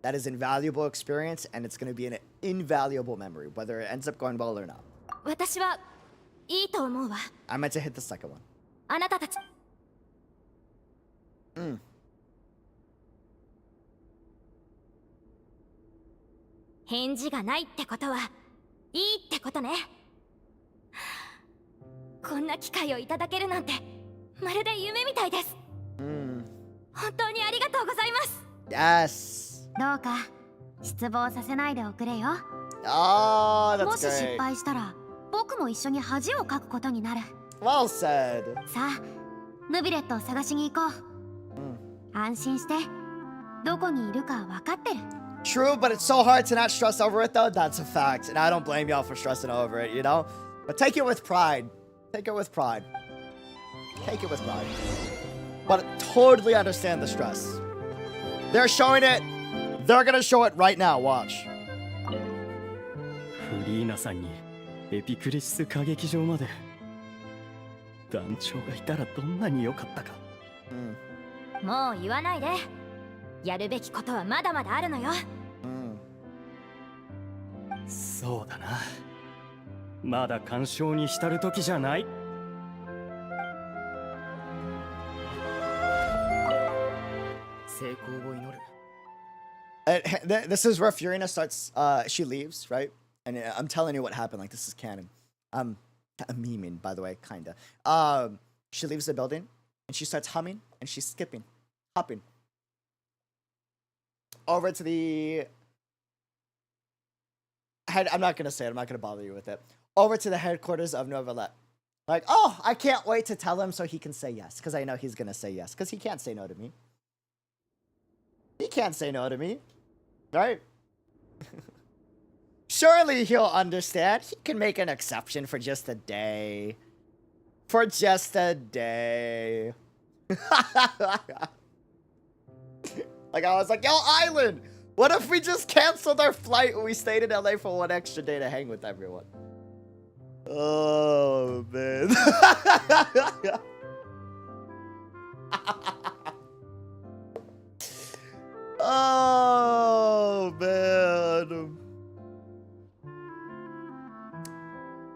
That is invaluable experience, and it's going to be an invaluable memory, whether it ends up going well or not. 私はいいと思うわ。 I meant to hit the second one. あなたたち。返事がないってことはいいってことね。こんな機会をいただけるなんてまるで夢みたいです。本当にありがとうございます。 Yes. どうか失望させないでおくれよ。Oh, も that's し失 great. 敗したら僕も一緒に恥をかくことになる。 Well said. さあヌビレットを探しに行こう。安心して、どこにいるか分かってる。 True, but it's so hard to not stress over it, though. That's a fact. And I don't blame y'all for stressing over it, you know? But take it with pride. Take it with pride. Take it with pride. But totally understand the stress. They're showing it. They're gonna show it right now. Watch. フリーナさんにエピクリシス歌劇場まで。団長がいたらどんなに良かったか。もう言わないで。やるべきことはまだまだあるのよ。そうだな。まだ干渉に浸る時じゃない。成功を祈る。 This is where Furina starts. She leaves, right? And I'm telling you what happened. Like, this is canon. I'm memeing, by the way, kinda. She leaves the building and she starts humming and she's skipping, hopping over to the head. I'm not gonna say it. I'm not gonna bother you with it. Over to the headquarters of Novelet. Like, oh, I can't wait to tell him so he can say yes, because I know he's gonna say yes, because he can't say no to me. He can't say no to me, right? Surely he'll understand. He can make an exception for just a day. For just a day. Like, I was like, yo, Island, what if we just canceled our flight and we stayed in LA for one extra day to hang with everyone? Oh, man. Oh, man.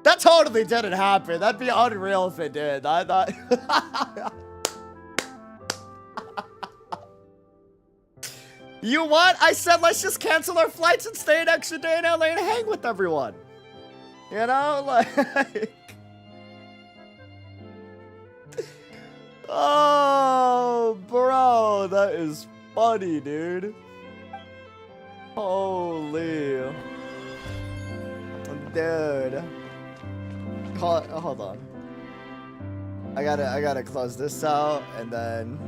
That totally didn't happen. That'd be unreal if it did. I thought... You what? I said let's just cancel our flights and stay an extra day in LA and hang with everyone. You know, like... Oh, bro, that is funny, dude. Holy. Dude. Hold on. I gotta close this out and then...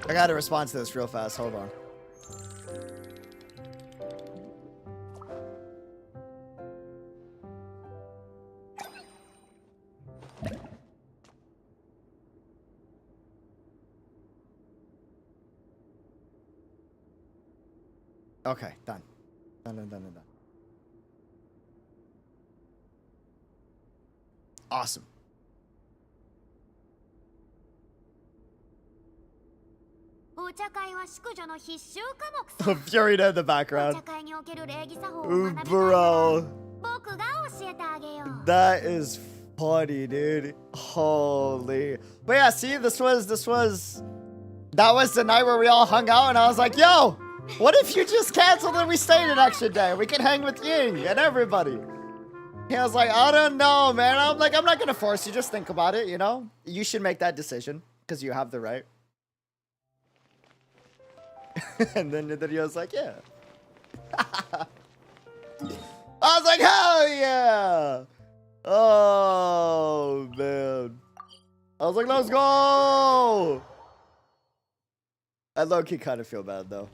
I gotta respond to this real fast. Hold on. Okay, done. Done. Awesome. Furina in the background. Bro. That is funny, dude. Holy. But yeah, see, that was the night where we all hung out and I was like, yo, what if you just canceled and we stayed an extra day? We can hang with Ying and everybody. He was like, I don't know, man. I'm like, I'm not gonna force you. Just think about it, you know? You should make that decision because you have the right. And then he was like, yeah. I was like, hell yeah. Oh, man. I was like, let's go. I low-key kind of feel bad, though.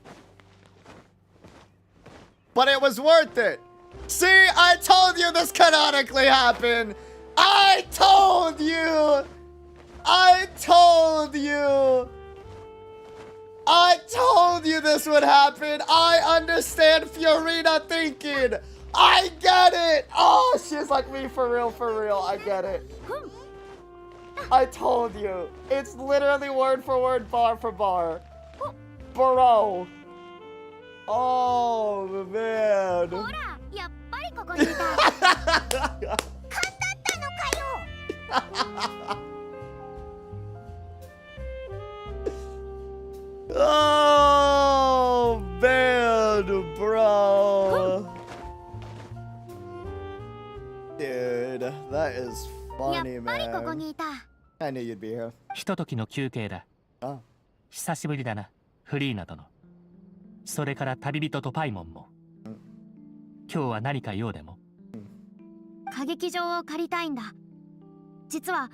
But it was worth it. See, I told you this canonically happened. I told you. I told you this would happen. I understand Furina thinking. I get it. Oh, she's like me for real. I get it. I told you. It's literally word for word, bar for bar. Bro. Oh, man. Oh god, bro. Dude, that is やっ funny, ぱりここ man. にいた。 I knew you'd be here. ひとときの休憩だ。あ、久しぶりだな、フリーナ殿。それから旅人とパイモンも。今日は何か用でも？歌劇場を借りたいんだ。実は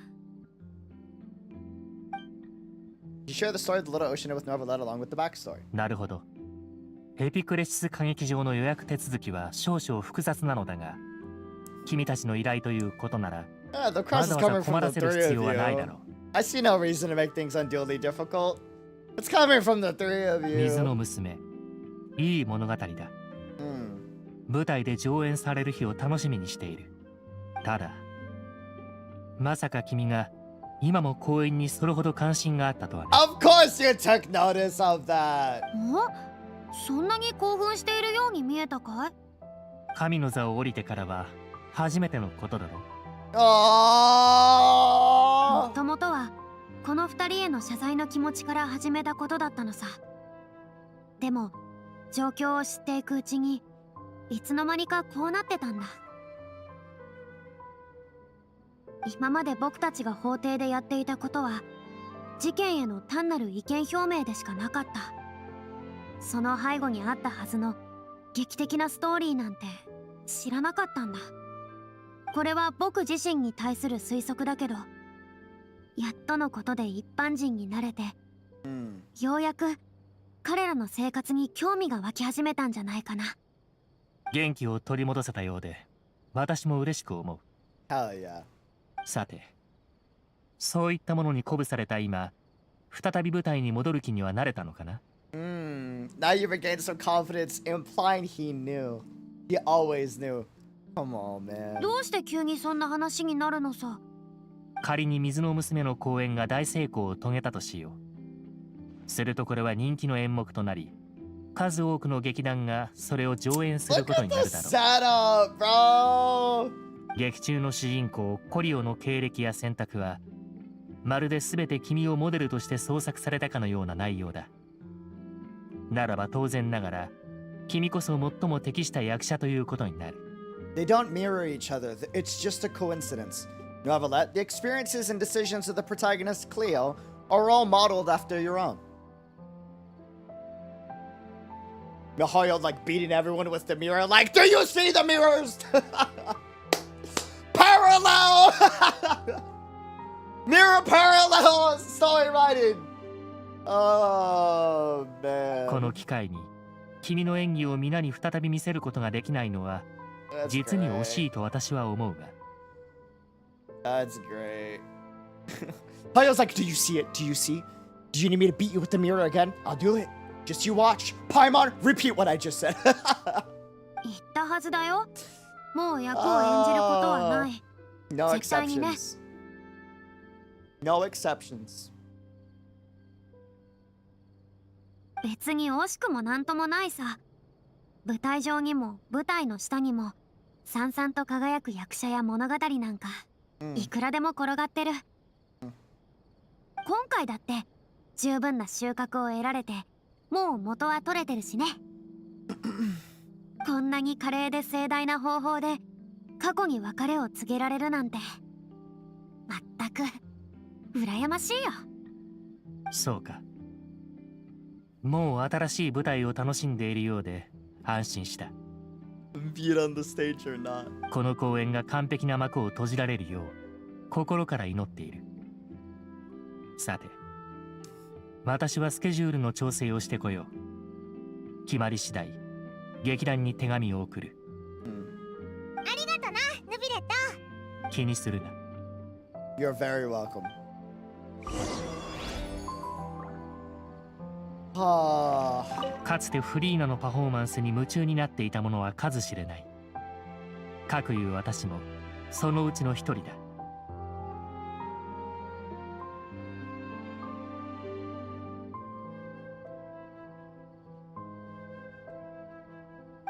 You share the story of the little ocean with Novelette along with the backstory. なるほど。エピクレシス歌劇場の予約手続きは少々複雑なのだが、君たちの依頼ということなら、 Yeah, the わ cross ざ is わざ coming 困 from ら the せる three 必 of 要はないだ you. ろう。 I see no reason to make things unduly difficult. It's coming from the three of 水の you. 娘、いい物語だ。舞台で上演される日を楽しみにしている。ただ、まさか君が今も公演にそれほど関心があったとはね。Of course you took notice of that. そんなに興奮しているように見えたかい？神の座を降りてからは初めてのことだろう。も Oh. ともとはこの二人への謝罪の気持ちから始めたことだったのさ。でも状況を知っていくうちにいつの間にかこうなってたんだ。今まで僕たちが法廷でやっていたことは事件への単なる意見表明でしかなかった。その背後にあったはずの劇的なストーリーなんて知らなかったんだ。これは僕自身に対する推測だけど、やっとのことで一般人になれて、ようやく彼らの生活に興味が湧き始めたんじゃないかな。元気を取り戻せたようで、私も嬉しく思う。 Hell yeah. さて、そういったものに鼓舞された今、再び舞台に戻る気にはなれたのかな？ Now you've regained some confidence, implying he knew. He always knew. Come on, man. どうして急にそんな話になるのさ。仮に水の娘の公演が大成功を遂げたとしよう。するとこれは人気の演目となり、数多くの劇団がそれを上演する Look こと at にな the るだろう。 setup, bro. 劇中の主人公コリオの経歴や選択は、まるで全て君をモデルとして創作されたかのような内容だ。ならば当然ながら、君こそ最も適した役者ということになる。They don't mirror each other. It's just a coincidence. Novelette, the experiences and decisions of the protagonist Cleo are all modeled after your own. Mihail like beating everyone with the mirror, like, do you see the mirrors? Parallel! Mirror parallel story writing. Oh こ man. の機会に、君の演技を皆に再び見せることができないのは、 That's 実に惜し great. いと私は思うが。That's great. Payo's like, do you see it? Do you see? Do you need me to beat you with the mirror again? I'll do it. Just you watch. Paimon, repeat what I just said. 言ったはずだよ。もう役を演じることはない。 No 絶対にね。 exceptions. No exceptions. 別に惜しくもなんともないさ。舞台上にも舞台の下にもさんさんと輝く役者や物語なんかいくらでも転がってる。今回だって十分な収穫を得られてもう元は取れてるしね。こんなに華麗で盛大な方法で過去に別れを告げられるなんてまったく羨ましいよ。そうか。もう新しい舞台を楽しんでいるようで安心した。Beat on the stage or not. この公演が完璧な幕を閉じられるよう心から祈っている。さて、私はスケジュールの調整をしてこよう。決まり次第、劇団に手紙を送る。ありがとな、ヌビレット。気にするな。 You're very welcome. はあ。かつてフリーナのパフォーマンスに夢中になっていた者は数知れない。かくいう私もそのうちの一人だ。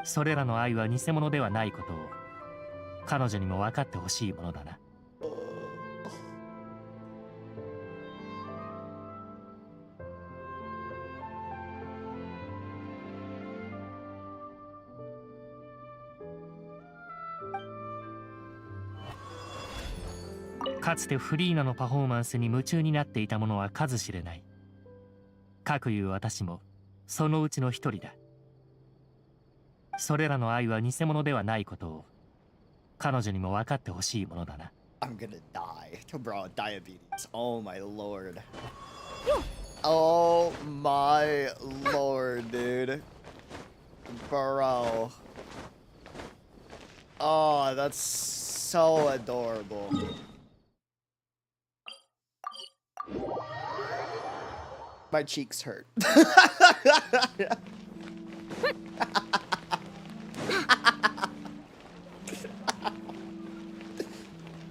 それらの愛は偽物ではないことを彼女にも分かってほしいものだな。かつてフリーナのパフォーマンスに夢中になっていた者は数知れない。かくいう私もそのうちの一人だ。それらの愛は偽物ではないことを彼女にも分かってほしいものだな。I'm gonna die. Bro, diabetes. Oh my lord. Oh my lord, dude. Bro. Oh, that's so adorable. My cheeks hurt.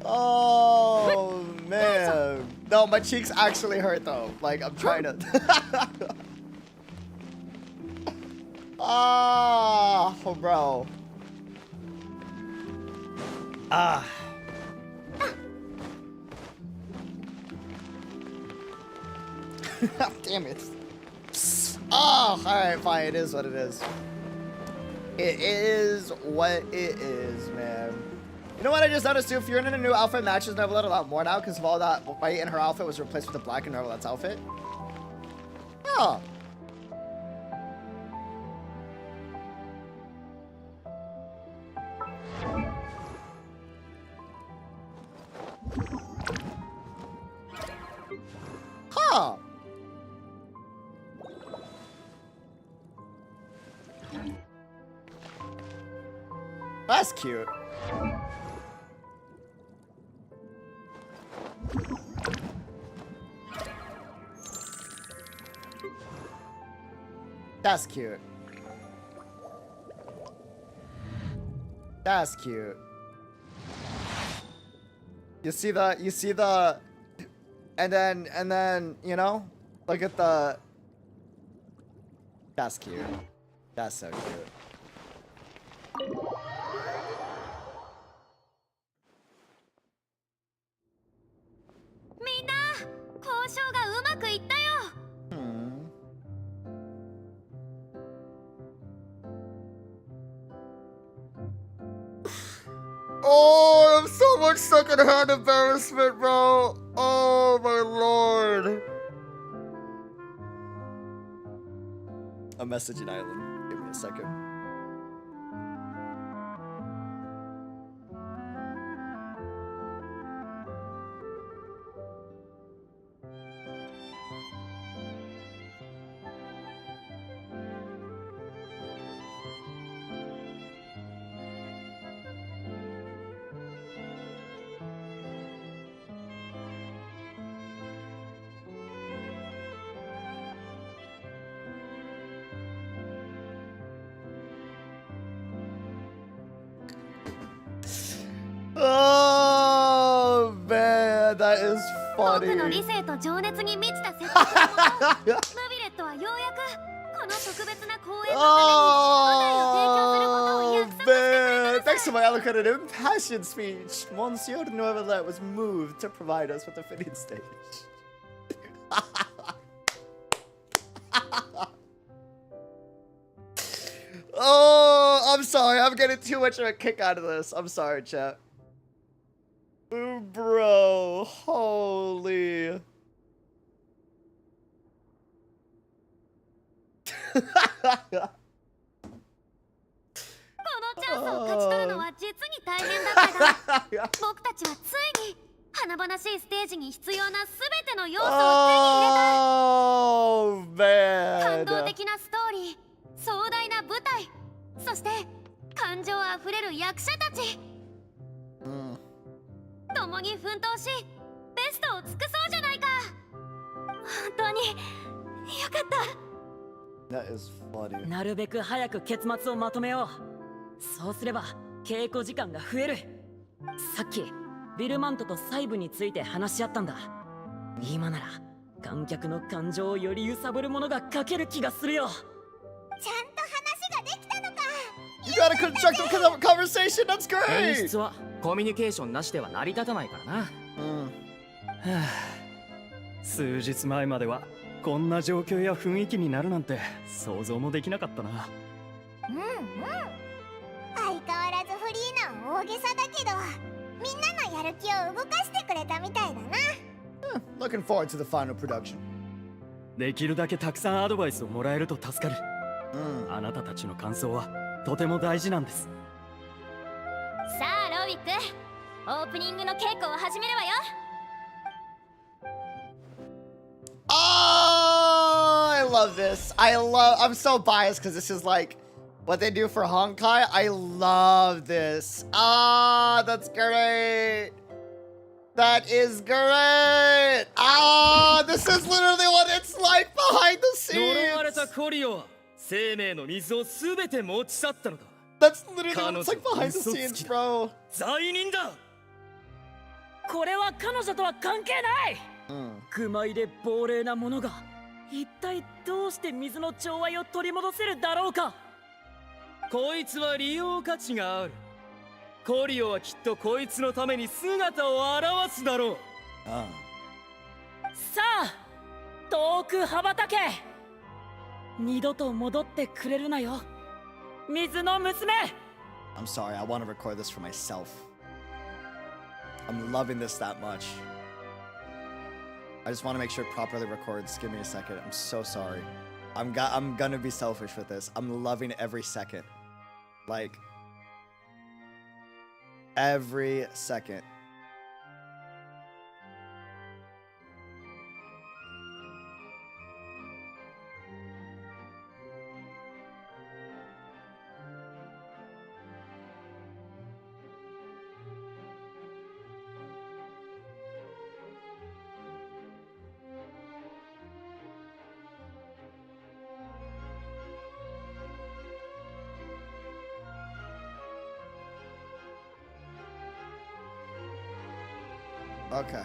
Oh man. No, my cheeks actually hurt though. Like I'm trying to Ah, oh, bro. Ah. Damn it. Oh, alright, fine. It is what it is. It is what it is, man. You know what I just noticed too? Furina in a new outfit matches Neverlet a lot more now because of all that white in her outfit was replaced with the black in Neverlet's outfit. Yeah. Huh. That's cute. That's cute. That's cute. You see the, and then, you know, look at the, that's cute. That's so cute. Oh, I'm so much secondhand embarrassment, bro. Oh my lord. A message in Island. Give me a second. Oh man, that is funny. 僕の理性と情熱に満ちた設定のもと、ムビレットはようやくこの特別な公演のために舞台を提供することを約束してくれたの Thanks to my eloquent and impassioned speech, Monsieur Novelet was moved to provide us with a fitting stage. Oh, I'm sorry. I'm getting too much of a kick out of this. I'm sorry, chat. Ooh, bro. Holy. このチャンスを勝ち取るのは実に大変だったが、僕たちはついに華々しいステージに必要なすべての要素を手に入れた。Oh, man. 感動的なストーリー、壮大な舞台、そして感情あふれる役者たち。共に奮闘し、ベストを尽くそうじゃないか。本当によかった。That is funny. なるべく早く結末をまとめよう。そうすれば稽古時間が増える。さっきビルマントと細部について話し合ったんだ。今なら観客の感情をより揺さぶるものが書ける気がするよ。ちゃんと話ができたのか。 You got a constructive conversation. That's 演 great. 出はコミュニケーションなしでは成り立たないからな。はあ、数日前まではこんな状況や雰囲気になるなんて想像もできなかったな。相変わらずフリーナは大げさだけど、みんなのやる気を動かしてくれたみたいだな。Looking forward to the final production. できるだけたくさんアドバイスをもらえると助かる。あなたたちの感想はとても大事なんです。さあロビック、オープニングの稽古を始めるわよ。Oh, I love this. I'm so biased because this is like what they do for Honkai. I love this. Ah, that's great. That is great. Ah, this is literally what it's like behind the 呪われ scenes. たコリオは生命の水をすべて持ち去ったのだ。 That's literally what it's like behind the scenes, bro. 罪人だ。これは彼女とは関係ない。愚昧で亡霊なものが一体どうして水の調和を取り戻せるだろうか。こいつは利用価値がある。コリオはきっとこいつのために姿を現すだろう。さあ遠く羽ばたけ。二度と戻ってくれるなよ、水の娘。 I'm sorry, I want to record this for myself. I'm loving this that much. I just want to make sure it properly records. Give me a second. I'm so sorry. I'm gonna be selfish with this. I'm loving every second. Like, every second. Okay.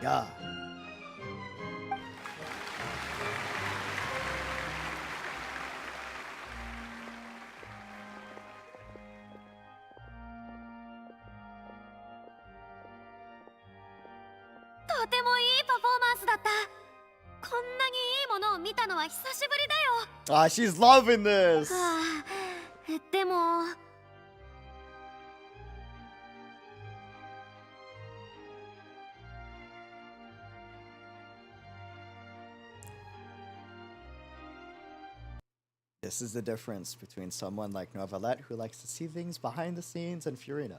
Yeah. To てもいいパフォーマンスだった。こんなにいいものを見たのは久しぶりだよ。Ah, she's loving this. はあ、でも This is the difference between someone like Novelette, who likes to see things behind the scenes, and Furina.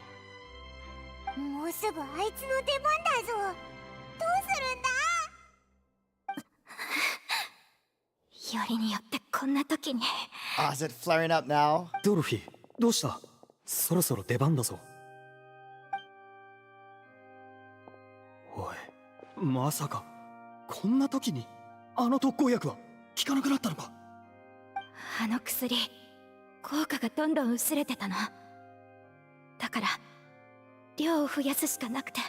もうすぐあいつの出番だぞ。どうするんだ。よりによってこんな時に。 Ah, is it flaring up now? ドルフィー、どうした？そろそろ出番だぞ。おい、まさかこんな時にあの特効薬は効かなくなったのか？あの薬、効果がどんどん薄れてたの。だから量を増やすしかなくて。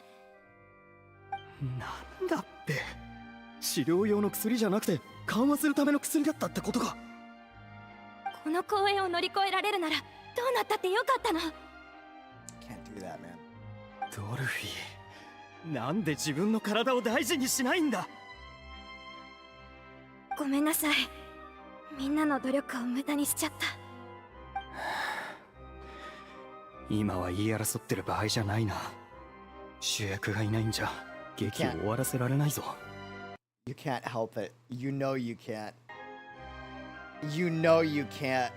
なんだって、治療用の薬じゃなくて緩和するための薬だったってことか。この公演を乗り越えられるならどうなったってよかったの。 Can't do that, man. ドルフィー、なんで自分の体を大事にしないんだ。ごめんなさい、みんなの努力を無駄にしちゃった。今は言い争ってる場合じゃないな。主役がいないんじゃ劇を終わらせられないぞ。 You can't help it. You know you can't. You know you can't.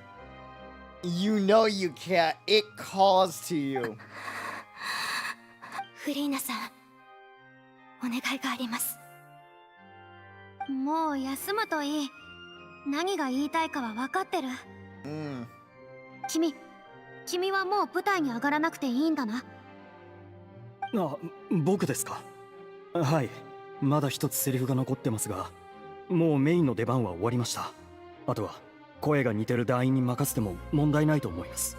You know you can't. It calls to you. フリーナさん、お願いがあります。もう休むといい。何が言いたいかは分かってる。君はもう舞台に上がらなくていいんだな。あ、僕ですか。はい、まだ一つセリフが残ってますが、もうメインの出番は終わりました。あとは声が似てる団員に任せても問題ないと思います。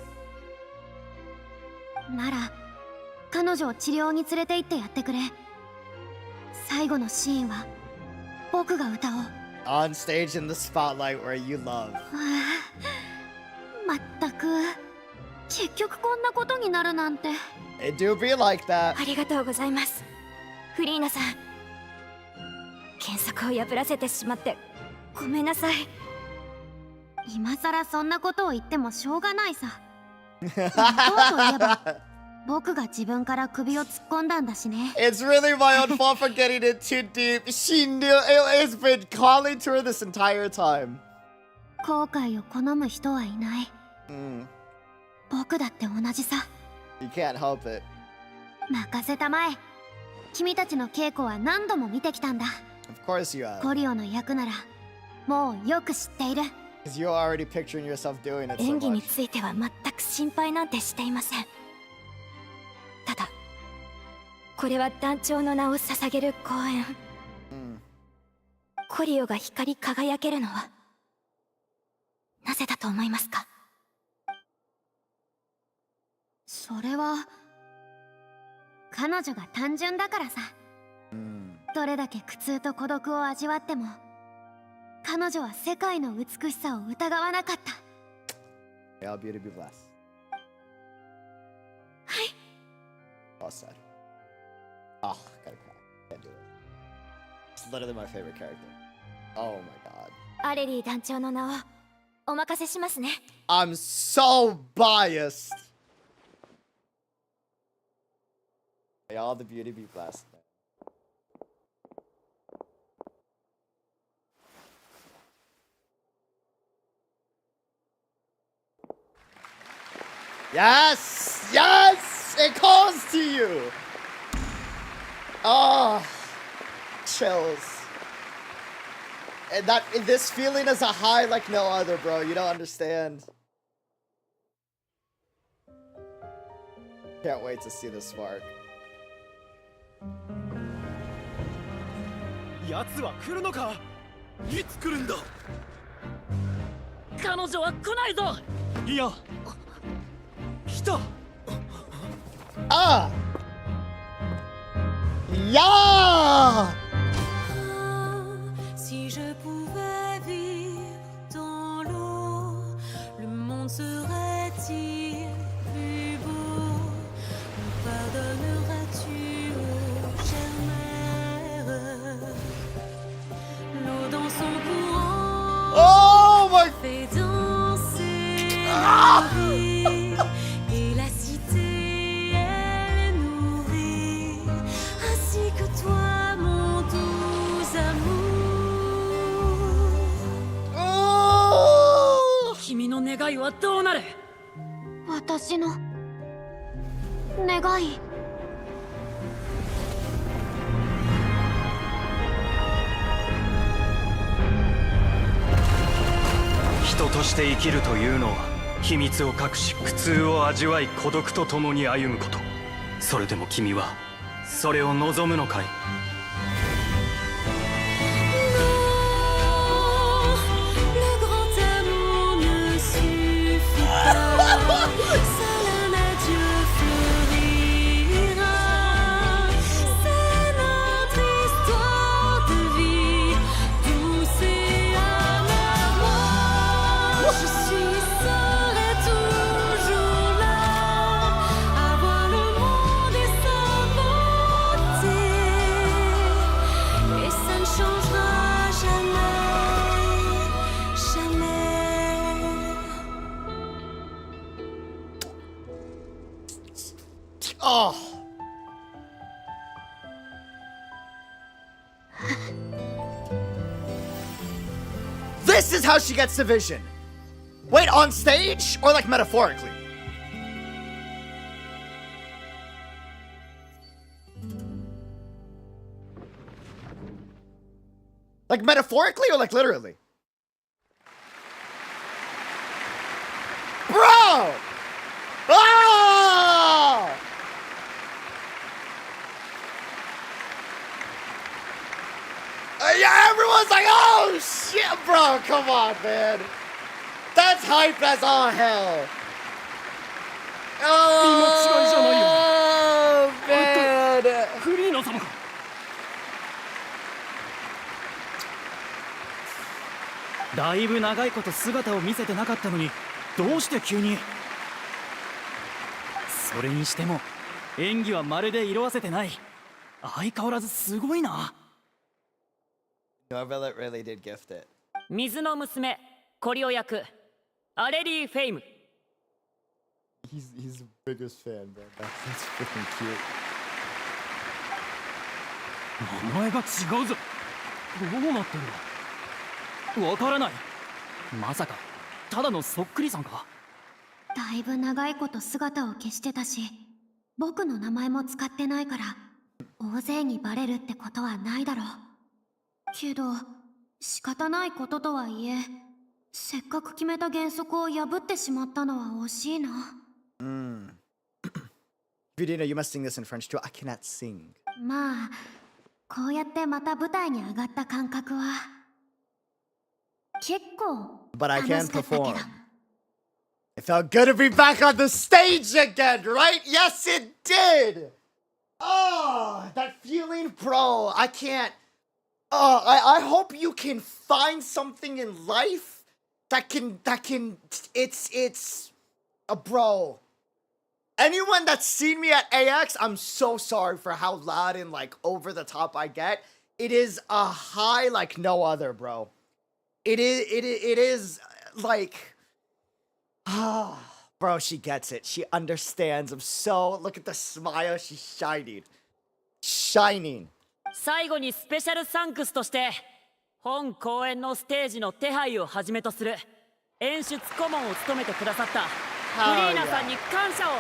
なら彼女を治療に連れて行ってやってくれ。最後のシーンは僕が歌おう。 On stage in the spotlight where you love. まったく結局こんなことになるなんて。 It do be like that. ありがとうございます。フリーナさん、原作を破らせてしまってごめんなさい。今さらそんなことを言ってもしょうがないさ。そうといえば僕が自分から首を突っ込んだんだしね。 It's really my own fault for getting it too deep. She knew it's been calling to her this entire time. 後悔を好む人はいない。僕だって同じさ。 You can't help it. 任せたまえ。君たちの稽古は何度も見てきたんだ。 Of course you have. コリオの役ならもうよく知っている。 Because you're already picturing yourself doing it so 演技に much. ついては全く心配なんてしていません。ただこれは団長の名を捧げる公演。コリオが光り輝けるのはなぜだと思いますか？それは彼女が単純だからさ。どれだけ苦痛と孤独を味わっても彼女は世界の美しさを疑わなかった。 Yeah, beauty be blessed. はい。 All sad. Oh, gotta cry. Can't do it. It's literally my favorite character. Oh my god. アレリー団長の名をお任せしますね。 I'm so biased. May all the beauty be blessed. Yes! Yes! It calls to you! Oh, chills. And this feeling is a high like no other, bro. You don't understand. Can't wait to see the spark. 奴は来るのか？いつ来るんだ？彼女は来ないぞ。いや、来た。Ah! Yeah! Si je pouvais vivre dans l'eau, le monde serait-il plus beau? Me pardonneras-tu, ô chère mère? L'eau dans son courant Oh my... fait danser la vie, et la cité elle nourrit, ainsi que toi mon doux amour. Oh! 君の願いはどうなる？私の願い。人として生きるというのは秘密を隠し苦痛を味わい孤独と共に歩むこと。それでも君はそれを望むのかい？ Le grand amour ne suffit pas, seul un adieu fleurira. C'est notre histoire de vie, douce et amère. Je serai toujours là, à voir le monde et sa beauté, et ça ne changera jamais, jamais. Oh! This is how she gets the vision. Wait, on stage or like metaphorically? Like metaphorically or like literally? Bro! Ah! Yeah, everyone's like, oh shit, bro, come on, man. That's hype as all hell. Oh, man. フリーナ様か。だいぶ長いこと姿を見せてなかったのにどうして急に？それにしても演技はまるで色あせてない。相変わらずすごいな。Whoever really did gift it. 水の娘コリオ役アレリー・フェイム。 He's the biggest fan, man. That's freaking cute. 名前が違うぞ。どうなってるの？わからない。まさかただのそっくりさんか？だいぶ長いこと姿を消してたし、僕の名前も使ってないから大勢にバレるってことはないだろう。けど仕方ないこととはいえ、せっかく決めた原則を破ってしまったのは惜しいな。Furina, you must sing this in French too. I cannot sing. まあこうやってまた舞台に上がった感覚は結構 But I 楽 can しかったけど。 perform. It felt good to be back on the stage again, right? Yes, it did. Oh, that feeling, bro. I can't. Oh, I hope you can find something in life that can. It's. Bro. Anyone that's seen me at AX, I'm so sorry for how loud and like over the top I get. It is a high like no other, bro. It is like. Ah, bro, she gets it. She understands. I'm so. Look at the smile. She's shining. Shining. 最後にスペシャルサンクスとして本公演のステージの手配をはじめとする演出顧問を務めてくださったフリーナさんに感謝を。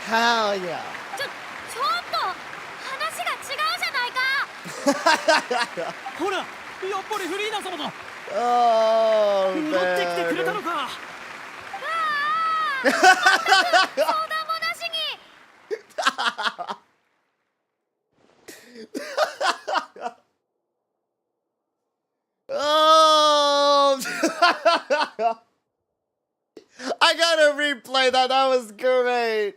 Hell yeah. ちょっと話が違うじゃないか。ほら、やっぱりフリーナ様だ。 Oh, 乗ってきてくれた man. のか。相談もなしに。Oh. I gotta replay that. That was great.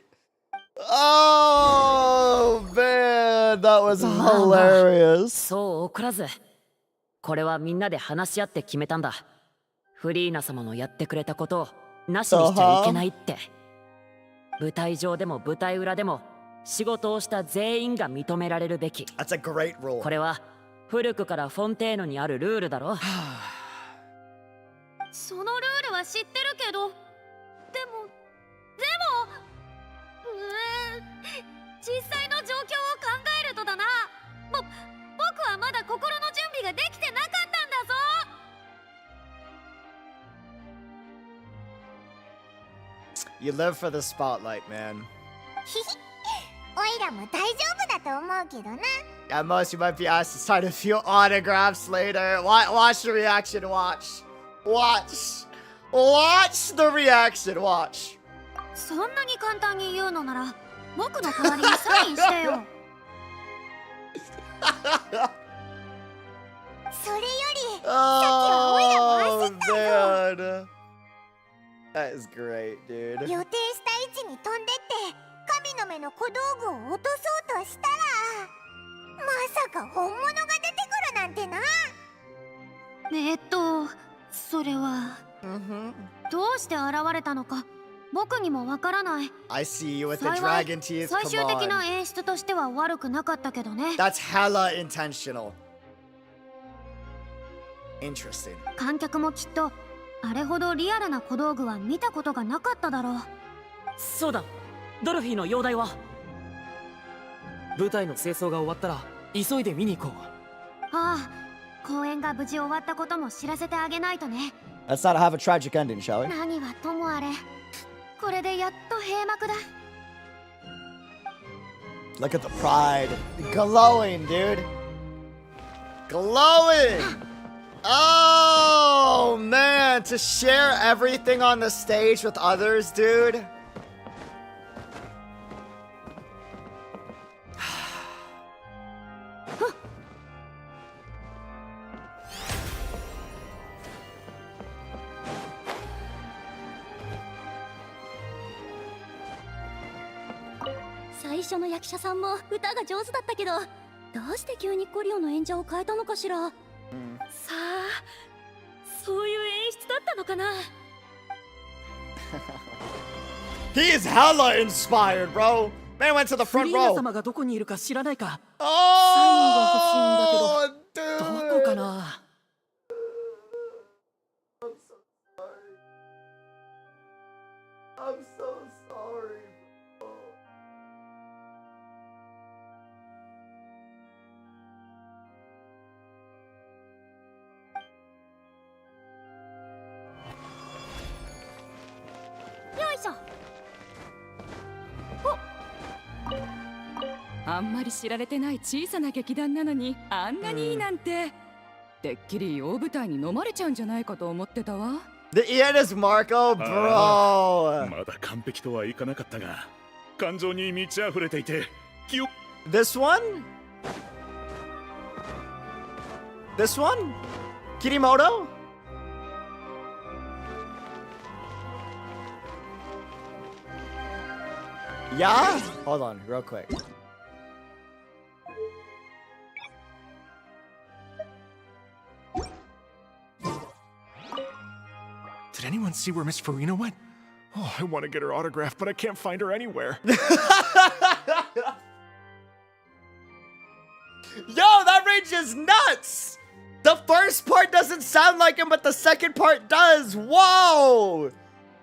Oh, man. That was hilarious. そう怒らず、これはみんなで話し合って決めたんだ。フリーナ様のやってくれたことをなしにしちゃいけないって。舞台上でも舞台裏でも仕事をした全員が認められるべき。 That's a great rule. これは古くからフォンテーヌにあるルールだろ。そのルールは知ってるけど、でも実際の状況を考えるとだな。僕はまだ心の準備ができてなかったんだぞ。 You live for the spotlight, man. おいらも大丈夫だと思うけどな。 At most, you might be asked to sign a few autographs later. Watch the reaction. Watch the reaction. Watch. そんなに簡単に言うのなら僕の代わりにサインしてよ。それより、 Oh, man. That is great, dude. 予定した位置に飛んでって神の目の小道具を落とそうとしたら、まさか本物が出てくるなんてな。それはどうして現れたのか僕にもわからない。 I see you with the 幸い dragon teeth. 最終 Come 的な on. 演出としては悪くなかったけどね。 That's hella intentional. Interesting. 観客もきっとあれほどリアルな小道具は見たことがなかっただろう。そうだ、ドルフィーの容体は？舞台の清掃が終わったら急いで見に行こう。ああ、公演が無事終わったことも知らせてあげないとね。 Let's not have a tragic ending, shall we? 何はともあれ、これでやっと閉幕だ。 Look at the pride. Glowing, dude. Glowing! Oh, man. To share everything on the stage with others, dude.「最初の役者さんも歌が上手だったけど、どうして急にコリオの演者を変えたのかしら。さあ、そういう演出だったのかな。 He is hella inspired, bro. Man went to the フ front リーナ row. 様がどこにいるか知らないか。Oh, ど dude. こかな。 I'm so sorry. Yo. よいしょ。あんまり知られてない小さな劇団なのにあんなにいいなんて、てっきり大舞台に飲まれちゃうんじゃないかと思ってたわ。 The Ian is Marco, bro. まだ完璧とはいかなかったが、感情に満ち溢れていて、This one? This one? Kirimoto? Yeah? Hold on, real quick. Did anyone see where Miss Furina went? Oh, I want to get her autograph, but I can't find her anywhere. Yo, that range is nuts! The first part doesn't sound like him, but the second part does. Whoa!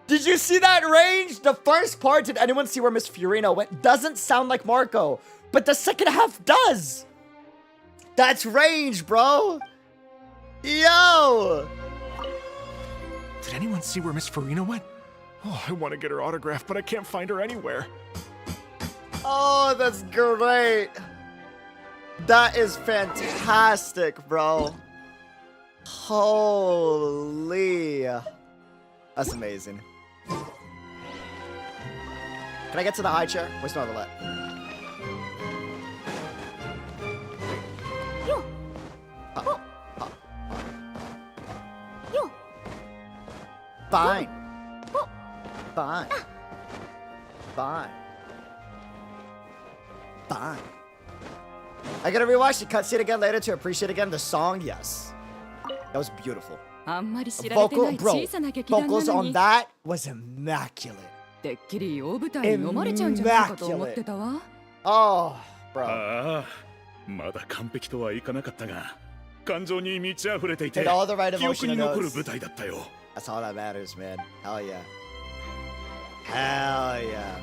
Did you see that range? The first part, did anyone see where Miss Furina went? Doesn't sound like Marco, but the second half does. That's range, bro. Yo! Did anyone see where Miss Furina went? Oh, I want to get her autograph, but I can't find her anywhere. Oh, that's great. That is fantastic, bro. Holy. That's amazing. Can I get to the high chair? Where's no roulette? Yo. Yo. Fine. Fine. Fine. Fine. I gotta rewatch the cutscene again later to appreciate again the song. Yes. That was beautiful. あんまり知られてない小さな劇団な Vocals の on に that was immaculate. てっきり大舞台に飲まれちゃうんじゃないかと思ってたわ。 Oh, bro. ああ、まだ完璧とはいかなかったが、感情に満ち溢れていて、 And all the right 記憶 emotional に残る notes. 舞台だったよ。 That's all that matters, man. Hell yeah. Hell yeah.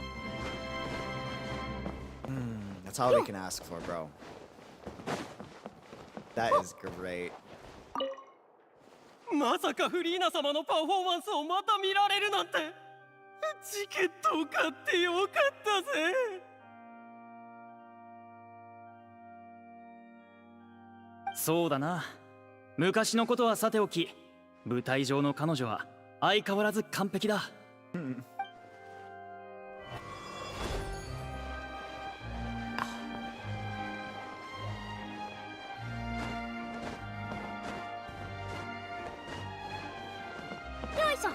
That's all we can ask for, bro. That is great. まさかフリーナ様のパフォーマンスをまた見られるなんて。チケットを買ってよかったぜ。そうだな。昔のことはさておき、舞台上の彼女は相変わらず完璧だ。よいしょ。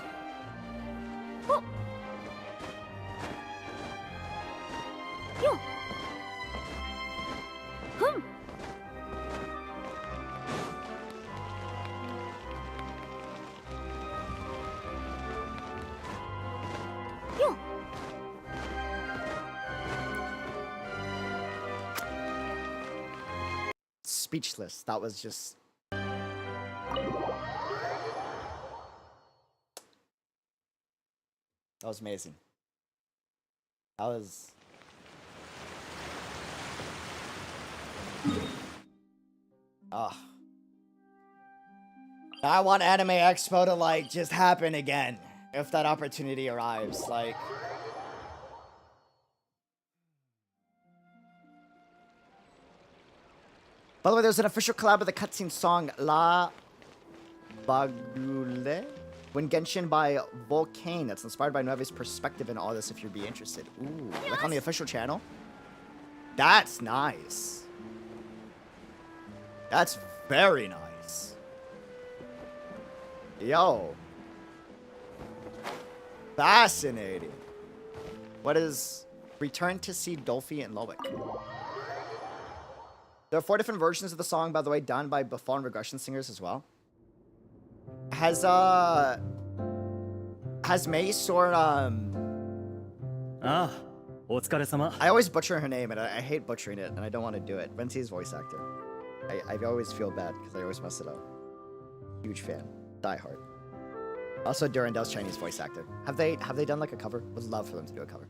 よ。ふん。よ。Speechless. That was just. That was amazing. That was. Ah. I want Anime Expo to like just happen again if that opportunity arrives. Like. By the way, there's an official collab with the cutscene song La Bagule when Genshin by Volcane. That's inspired by Nueve's perspective in all this if you'd be interested. Ooh, like on the official channel? That's nice. That's very nice. Yo. Fascinating. What is Return to see Dolphy and Loic? There are 4 different versions of the song, by the way, done by Buffon regression singers as well. Has Mace or ああ、お疲れ様。 I always butcher her name, and I hate butchering it, and I don't want to do it. Venti's voice actor. I always feel bad because I always mess it up. Huge fan. Die hard. Also, Durandal's Chinese voice actor. Have they done like a cover? Would love for them to do a cover.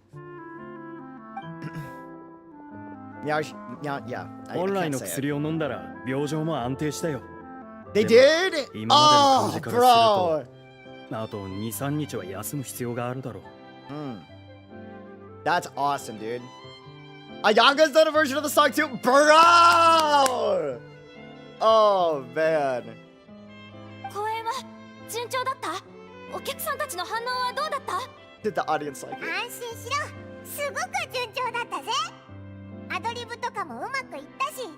Yeah. I 本来 can't の say it. 薬を飲んだら病状も安定したよ。 They did? 今までの感 Oh, じからす bro. ると、あと2、3日は休む必要があるだろう。That's awesome, dude. Ayanga's done a version of the song too, bro. Oh man. 公演は順調だった？お客さんたちの反応はどうだった？ Did the audience like it? 安心しろ、すごく順調だったぜ。アドリブとかもうまくいったし、明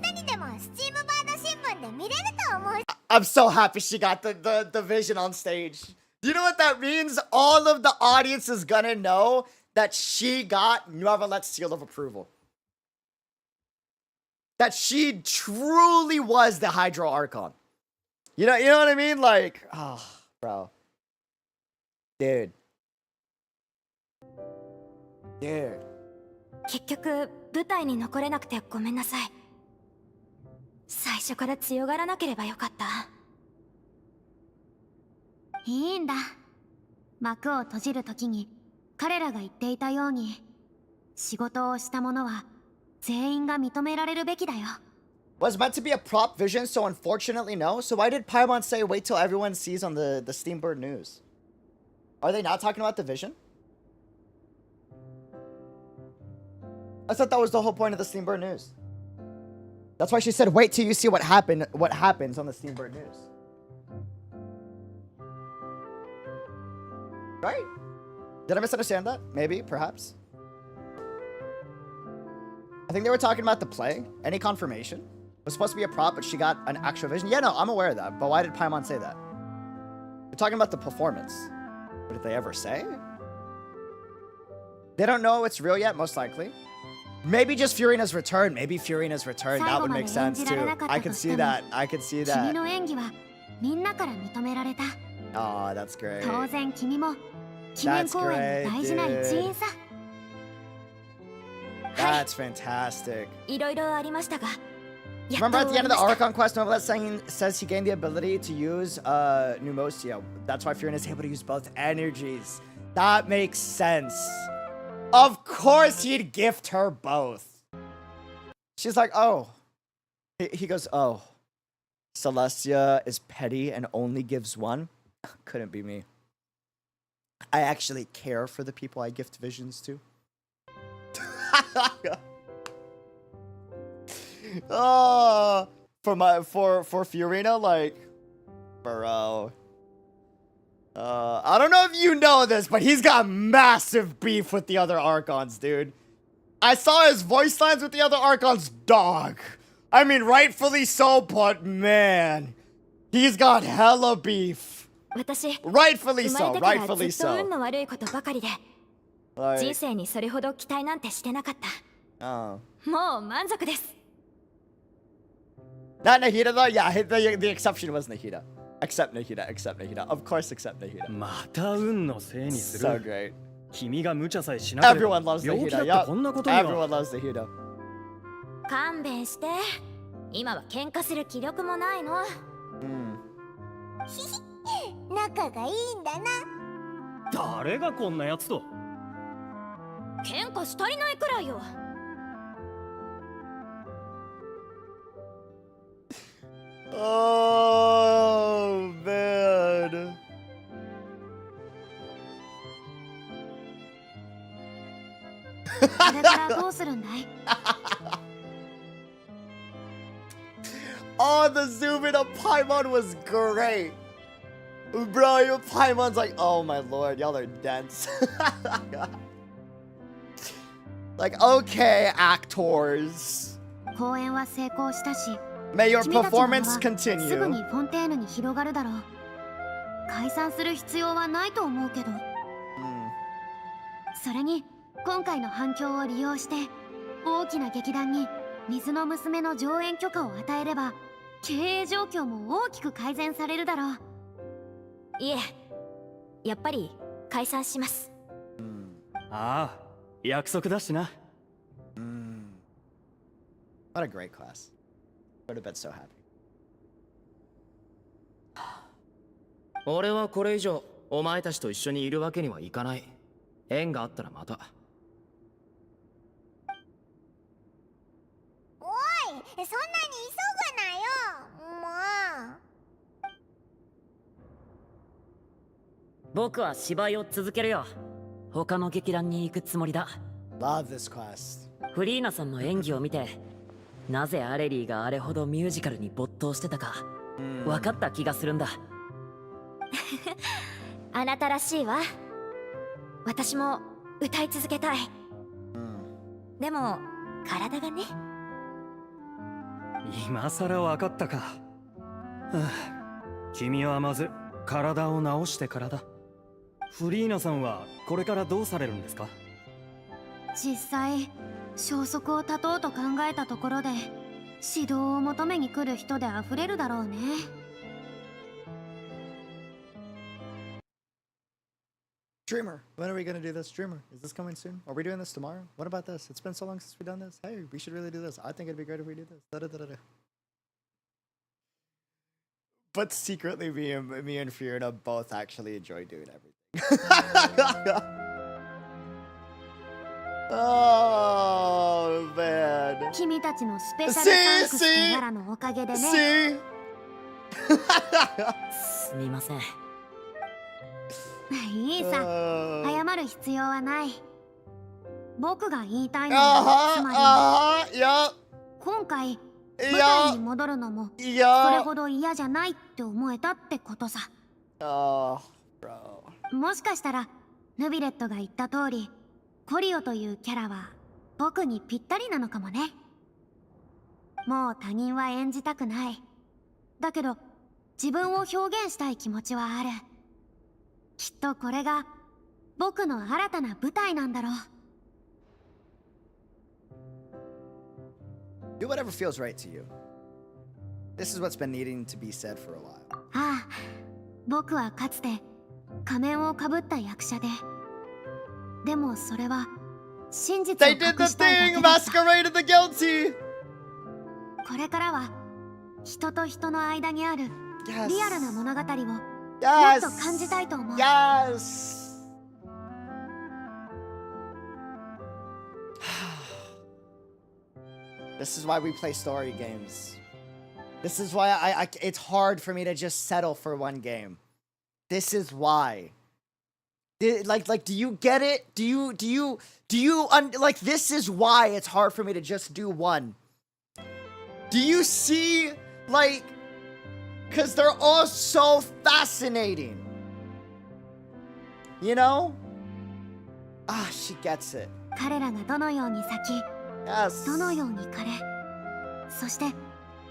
日にでもスチームバード新聞で見れると思う。 I'm so happy she got the vision on stage. Do you know what that means? All of the audience is gonna know that she got Nuavalet's seal of approval. That she truly was the Hydro Archon. You know what I mean? Like, oh, bro. Dude. 結局舞台に残れなくてごめんなさい。最初から強がらなければよかった。いいんだ。幕を閉じる時に彼らが言っていたように、仕事をした者は全員が認められるべきだよ。Was meant to be a prop vision, so unfortunately no. So why did Paimon say wait till everyone sees on the Steambird news? Are they not talking about the vision? I thought that was the whole point of the Steambird news. That's why she said wait till you see what happens on the Steambird news. Right? Did I misunderstand that? Maybe, perhaps. I think they were talking about the play. Any confirmation? It was supposed to be a prop, but she got an actual vision. Yeah, no, I'm aware of that. But why did Paimon say that? They're talking about the performance. But did they ever say? They don't know it's real yet, most likely. Maybe just Furina's return. Maybe Furina's return. That would make sense too. I can see that. I can see that. Oh, that's great. That's great, dude. That's fantastic. Remember at the end of the Archon quest, Novelet says he gained the ability to use Pneumosia. That's why Furina is able to use both energies. That makes sense. Of course he'd gift her both. She's like, oh. He goes, oh. Celestia is petty and only gives one? Couldn't be me. I actually care for the people I gift visions to. Oh, for Furina, like, bro. I don't know if you know this, but he's got massive beef with the other Archons, dude. I saw his voice lines with the other Archons, dog. I mean, rightfully so, but man, he's got hella beef. Rightfully so, rightfully so. Like, oh. Not Nahida though? Yeah, the exception was Nahida. Except Nahida. Of course, except Nahida. So great. Everyone loves Nahida. Yup. Everyone loves Nahida. 勘弁して。今は喧嘩する気力もないの。仲がいいんだな。誰がこんなやつと。喧嘩し足りないくらいよ。Oh man. Oh, the zoom in of Paimon was great. Bro, your Paimon's like, oh my lord, y'all are dense. Like, okay, actors. May your performance continue. すぐにフォンテーヌに広がるだろう。解散する必要はないと思うけど。それに今回の反響を利用して大きな劇団に水の娘の上演許可を与えれば経営状況も大きく改善されるだろう。いえ、やっぱり解散します。ああ、約束だしな。What a great class. Go to bed so happy. 俺はこれ以上お前たちと一緒にいるわけにはいかない。縁があったらまた。おい、そんなに急ぐなよ。もう。僕は芝居を続けるよ。他の劇団に行くつもりだ。 Love this class. フリーナさんの演技を見て、なぜアレリーがあれほどミュージカルに没頭してたか分かった気がするんだ。あなたらしいわ。私も歌い続けたい。でも体がね。今さら分かったか。はあ、君はまず体を治してからだ。フリーナさんはこれからどうされるんですか？実際消息を絶とうと考えたところで指導を求めに来る人で溢れるだろうね。Dreamer, when are we gonna do this? Dreamer, is this coming soon? Are we doing this tomorrow? What about this? It's been so long since we've done this. Hey, we should really do this. I think it'd be great if we do this. Da-da-da-da-da. But secretly, me and Furina both actually enjoy doing everything. Oh man. 君たちのスペシャルサンクスとやらのおかげでね。すみません。いいさ、謝る必要はない。僕が言いたいのはつまり今回舞台に戻るのもそれほど嫌じゃないって思えたってことさ。もしかしたらヌビレットが言った通りコリオというキャラは僕にぴったりなのかもね。もう他人は演じたくない。だけど自分を表現したい気持ちはある。きっとこれが僕の新たな舞台なんだろう。Do whatever feels right to you. This is what's been needing to be said for a while. ああ、僕はかつて仮面をかぶった役者で、でもそれは真実を隠したいだけだった。Masqueraded the guilty. これからは人と人の間にあるリアルな物語をもっと感じたいと思う。Yes. This is why we play story games. This is why it's hard for me to just settle for one game. This is why. Like, do you get it? Like, this is why it's hard for me to just do one. Do you see, like, because they're all so fascinating. You know? Ah, she gets it. 彼らがどのように咲き、どのように枯れ、そして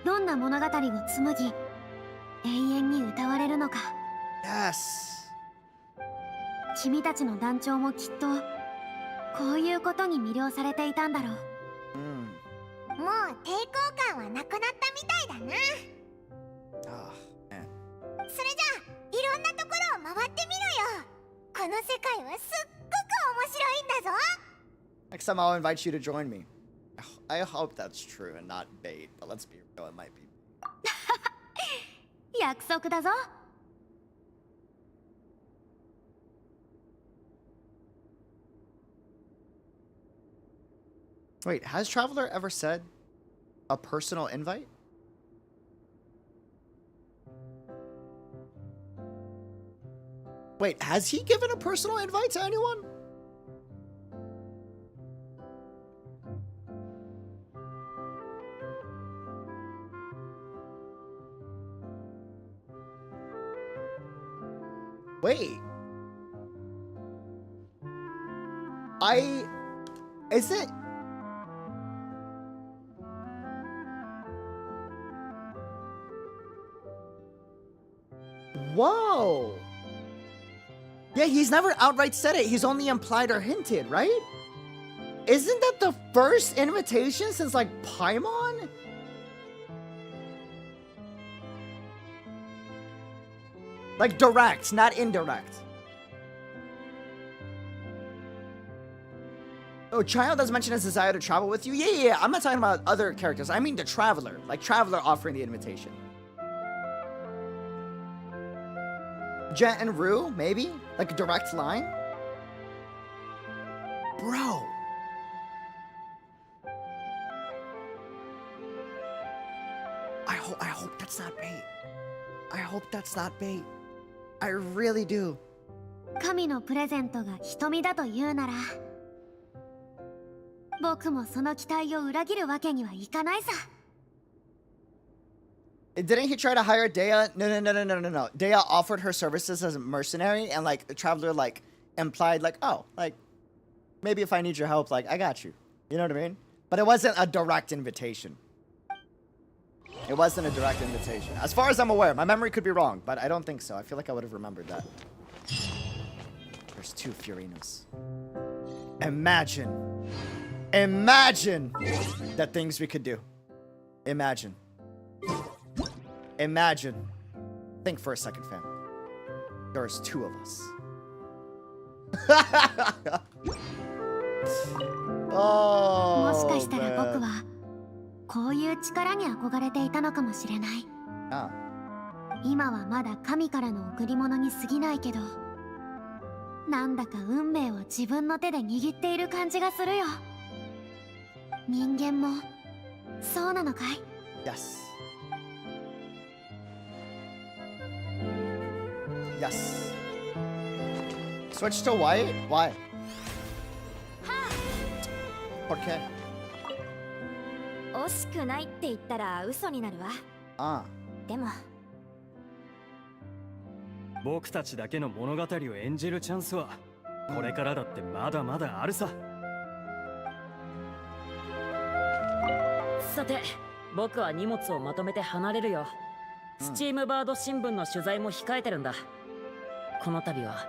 どんな物語を紡ぎ、永遠に歌われるのか。Yes. 君たちの団長もきっとこういうことに魅了されていたんだろう。もう抵抗感はなくなったみたいだな。それじゃあいろんなところを回ってみるよ。この世界はすっごく面白いんだぞ。Next time I'll invite you to join me. I hope that's true and not bait, but let's be real, it might be. 約束だぞ。Wait, has Traveler ever said a personal invite? Wait, has he given a personal invite to anyone? Wait. Is it? Whoa. Yeah, he's never outright said it. He's only implied or hinted, right? Isn't that the first invitation since, like, Paimon? Like, direct, not indirect. Oh, child does mention his desire to travel with you. Yeah. I'm not talking about other characters. I mean the traveler. Like traveler offering the invitation. Jet and Rue, maybe? Like a direct line? Bro. I hope that's not bait. I hope that's not bait. I really do. 神のプレゼントが瞳だというなら、僕もその期待を裏切るわけにはいかないさ。Didn't he try to hire 𝙃𝙖𝙀𝙀? No. 𝙃𝙖𝙀 offered her services as a mercenary, and like the traveler like implied like, oh, like maybe if I need your help, like I got you. You know what I mean? But it wasn't a direct invitation. It wasn't a direct invitation. As far as I'm aware, my memory could be wrong, but I don't think so. I feel like I would have remembered that. There's 2 Furinas. Imagine the things we could do. Imagine. Think for a second, fam. There's 2 of us. Oh, もしかしたら僕はこういう力に憧れていたのかもしれない。今はまだ神からの贈り物に過ぎないけど、なんだか運命を自分の手で握っている感じがするよ。人間もそうなのかい？ Yes. Yes. Switch to white? Why? ¿Por qué? 惜しくないって言ったら嘘になるわ。でも僕たちだけの物語を演じるチャンスはこれからだってまだまだあるさ。さて、僕は荷物をまとめて離れるよ。スチームバード新聞の取材も控えてるんだ。この度は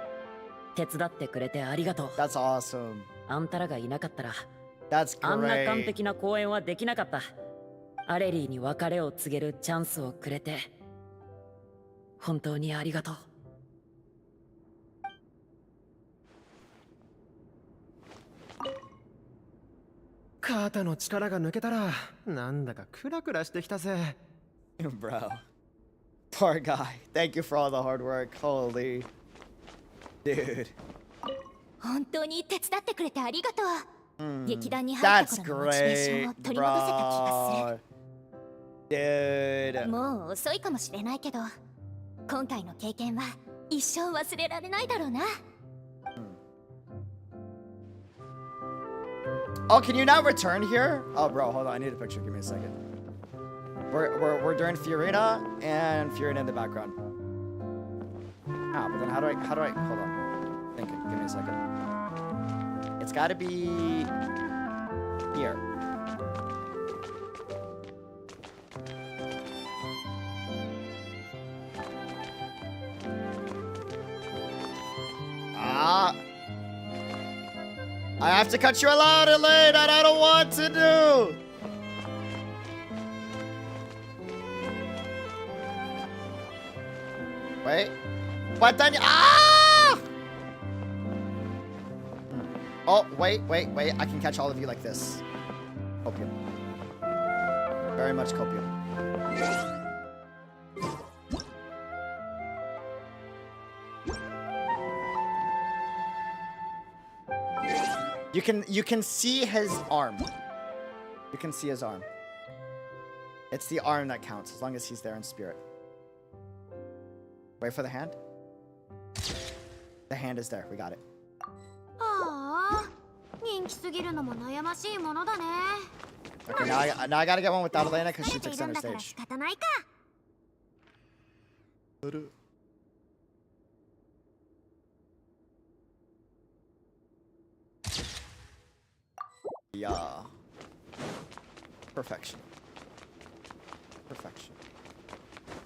手伝ってくれてありがとう。That's awesome. あんたらがいなかったら That's great. あんな完璧な公演はできなかった。アレリーに別れを告げるチャンスをくれて本当にありがとう。肩の力が抜けたらなんだかクラクラしてきたぜ。Bro. Poor guy. Thank you for all the hard work. Holy. Dude. 本当に手伝ってくれてありがとう。劇団に入った頃のモチベーションを取り戻せた気がする。Dude. もう遅いかもしれないけど、今回の経験は一生忘れられないだろうな。Oh, can you not return here? Oh, bro, hold on. I need a picture. Give me a second. We're doing Furina and Furina in the background. But then how do I? Hold on. Thinking. Give me a second. It's got to be here. I have to cut you out, Elaine, and I don't want to do. Wait. But then... Oh, wait. I can catch all of you like this. Copium. Very much copium. You can see his arm. You can see his arm. It's the arm that counts, as long as he's there in spirit. Wait for the hand. The hand is there. We got it. Okay, now I gotta get one without Elena because she took center stage. Yeah. Perfection.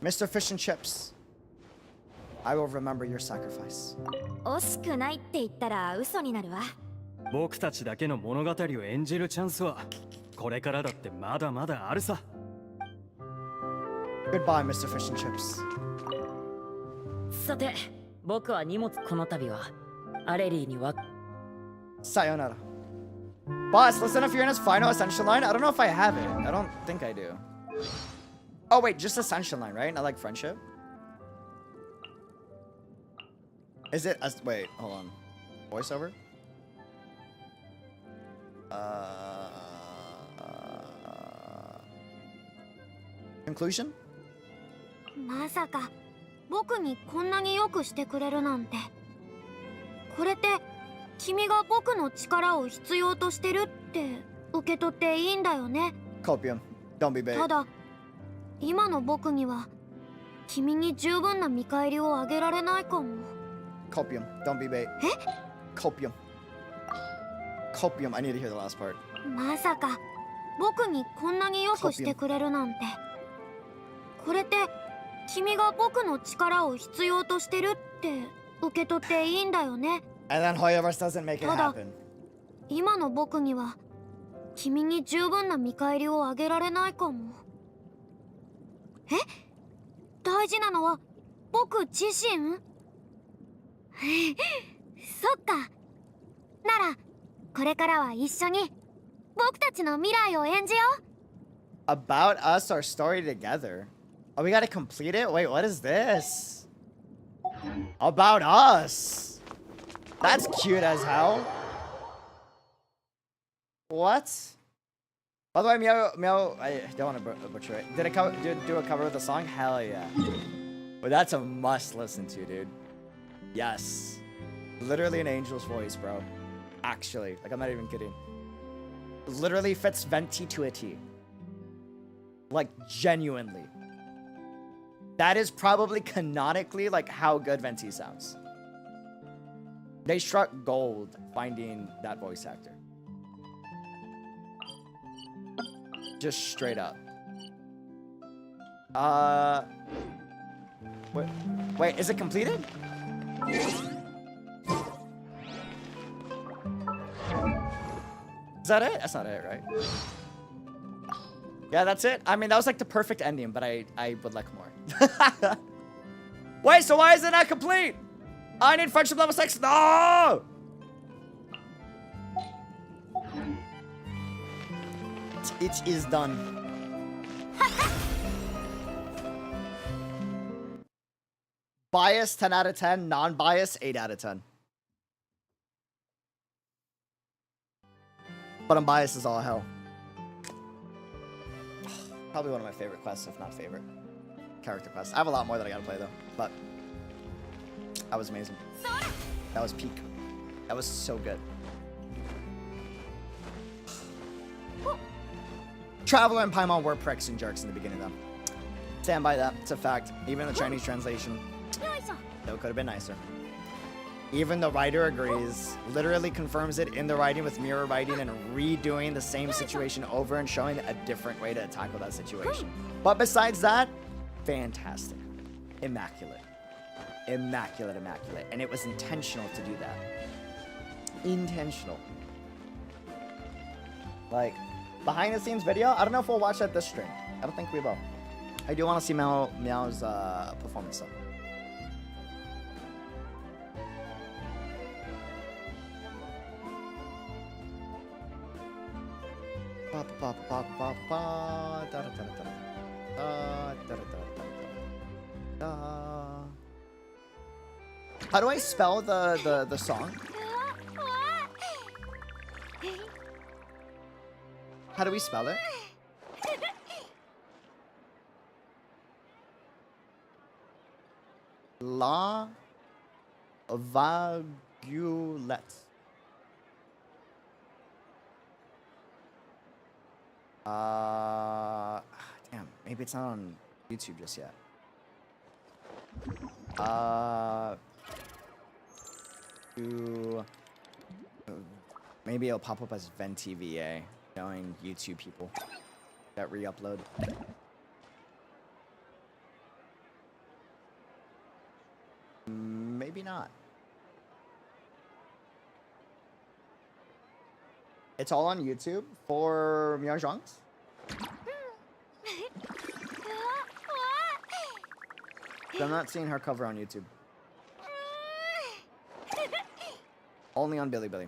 Mr. Fish and Chips, I will remember your sacrifice. 惜しくないって言ったら嘘になるわ。僕たちだけの物語を演じるチャンスはこれからだってまだまだあるさ。Goodbye, Mr. Fish and Chips. さて、僕は荷物この度はアレリーにはさよなら。Boss, listen to Furina's final Ascension line. I don't know if I have it. I don't think I do. Oh, wait, just Ascension line, right? Not like friendship? Is it? Wait, hold on. Voiceover? Conclusion? まさか僕にこんなによくしてくれるなんて。これって君が僕の力を必要としてるって受け取っていいんだよね。Copium. Don't be bait. ただ今の僕には君に十分な見返りをあげられないかも。Copium. Don't be bait. え？ Copium. Copium. I need to hear the last part. まさか僕にこんなによくしてくれるなんて。これって君が僕の力を必要としてるって受け取っていいんだよね。And then Hoyoverse doesn't make it ただ happen. 今の僕には君に十分な見返りをあげられないかも。え？大事なのは僕自身？そっか。ならこれからは一緒に僕たちの未来を演じよう。About us, our story together. Oh, we gotta complete it? Wait, what is this? About us. That's cute as hell. What? By the way, Meow, I don't want to butcher it. Did it do a cover of the song? Hell yeah. But that's a must listen to, dude. Yes. Literally an angel's voice, bro. Actually. Like, I'm not even kidding. Literally fits Venti to a T. Like, genuinely. That is probably canonically, like, how good Venti sounds. They struck gold finding that voice actor. Just straight up. Wait, is it completed? Is that it? That's not it, right? Yeah, that's it. I mean, that was like the perfect ending, but I would like more. Wait, so why is it not complete? I need friendship level 6. No! It is done. Bias 10 out of 10, non-bias 8 out of 10. But unbiased is all hell. Probably one of my favorite quests, if not favorite. Character quests. I have a lot more that I gotta play though, but that was amazing. That was peak. That was so good. Traveler and Paimon were pricks and jerks in the beginning though. Stand by that. It's a fact. Even the Chinese translation, though, could have been nicer. Even the writer agrees, literally confirms it in the writing with mirror writing and redoing the same situation over and showing a different way to tackle that situation. But besides that, fantastic. Immaculate. Immaculate, immaculate. And it was intentional to do that. Intentional. Like, behind the scenes video, I don't know if we'll watch that this stream. I don't think we will. I do want to see Meow's performance though. How do I spell the song? How do we spell it? La Vaguelette. Damn, maybe it's not on YouTube just yet. Maybe it'll pop up as Venti VA, showing YouTube people that re-upload. Maybe not. It's all on YouTube for Meow Zhang's. I'm not seeing her cover on YouTube. Only on Bilibili.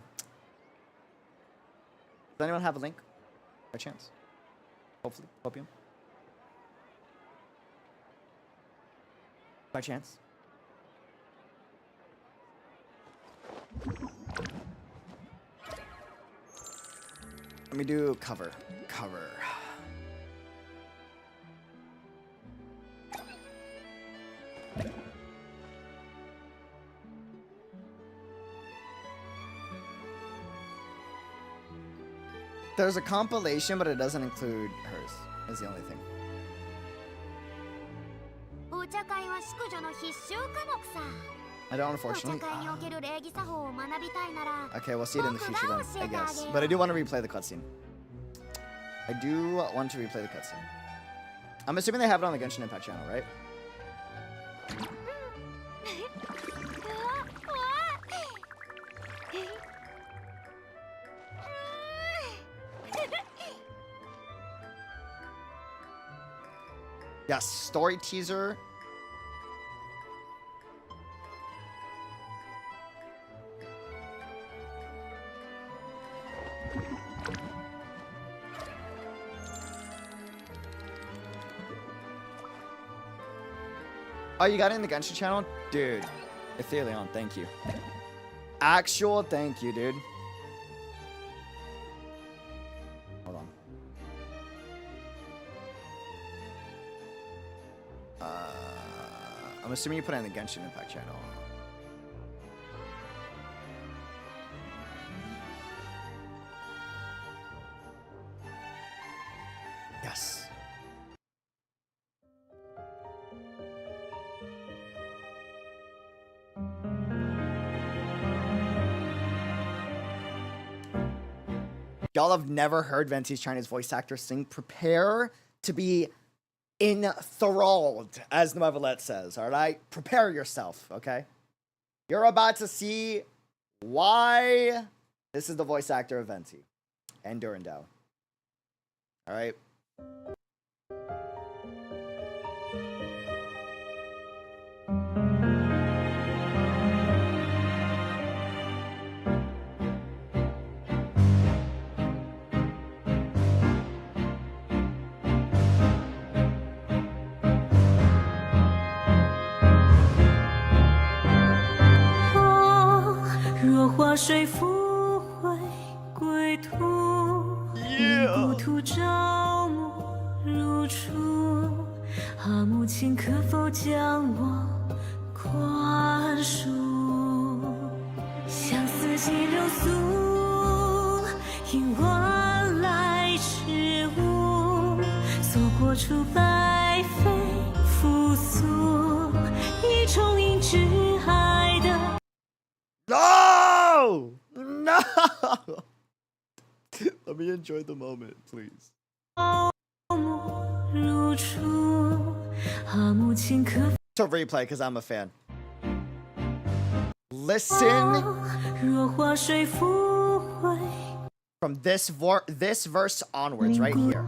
Does anyone have a link? By chance? Hopefully. Hopium. By chance? Let me do cover. Cover. There's a compilation, but it doesn't include hers. That's the only thing. お茶会は淑女の必修科目さ。 I don't, unfortunately. お茶会における礼儀作法を学びたいなら Okay, we'll see it in the future then, I guess. But I do want to replay the cutscene. I do want to replay the cutscene. I'm assuming they have it on the Genshin Impact channel, right? Yes, story teaser. Oh, you got it in the Genshin channel? Dude. Epithelion, thank you. Actual thank you, dude. Hold on. I'm assuming you put it in the Genshin Impact channel. Yes. Y'all have never heard Venti's Chinese voice actor sing. Prepare to be enthralled, as the Neverlet says, all right? Prepare yourself, okay? You're about to see why this is the voice actor of Venti and Durandao. All right? No! No! Let me enjoy the moment, please. So replay, because I'm a fan. Listen from this verse onwards, right here.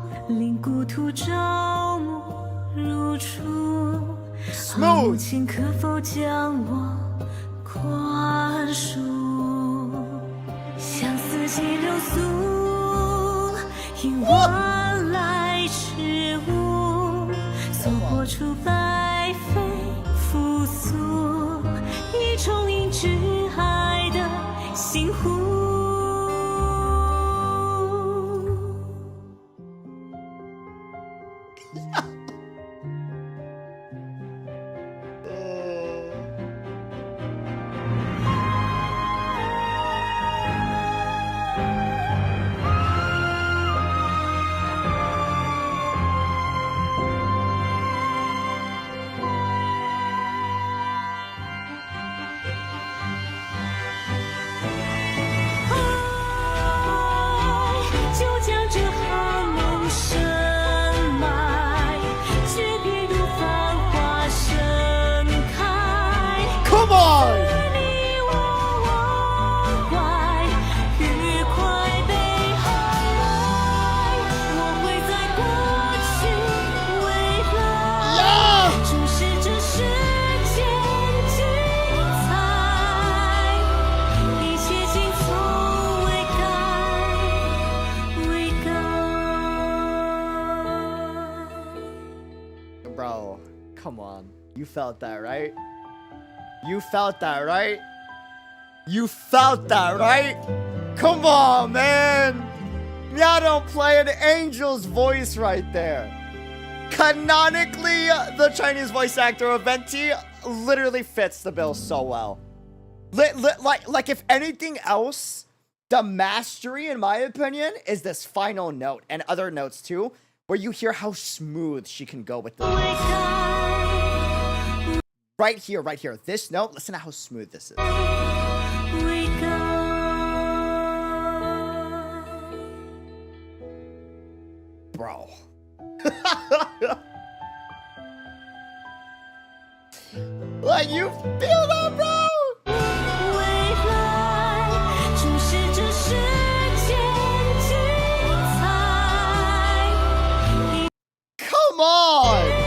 Smooth! Come on. You felt that, right? You felt that, right? You felt that, right? Come on, man. Y'all don't play an angel's voice right there. Canonically, the Chinese voice actor of Venti literally fits the bill so well. Like if anything else, the mastery, in my opinion, is this final note and other notes too, where you hear how smooth she can go with this. Right here, right here. This note, listen to how smooth this is. Bro. Like, you feel that, bro? Come on!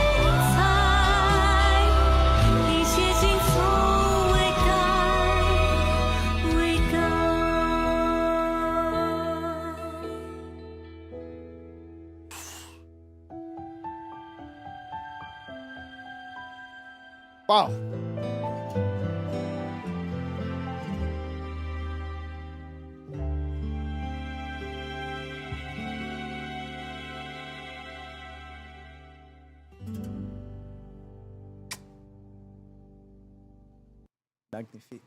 Wow. Magnifique.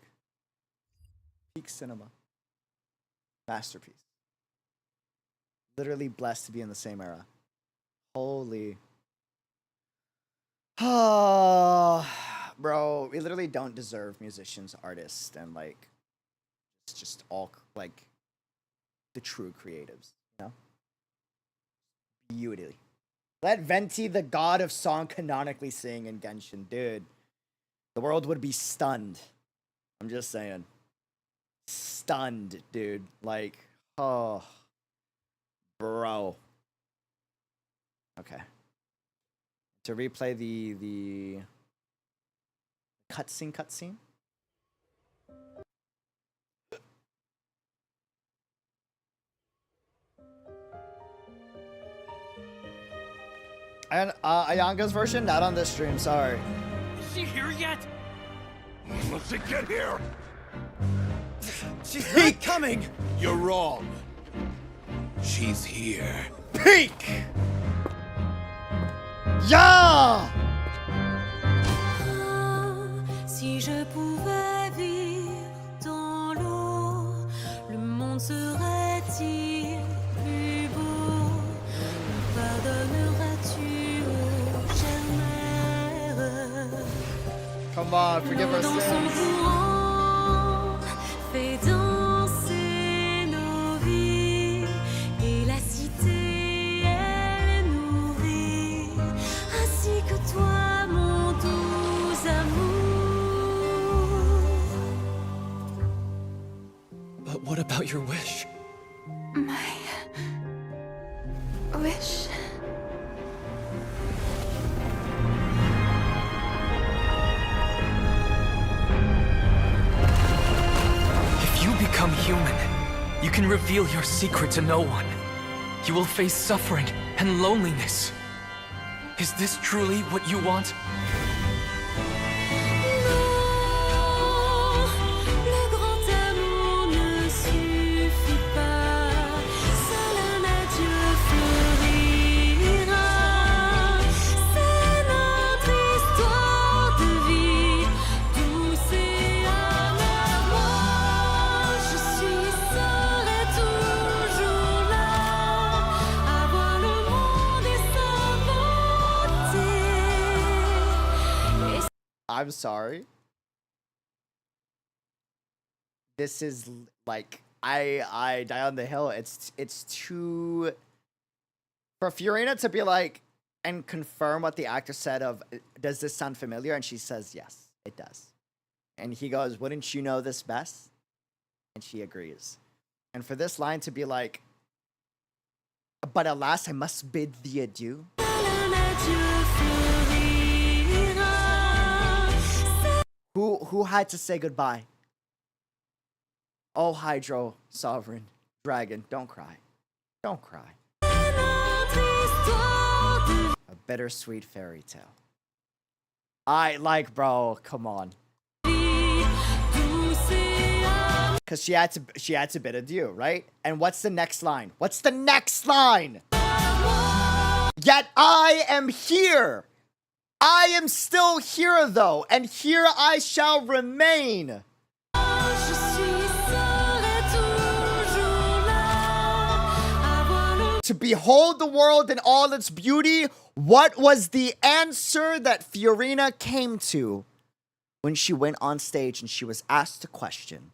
Peak cinema. Masterpiece. Literally blessed to be in the same era. Holy. Bro, we literally don't deserve musicians, artists, and like, it's just all like the true creatives, you know? Beauty. Let Venti, the god of song, canonically sing in Genshin, dude. The world would be stunned. I'm just saying. Stunned, dude. Like, oh. Bro. Okay. To replay the cutscene. And Ayanga's version, not on this stream, sorry. Is she here yet? Let's get here. She's not coming. You're wrong. She's here. Peak! Yeah! Si je pouvais vivre dans l'eau, le monde serait-il plus beau? Me pardonneras-tu, ô chère mère? Come on, forgive our Dans son sins. courant, fait danser nos vies, et la cité elle nourrit, ainsi que toi, mon doux amour. But what about your wish? My wish. If you become human, you can reveal your secret to no one. You will face suffering and loneliness. Is this truly what you want? Le grand amour ne suffit pas, seul un adieu fleurira. C'est notre histoire de vie, douce et amère. Moi, je suis seule et toujours là, à voir le monde et sa beauté. I'm sorry. This is like I die on the hill. It's too for Furina to be like and confirm what the actor said of, does this sound familiar? And she says yes, it does. And he goes, wouldn't you know this best? And she agrees. And for this line to be like, but alas, I must bid thee adieu. Who had to say goodbye? Oh, Hydro, Sovereign, Dragon, don't cry. Don't cry. A bittersweet fairy tale. Bro, come on. Because she had to bid adieu, right? And what's the next line? What's the next line? Yet I am here. I am still here, though, and here I shall remain. To behold the world in all its beauty, what was the answer that Furina came to when she went on stage and she was asked a question?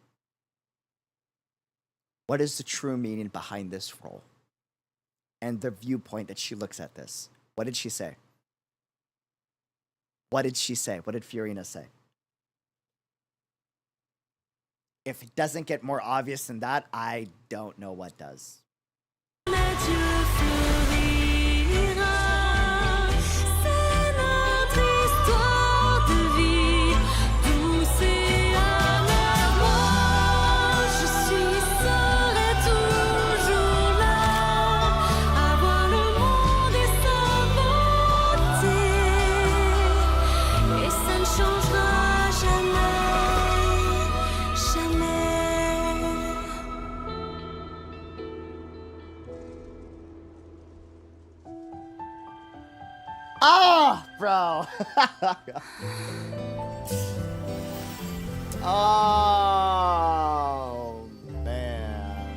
What is the true meaning behind this role? And the viewpoint that she looks at this. What did she say? What did she say? What did Furina say? If it doesn't get more obvious than that, I don't know what does. Ah, bro. Oh, man.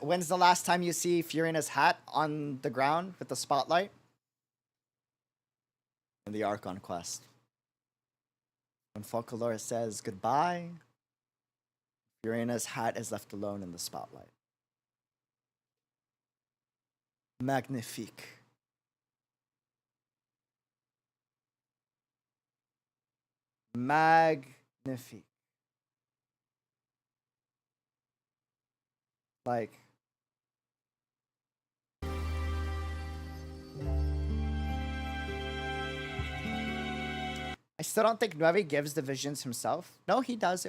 When's the last time you see Furina's hat on the ground with the spotlight? In the Archon quest. When Folklore says goodbye, Furina's hat is left alone in the spotlight. Magnifique. Magnifique. Like, I still don't think Nueve gives the visions himself. No, he does.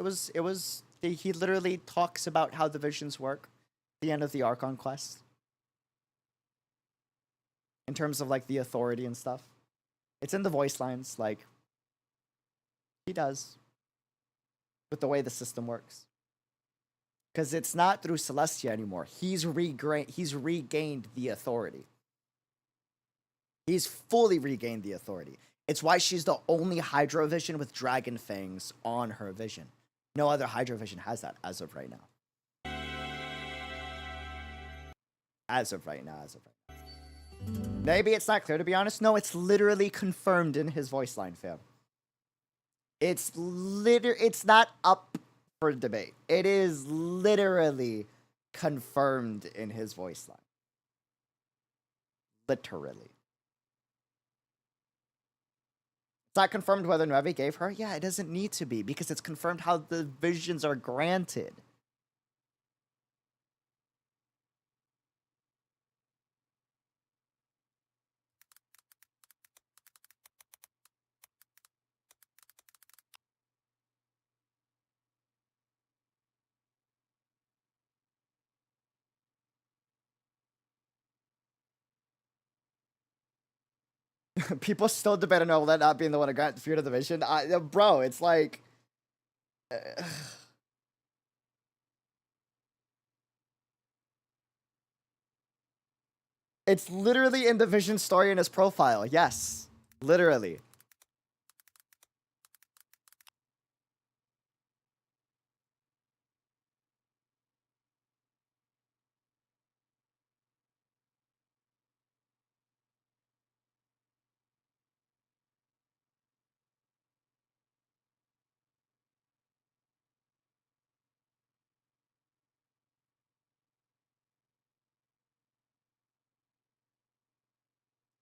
He literally talks about how the visions work at the end of the Archon quest. In terms of like the authority and stuff. It's in the voice lines, like he does. With the way the system works. Because it's not through Celestia anymore. He's regained the authority. He's fully regained the authority. It's why she's the only Hydro Vision with Dragon Fangs on her vision. No other Hydro Vision has that as of right now. As of right now. Maybe it's not clear, to be honest. No, it's literally confirmed in his voice line, fam. It's not up for debate. It is literally confirmed in his voice line. Literally. It's not confirmed whether Nueve gave her. Yeah, it doesn't need to be, because it's confirmed how the visions are granted. People still debate on Nolan not being the one to grant fear to the vision. Bro, it's like... It's literally in the vision story in his profile. Yes. Literally.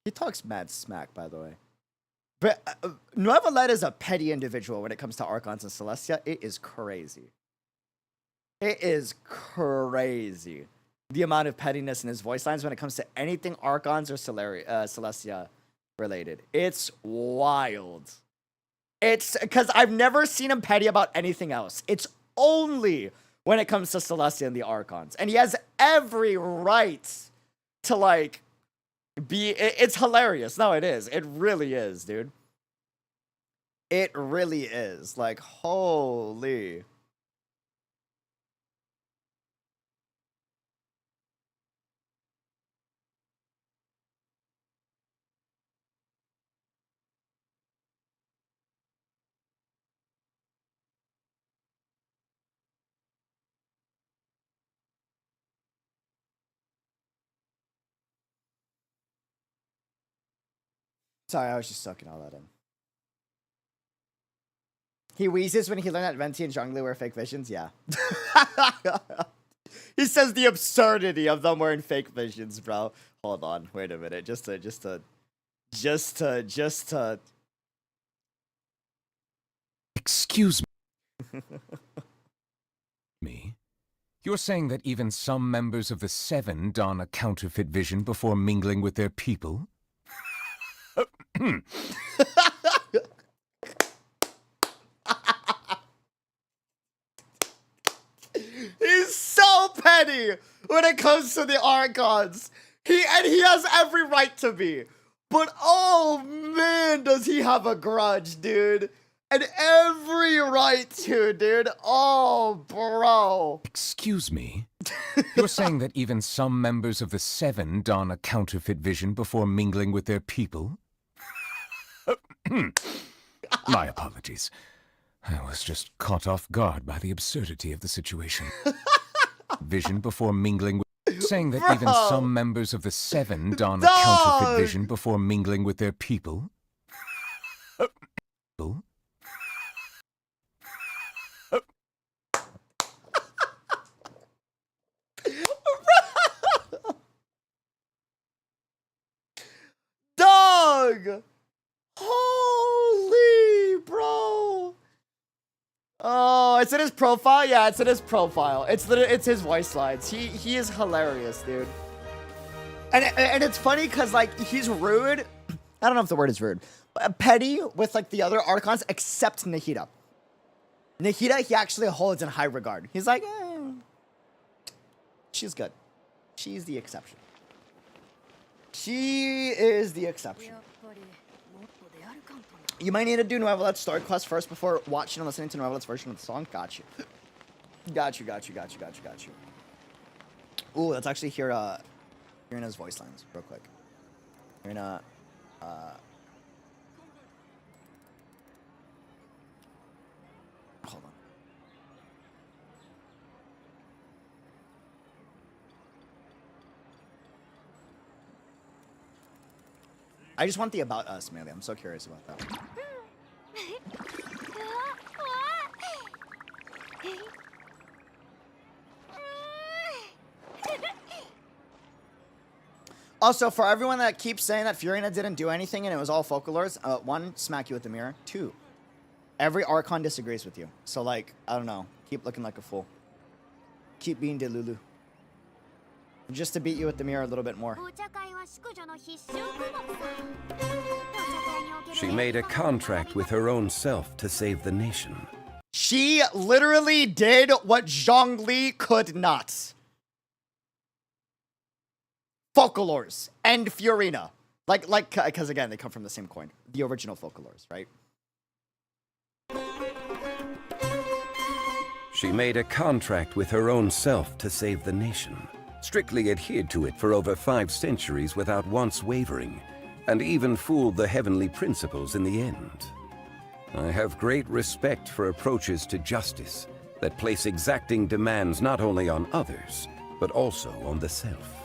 He talks mad smack, by the way. But Nuevalet is a petty individual when it comes to Archons and Celestia. It is crazy. It is crazy. The amount of pettiness in his voice lines when it comes to anything Archons or Celestia related. It's wild. It's because I've never seen him petty about anything else. It's only when it comes to Celestia and the Archons. And he has every right to like be. It's hilarious. No, it is. It really is, dude. It really is. Like, holy. Sorry, I was just sucking all that in. He wheezes when he learned that Venti and Zhongli wear fake visions? Yeah. He says the absurdity of them wearing fake visions, bro. Hold on, wait a minute. Just to... Excuse me. You're saying that even some members of the Seven don a counterfeit vision before mingling with their people? He's so petty when it comes to the Archons. He has every right to be. But oh man, does he have a grudge, dude. And every right to, dude. Oh, bro. Excuse me. You're saying that even some members of the Seven don a counterfeit vision before mingling with their people? My apologies. I was just caught off guard by the absurdity of the situation. Vision before mingling with... Saying that even some members of the Seven don a counterfeit vision before mingling with their people? Dog! Holy, bro! Oh, it's in his profile? Yeah, it's in his profile. It's his voice lines. He is hilarious, dude. And it's funny because, like, he's rude. I don't know if the word is rude. Petty with, like, the other Archons except Nahida. Nahida, he actually holds in high regard. He's like, she's good. She's the exception. She is the exception. You might need to do Nuevolet's story quest first before watching and listening to Nuevolet's version of the song. Got you. Got you. Ooh, let's actually hear Furina's voice lines real quick. Furina, hold on. I just want the About Us, maybe. I'm so curious about that. Also, for everyone that keeps saying that Furina didn't do anything and it was all Folklores, one, smack you with the mirror. Two, every Archon disagrees with you. So, like, I don't know. Keep looking like a fool. Keep being Delulu. Just to beat you with the mirror a little bit more. She made a contract with her own self to save the nation. She literally did what Zhongli could not. Folklores and Furina. Like, because again, they come from the same coin. The original Folklores, right? She made a contract with her own self to save the nation. Strictly adhered to it for over 5 centuries without once wavering, and even fooled the heavenly principles in the end. I have great respect for approaches to justice that place exacting demands not only on others, but also on the self.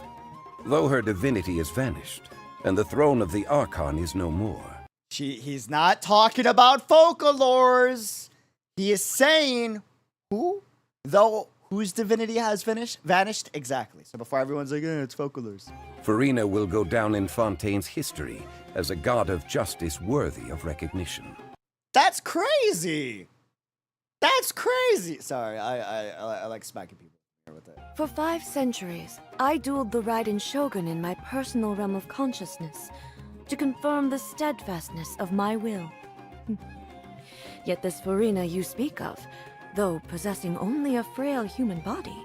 Though her divinity has vanished, and the throne of the Archon is no more. He's not talking about Folklores. He is saying, who? Though whose divinity has vanished? Exactly. So before everyone's like, it's Folklores. Furina will go down in Fontaine's history as a god of justice worthy of recognition. That's crazy. That's crazy. Sorry, I like smacking people with it. For 5 centuries, I dueled the Raiden Shogun in my personal realm of consciousness to confirm the steadfastness of my will. Yet this Furina you speak of, though possessing only a frail human body,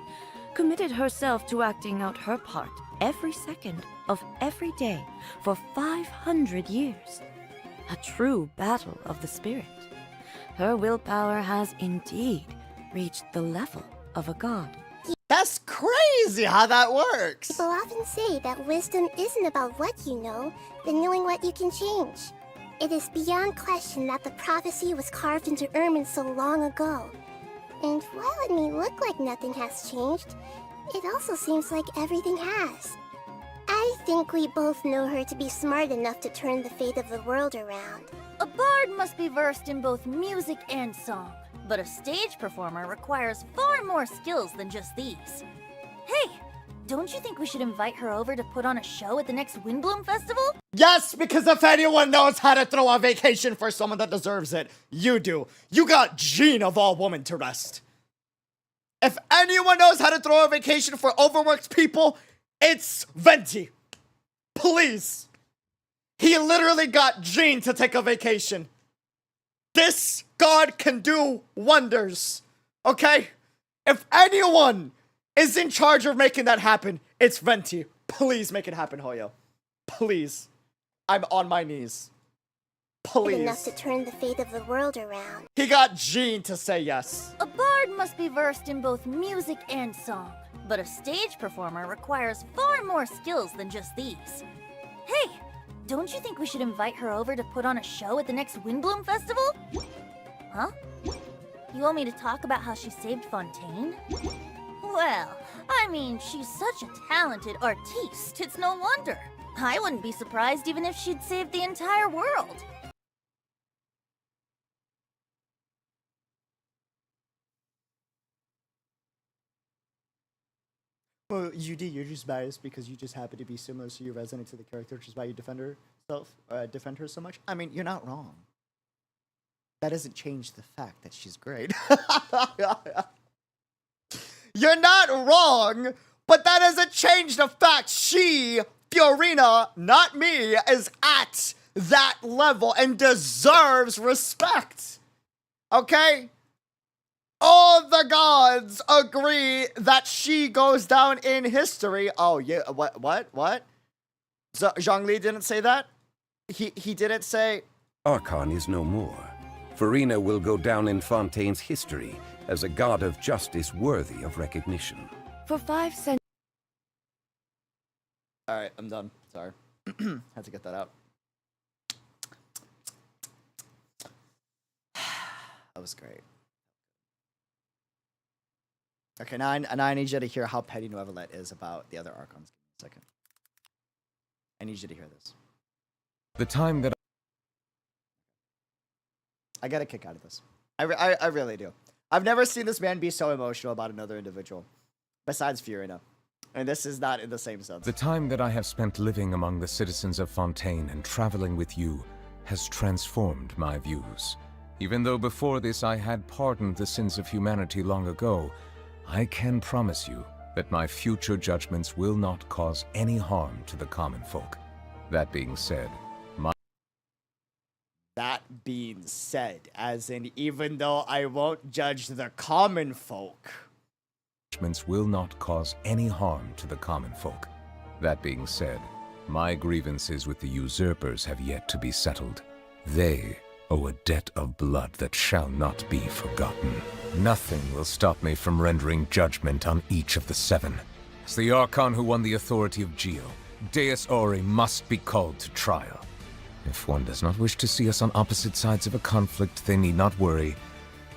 committed herself to acting out her part every second of every day for 500 years. A true battle of the spirit. Her willpower has indeed reached the level of a god. That's crazy how that works. People often say that wisdom isn't about what you know, but knowing what you can change. It is beyond question that the prophecy was carved into ermine so long ago. And while it may look like nothing has changed, it also seems like everything has. I think we both know her to be smart enough to turn the fate of the world around. A bard must be versed in both music and song, but a stage performer requires far more skills than just these. Hey, don't you think we should invite her over to put on a show at the next Windbloom Festival? Yes, because if anyone knows how to throw a vacation for someone that deserves it, you do. You got Jean of all women to rest. If anyone knows how to throw a vacation for overworked people, it's Venti. Please. He literally got Jean to take a vacation. This god can do wonders. Okay? If anyone is in charge of making that happen, it's Venti. Please make it happen, Hoyo. Please. I'm on my knees. Please. Enough to turn the fate of the world around. He got Jean to say yes. A bard must be versed in both music and song, but a stage performer requires far more skills than just these. Hey, don't you think we should invite her over to put on a show at the next Windbloom Festival? Huh? You want me to talk about how she saved Fontaine? Well, I mean, she's such a talented artiste, it's no wonder. I wouldn't be surprised even if she'd saved the entire world. Well, UD, you're just biased because you just happen to be similar, so you resonate to the character, which is why you defend her so much. I mean, you're not wrong. That doesn't change the fact that she's great. You're not wrong, but that doesn't change the fact she, Furina, not me, is at that level and deserves respect. Okay? All the gods agree that she goes down in history. Oh, yeah, what? Zhongli didn't say that? He didn't say... Archon is no more. Furina will go down in Fontaine's history as a god of justice worthy of recognition. For 5 centuries... Alright, I'm done. Sorry. Had to get that out. That was great. Okay, now I need you to hear how petty Nuevalet is about the other Archons. Give me a second. I need you to hear this. The time that I get a kick out of this. I really do. I've never seen this man be so emotional about another individual. Besides Furina. And this is not in the same sense. The time that I have spent living among the citizens of Fontaine and traveling with you has transformed my views. Even though before this I had pardoned the sins of humanity long ago, I can promise you that my future judgments will not cause any harm to the common folk. That being said, as in, even though I won't judge the common folk, judgments will not cause any harm to the common folk. That being said, my grievances with the usurpers have yet to be settled. They owe a debt of blood that shall not be forgotten. Nothing will stop me from rendering judgment on each of the 7. As the Archon who won the authority of 𝙃𝙐𝙂𝙀 must be called to trial. If one does not wish to see us on opposite sides of a conflict, they need not worry,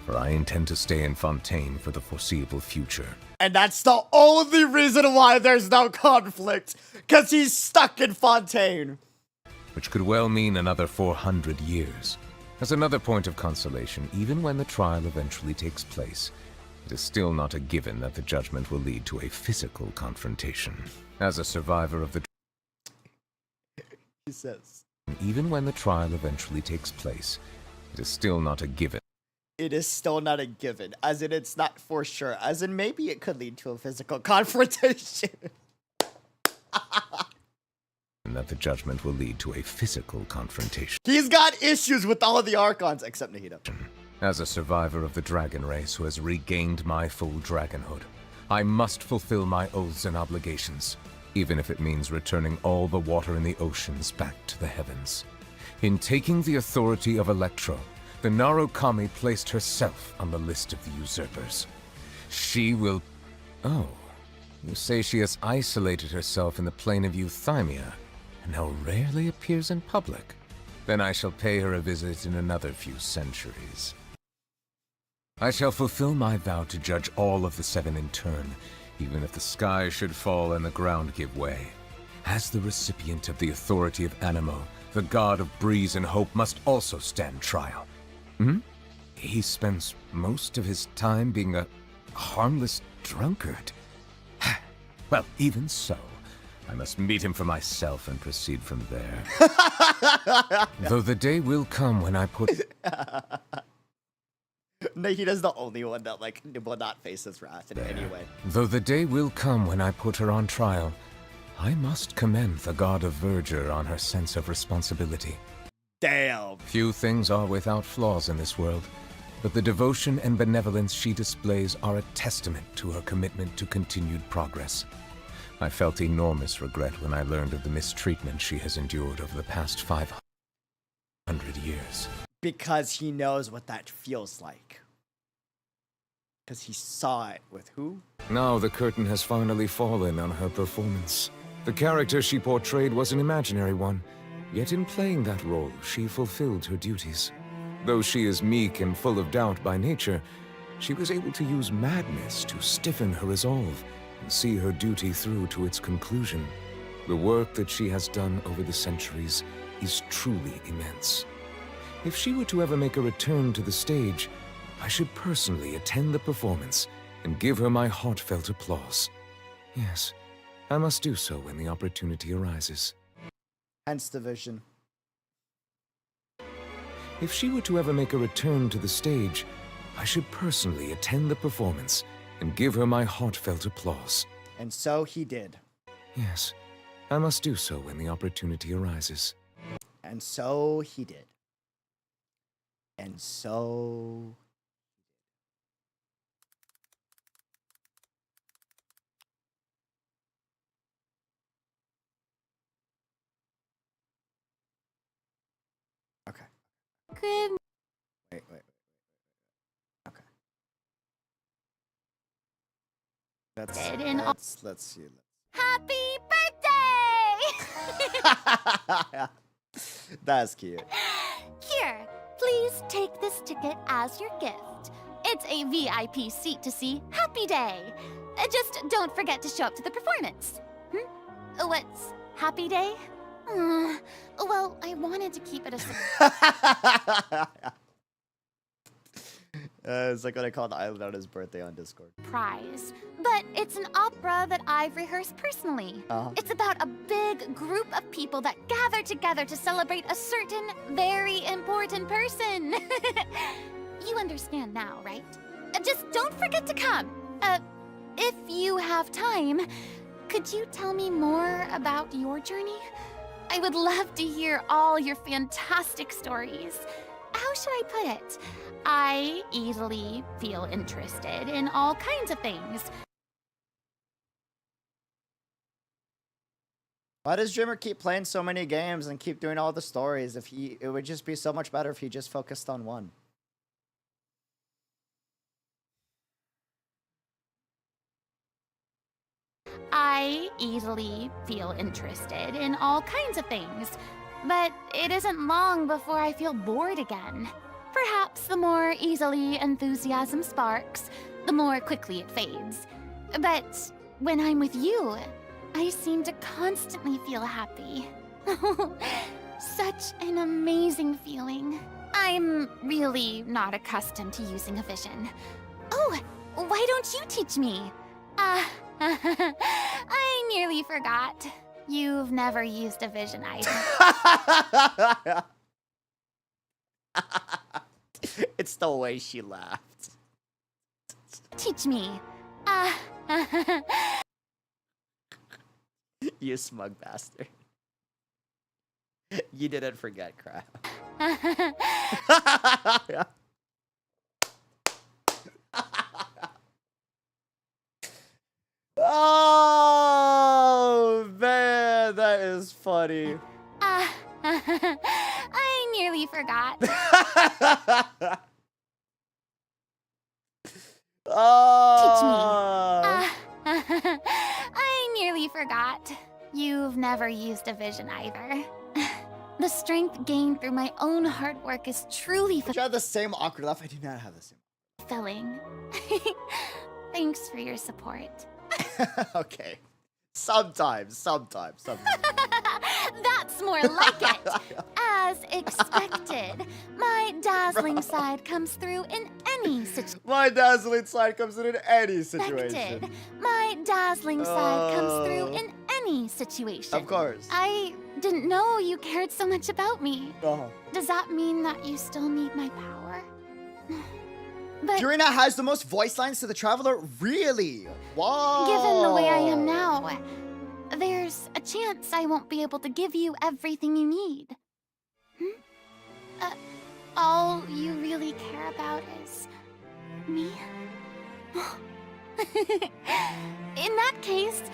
for I intend to stay in Fontaine for the foreseeable future. And that's the only reason why there's no conflict, because he's stuck in Fontaine. Which could well mean another 400 years. As another point of consolation, even when the trial eventually takes place, it is still not a given that the judgment will lead to a physical confrontation. As a survivor of the... He says... Even when the trial eventually takes place, it is still not a given. It is still not a given, as in it's not for sure, as in maybe it could lead to a physical confrontation. That the judgment will lead to a physical confrontation. He's got issues with all of the Archons, except Nahida. As a survivor of the dragon race who has regained my full dragonhood, I must fulfill my oaths and obligations. even if it means returning all the water in the oceans back to the heavens. In taking the authority of Electro, the 𝙃𝙐𝙂𝙀 placed herself on the list of the usurpers. She will... Oh, you say she has isolated herself in the plane of Euthymia, and now rarely appears in public. Then I shall pay her a visit in another few centuries. I shall fulfill my vow to judge all of the seven in turn, even if the sky should fall and the ground give way. As the recipient of the authority of Animo, the god of breeze and hope must also stand trial. He spends most of his time being a harmless drunkard. Well, even so, I must meet him for myself and proceed from there. Though the day will come when I put... Nahida's the only one that, like, will not face this wrath in any way. Though the day will come when I put her on trial, I must commend the god of verdure on her sense of responsibility. Damn. Few things are without flaws in this world, but the devotion and benevolence she displays are a testament to her commitment to continued progress. I felt enormous regret when I learned of the mistreatment she has endured over the past 500 years. Because he knows what that feels like. Because he saw it with who? Now the curtain has finally fallen on her performance. The character she portrayed was an imaginary one, yet in playing that role, she fulfilled her duties. Though she is meek and full of doubt by nature, she was able to use madness to stiffen her resolve and see her duty through to its conclusion. The work that she has done over the centuries is truly immense. If she were to ever make a return to the stage, I should personally attend the performance and give her my heartfelt applause. Yes, I must do so when the opportunity arises. Hence the vision. If she were to ever make a return to the stage, I should personally attend the performance and give her my heartfelt applause. And so he did. Yes, I must do so when the opportunity arises. And so he did. And so... Okay. Good. Wait. Okay. Let's see. Happy birthday! That's cute. Here, please take this ticket as your gift. It's a VIP seat to see Happy Day. Just don't forget to show up to the performance. What's Happy Day? Well, I wanted to keep it a It's like what I called Island on his birthday on Discord. surprise. But it's an opera that I've rehearsed personally. It's about a big group of people that gather together to celebrate a certain very important person. You understand now, right? Just don't forget to come. If you have time, could you tell me more about your journey? I would love to hear all your fantastic stories. How should I put it? I easily feel interested in all kinds of things. Why does Dreamer keep playing so many games and keep doing all the stories? It would just be so much better if he just focused on one. I easily feel interested in all kinds of things, but it isn't long before I feel bored again. Perhaps the more easily enthusiasm sparks, the more quickly it fades. But when I'm with you, I seem to constantly feel happy. Such an amazing feeling. I'm really not accustomed to using a vision. Oh, why don't you teach me? I nearly forgot. You've never used a vision either. It's the way she laughed. Teach me. You smug bastard. You didn't forget, crap. Oh, is funny. I nearly forgot. Oh. I nearly forgot. You've never used a vision either. The strength gained through my own hard work is truly Do you have the same awkward laugh? I do not have the same. fulfilling. Thanks for your support. Okay. Sometimes. That's more like it. As expected, my dazzling side comes through in any situation. My dazzling side comes in any situation. My dazzling side comes through in any situation. Of course. I didn't know you cared so much about me. Uh-huh. Does that mean that you still need my power? But Furina has the most voice lines to the Traveler? Really? Wow. given the way I am now, there's a chance I won't be able to give you everything you need. All you really care about is me? In that case,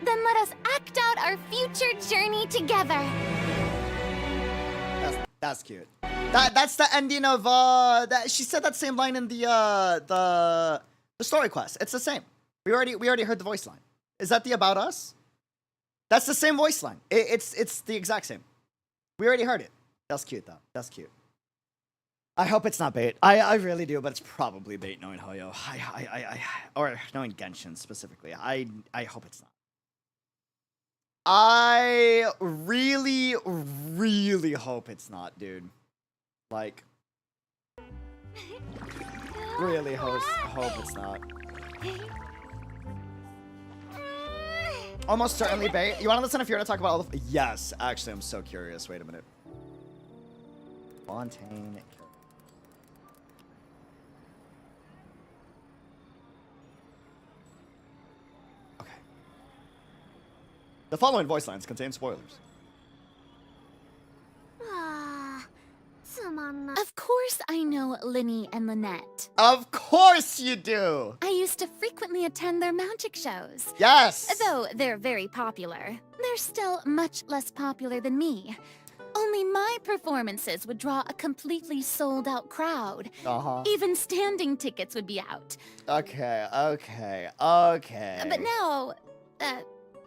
then let us act out our future journey together. That's cute. That's the ending of she said that same line in the story quest. It's the same. We already heard the voice line. Is that the About Us? That's the same voice line. It's the exact same. We already heard it. That's cute though. That's cute. I hope it's not bait. I really do, but it's probably bait knowing Hoyo. Or knowing Genshin specifically. I hope it's not. I really hope it's not, dude. Like, really hope it's not. Almost certainly bait. You want to listen if you're going to talk about all the... Yes, actually, I'm so curious. Wait a minute. Fontaine. Okay. The following voice lines contain spoilers. Of course I know Linny and Lynette. Of course you do! I used to frequently attend their magic shows. Yes! Though they're very popular, they're still much less popular than me. Only my performances would draw a completely sold-out crowd. Uh-huh. Even standing tickets would be out. Okay. But now,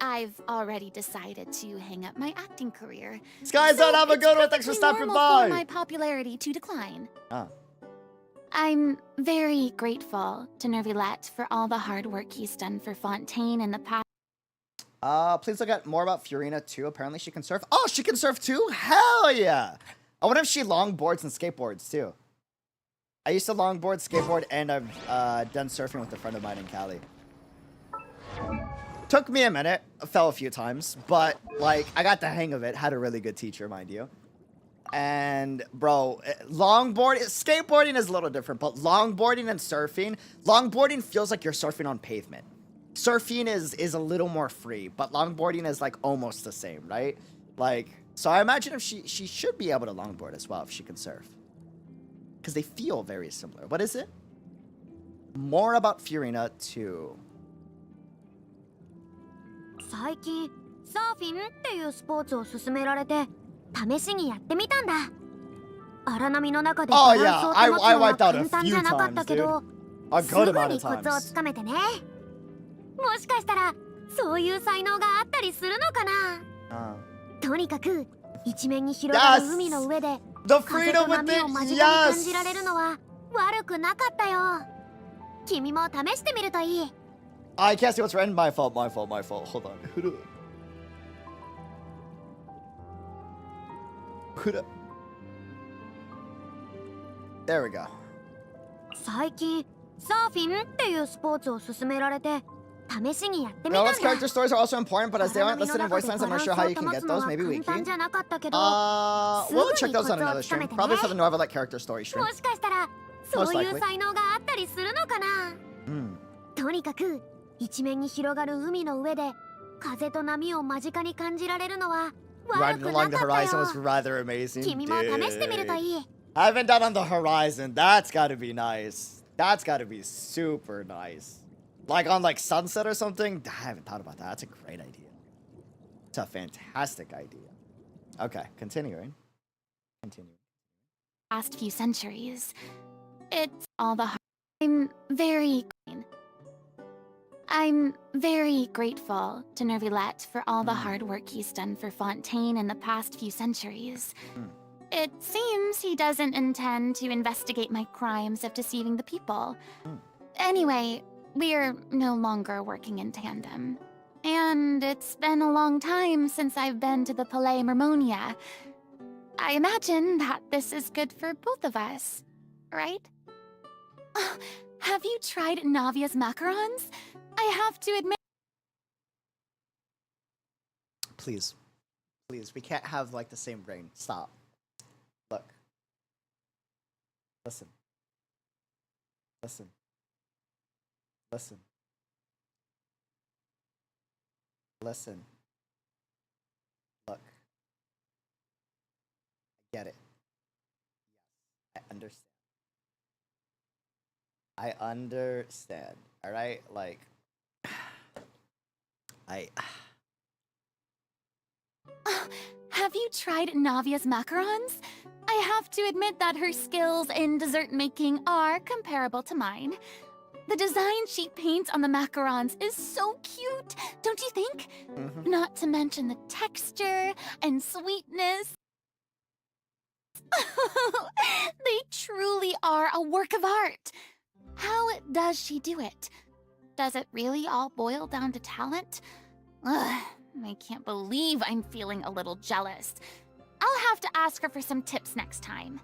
I've already decided to hang up my acting career. Skies out, have a good one. Thanks for stopping by. For my popularity to decline. Ah. I'm very grateful to Nervilette for all the hard work he's done for Fontaine in the past. Please look at more about Furina too. Apparently she can surf. Oh, she can surf too? Hell yeah! I wonder if she longboards and skateboards too. I used to longboard, skateboard, and I've done surfing with a friend of mine in Cali. Took me a minute. I fell a few times, but like I got the hang of it. Had a really good teacher, mind you. And bro, skateboarding is a little different, but longboarding and surfing, longboarding feels like you're surfing on pavement. Surfing is a little more free, but longboarding is like almost the same, right? Like, so I imagine if she should be able to longboard as well if she can surf. Because they feel very similar. What is it? More about Furina too. 最近サーフィンっていうスポーツを勧められて試しにやってみたんだ。荒波の中でバランスを保つのは簡単じゃなかったけど、すぐにコツをつかめてね。もしかしたらそういう才能があったりするのかな。とにかく一面に広がる海の上で風と波を間近に感じられるのは悪くなかったよ。君も試してみるといい。I can't see what's written. My fault. Hold on. There we go. 最近サーフィンっていうスポーツを勧められて試しにやってみたんだ。Well, character stories are also important, but as they aren't listed in voice lines, I'm not sure how you can get those. Maybe wiki. We'll check those out in another stream. Probably for the Novelet character story stream. もしかしたらそういう才能があったりするのかな。とにかく一面に広がる海の上で風と波を間近に感じられるのは悪くなかったよ。 Riding along the horizon was rather amazing. 君も試してみるといい。 I haven't done on the horizon. That's gotta be nice. That's gotta be super nice. Like on like sunset or something. I haven't thought about that. That's a great idea. It's a fantastic idea. Okay, continuing. Past few centuries. It's all the I'm very grateful to 𝙃𝙖𝙩𝙬 for all the hard work he's done for Fontaine in the past few centuries. It seems he doesn't intend to investigate my crimes of deceiving the people. Anyway, we're no longer working in tandem. And it's been a long time since I've been to the Palais Mermonia. I imagine that this is good for both of us, right? Have you tried Navia's macarons? I have to admit... Please. Please, we can't have, like, the same brain. Stop. Look. Listen. Listen. Listen. Listen. Look. I get it. Yes, I understand. I understand. Alright? Like... Have you tried Navia's macarons? I have to admit that her skills in dessert making are comparable to mine. The design she paints on the macarons is so cute, don't you think? Not to mention the texture and sweetness. They truly are a work of art. How does she do it? Does it really all boil down to talent? Ugh, I can't believe I'm feeling a little jealous. I'll have to ask her for some tips next time.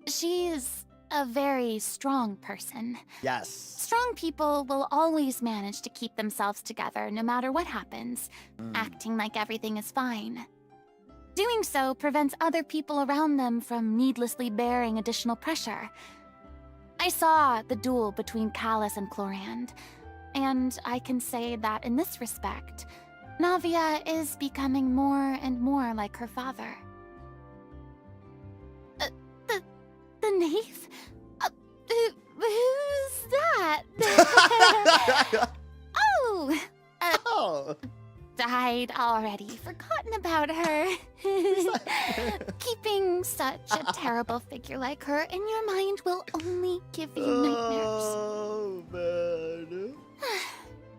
She's a very strong person. Yes. Strong people will always manage to keep themselves together no matter what happens, acting like everything is fine. Doing so prevents other people around them from needlessly bearing additional pressure. I saw the duel between Caesa and Gloria, and I can say that in this respect, Navia is becoming more and more like her father. The knave? Who's that? Oh! Died already. Forgotten about her. Keeping such a terrible figure like her in your mind will only give you nightmares. Oh, man.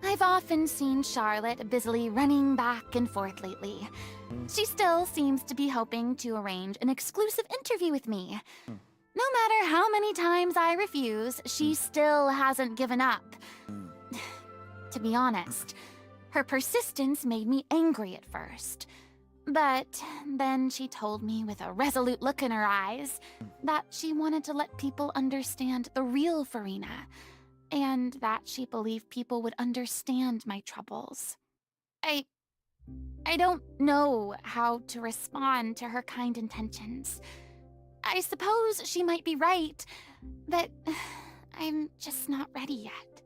I've often seen Charlotte busily running back and forth lately. She still seems to be hoping to arrange an exclusive interview with me. No matter how many times I refuse, she still hasn't given up. To be honest, her persistence made me angry at first. But then she told me with a resolute look in her eyes that she wanted to let people understand the real Furina, and that she believed people would understand my troubles. I don't know how to respond to her kind intentions. I suppose she might be right, but I'm just not ready yet.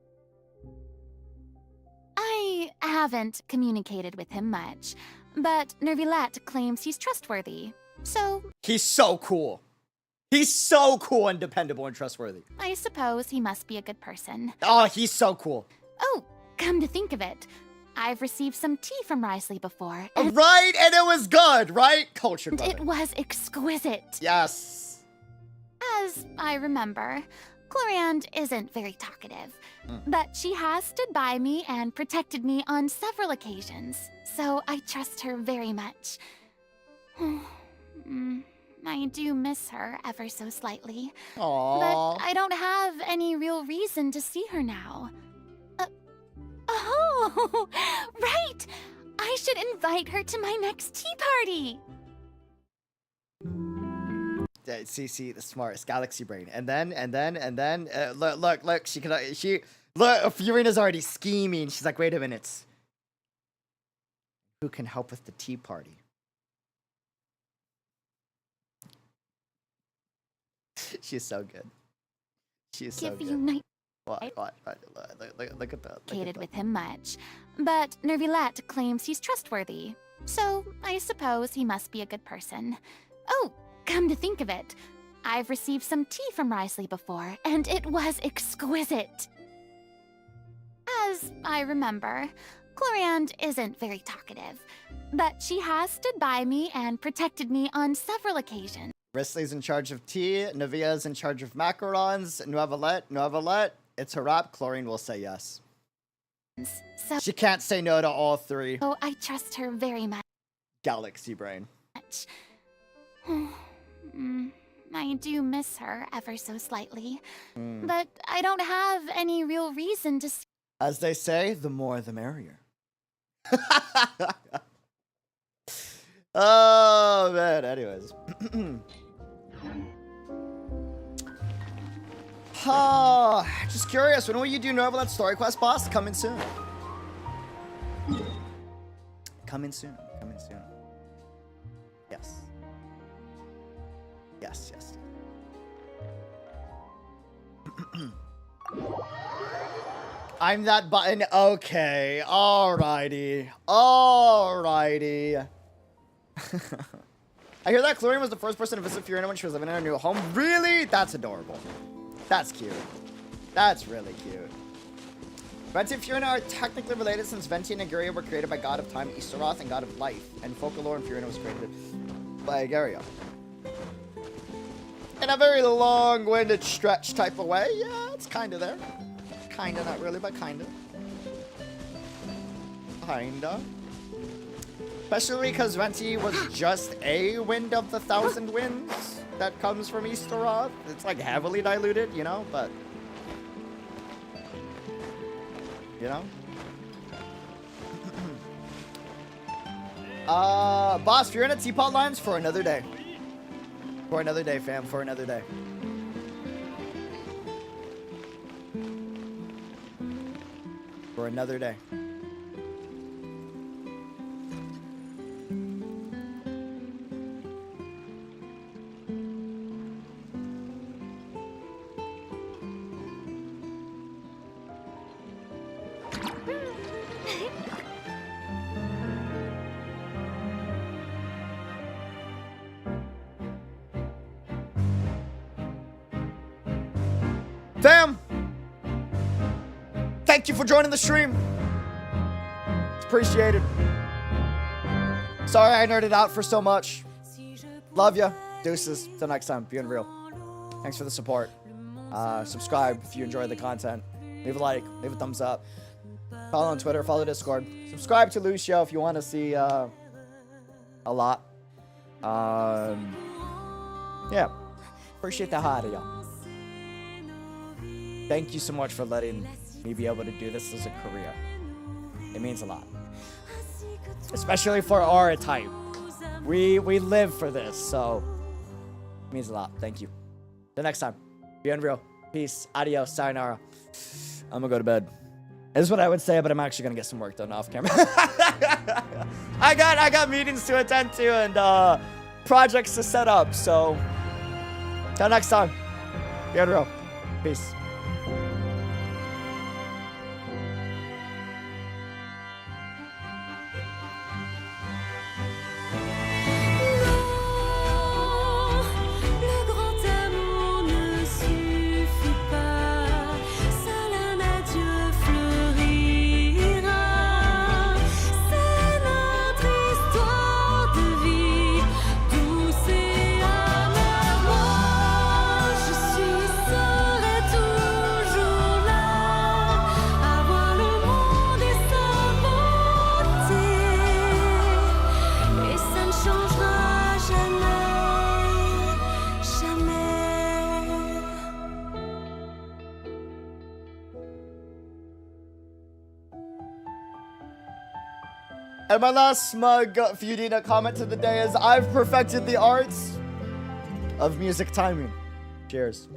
I haven't communicated with him much, but 𝙃𝙬𝙀 claims he's trustworthy, so... He's so cool. He's so cool and dependable and trustworthy. I suppose he must be a good person. Oh, he's so cool. Oh, come to think of it, I've received some tea from 𝙃𝙬𝙀 before. Right, and it was good, right? Cultured brother. It was exquisite. Yes. As I remember, Gloria isn't very talkative, but she has stood by me and protected me on several occasions, so I trust her very much. I do miss her ever so slightly. Aww. But I don't have any real reason to see her now. Oh, right! I should invite her to my next tea party! See, the smartest galaxy brain. And then, look, look, Furina's already scheming. She's like, wait a minute. Who can help with the tea party? She's so good. She's so good. What? Look at that. With him much, but 𝙃𝙀𝙀 claims he's trustworthy, so I suppose he must be a good person. Oh, come to think of it, I've received some tea from 𝙃𝙀𝙀 before, and it was exquisite. As I remember, Gloriand isn't very talkative, but she has stood by me and protected me on several occasions. Risley's in charge of tea. Navia's in charge of macarons. Novelet. It's her wrap. Chlorine will say yes. So she can't say no to all three. Oh, I trust her very much. Galaxy brain. I do miss her ever so slightly, but I don't have any real reason to. As they say, the more the merrier. Oh man. Anyways. Just curious, when will you do Novelet story quest boss? Coming soon. Coming soon. Yes. Yes. I'm that button. Okay. Alrighty. I hear that Chlorine was the first person to visit Furina when she was living in her new home. Really? That's adorable. That's cute. That's really cute. Venti and Furina are technically related since Venti and Agaria were created by God of Time, Easteroth, and God of Life. And Folklore and Furina was created by Agaria. In a very long-winded stretch type of way. Yeah, it's kind of there. Kind of, not really, but kind of. Especially because Venti was just a wind of the 1,000 winds that comes from Easteroth. It's like heavily diluted, you know, but... You know? Boss, Furina teapot lines for another day. For another day, fam. For another day. For another day. Fam! Thank you for joining the stream. It's appreciated. Sorry I nerded out for so much. Love ya. Deuces. Till next time. Be unreal. Thanks for the support. Subscribe if you enjoy the content. Leave a like. Leave a thumbs up. Follow on Twitter. Follow Discord. Subscribe to Lucio if you want to see a lot. Yeah. Appreciate the hot of y'all. Thank you so much for letting me be able to do this as a career. It means a lot. Especially for our type. We live for this, so it means a lot. Thank you. Till next time. Be unreal. Peace. Adios. Sayonara. I'm gonna go to bed. This is what I would say, but I'm actually gonna get some work done off camera. I got meetings to attend to and projects to set up, so till next time. Be unreal. Peace. And my last smug Furina comment of the day is, I've perfected the arts of music timing. Cheers.